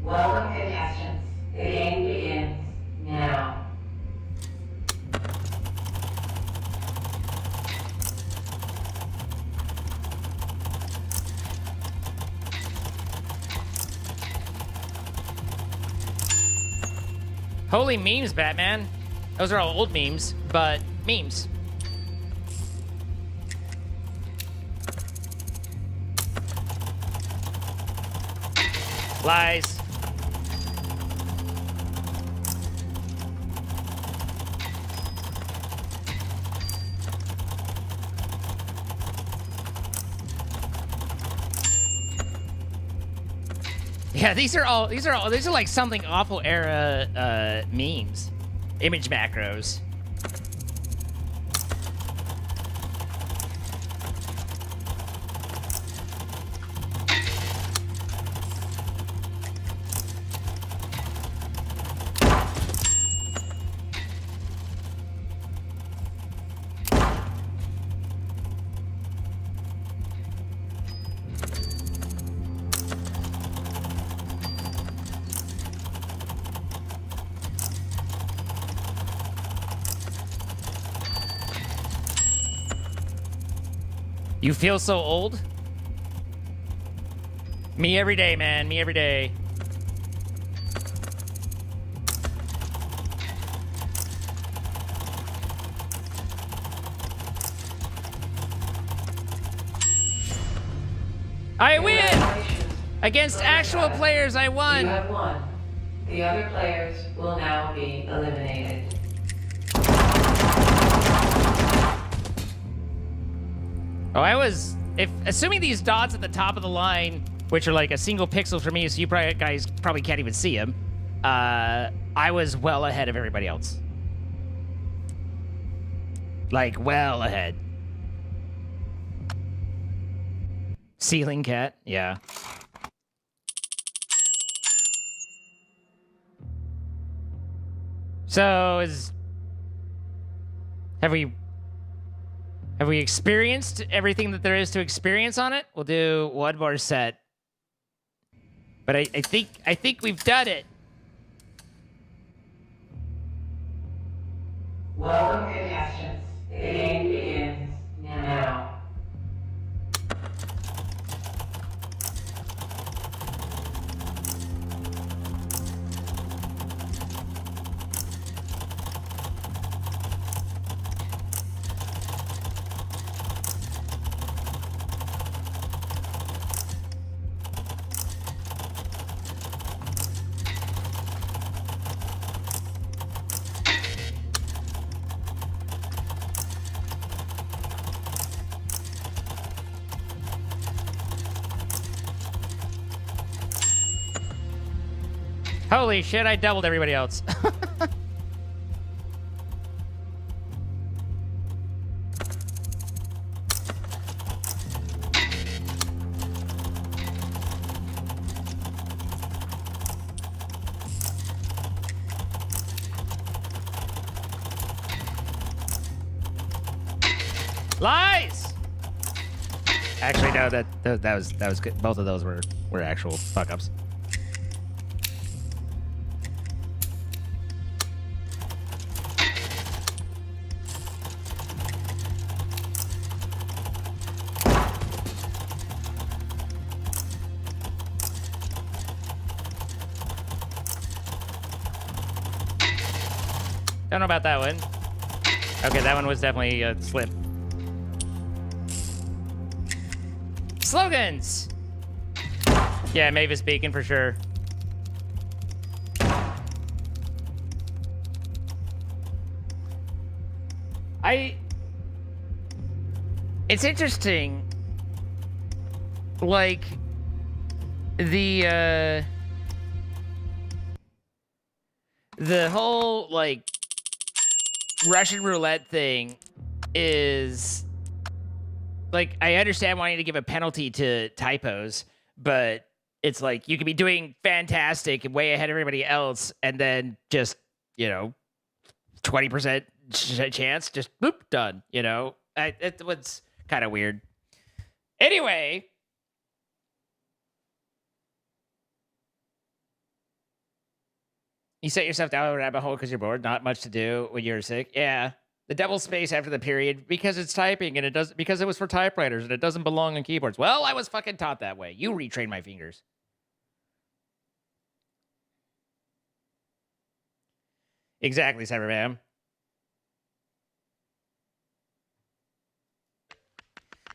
Speaker 4: Welcome, contestants. The game begins now.
Speaker 1: Holy memes, Batman. Those are all old memes, but memes. Lies. Yeah, these are like something awful era memes. Image macros. You feel so old? Me every day, man. Me every day. I win! Against actual players, I won!
Speaker 4: You have won. The other players will now be eliminated.
Speaker 1: Oh, assuming these dots at the top of the line, which are like a single pixel for me, so you guys probably can't even see them, I was well ahead of everybody else. Like, well ahead. Ceiling cat, yeah. So, have we experienced everything that there is to experience on it? We'll do one more set. But I think we've done it.
Speaker 4: Welcome, contestants. The game begins now.
Speaker 1: Holy shit, I doubled everybody else. Lies! Actually, no, that was good. Both of those were actual fuck ups. Don't know about that one. Okay, that one was definitely a slip. Slogans! Yeah, Mavis Beacon for sure. It's interesting. Like, the whole, like, Russian roulette thing is... Like, I understand wanting to give a penalty to typos, but it's like you could be doing fantastic and way ahead of everybody else, and then just, you know, 20% chance, just boop, done, you know? It was kind of weird. Anyway. You set yourself down a rabbit hole because you're bored, not much to do when you're sick. Yeah. The double space after the period because it's typing and it does because it was for typewriters and it doesn't belong on keyboards. Well, I was fucking taught that way. You retrain my fingers. Exactly, Cyberman.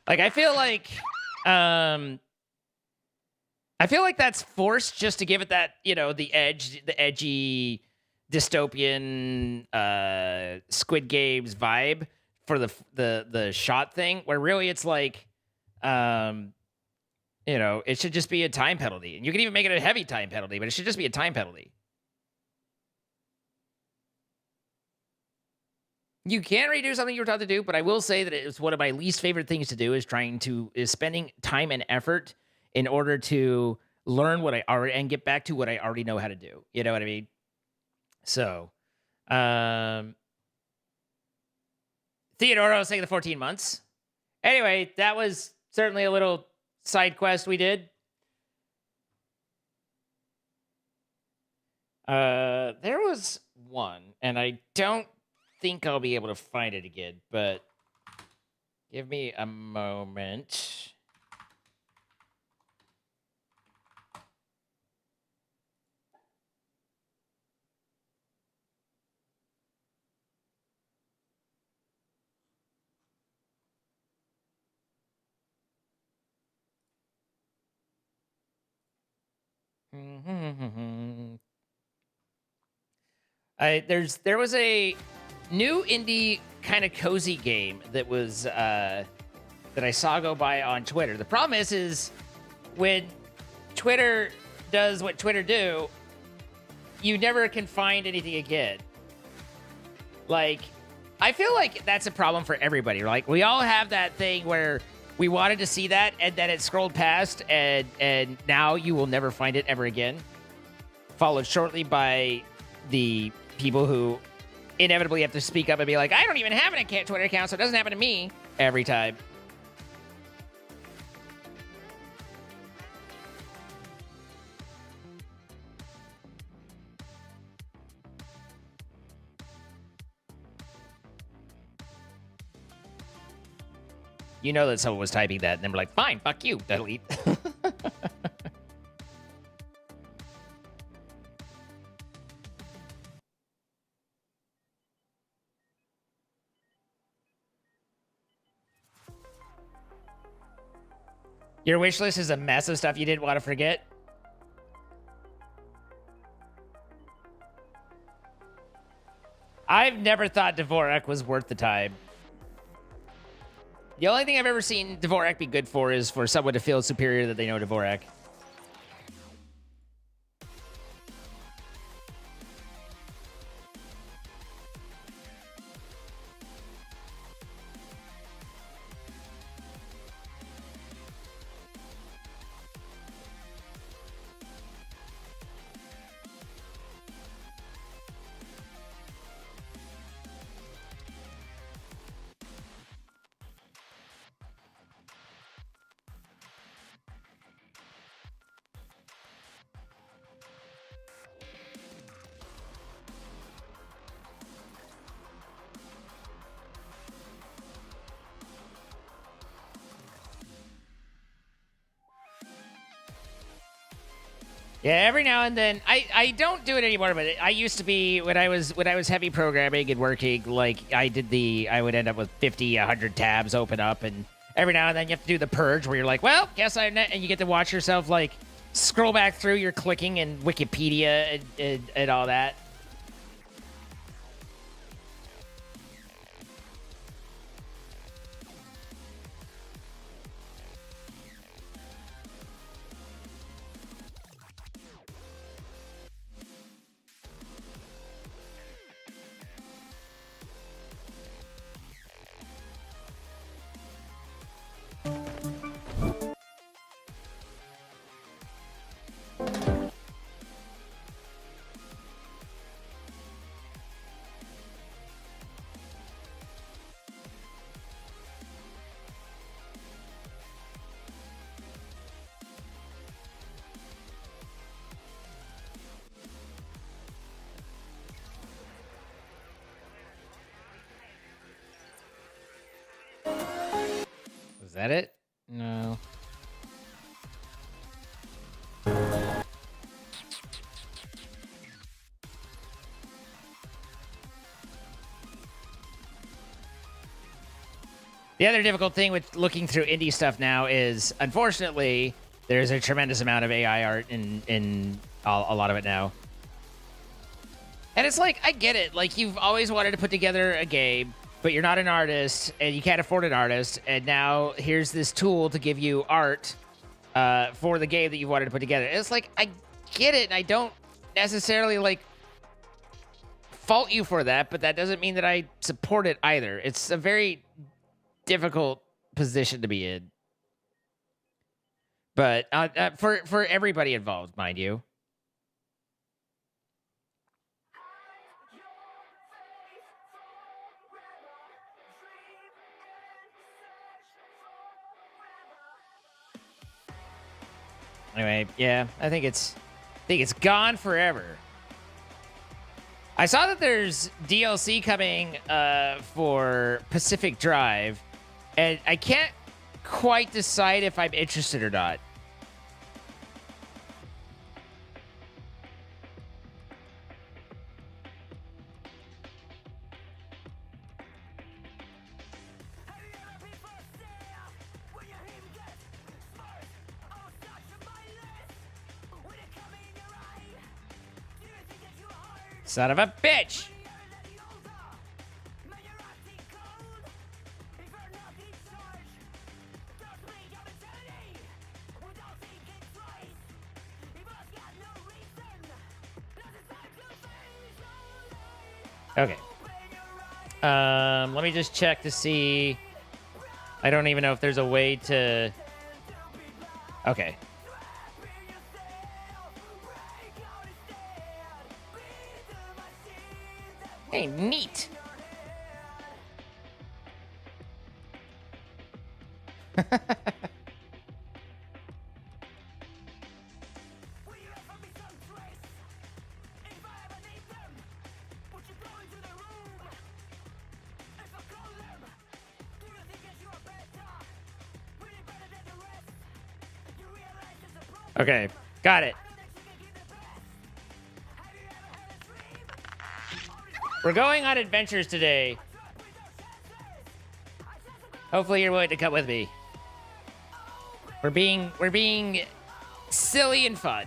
Speaker 1: Like I feel like that's forced just to give it that, you know, the edgy dystopian Squid Games vibe for the shot thing, where really it's like you know, it should just be a time penalty. And you can even make it a heavy time penalty, but it should just be a time penalty. You can redo something you were taught to do, but I will say that it's one of my least favorite things to do is spending time and effort in order to learn what I already and get back to what I already know how to do. You know what I mean? So, Theodoro saying the 14 months. Anyway, that was certainly a little side quest we did. There was one, and I don't think I'll be able to find it again, but give me a moment. There was a new indie kind of cozy game that was that I saw go by on Twitter. The problem is when Twitter does what Twitter do, you never can find anything again. Like, I feel like that's a problem for everybody. Like, we all have that thing where we wanted to see that, and then it scrolled past, and now you will never find it ever again. Followed shortly by the people who inevitably have to speak up and be like, I don't even have an Twitter account, so it doesn't happen to me every time. You know that someone was typing that, and then we're like, fine, fuck you, delete. Your wish list is a mess of stuff you didn't want to forget. I've never thought Dvorak was worth the time. The only thing I've ever seen Dvorak be good for is for someone to feel superior that they know Dvorak. Yeah, every now and then I don't do it anymore, but I used to be when I was heavy programming and working, like I would end up with 50, 100 tabs open up, and every now and then you have to do the purge where you're like, well, and you get to watch yourself like scroll back through your clicking and Wikipedia and all that. Was that it? No. The other difficult thing with looking through indie stuff now is, unfortunately, there's a tremendous amount of AI art in a lot of it now. And it's like, I get it. Like, you've always wanted to put together a game, but you're not an artist, and you can't afford an artist, and now here's this tool to give you art for the game that you wanted to put together. And it's like, I get it, and I don't necessarily, like, fault you for that, but that doesn't mean that I support it either. It's a very difficult position to be in. But for everybody involved, mind you. Anyway, yeah, I think it's gone forever. I saw that there's DLC coming for Pacific Drive, and I can't quite decide if I'm interested or not. Son of a bitch! Okay. Let me just check to see. I don't even know if there's a way to... Okay. Hey, neat. Okay, got it. We're going on adventures today. Hopefully you're willing to come with me. We're being silly and fun.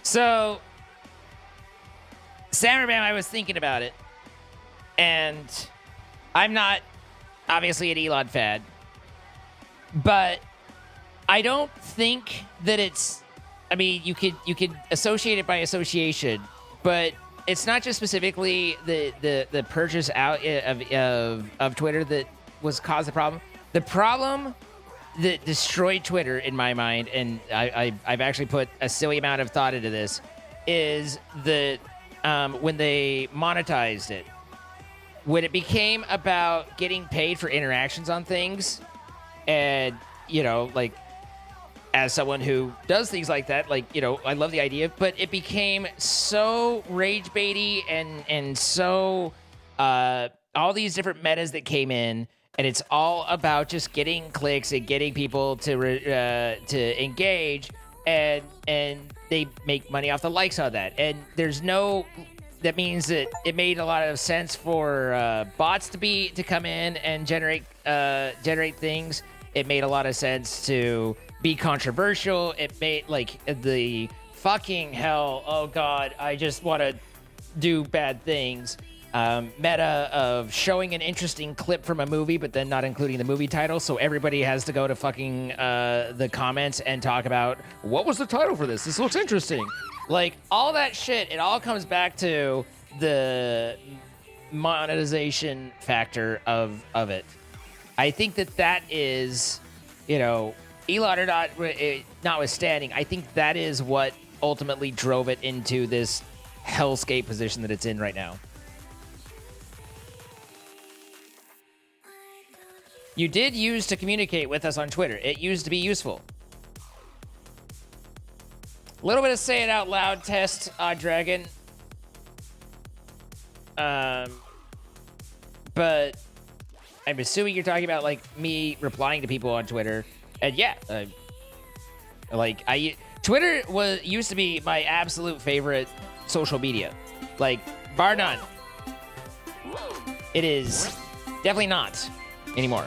Speaker 1: So, Sammerbam, I was thinking about it, and I'm not obviously an Elon fan, but I don't think that it's... I mean, you could associate it by association, but it's not just specifically the purchase out of Twitter that was caused the problem. The problem that destroyed Twitter in my mind, and I've actually put a silly amount of thought into this, is the when they monetized it, when it became about getting paid for interactions on things, and you know, like as someone who does things like that, like, you know, I love the idea, but it became so rage baity and so all these different metas that came in, and it's all about just getting clicks and getting people to engage, and they make money off the likes of that. And there's no, that means that it made a lot of sense for bots to come in and generate things. It made a lot of sense to be controversial. It made, like, the fucking hell, oh god, I just want to do bad things. Meta of showing an interesting clip from a movie, but then not including the movie title, so everybody has to go to fucking the comments and talk about, what was the title for this? This looks interesting. Like, all that shit, it all comes back to the monetization factor of it. I think that is, you know, Elon or not, notwithstanding, I think that is what ultimately drove it into this hellscape position that it's in right now. You did use to communicate with us on Twitter. It used to be useful. A little bit of say it out loud test, Dragon. But I'm assuming you're talking about, like, me replying to people on Twitter. And yeah, Twitter used to be my absolute favorite social media. Like, bar none. It is definitely not anymore.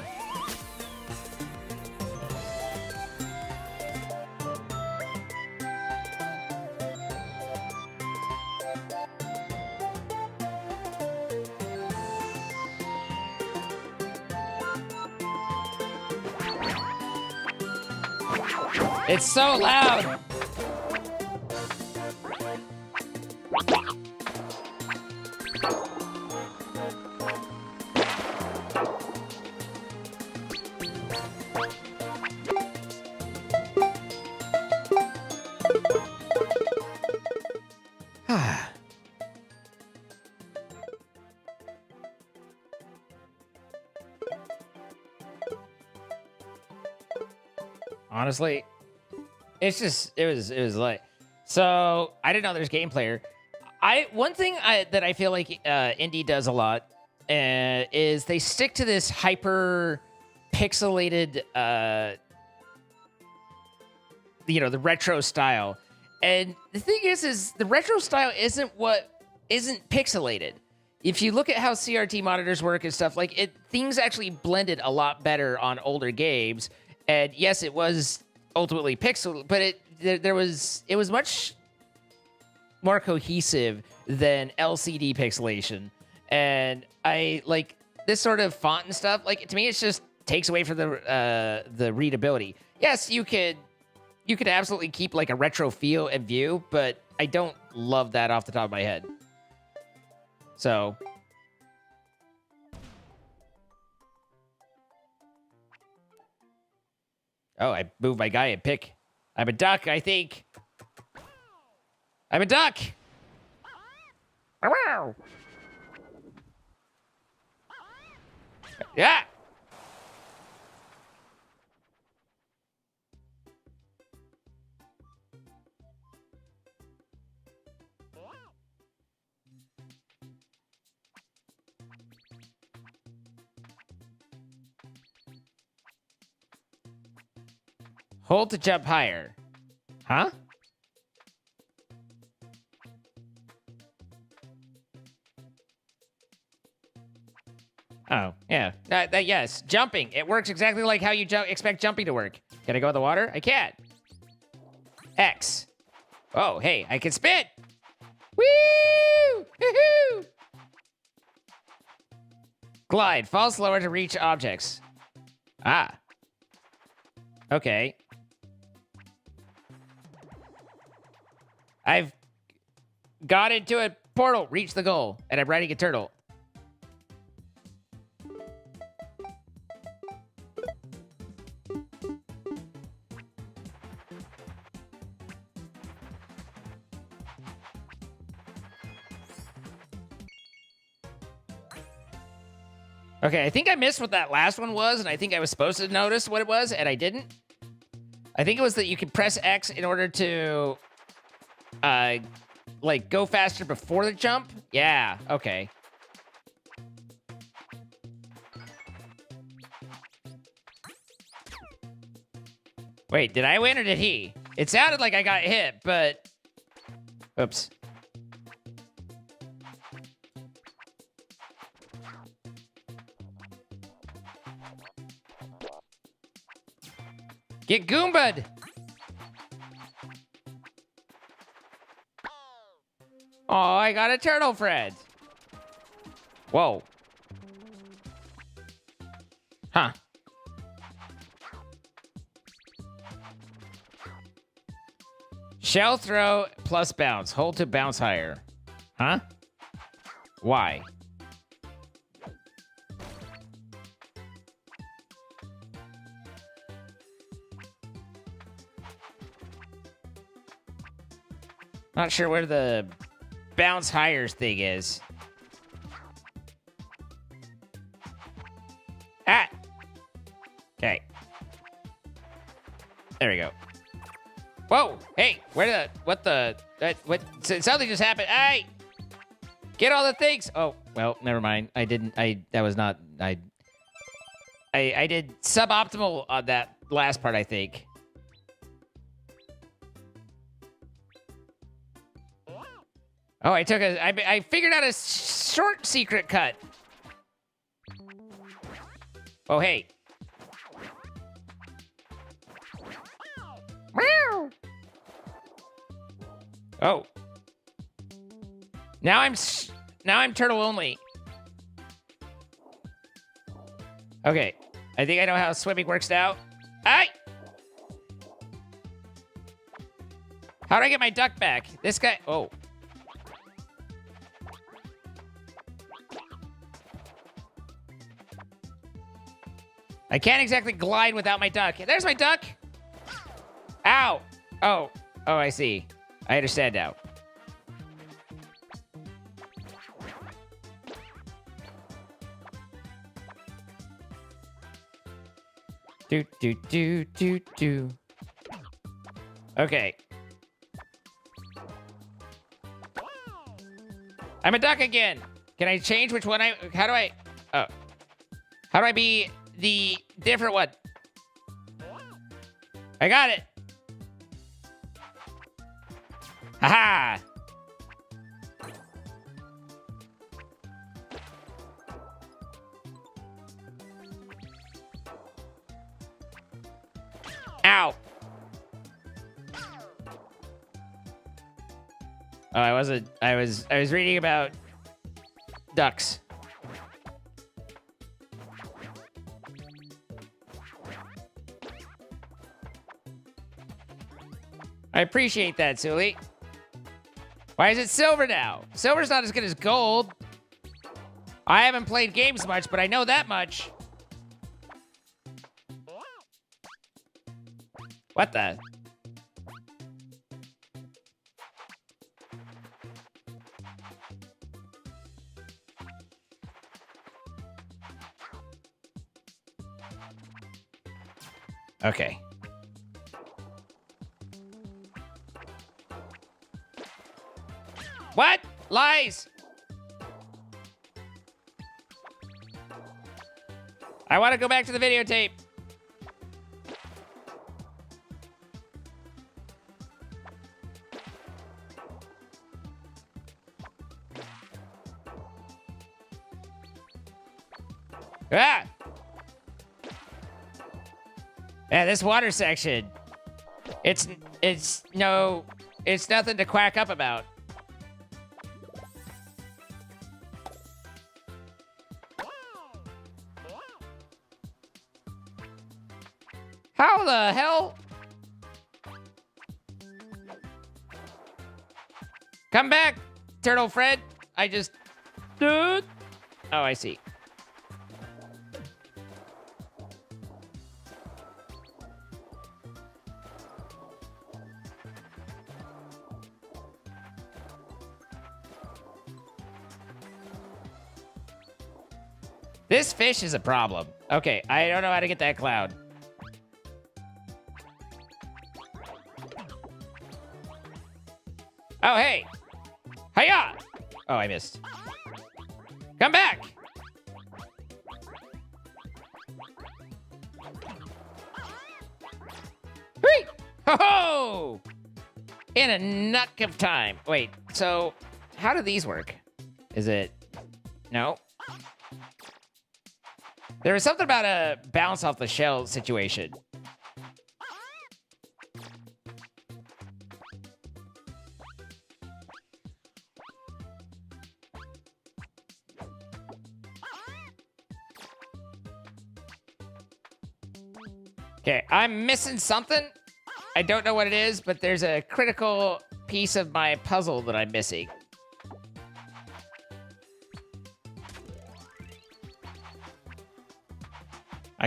Speaker 1: It's so loud. Honestly, it's just, it was like, so I didn't know there's game player. One thing that I feel like indie does a lot is they stick to this hyper pixelated, you know, the retro style. And the thing is the retro style isn't pixelated. If you look at how CRT monitors work and stuff, like, things actually blended a lot better on older games. And yes, it was ultimately pixel, but it was much more cohesive than LCD pixelation. And I like this sort of font and stuff. Like, to me, it just takes away from the readability. Yes, you could absolutely keep, like, a retro feel and view, but I don't love that off the top of my head. So. Oh, I moved my guy and pick. I'm a duck, I think. I'm a duck! Wow! Yeah! Hold to jump higher. Huh? Oh, yeah. Yes, jumping. It works exactly like how you expect jumping to work. Can I go in the water? I can't. X. Oh, hey, I can spin. Woo! Woohoo! Glide. Fall slower to reach objects. Ah. Okay. I've got into a portal, reached the goal, and I'm riding a turtle. Okay, I think I missed what that last one was, and I think I was supposed to notice what it was, and I didn't. I think it was that you could press X in order to, like, go faster before the jump. Yeah, okay. Wait, did I win or did he? It sounded like I got hit, but... Oops. Get Goomba'd! Oh, I got a turtle friend. Whoa. Huh. Shell throw plus bounce. Hold to bounce higher. Huh? Why? Not sure where the bounce higher thing is. Ah! Okay. There we go. Whoa! Hey! What something just happened. Hey! Get all the things! Oh, well, never mind. I did suboptimal on that last part, I think. Oh, I figured out a short secret cut. Oh, hey. Meow. Oh. Now I'm turtle only. Okay. I think I know how swimming works now. Aye! How do I get my duck back? This guy... Oh. I can't exactly glide without my duck. There's my duck! Ow! Oh. Oh, I see. I understand now. Do. Okay. I'm a duck again. Can I change which one how do I be the different one? I got it. Haha. Ow. Oh, I was reading about ducks. I appreciate that, Sully. Why is it silver now? Silver's not as good as gold. I haven't played games much, but I know that much. What the? Okay. What? Lies! I want to go back to the videotape. Ah! Yeah, this water section. It's nothing to quack up about. How the hell? Come back, Turtle Fred. Oh, I see. This fish is a problem. Okay, I don't know how to get that cloud. Oh, hey. Hiya! Oh, I missed. Come back! Whee! Ho-ho! In a nuck of time. Wait, so how do these work? Is it... No? There was something about a bounce off the shell situation. Okay, I'm missing something. I don't know what it is, but there's a critical piece of my puzzle that I'm missing.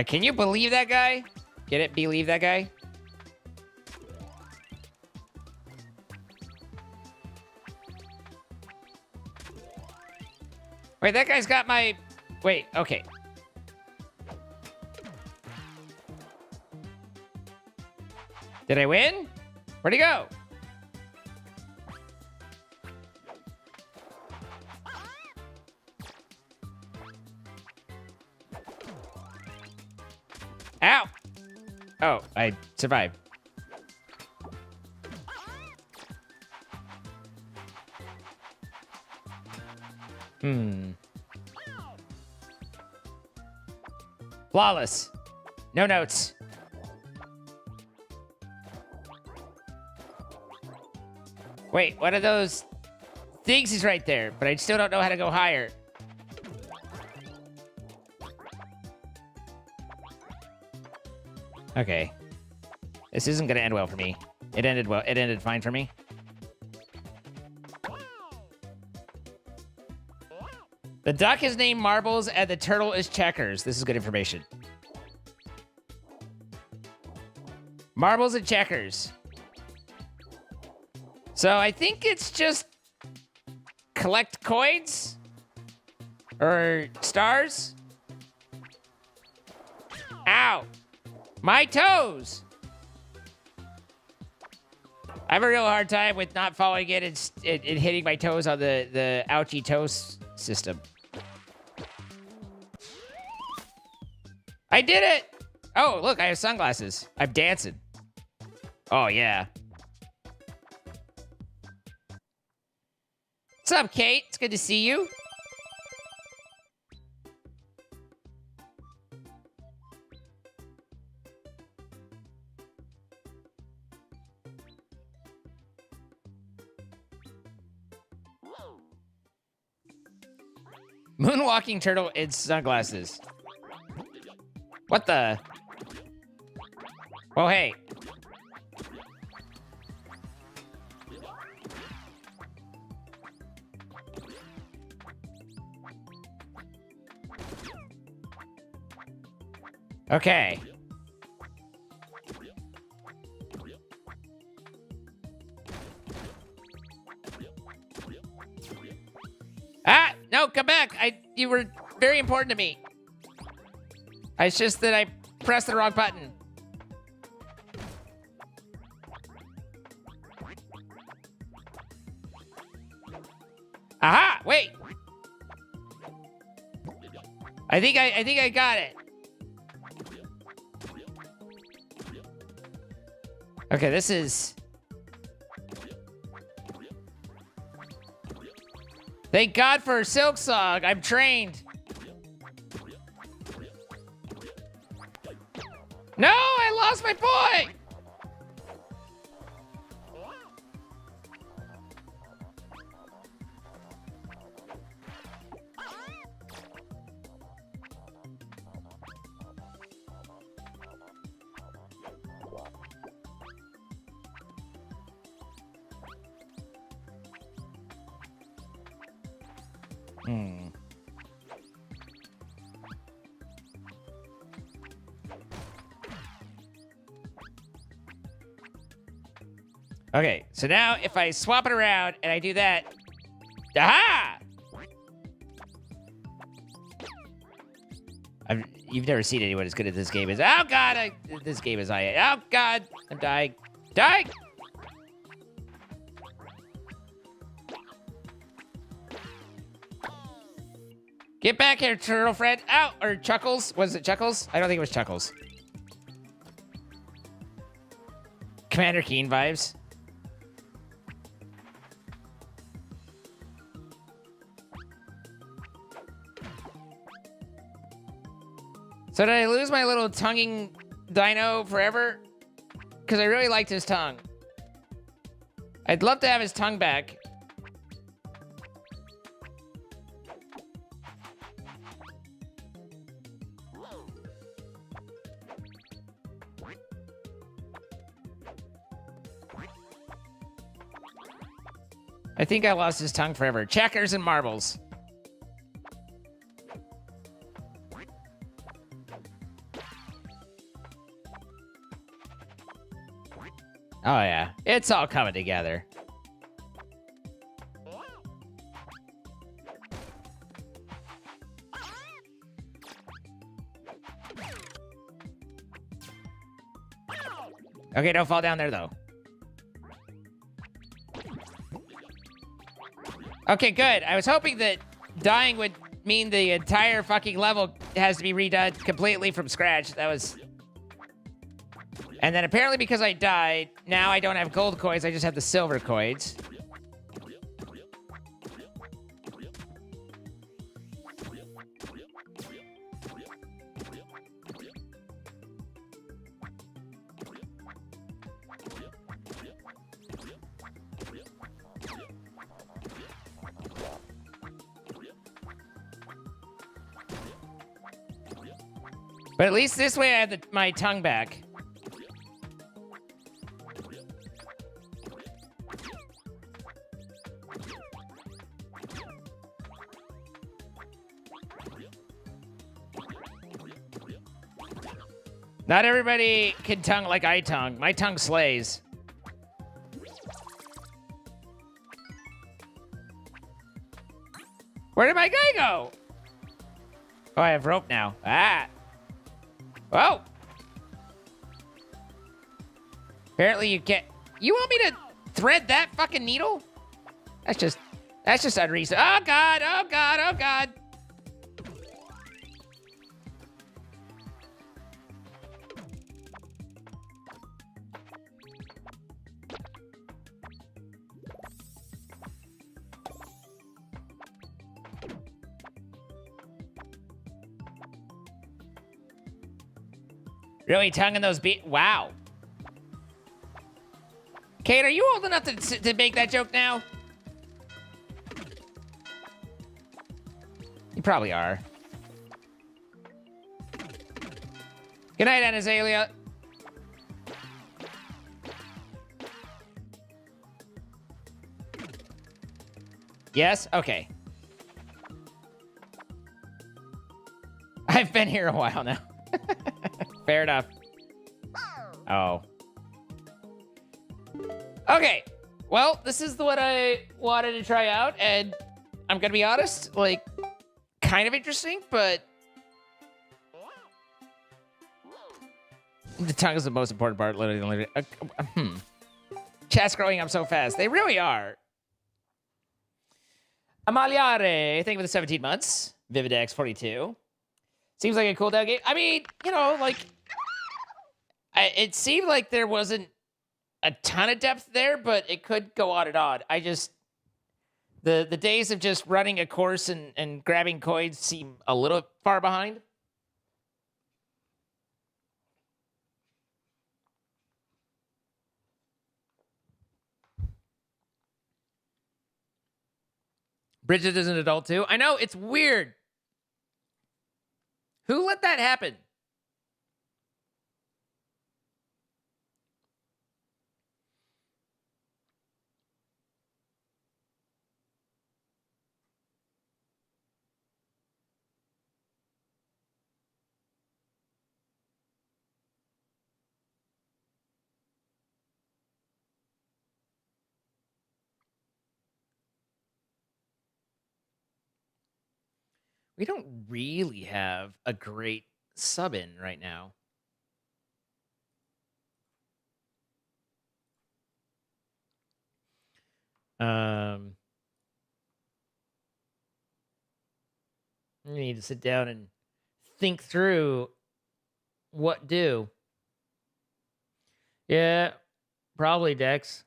Speaker 1: Can you believe that guy? Get it? Believe that guy? Wait, that guy's got my... Wait, okay. Did I win? Where'd he go? Ow! Oh, I survived. Flawless. No notes. Wait, what are those things? He's right there, but I still don't know how to go higher. Okay. This isn't gonna end well for me. It ended well. It ended fine for me. The duck is named Marbles and the turtle is Checkers. This is good information. Marbles and Checkers. So I think it's just collect coins or stars. Ow. My toes. I have a real hard time with not following it and hitting my toes on the ouchie toes system. I did it! Oh, look, I have sunglasses. I'm dancing. Oh, yeah. What's up, Kate? It's good to see you. Moonwalking turtle in sunglasses. What the? Oh, hey. Okay. Ah, no, come back. You were very important to me. It's just that I pressed the wrong button. Aha! Wait. I think I got it. Okay, this is... Thank God for Silk Song. I'm trained. No, I lost my boy. Okay, so now if I swap it around and I do that... Aha! You've never seen anyone as good at this game as... Oh, God! This game is... Oh, God! I'm dying. Dying! Get back here, turtle friend. Ow! Or Chuckles. Was it Chuckles? I don't think it was Chuckles. Commander Keen vibes. So did I lose my little tonguing dino forever? Because I really liked his tongue. I'd love to have his tongue back. I think I lost his tongue forever. Checkers and marbles. Oh, yeah. It's all coming together. Okay, don't fall down there, though. Okay, good. I was hoping that dying would mean the entire fucking level has to be redone completely from scratch. That was... And then apparently because I died, now I don't have gold coins, I just have the silver coins. But at least this way I have my tongue back. Not everybody can tongue like I tongue. My tongue slays. Where did my guy go? Oh, I have rope now. Ah. Oh. Apparently you can't. You want me to thread that fucking needle? That's just unreasonable. Oh God, oh God, oh God. Really tonguing those wow. Kate, are you old enough to make that joke now? You probably are. Good night, Anazalia. Yes? Okay. I've been here a while now. Fair enough. Oh. Okay. Well, this is what I wanted to try out, and I'm gonna be honest, like, kind of interesting, but the tongue is the most important part, literally. Chat's growing up so fast. They really are. Amaliare, thank you for the 17 months. Vividex 42. Seems like a cool down game. I mean, you know, like, it seemed like there wasn't a ton of depth there, but it could go on and on. I just, the days of just running a course and grabbing coins seem a little far behind. Bridget is an adult too. I know, it's weird. Who let that happen? We don't really have a great sub in right now. I need to sit down and think through what do. Yeah, probably Dex.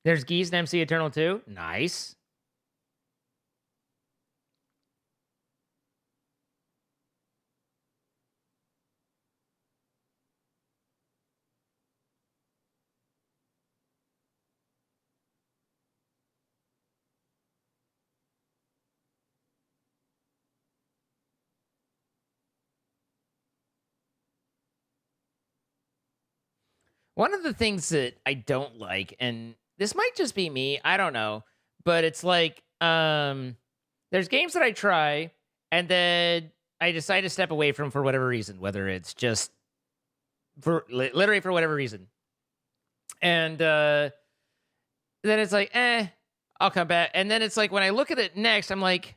Speaker 1: There's Geese and MC Eternal too. Nice. One of the things that I don't like, and this might just be me, I don't know, but it's like, there's games that I try, and then I decide to step away from for whatever reason, whether it's just for literally for whatever reason. And then it's like, I'll come back. And then it's like, when I look at it next, I'm like,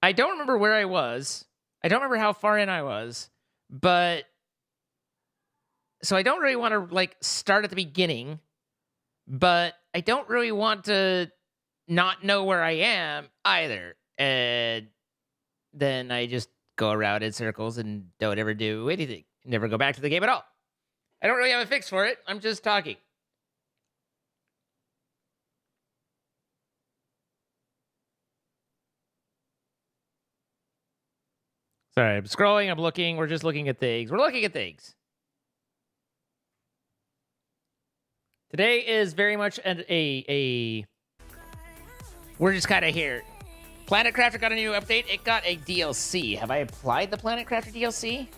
Speaker 1: I don't remember where I was. I don't remember how far in I was, but so I don't really want to like start at the beginning, but I don't really want to not know where I am either. And then I just go around in circles and don't ever do anything. Never go back to the game at all. I don't really have a fix for it. I'm just talking. Sorry, I'm scrolling, I'm looking, we're just looking at things. We're looking at things. Today is very much a we're just kind of here. Planet Crafter got a new update. It got a DLC. Have I applied the Planet Crafter DLC?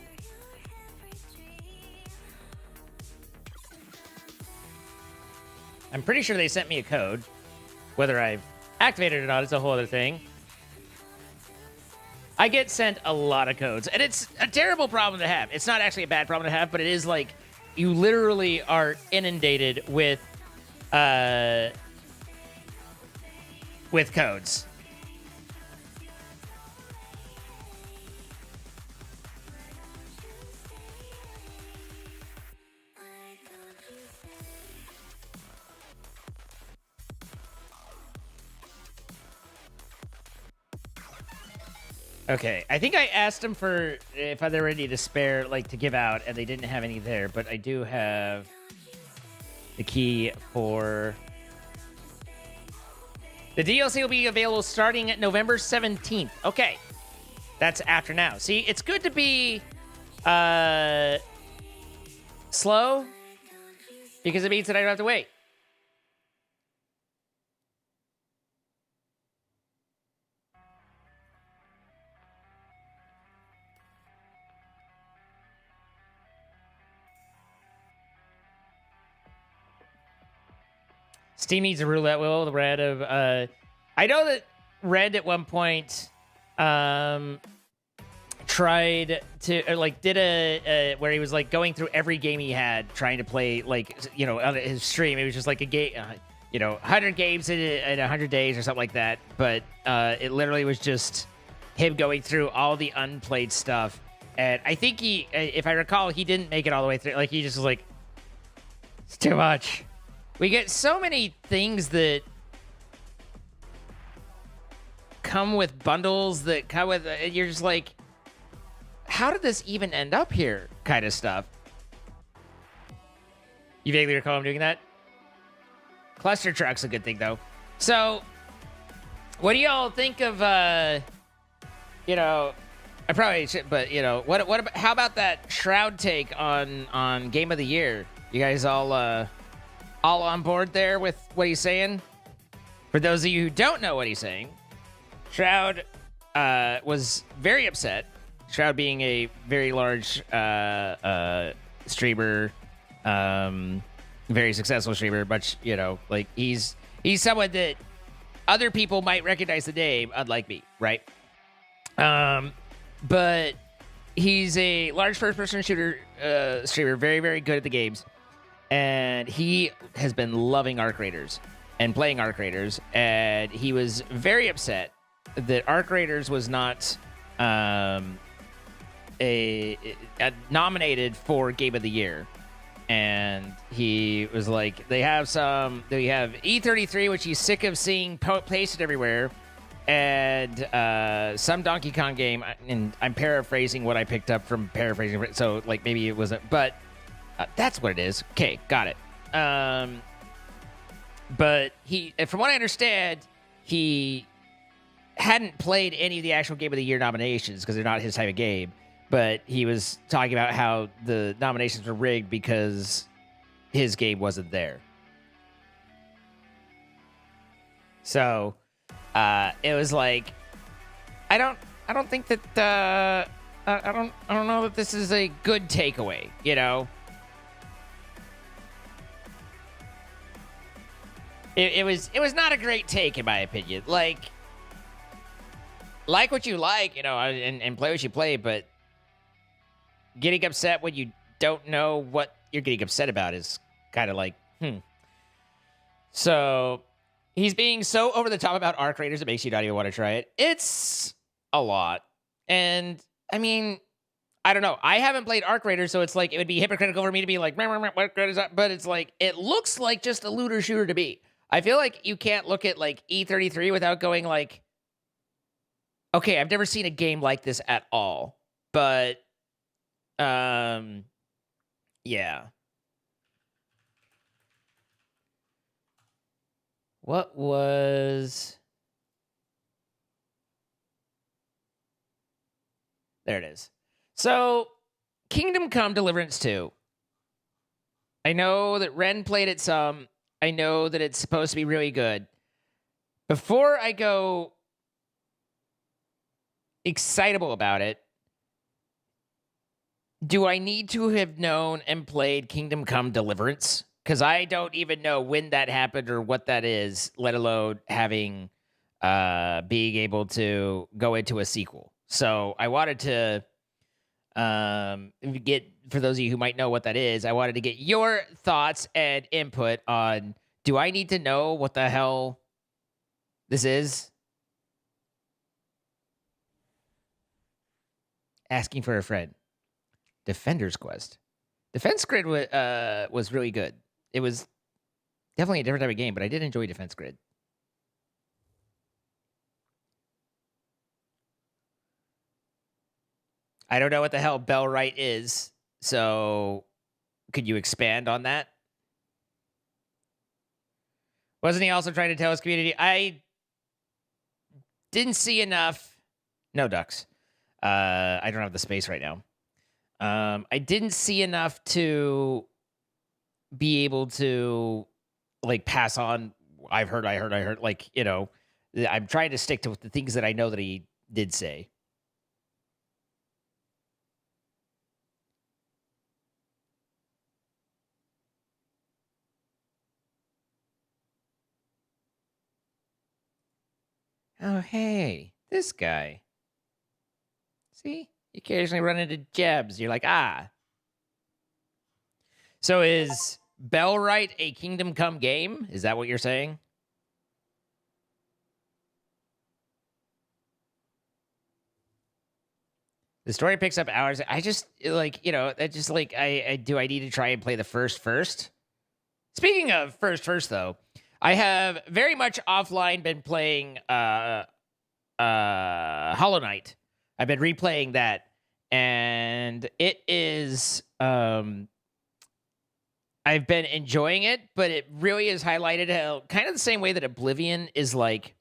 Speaker 1: I'm pretty sure they sent me a code. Whether I've activated it or not is a whole other thing. I get sent a lot of codes, and it's a terrible problem to have. It's not actually a bad problem to have, but it is like you literally are inundated with codes. Okay, I think I asked them for if they're ready to spare, like, to give out, and they didn't have any there, but I do have the key for... The DLC will be available starting at November 17th. Okay, that's after now. See, it's good to be slow, because it means that I don't have to wait. Steam needs a roulette wheel. The Red of I know that Red at one point tried to like did a where he was like going through every game he had trying to play, like, you know, on his stream. It was just like a game, you know, 100 games in 100 days or something like that. But it literally was just him going through all the unplayed stuff. And I think he, if I recall, he didn't make it all the way through. Like, he just was like, it's too much. We get so many things that come with bundles that come with, you're just like, how did this even end up here? Kind of stuff. You vaguely recall him doing that? Cluster truck's a good thing, though. So, what do y'all think of, you know, I probably should, but, you know, what about, how about that Shroud take on Game of the Year? You guys all on board there with what he's saying? For those of you who don't know what he's saying, Shroud was very upset. Shroud being a very large streamer, very successful streamer, but, you know, like, he's someone that other people might recognize the name, unlike me, right? But he's a large first-person shooter streamer, very, very good at the games. And he has been loving Arc Raiders and playing Arc Raiders, and he was very upset that Arc Raiders was not nominated for Game of the Year. and he was like, they have E33, which he's sick of seeing pasted everywhere, and some Donkey Kong game, and I'm paraphrasing what I picked up from paraphrasing, so like maybe it wasn't, but that's what it is. Okay, got it. But from what I understand, he hadn't played any of the actual Game of the Year nominations because they're not his type of game. But he was talking about how the nominations were rigged because his game wasn't there. So it was like, I don't think that I don't know that this is a good takeaway, you know. It was not a great take in my opinion. Like what you like, you know, and play what you play, but getting upset when you don't know what you're getting upset about is kind of like, So he's being so over the top about Arc Raiders, it makes you not even want to try it. It's a lot. And I mean, I don't know. I haven't played Arc Raiders, so it's like, it would be hypocritical for me to be like, what is that? But it's like, it looks like just a looter shooter to me. I feel like you can't look at like E33 without going like, okay, I've never seen a game like this at all. But yeah. What was... There it is. So, Kingdom Come Deliverance 2. I know that Ren played it some. I know that it's supposed to be really good. Before I go excitable about it, do I need to have known and played Kingdom Come Deliverance? Because I don't even know when that happened or what that is, let alone having being able to go into a sequel. So I wanted to get, for those of you who might know what that is, I wanted to get your thoughts and input on, do I need to know what the hell this is? Asking for a friend. Defender's Quest. Defense Grid was really good. It was definitely a different type of game, but I did enjoy Defense Grid. I don't know what the hell Bellwright is, so could you expand on that? Wasn't he also trying to tell his community? I didn't see enough. No ducks. I don't have the space right now. I didn't see enough to be able to like pass on. I've heard. Like, you know, I'm trying to stick to the things that I know that he did say. Oh, hey, this guy. See? You occasionally run into Jebs. You're like, ah. So is Bellwright a Kingdom Come game? Is that what you're saying? The story picks up hours. I just, like, you know, I just, like, I need to try and play the first? Speaking of first, though, I have very much offline been playing Hollow Knight. I've been replaying that, and it is, I've been enjoying it, but it really is highlighted how, kind of the same way that Oblivion is, like,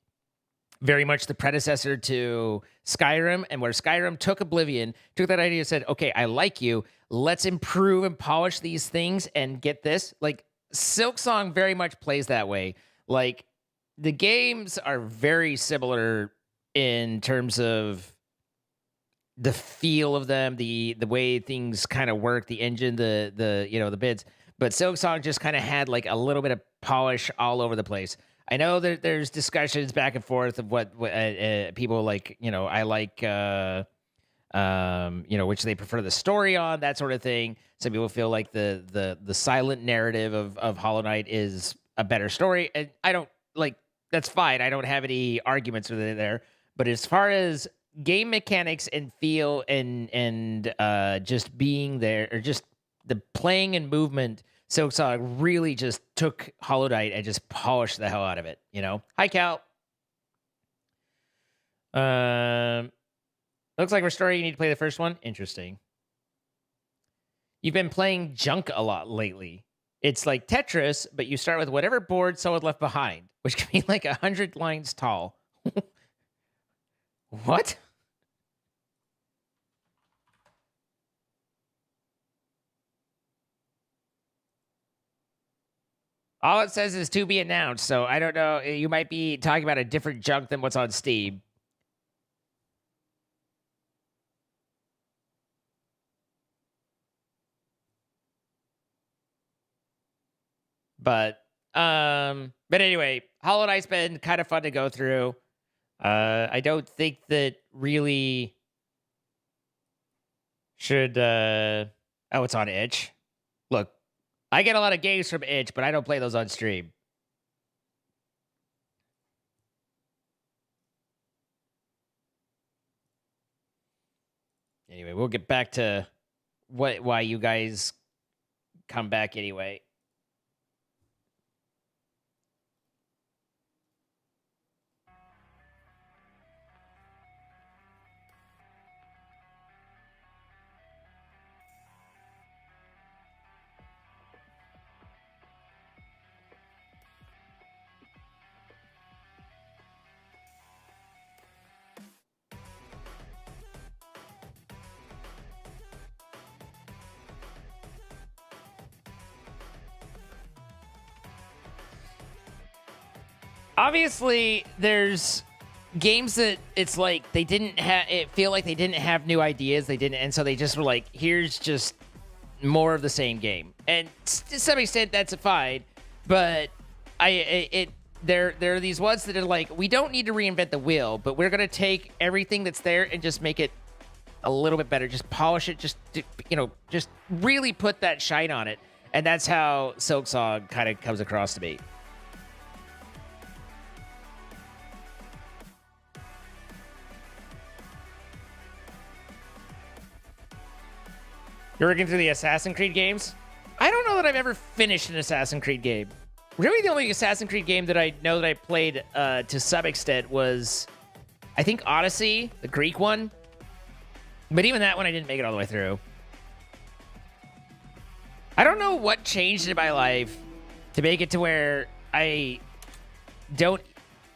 Speaker 1: very much the predecessor to Skyrim, and where Skyrim took Oblivion, took that idea and said, okay, I like you, let's improve and polish these things and get this. Like, Silksong very much plays that way. Like, the games are very similar in terms of the feel of them, the way things kind of work, the engine, the you know, the bids. But Silksong just kind of had like a little bit of polish all over the place. I know that there's discussions back and forth of what people like. You know, I like you know, which they prefer the story on, that sort of thing. Some people feel like the silent narrative of Hollow Knight is a better story, and I don't like. That's fine. I don't have any arguments with it there. But as far as game mechanics and feel and just being there, or just the playing and movement. Silksong really just took Hollow Knight and just polished the hell out of it. You know. Hi, Cal. Looks like Restorer, you need to play the first one. Interesting. You've been playing junk a lot lately. It's like Tetris, but you start with whatever board someone left behind, which can be like 100 lines tall. What? All it says is to be announced, so I don't know. You might be talking about a different junk than what's on Steam. But anyway, Hollow Knight's been kind of fun to go through. I don't think that really should oh, it's on itch. Look, I get a lot of games from itch, but I don't play those on stream. Anyway, we'll get back to why you guys come back anyway. Obviously, there's games that it's like they didn't have. It feel like they didn't have new ideas. They didn't, and so they just were like, "Here's just more of the same game." And to some extent, that's fine. But there are these ones that are like, we don't need to reinvent the wheel, but we're gonna take everything that's there and just make it a little bit better. Just polish it. Just just really put that shine on it. And that's how Silksong kind of comes across to me. You're working through the Assassin's Creed games? I don't know that I've ever finished an Assassin's Creed game. Really, the only Assassin's Creed game that I know that I played to some extent was, I think, Odyssey, the Greek one. But even that one, I didn't make it all the way through. I don't know what changed in my life to make it to where I don't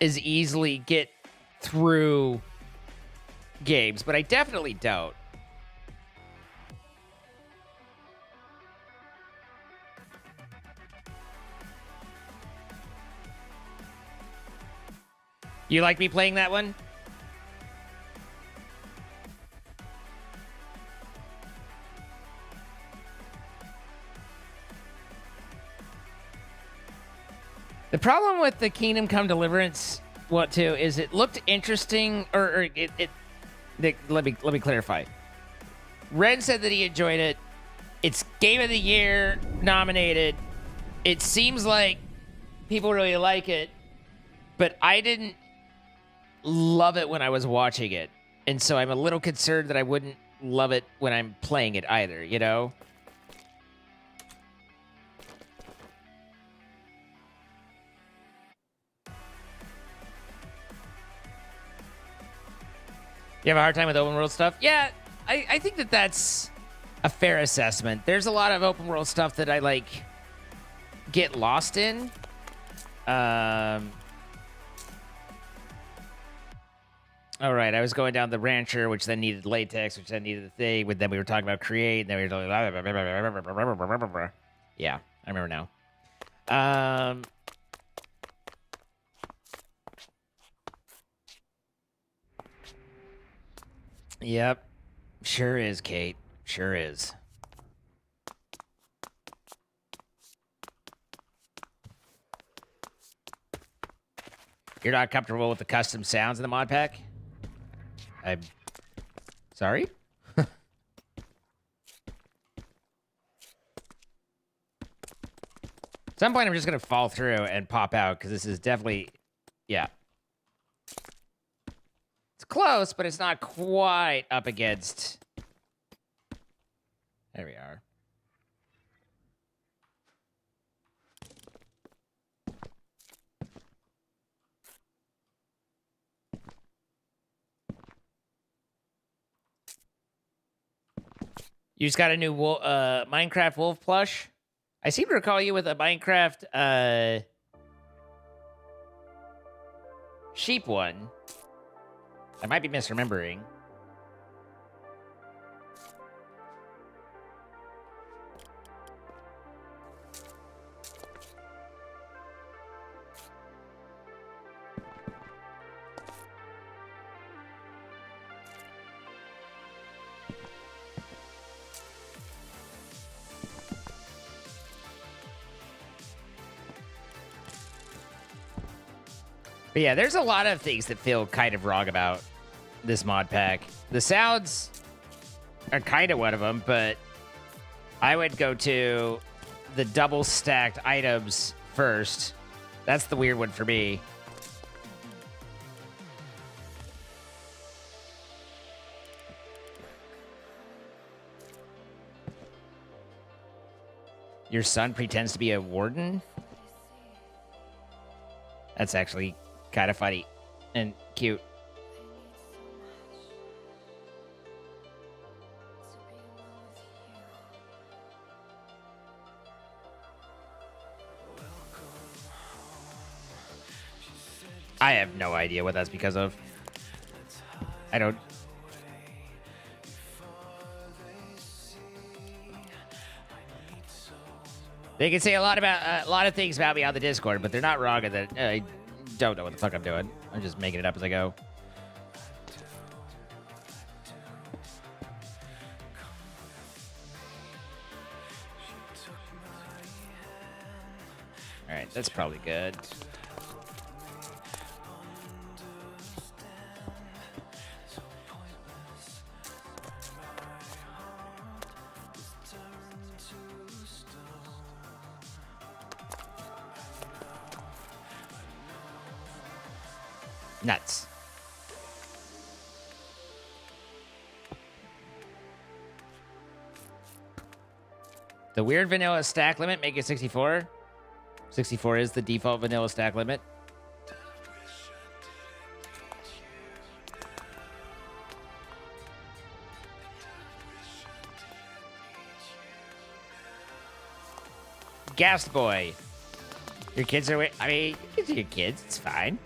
Speaker 1: as easily get through games, but I definitely don't. You like me playing that one? The problem with the Kingdom Come Deliverance, is it looked interesting, or let me clarify. Ren said that he enjoyed it. It's Game of the Year nominated. It seems like people really like it, but I didn't love it when I was watching it. And so I'm a little concerned that I wouldn't love it when I'm playing it either, you know? You have a hard time with open world stuff? Yeah, I think that that's a fair assessment. There's a lot of open world stuff that I, like, get lost in. All right, I was going down the Rancher, which then needed latex, which then needed the thing, but then we were talking about create, and then we were talking yeah, I remember now. Yep, sure is, Kate. Sure is. You're not comfortable with the custom sounds in the mod pack? I'm sorry? At some point, I'm just going to fall through and pop out, because this is definitely... Yeah. It's close, but it's not quite up against... There we are. You just got a new Minecraft wolf plush? I seem to recall you with a Minecraft sheep one. I might be misremembering. But yeah, there's a lot of things that feel kind of wrong about this mod pack. The sounds are kind of one of them, but I would go to the double stacked items first. That's the weird one for me. Your son pretends to be a warden? That's actually kind of funny and cute. I have no idea what that's because of. I don't. They can say a lot of things about me on the Discord, but they're not wrong in that I don't know what the fuck I'm doing. I'm just making it up as I go. All right, that's probably good. Nuts. The weird vanilla stack limit, make it 64. 64 is the default vanilla stack limit. Ghast boy. Your kids are, I mean, you can see your kids, it's fine.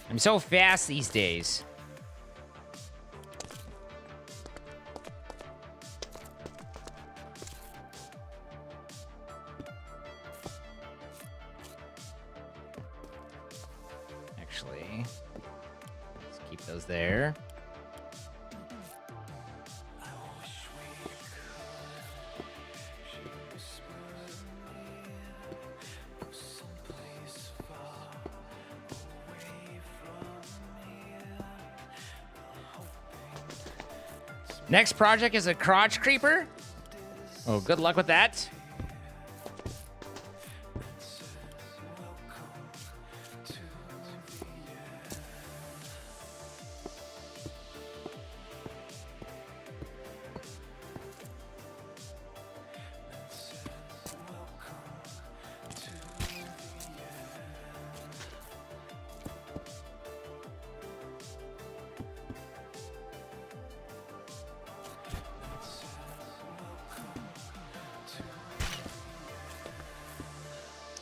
Speaker 1: I'm so fast these days. Actually, let's keep those there. Next project is a crotch creeper. Oh, good luck with that.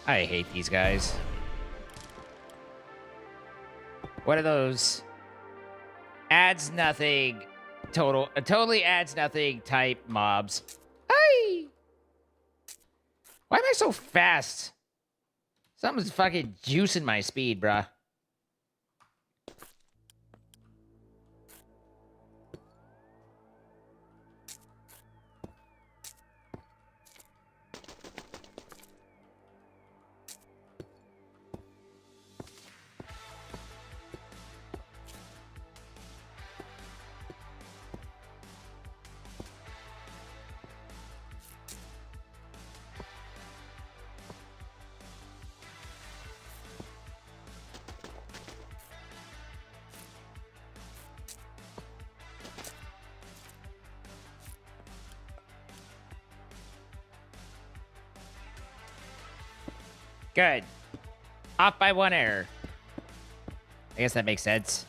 Speaker 1: I hate these guys. What are those? Adds nothing. Totally adds nothing type mobs. Hey! Why am I so fast? Something's fucking juicing my speed, bruh. Good. Off by 1 error. I guess that makes sense.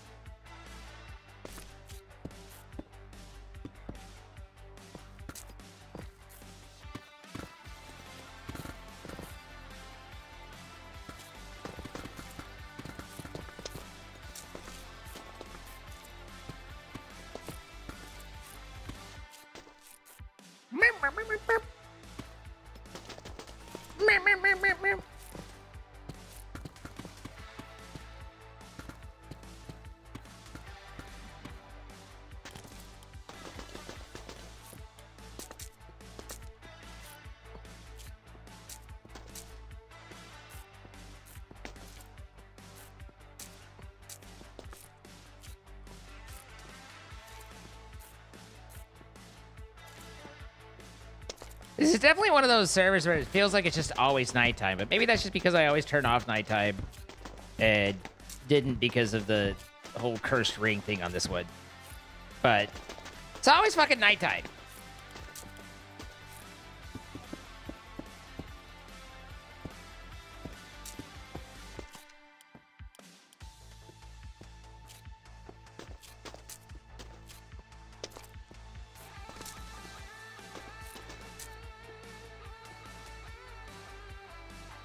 Speaker 1: This is definitely one of those servers where it feels like it's just always nighttime, but maybe that's just because I always turn off nighttime and didn't because of the whole cursed ring thing on this one. But it's always fucking nighttime.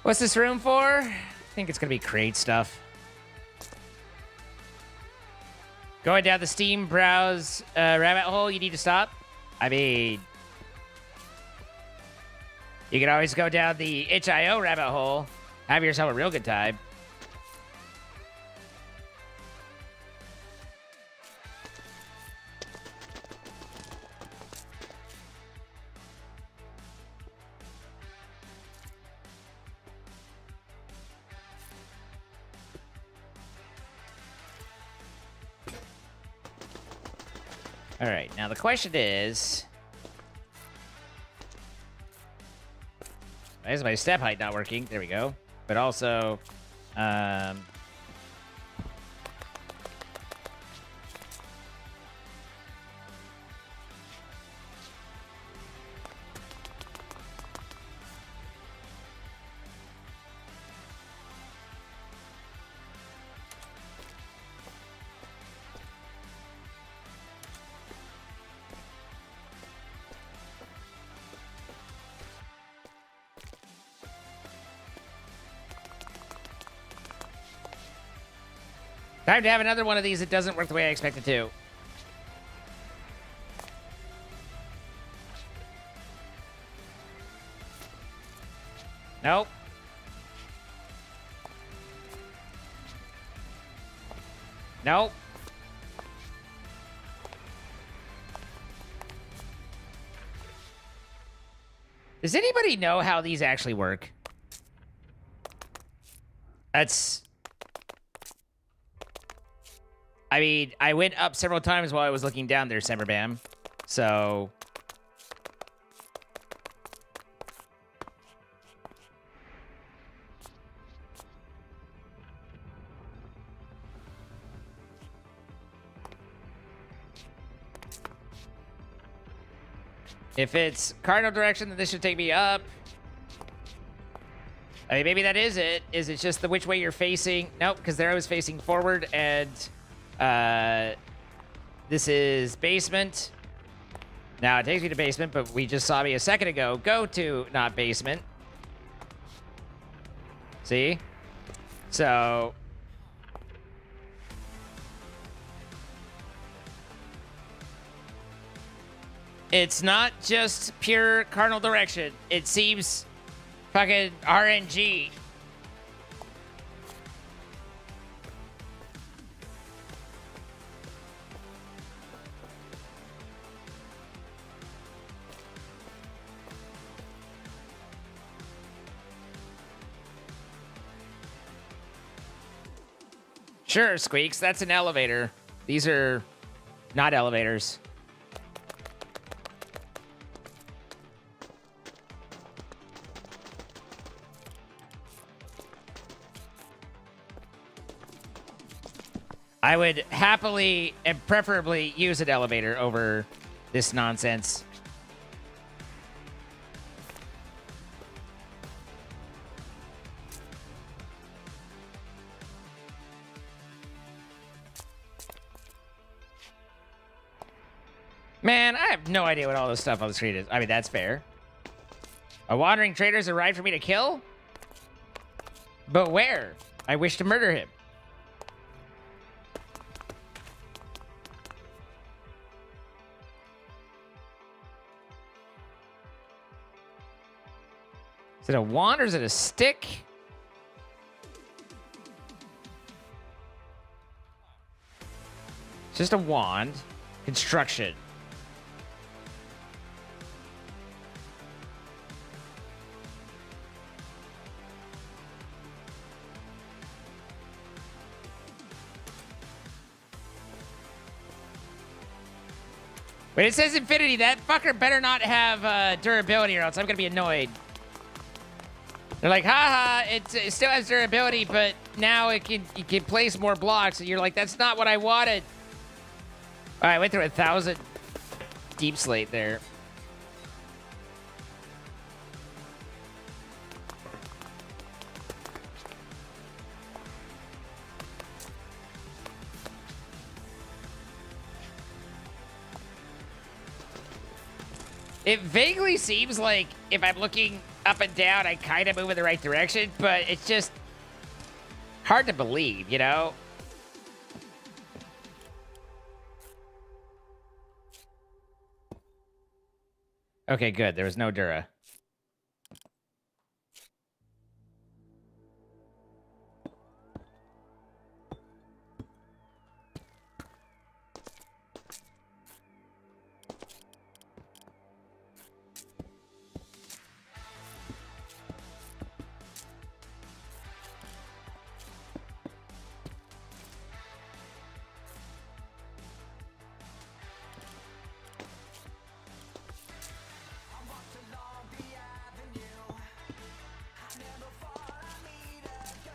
Speaker 1: What's this room for? I think it's gonna be crate stuff. Going down the Steam browse rabbit hole, you need to stop. I mean, you can always go down the itch.io rabbit hole, have yourself a real good time. All right, now the question is, why is my step height not working? There we go. But also, time to have another one of these that doesn't work the way I expect it to. Nope. Nope. Does anybody know how these actually work? I mean, I went up several times while I was looking down there, Semmerbam. So... if it's cardinal direction, then this should take me up. I mean, maybe that is it. Is it just the which way you're facing? Nope, because there I was facing forward, and this is basement. Now it takes me to basement, but we just saw me a second ago go to not basement. See? So... it's not just pure cardinal direction. It seems fucking RNG. Sure, Squeaks, that's an elevator. These are not elevators. I would happily and preferably use an elevator over this nonsense. Man, I have no idea what all this stuff on the screen is. I mean, that's fair. A wandering trader has arrived for me to kill? But where? I wish to murder him. Is it a wand or is it a stick? It's just a wand. Construction. Wait, it says infinity. That fucker better not have durability or else I'm gonna be annoyed. They're like, haha, it still has durability, but now it can place more blocks. And you're like, that's not what I wanted. All right, I went through 1,000 deep slate there. It vaguely seems like if I'm looking up and down, I kind of move in the right direction, but it's just hard to believe, you know? Okay, good. There was no Dura.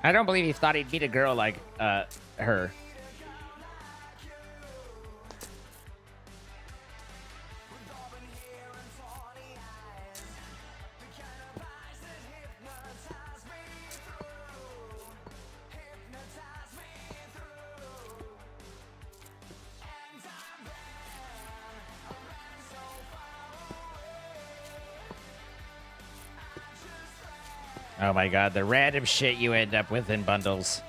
Speaker 1: I don't believe he thought he'd meet a girl like her. Oh my god, the random shit you end up with in bundles.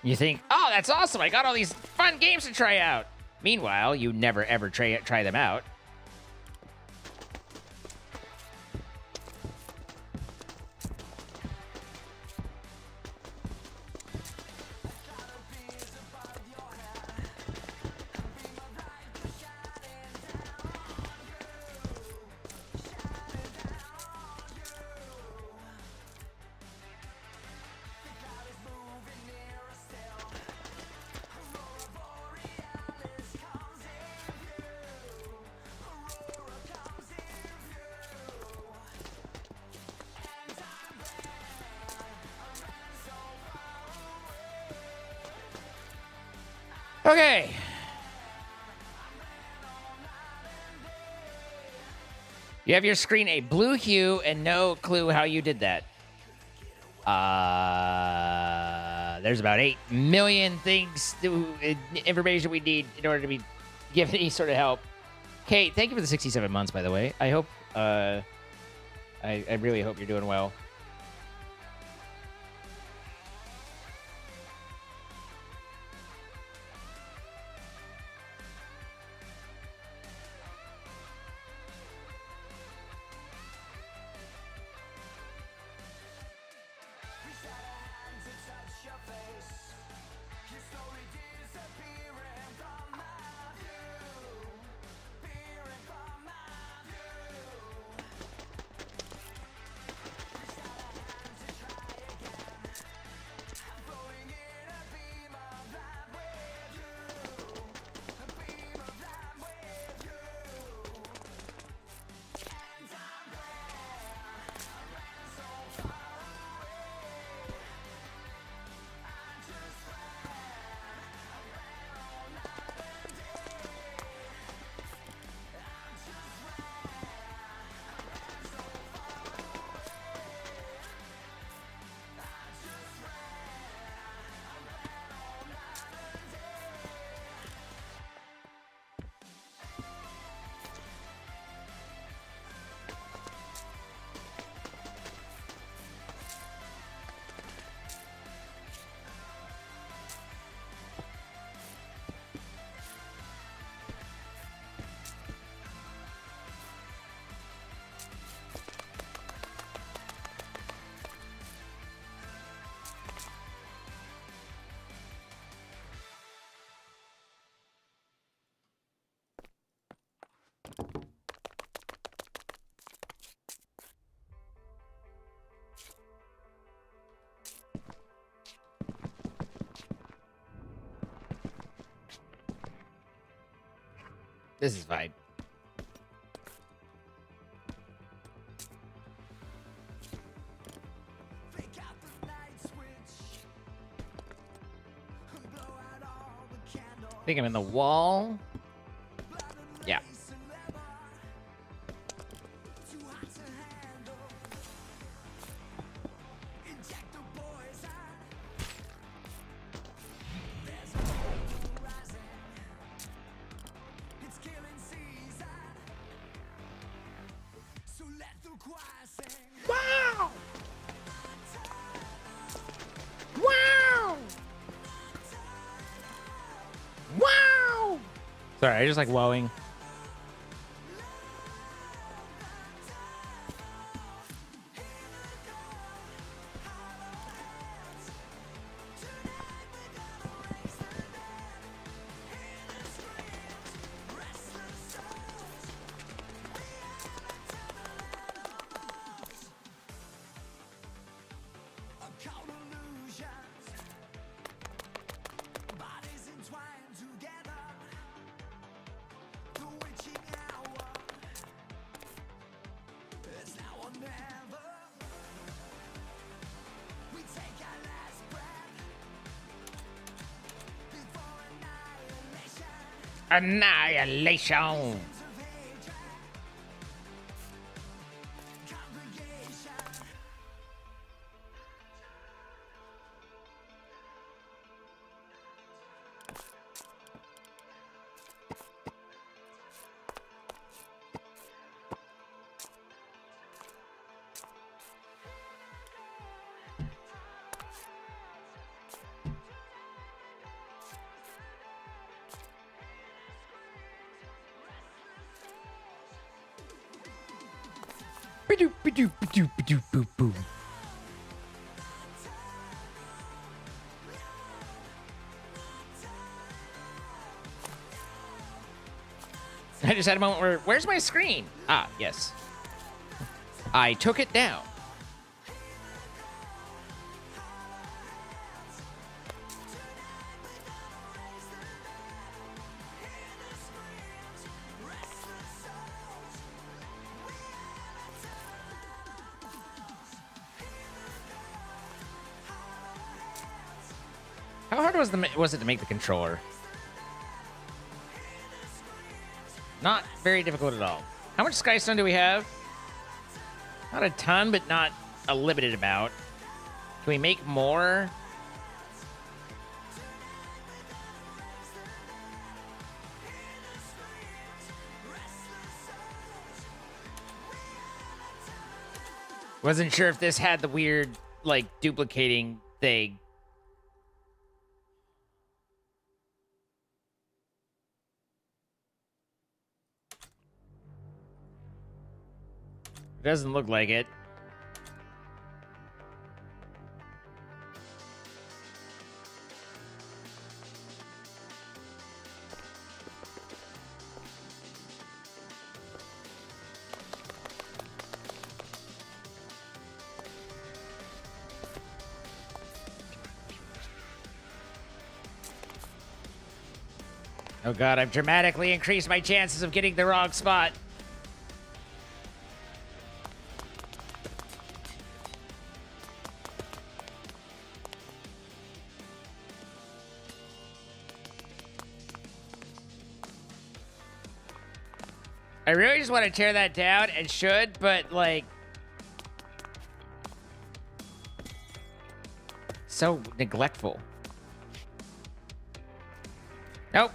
Speaker 1: You think, oh, that's awesome, I got all these fun games to try out. Meanwhile, you never ever try them out. Okay. You have your screen a blue hue and no clue how you did that. There's about 8 million things, information we need in order to be given any sort of help. Kate, thank you for the 67 months, by the way. I hope, I really hope you're doing well. This is fine. I think I'm in the wall. Yeah. Wow! Wow! Wow! Sorry, I just like wowing. Annihilation. I just had a moment where, where's my screen? Ah, yes. I took it down. How hard was it to make the controller? Not very difficult at all. How much Skystone do we have? Not a ton, but not a limited amount. Can we make more? Wasn't sure if this had the weird, like, duplicating thing. It doesn't look like it. Oh god, I've dramatically increased my chances of getting the wrong spot. I really just want to tear that down and should, but like... so neglectful. Nope.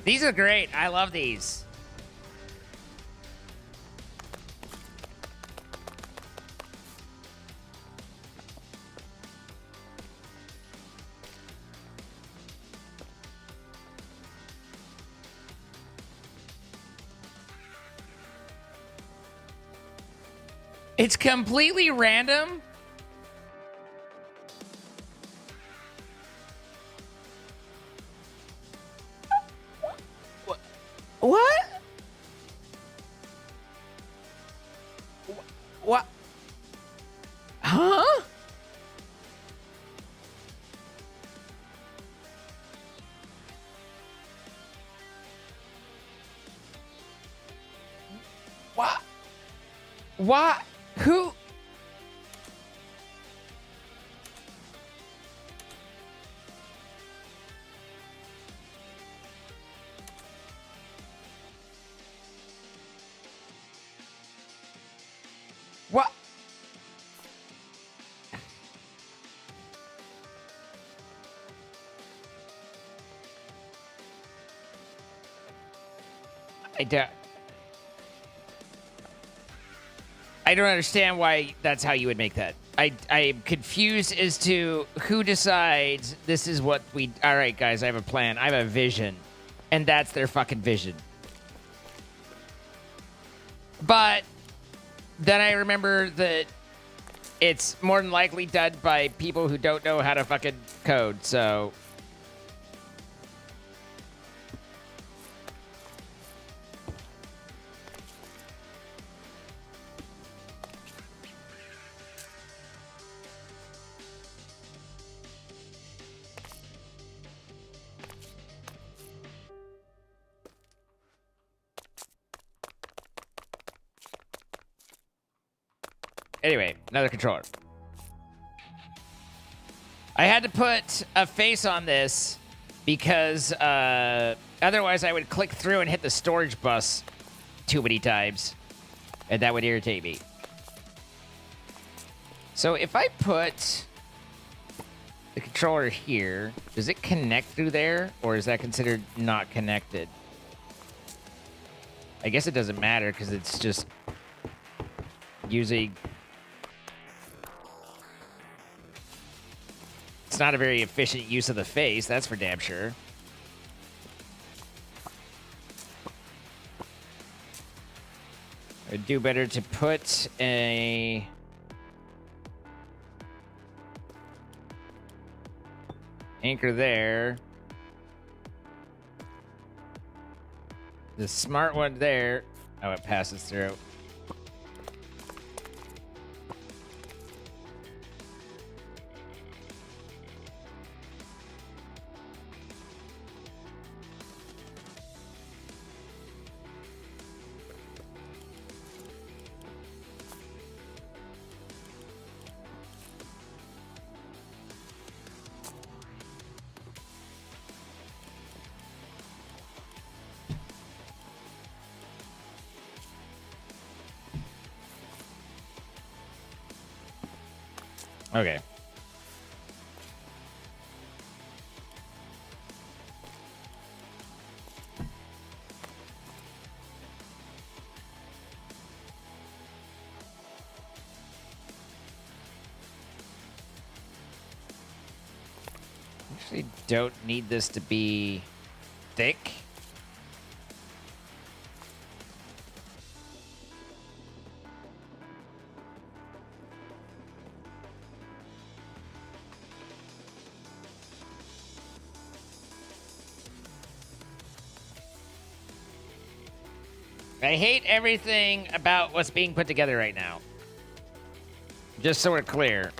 Speaker 1: These are great. I love these. It's completely random. What? What? Huh? What? What? Who? What? I don't understand why that's how you would make that. I'm confused as to who decides this is what we... All right, guys, I have a plan. I have a vision. And that's their fucking vision. But then I remember that it's more than likely done by people who don't know how to fucking code, so... Anyway, another controller. I had to put a face on this because otherwise I would click through and hit the storage bus too many times, and that would irritate me. So if I put the controller here, does it connect through there, or is that considered not connected? I guess it doesn't matter because it's just using... It's not a very efficient use of the face, that's for damn sure. I'd do better to put a... anchor there. The smart one there. Oh, it passes through. Okay. Actually, don't need this to be thick. I hate everything about what's being put together right now. Just so we're clear.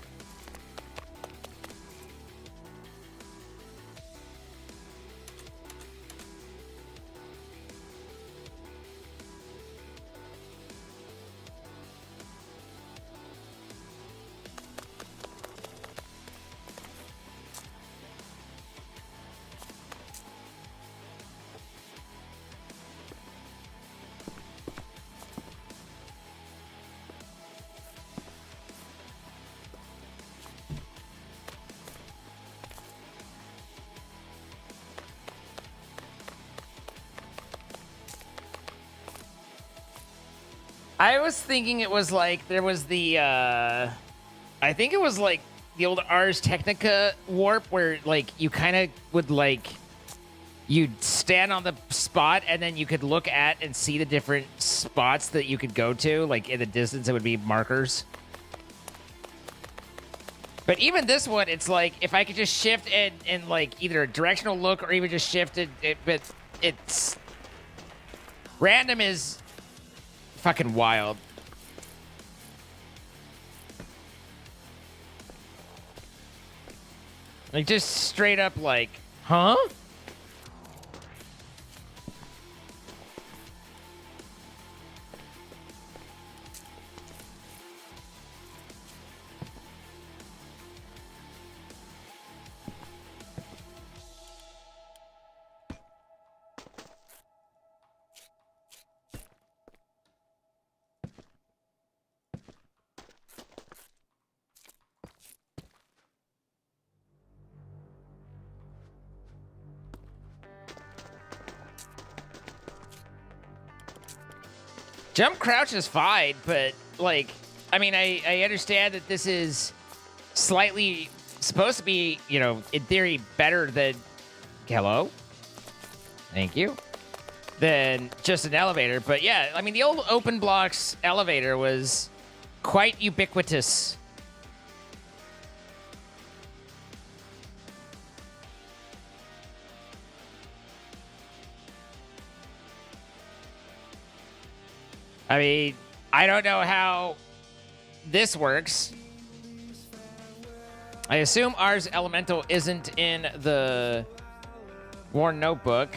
Speaker 1: I was thinking it was like there was the I think it was like the old Ars Technica warp where like you kind of would like you'd stand on the spot and then you could look at and see the different spots that you could go to. Like in the distance, it would be markers. But even this one, it's like if I could just shift and like either a directional look or even just shift it, but it's random is fucking wild. Like just straight up like, huh? Jump crouch is fine, but like, I mean, I understand that this is slightly supposed to be, you know, in theory better than, hello? Thank you. Than just an elevator. But yeah, I mean, the old open blocks elevator was quite ubiquitous. I mean, I don't know how this works. I assume Ars Elemental isn't in the Worn Notebook.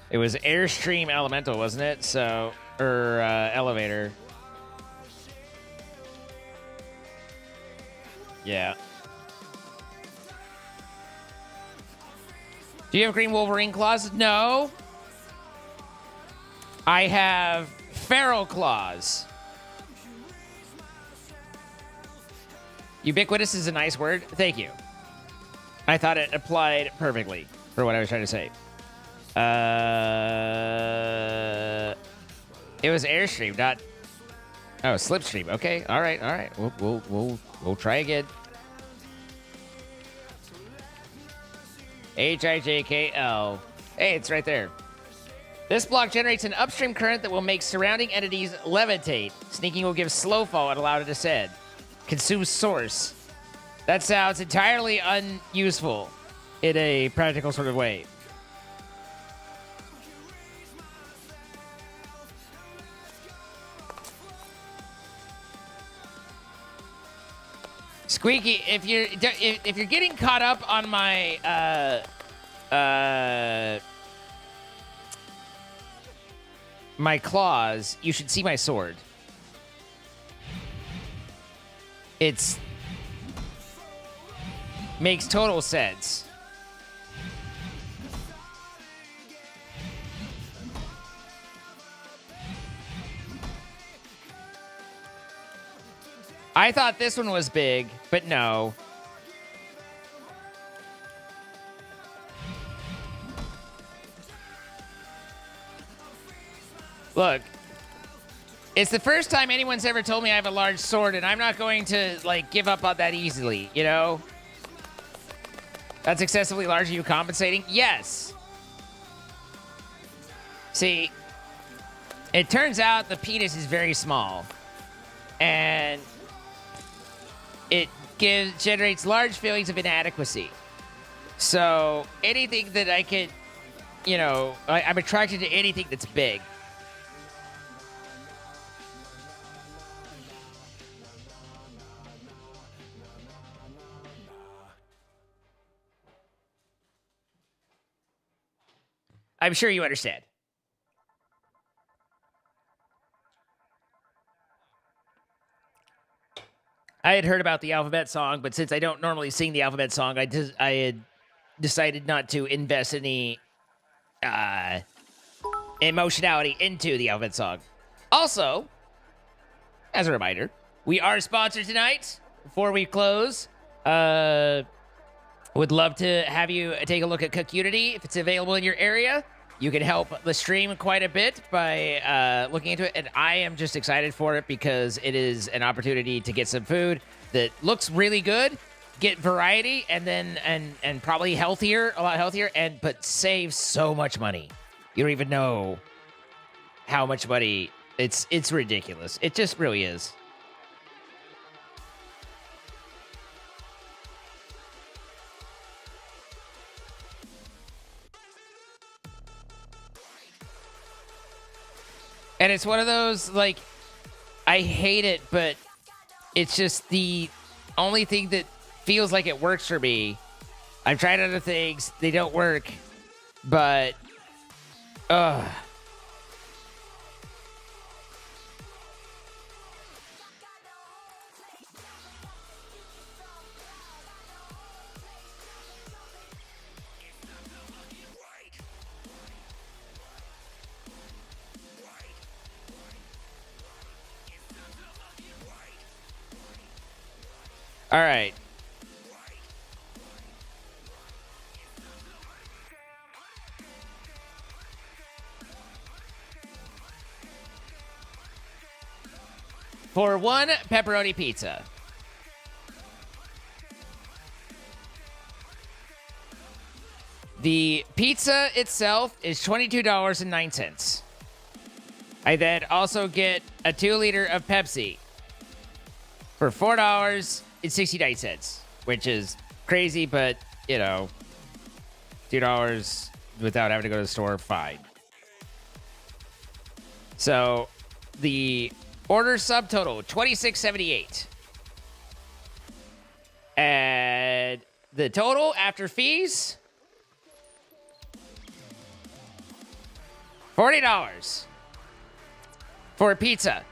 Speaker 1: It was Airstream Elemental, wasn't it? So, or Elevator. Yeah. Do you have green Wolverine claws? No. I have feral claws. Ubiquitous is a nice word. Thank you. I thought it applied perfectly for what I was trying to say. It was Airstream, not. Oh, Slipstream. Okay. All right. All right. We'll try again. HIJKL. Hey, it's right there. This block generates an upstream current that will make surrounding entities levitate. Sneaking will give slow fall and allow it to descend. Consume source. That sounds entirely unuseful in a practical sort of way. Squeaky, if you're getting caught up on my my claws, you should see my sword. It's makes total sense. I thought this one was big, but no. Look, it's the first time anyone's ever told me I have a large sword, and I'm not going to, like, give up on that easily, you know? That's excessively large. Are you compensating? Yes. See, it turns out the penis is very small, and it generates large feelings of inadequacy. So anything that I could, you know, I'm attracted to anything that's big. I'm sure you understand. I had heard about the alphabet song, but since I don't normally sing the alphabet song, I had decided not to invest any emotionality into the alphabet song. Also, as a reminder, we are sponsored tonight. Before we close, would love to have you take a look at Cook Unity if it's available in your area. You can help the stream quite a bit by looking into it, and I am just excited for it because it is an opportunity to get some food that looks really good, get variety, and then and probably healthier, a lot healthier, but save so much money. You don't even know how much money. It's ridiculous. It just really is. And it's one of those, like, I hate it, but it's just the only thing that feels like it works for me. I've tried other things. They don't work. But, ugh. All right. For one pepperoni pizza. The pizza itself is $22.09. I then also get a 2-liter of Pepsi for $4.69, which is crazy, but, you know, $2 without having to go to the store, fine. So, the order subtotal, $26.78. And the total after fees, $40 for a pizza.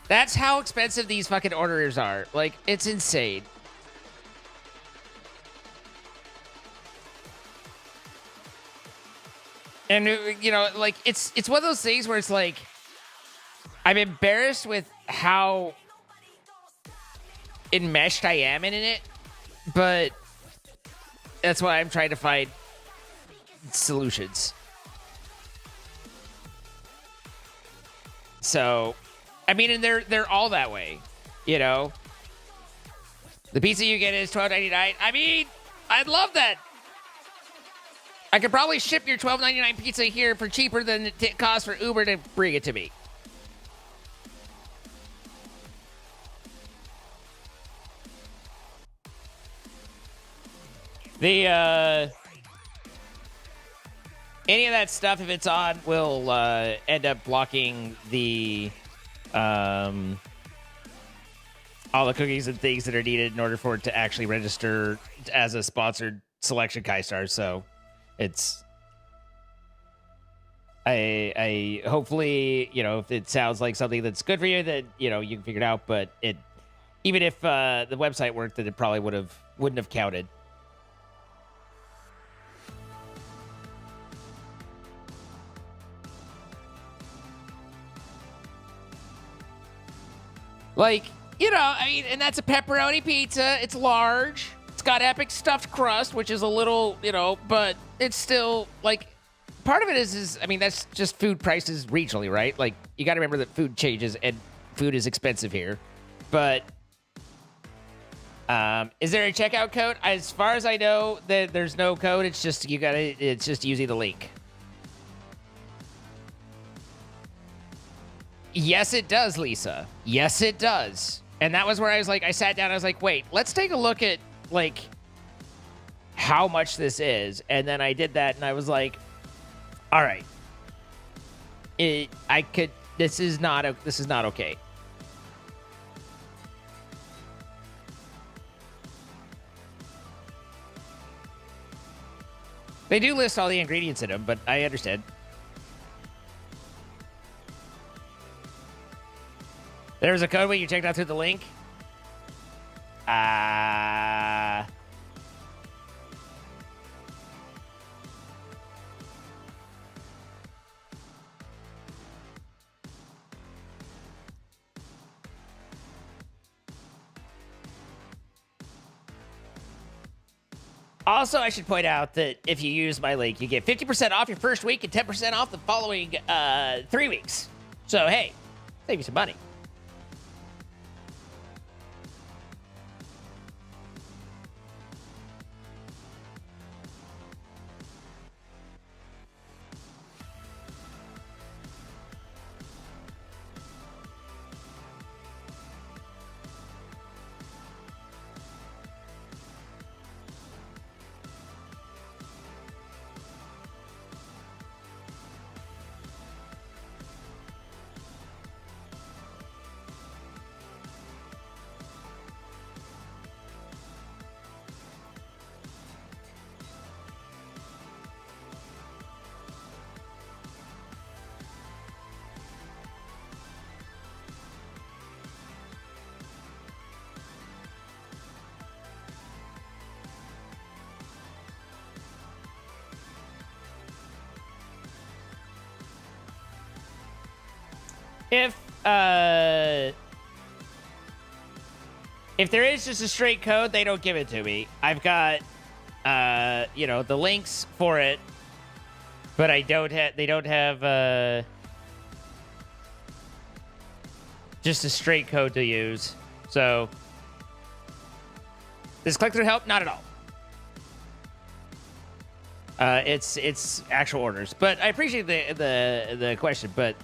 Speaker 1: That's how expensive these fucking orders are. Like, it's insane. And, you know, like, it's one of those things where it's like, I'm embarrassed with how enmeshed I am in it, but that's why I'm trying to find solutions. So, I mean, and they're all that way, you know? The pizza you get is $12.99. I mean, I'd love that. I could probably ship your $12.99 pizza here for cheaper than it costs for Uber to bring it to me. The, any of that stuff, if it's on, will end up blocking the, all the cookies and things that are needed in order for it to actually register as a sponsored selection Kai-Star. So it's, I hopefully, you know, if it sounds like something that's good for you, that, you know, you can figure it out. But it, even if the website worked, then it probably wouldn't have counted. Like, you know, I mean, and that's a pepperoni pizza. It's large. It's got epic stuffed crust, which is a little, you know, but it's still, like, part of it is I mean, that's just food prices regionally, right? Like, you got to remember that food changes and food is expensive here. But, is there a checkout code? As far as I know, there's no code. It's just, it's just using the link. Yes, it does, Lisa. Yes, it does. And that was where I was like, I sat down, I was like, wait, let's take a look at, like, how much this is. And then I did that, and I was like, all right. This is not okay. They do list all the ingredients in them, but I understand. There's a code when you checked out through the link. Also, I should point out that if you use my link, you get 50% off your first week and 10% off the following 3 weeks. So, hey, save you some money. If there is just a straight code, they don't give it to me. I've got, the links for it, but I don't have. They don't have just a straight code to use. So, does click through help? Not at all. It's actual orders, but I appreciate the question, but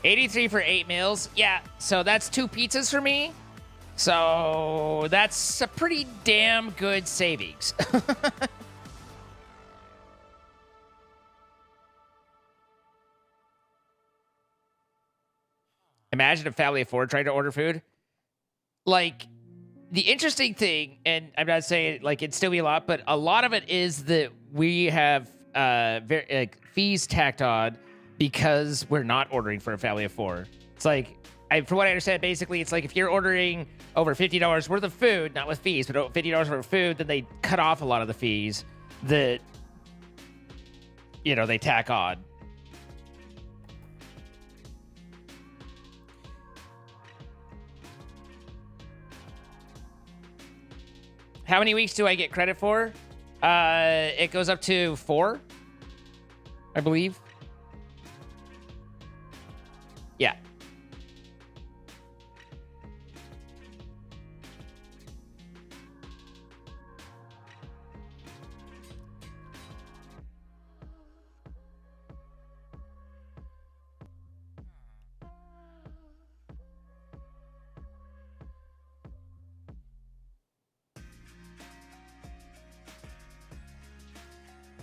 Speaker 1: 83 for 8 meals. Yeah, so that's 2 pizzas for me. So that's a pretty damn good savings. Imagine a family of 4 trying to order food. Like, the interesting thing, and I'm not saying like it'd still be a lot, but a lot of it is that we have fees tacked on because we're not ordering for a family of 4. It's like, from what I understand, basically, it's like if you're ordering over $50 worth of food, not with fees, but $50 worth of food, then they cut off a lot of the fees that, they tack on. How many weeks do I get credit for? It goes up to 4, I believe. Yeah.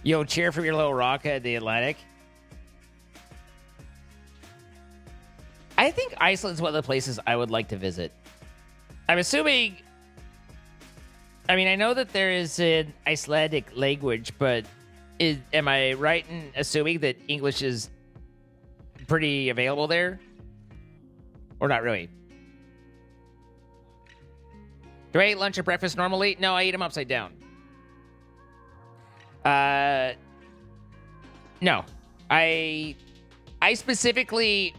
Speaker 1: Yo, cheer from your little rock at the Atlantic. I think Iceland's one of the places I would like to visit. I'm assuming... I mean, I know that there is an Icelandic language, but am I right in assuming that English is pretty available there? Or not really? Do I eat lunch or breakfast normally? No, I eat them upside down. No. I specifically...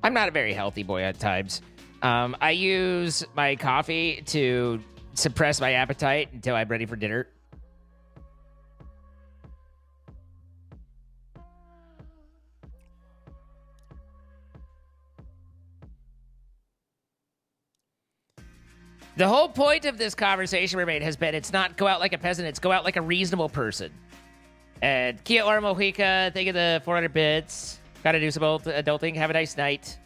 Speaker 1: I'm not a very healthy boy at times. I use my coffee to suppress my appetite until I'm ready for dinner. The whole point of this conversation, Remain, has been it's not go out like a peasant, it's go out like a reasonable person. And Kia Ora Mojica, thank you the 400 bits. Gotta do some adulting. Have a nice night.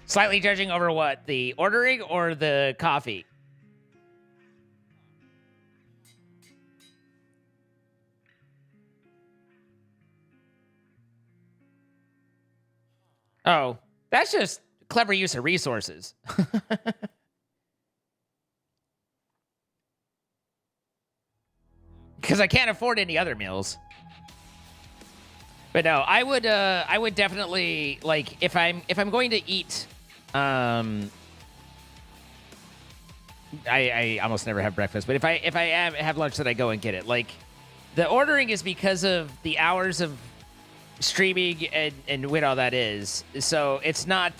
Speaker 1: Slightly judging over what? The ordering or the coffee? Oh, that's just clever use of resources. Because I can't afford any other meals. But no, I would definitely, like, if I'm going to eat, I almost never have breakfast, but if I have lunch, then I go and get it. Like, The ordering is because of the hours of streaming and when all that is. So it's not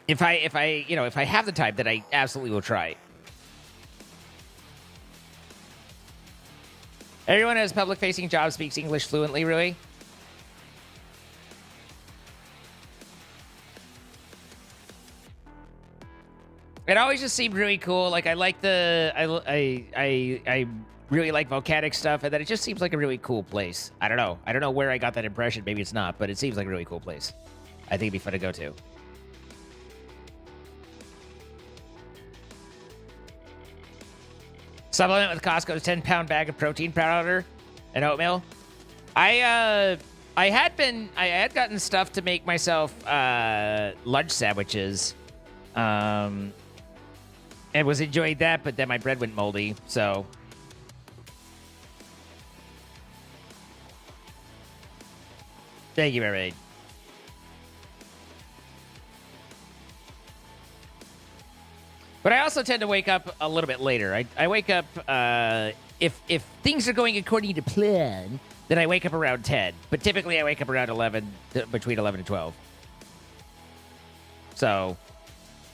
Speaker 1: if I have the time, then I absolutely will try. Everyone who has public-facing jobs speaks English fluently, really? It always just seemed really cool. Like I like I really like volcanic stuff, and then it just seems like a really cool place. I don't know where I got that impression. Maybe it's not, but it seems like a really cool place. I think it'd be fun to go to. Supplement with Costco's 10-pound bag of protein powder and oatmeal. I had gotten stuff to make myself lunch sandwiches. And was enjoying that, but then my bread went moldy, so. Thank you, Mermaid. But I also tend to wake up a little bit later. I wake up, if things are going according to plan, then I wake up around 10. But typically I wake up around 11, between 11 and 12. So,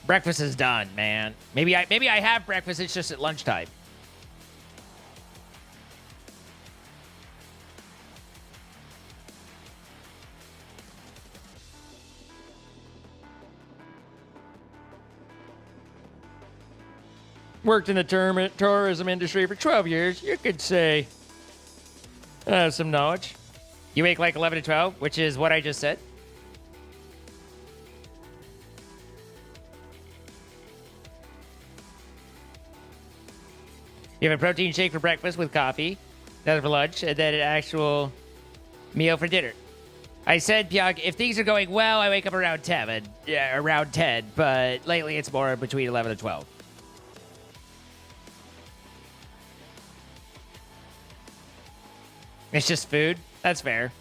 Speaker 1: breakfast is done, man. Maybe I have breakfast, it's just at lunchtime. Worked in the tourism industry for 12 years. You could say I have some knowledge. You wake like 11 to 12, which is what I just said. You have a protein shake for breakfast with coffee, then for lunch, and then an actual meal for dinner. I said, Pyong, if things are going well, I wake up around 10, but lately it's more between 11 and 12. It's just food? That's fair.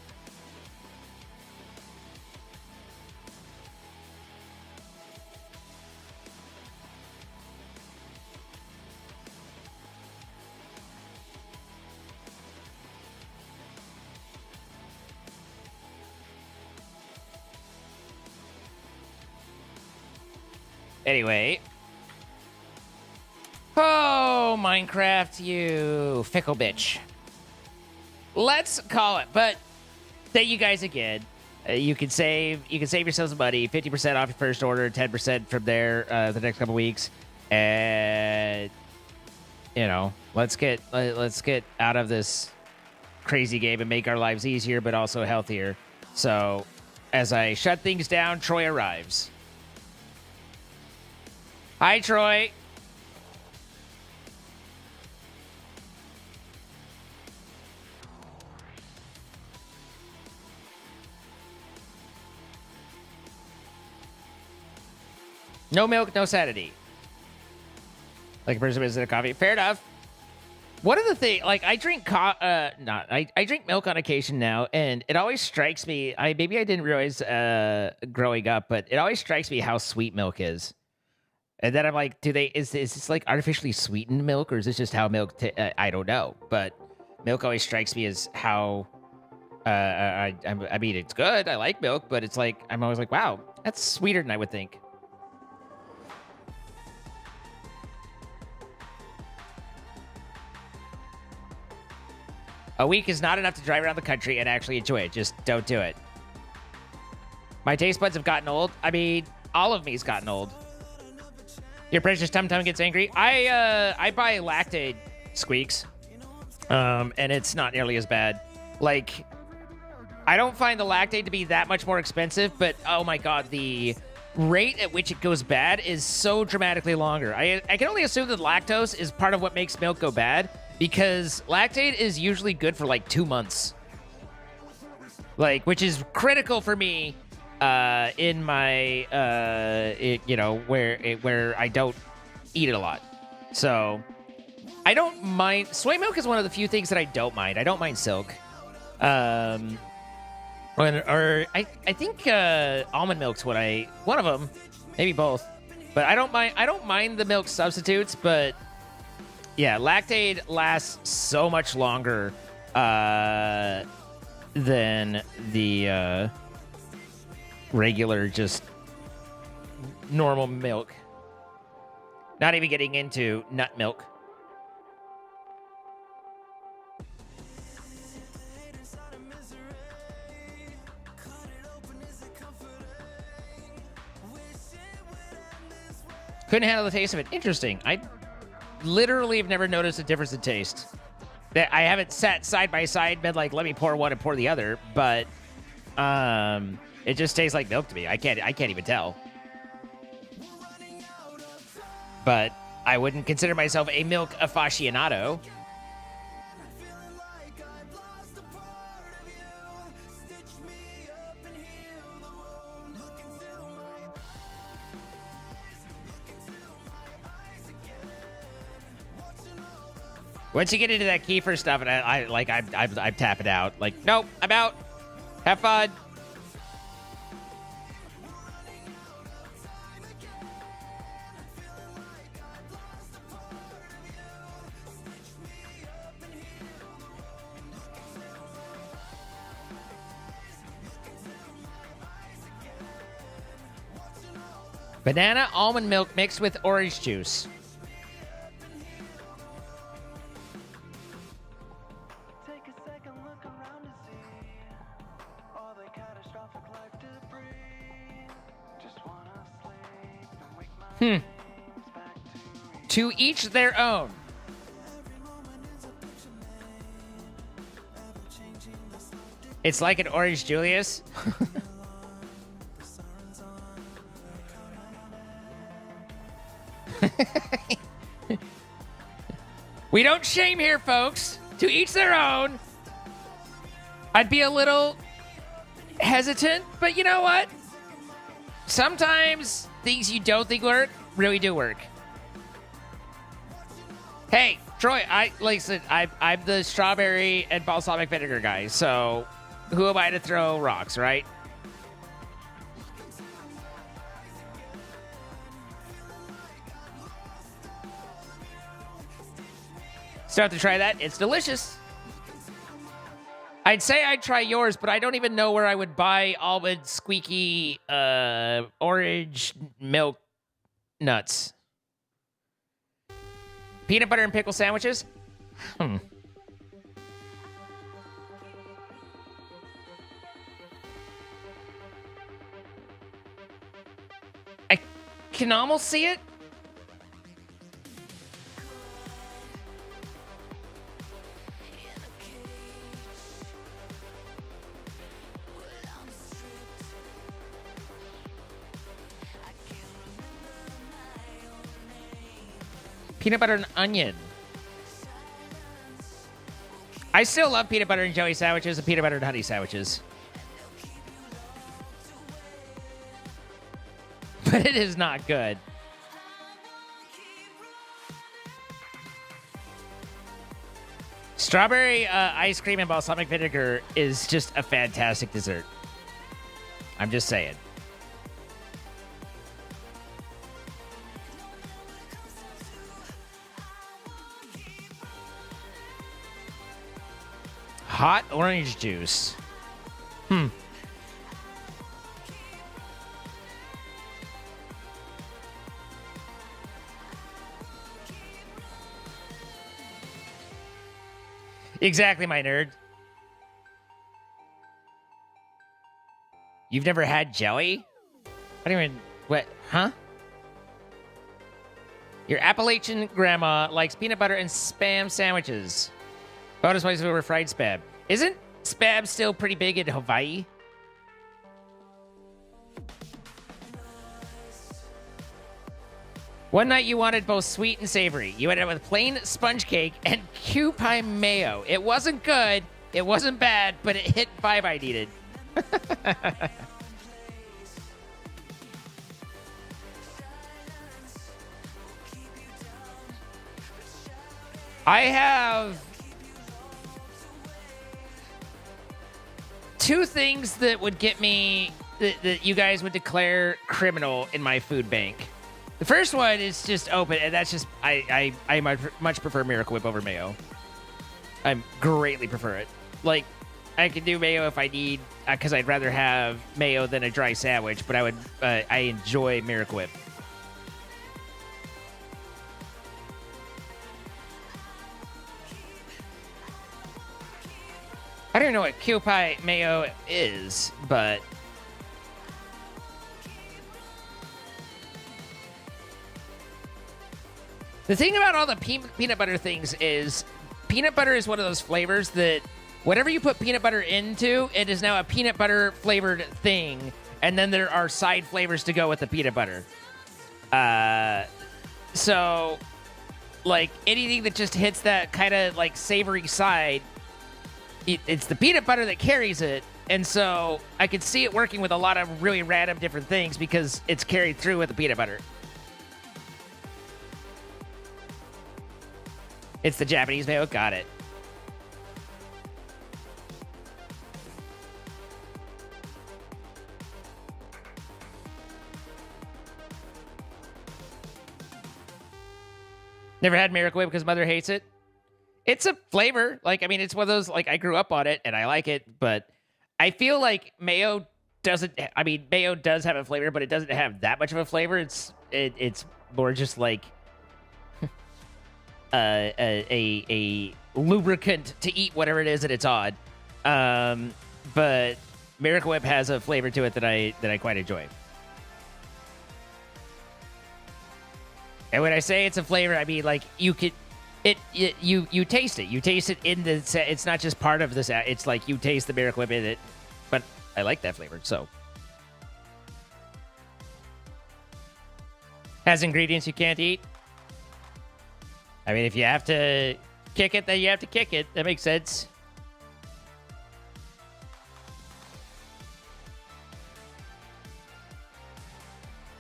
Speaker 1: Anyway. Oh, Minecraft, you fickle bitch. Let's call it. But thank you guys again. You can save yourselves some money. 50% off your first order, 10% from there the next couple weeks. And you know, let's get out of this crazy game and make our lives easier but also healthier. So, as I shut things down, Troy arrives. Hi, Troy. No milk, no sanity. Like a person with a coffee. Fair enough. One of the things, like I drink I drink milk on occasion now, and it always strikes me. Maybe I didn't realize growing up, but it always strikes me how sweet milk is. And then I'm like, is this like artificially sweetened milk, or is this just how milk? I don't know, but milk always strikes me as how. I mean, it's good. I like milk, but it's like I'm always like, wow, that's sweeter than I would think. A week is not enough to drive around the country and actually enjoy it. Just don't do it. My taste buds have gotten old. I mean, all of me's gotten old. Your precious tum-tum gets angry. I buy Lactaid squeaks, and it's not nearly as bad. Like, I don't find the Lactaid to be that much more expensive, but oh my god, the rate at which it goes bad is so dramatically longer. I can only assume that lactose is part of what makes milk go bad, because Lactaid is usually good for like 2 months. Like, which is critical for me in my, where I don't eat it a lot. So, I don't mind. Soy milk is one of the few things that I don't mind. I don't mind silk. I think almond milk's one of them, maybe both. But I don't mind the milk substitutes, but yeah, Lactaid lasts so much longer than the regular, just normal milk. Not even getting into nut milk. Couldn't handle the taste of it. Interesting. I literally have never noticed a difference in taste. That I haven't sat side by side, been like, let me pour one and pour the other, but it just tastes like milk to me. I can't even tell. But I wouldn't consider myself a milk aficionado. Once you get into that kefir stuff, and I'm tapping out. Like, nope, I'm out. Have fun. Banana almond milk mixed with orange juice. To each their own. It's like an Orange Julius. We don't shame here, folks. To each their own. I'd be a little hesitant, but you know what? Sometimes things you don't think work really do work. Hey, Troy, listen, I'm the strawberry and balsamic vinegar guy, so who am I to throw rocks, right? Still have to try that. It's delicious. I'd say I'd try yours, but I don't even know where I would buy almond squeaky orange milk nuts. Peanut butter and pickle sandwiches? I can almost see it. Peanut butter and onion. I still love peanut butter and jelly sandwiches and peanut butter and honey sandwiches. But it is not good. Strawberry ice cream and balsamic vinegar is just a fantastic dessert. I'm just saying. Hot orange juice. Exactly, my nerd. You've never had jelly? I don't even... What? Huh? Your Appalachian grandma likes peanut butter and Spam sandwiches. Bonus points over fried Spam. Isn't Spam still pretty big in Hawaii? One night you wanted both sweet and savory. You ended up with plain sponge cake and Q pie mayo. It wasn't good, it wasn't bad, but it hit 5 I needed. I have 2 things that would get me, that you guys would declare criminal in my food bank. The first one is just open, and that's just I much prefer Miracle Whip over mayo. I greatly prefer it. Like, I can do mayo if I need, because I'd rather have mayo than a dry sandwich, but I enjoy Miracle Whip. I don't know what Kewpie mayo is, but the thing about all the peanut butter things is peanut butter is one of those flavors that whatever you put peanut butter into, it is now a peanut butter flavored thing, and then there are side flavors to go with the peanut butter. So, like, anything that just hits that kind of, like, savory side, it's the peanut butter that carries it, and so I could see it working with a lot of really random different things because it's carried through with the peanut butter. It's the Japanese mayo. Got it. Never had Miracle Whip because Mother hates it. It's a flavor. Like, I mean, it's one of those, like, I grew up on it and I like it, but I feel like mayo doesn't, I mean, mayo does have a flavor, but it doesn't have that much of a flavor. It's more just like a lubricant to eat whatever it is that it's on. But Miracle Whip has a flavor to it that I quite enjoy. And when I say it's a flavor, I mean, like, you could, you taste it. You taste it in the, it's not just part of this, it's like you taste the Miracle Whip in it, but I like that flavor, so. Has ingredients you can't eat? I mean, if you have to kick it, then you have to kick it. That makes sense.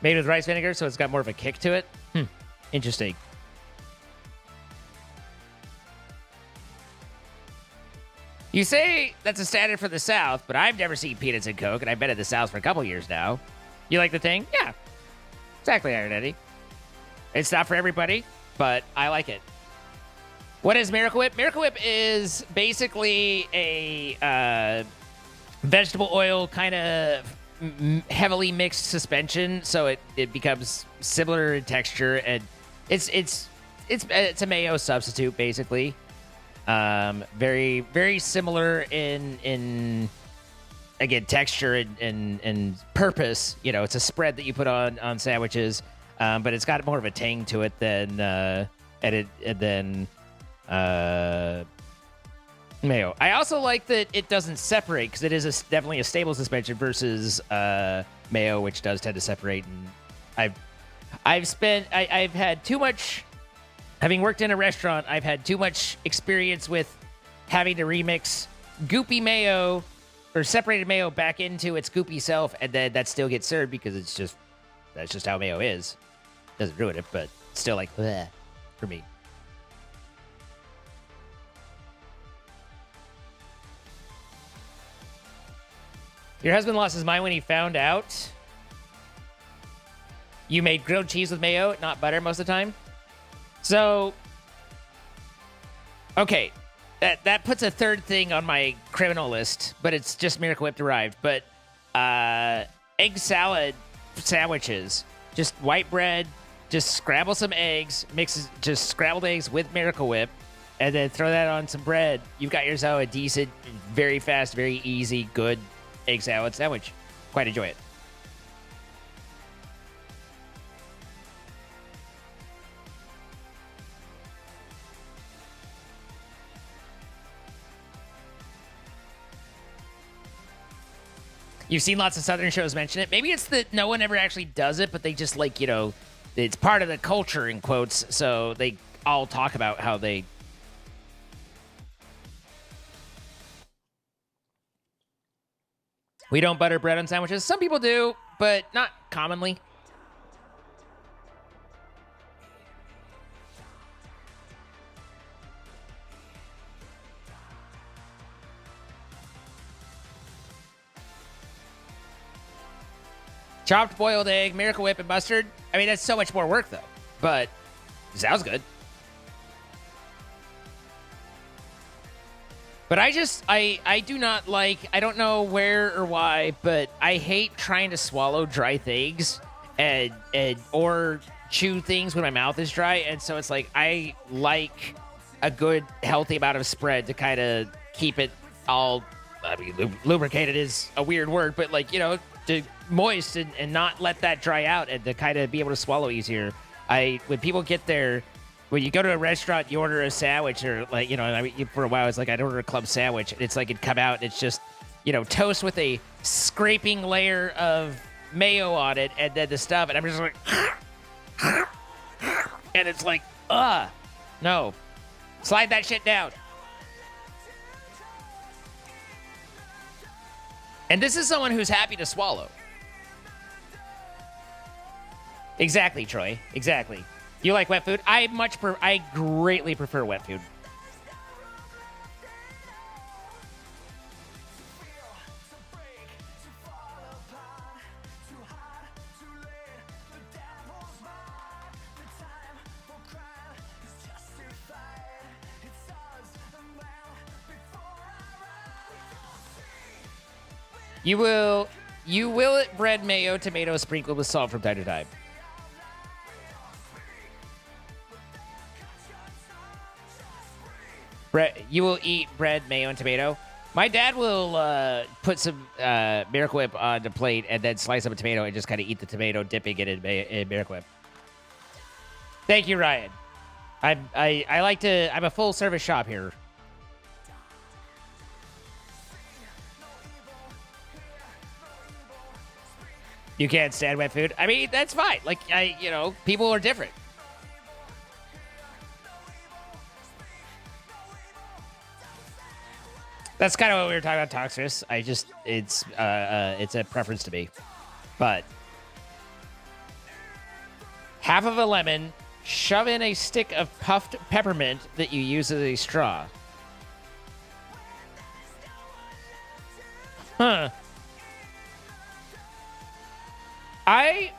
Speaker 1: Made with rice vinegar, so it's got more of a kick to it. Interesting. You say that's a standard for the South, but I've never seen peanuts and Coke, and I've been in the South for a couple years now. You like the thing? Yeah. Exactly, Iron Eddie. It's not for everybody, but I like it. What is Miracle Whip? Miracle Whip is basically a vegetable oil kind of heavily mixed suspension, so it becomes similar in texture, and it's a mayo substitute basically. Very, very similar in again texture and purpose. You know, it's a spread that you put on sandwiches, but it's got more of a tang to it than mayo. I also like that it doesn't separate because it is definitely a stable suspension versus mayo, which does tend to separate. And I've had too much. Having worked in a restaurant, I've had too much experience with having to remix goopy mayo or separated mayo back into its goopy self, and then that still gets served because that's just how mayo is. Doesn't ruin it, but still like bleh for me. Your husband lost his mind when he found out you made grilled cheese with mayo, not butter most of the time. So, okay, that puts a third thing on my criminal list, but it's just Miracle Whip derived. But egg salad sandwiches, just white bread, just scramble some eggs, mix just scrambled eggs with Miracle Whip, and then throw that on some bread. You've got yourself a decent, very fast, very easy, good egg salad sandwich. Quite enjoy it. You've seen lots of Southern shows mention it. Maybe it's that no one ever actually does it, but they just, like, you know, it's part of the culture, in quotes, so they all talk about how they... We don't butter bread on sandwiches. Some people do, but not commonly. Chopped boiled egg, Miracle Whip, and mustard. I mean, that's so much more work, though. But it sounds good. But I do not like, I don't know where or why, but I hate trying to swallow dry things and or chew things when my mouth is dry. And so it's like, I like a good, healthy amount of spread to kind of keep it all, I mean, lubricated is a weird word, but like, you know, to moist and not let that dry out and to kind of be able to swallow easier. When people get there, when you go to a restaurant, you order a sandwich or like, you know, I mean, for a while, it's like I'd order a club sandwich and it's like it'd come out and it's just, you know, toast with a scraping layer of mayo on it and then the stuff. And I'm just like, and it's like, no, slide that shit down. And this is someone who's happy to swallow. Exactly, Troy. Exactly. You like wet food? I greatly prefer wet food. You will bread mayo, tomato sprinkled with salt from time to time. You will eat bread, mayo, and tomato. My dad will put some Miracle Whip on the plate and then slice up a tomato and just kind of eat the tomato, dipping it in Miracle Whip. Thank you, Ryan. I like to. I'm a full service shop here. You can't stand wet food. I mean, that's fine. Like you know, people are different. That's kind of what we were talking about, Toxris. It's a preference to me. But half of a lemon, shove in a stick of puffed peppermint that you use as a straw. Huh. I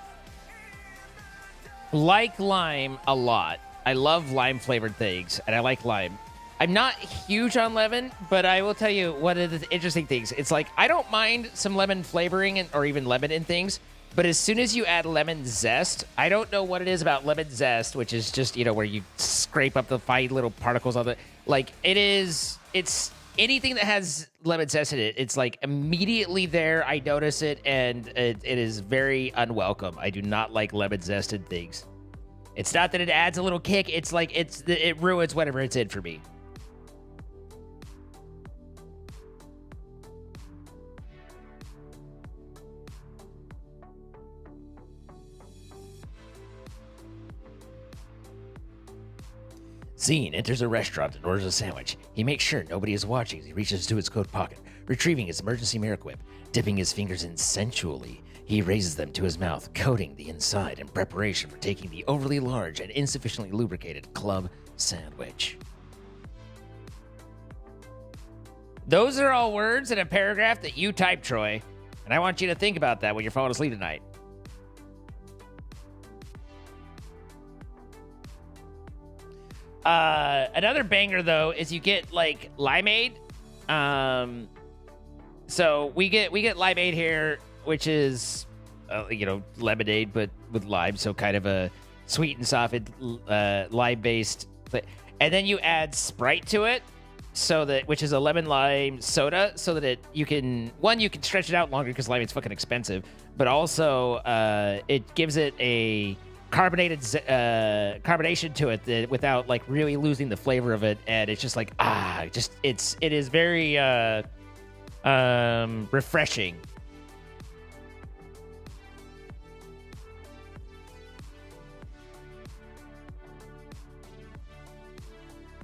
Speaker 1: like lime a lot. I love lime-flavored things, and I like lime. I'm not huge on lemon, but I will tell you one of the interesting things. It's like, I don't mind some lemon flavoring or even lemon in things, but as soon as you add lemon zest, I don't know what it is about lemon zest, which is just, you know, where you scrape up the fine little particles of it. Like, it's anything that has lemon zest in it, it's like immediately there, I notice it, and it is very unwelcome. I do not like lemon zested things. It's not that it adds a little kick, it's like, it ruins whatever it's in for me. Zine enters a restaurant and orders a sandwich. He makes sure nobody is watching as he reaches into his coat pocket, retrieving his emergency Miracle Whip. Dipping his fingers in sensually, he raises them to his mouth, coating the inside in preparation for taking the overly large and insufficiently lubricated club sandwich. Those are all words in a paragraph that you typed, Troy, and I want you to think about that when you're falling asleep tonight. Another banger, though, is you get, like, limeade. So we get limeade here, which is, you know, lemonade, but with lime. So kind of a sweet and softened lime-based. And then you add Sprite to it, so that, which is a lemon lime soda, so that you can stretch it out longer because lime is fucking expensive. But also, it gives it a carbonation to it that, without like really losing the flavor of it, and it's just like it is very refreshing.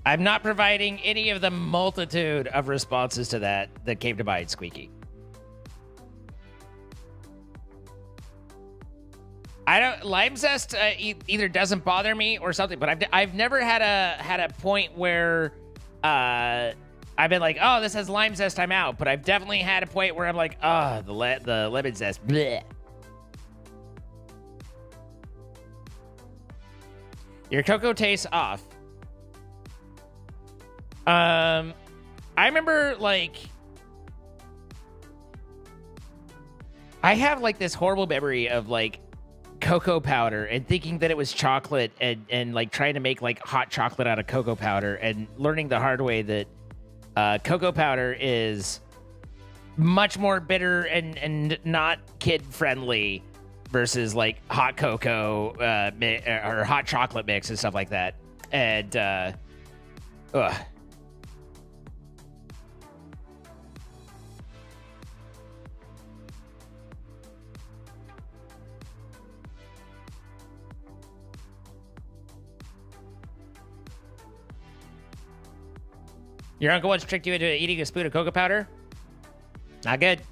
Speaker 1: I'm not providing any of the multitude of responses to that came to mind, Squeaky. Lime zest either doesn't bother me or something, but I've never had a point where I've been like, oh, this has lime zest, I'm out. But I've definitely had a point where I'm like, oh, the lemon zest, bleh. Your cocoa tastes off. I remember, like, I have, like, this horrible memory of, like, cocoa powder and thinking that it was chocolate and like, trying to make, like, hot chocolate out of cocoa powder and learning the hard way that cocoa powder is much more bitter and not kid-friendly versus, like, hot cocoa or hot chocolate mix and stuff like that. And, ugh. Your uncle once tricked you into eating a spoon of cocoa powder? Not good.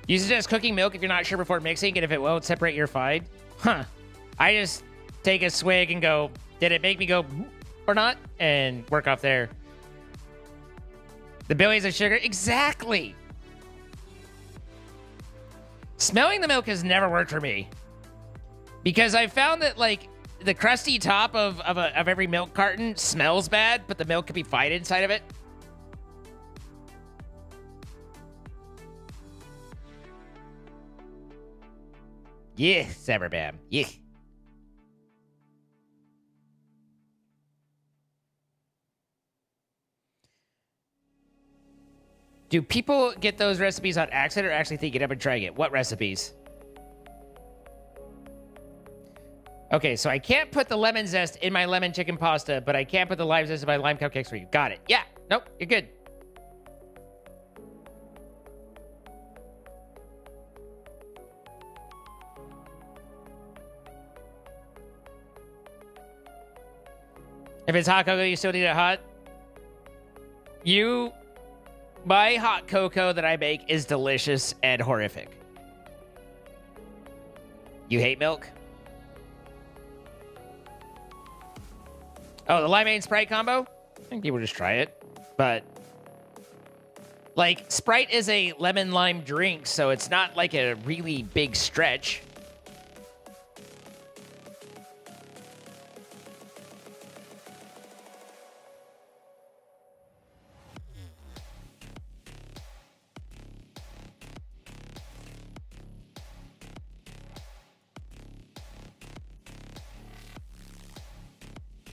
Speaker 1: You suggest cooking milk if you're not sure before mixing, and if it won't separate, you're fine? Huh. I just take a swig and go, did it make me go or not? And work off there. The billions of sugar? Exactly! Smelling the milk has never worked for me. Because I found that, like, the crusty top of every milk carton smells bad, but the milk can be fine inside of it. Yeah, Cyberbam. Yeah. Do people get those recipes on accident or actually think it up and trying it? What recipes? Okay, so I can't put the lemon zest in my lemon chicken pasta, but I can put the lime zest in my lime cupcakes for you. Got it. Yeah. Nope. You're good. If it's hot cocoa, you still need it hot? My hot cocoa that I make is delicious and horrific. You hate milk? Oh, the limeade Sprite combo? I think people just try it. But, like, Sprite is a lemon lime drink, so it's not like a really big stretch.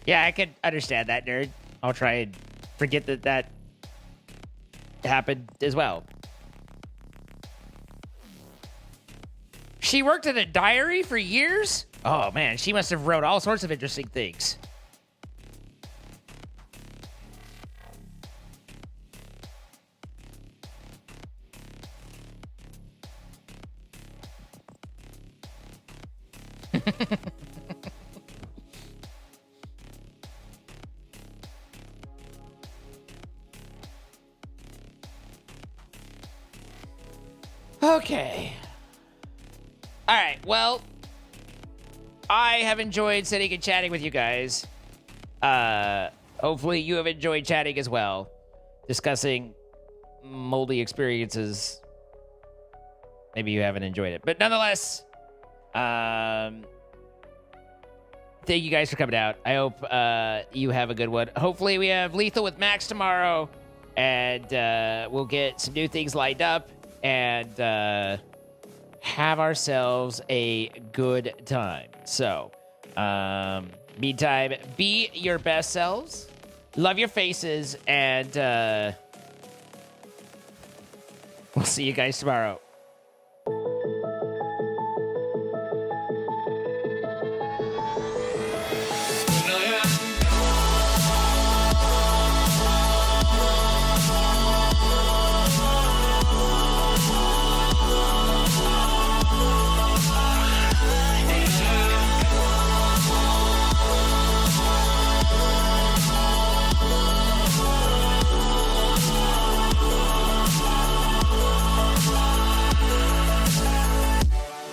Speaker 1: Yeah, I can understand that, nerd. I'll try and forget that happened as well. She worked at a diary for years? Oh, man, she must have wrote all sorts of interesting things. Okay. All right. Well, I have enjoyed sitting and chatting with you guys. Hopefully you have enjoyed chatting as well, discussing moldy experiences. Maybe you haven't enjoyed it, but nonetheless, thank you guys for coming out. I hope you have a good one. Hopefully we have Lethal with Max tomorrow, and we'll get some new things lined up and have ourselves a good time. So, meantime, be your best selves, love your faces, and we'll see you guys tomorrow.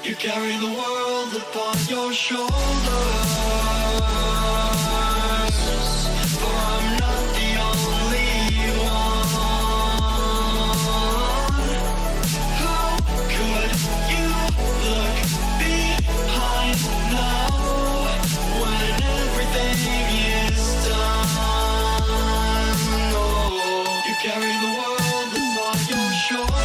Speaker 5: You carry the world upon your shoulders, for I'm not the only one. shore.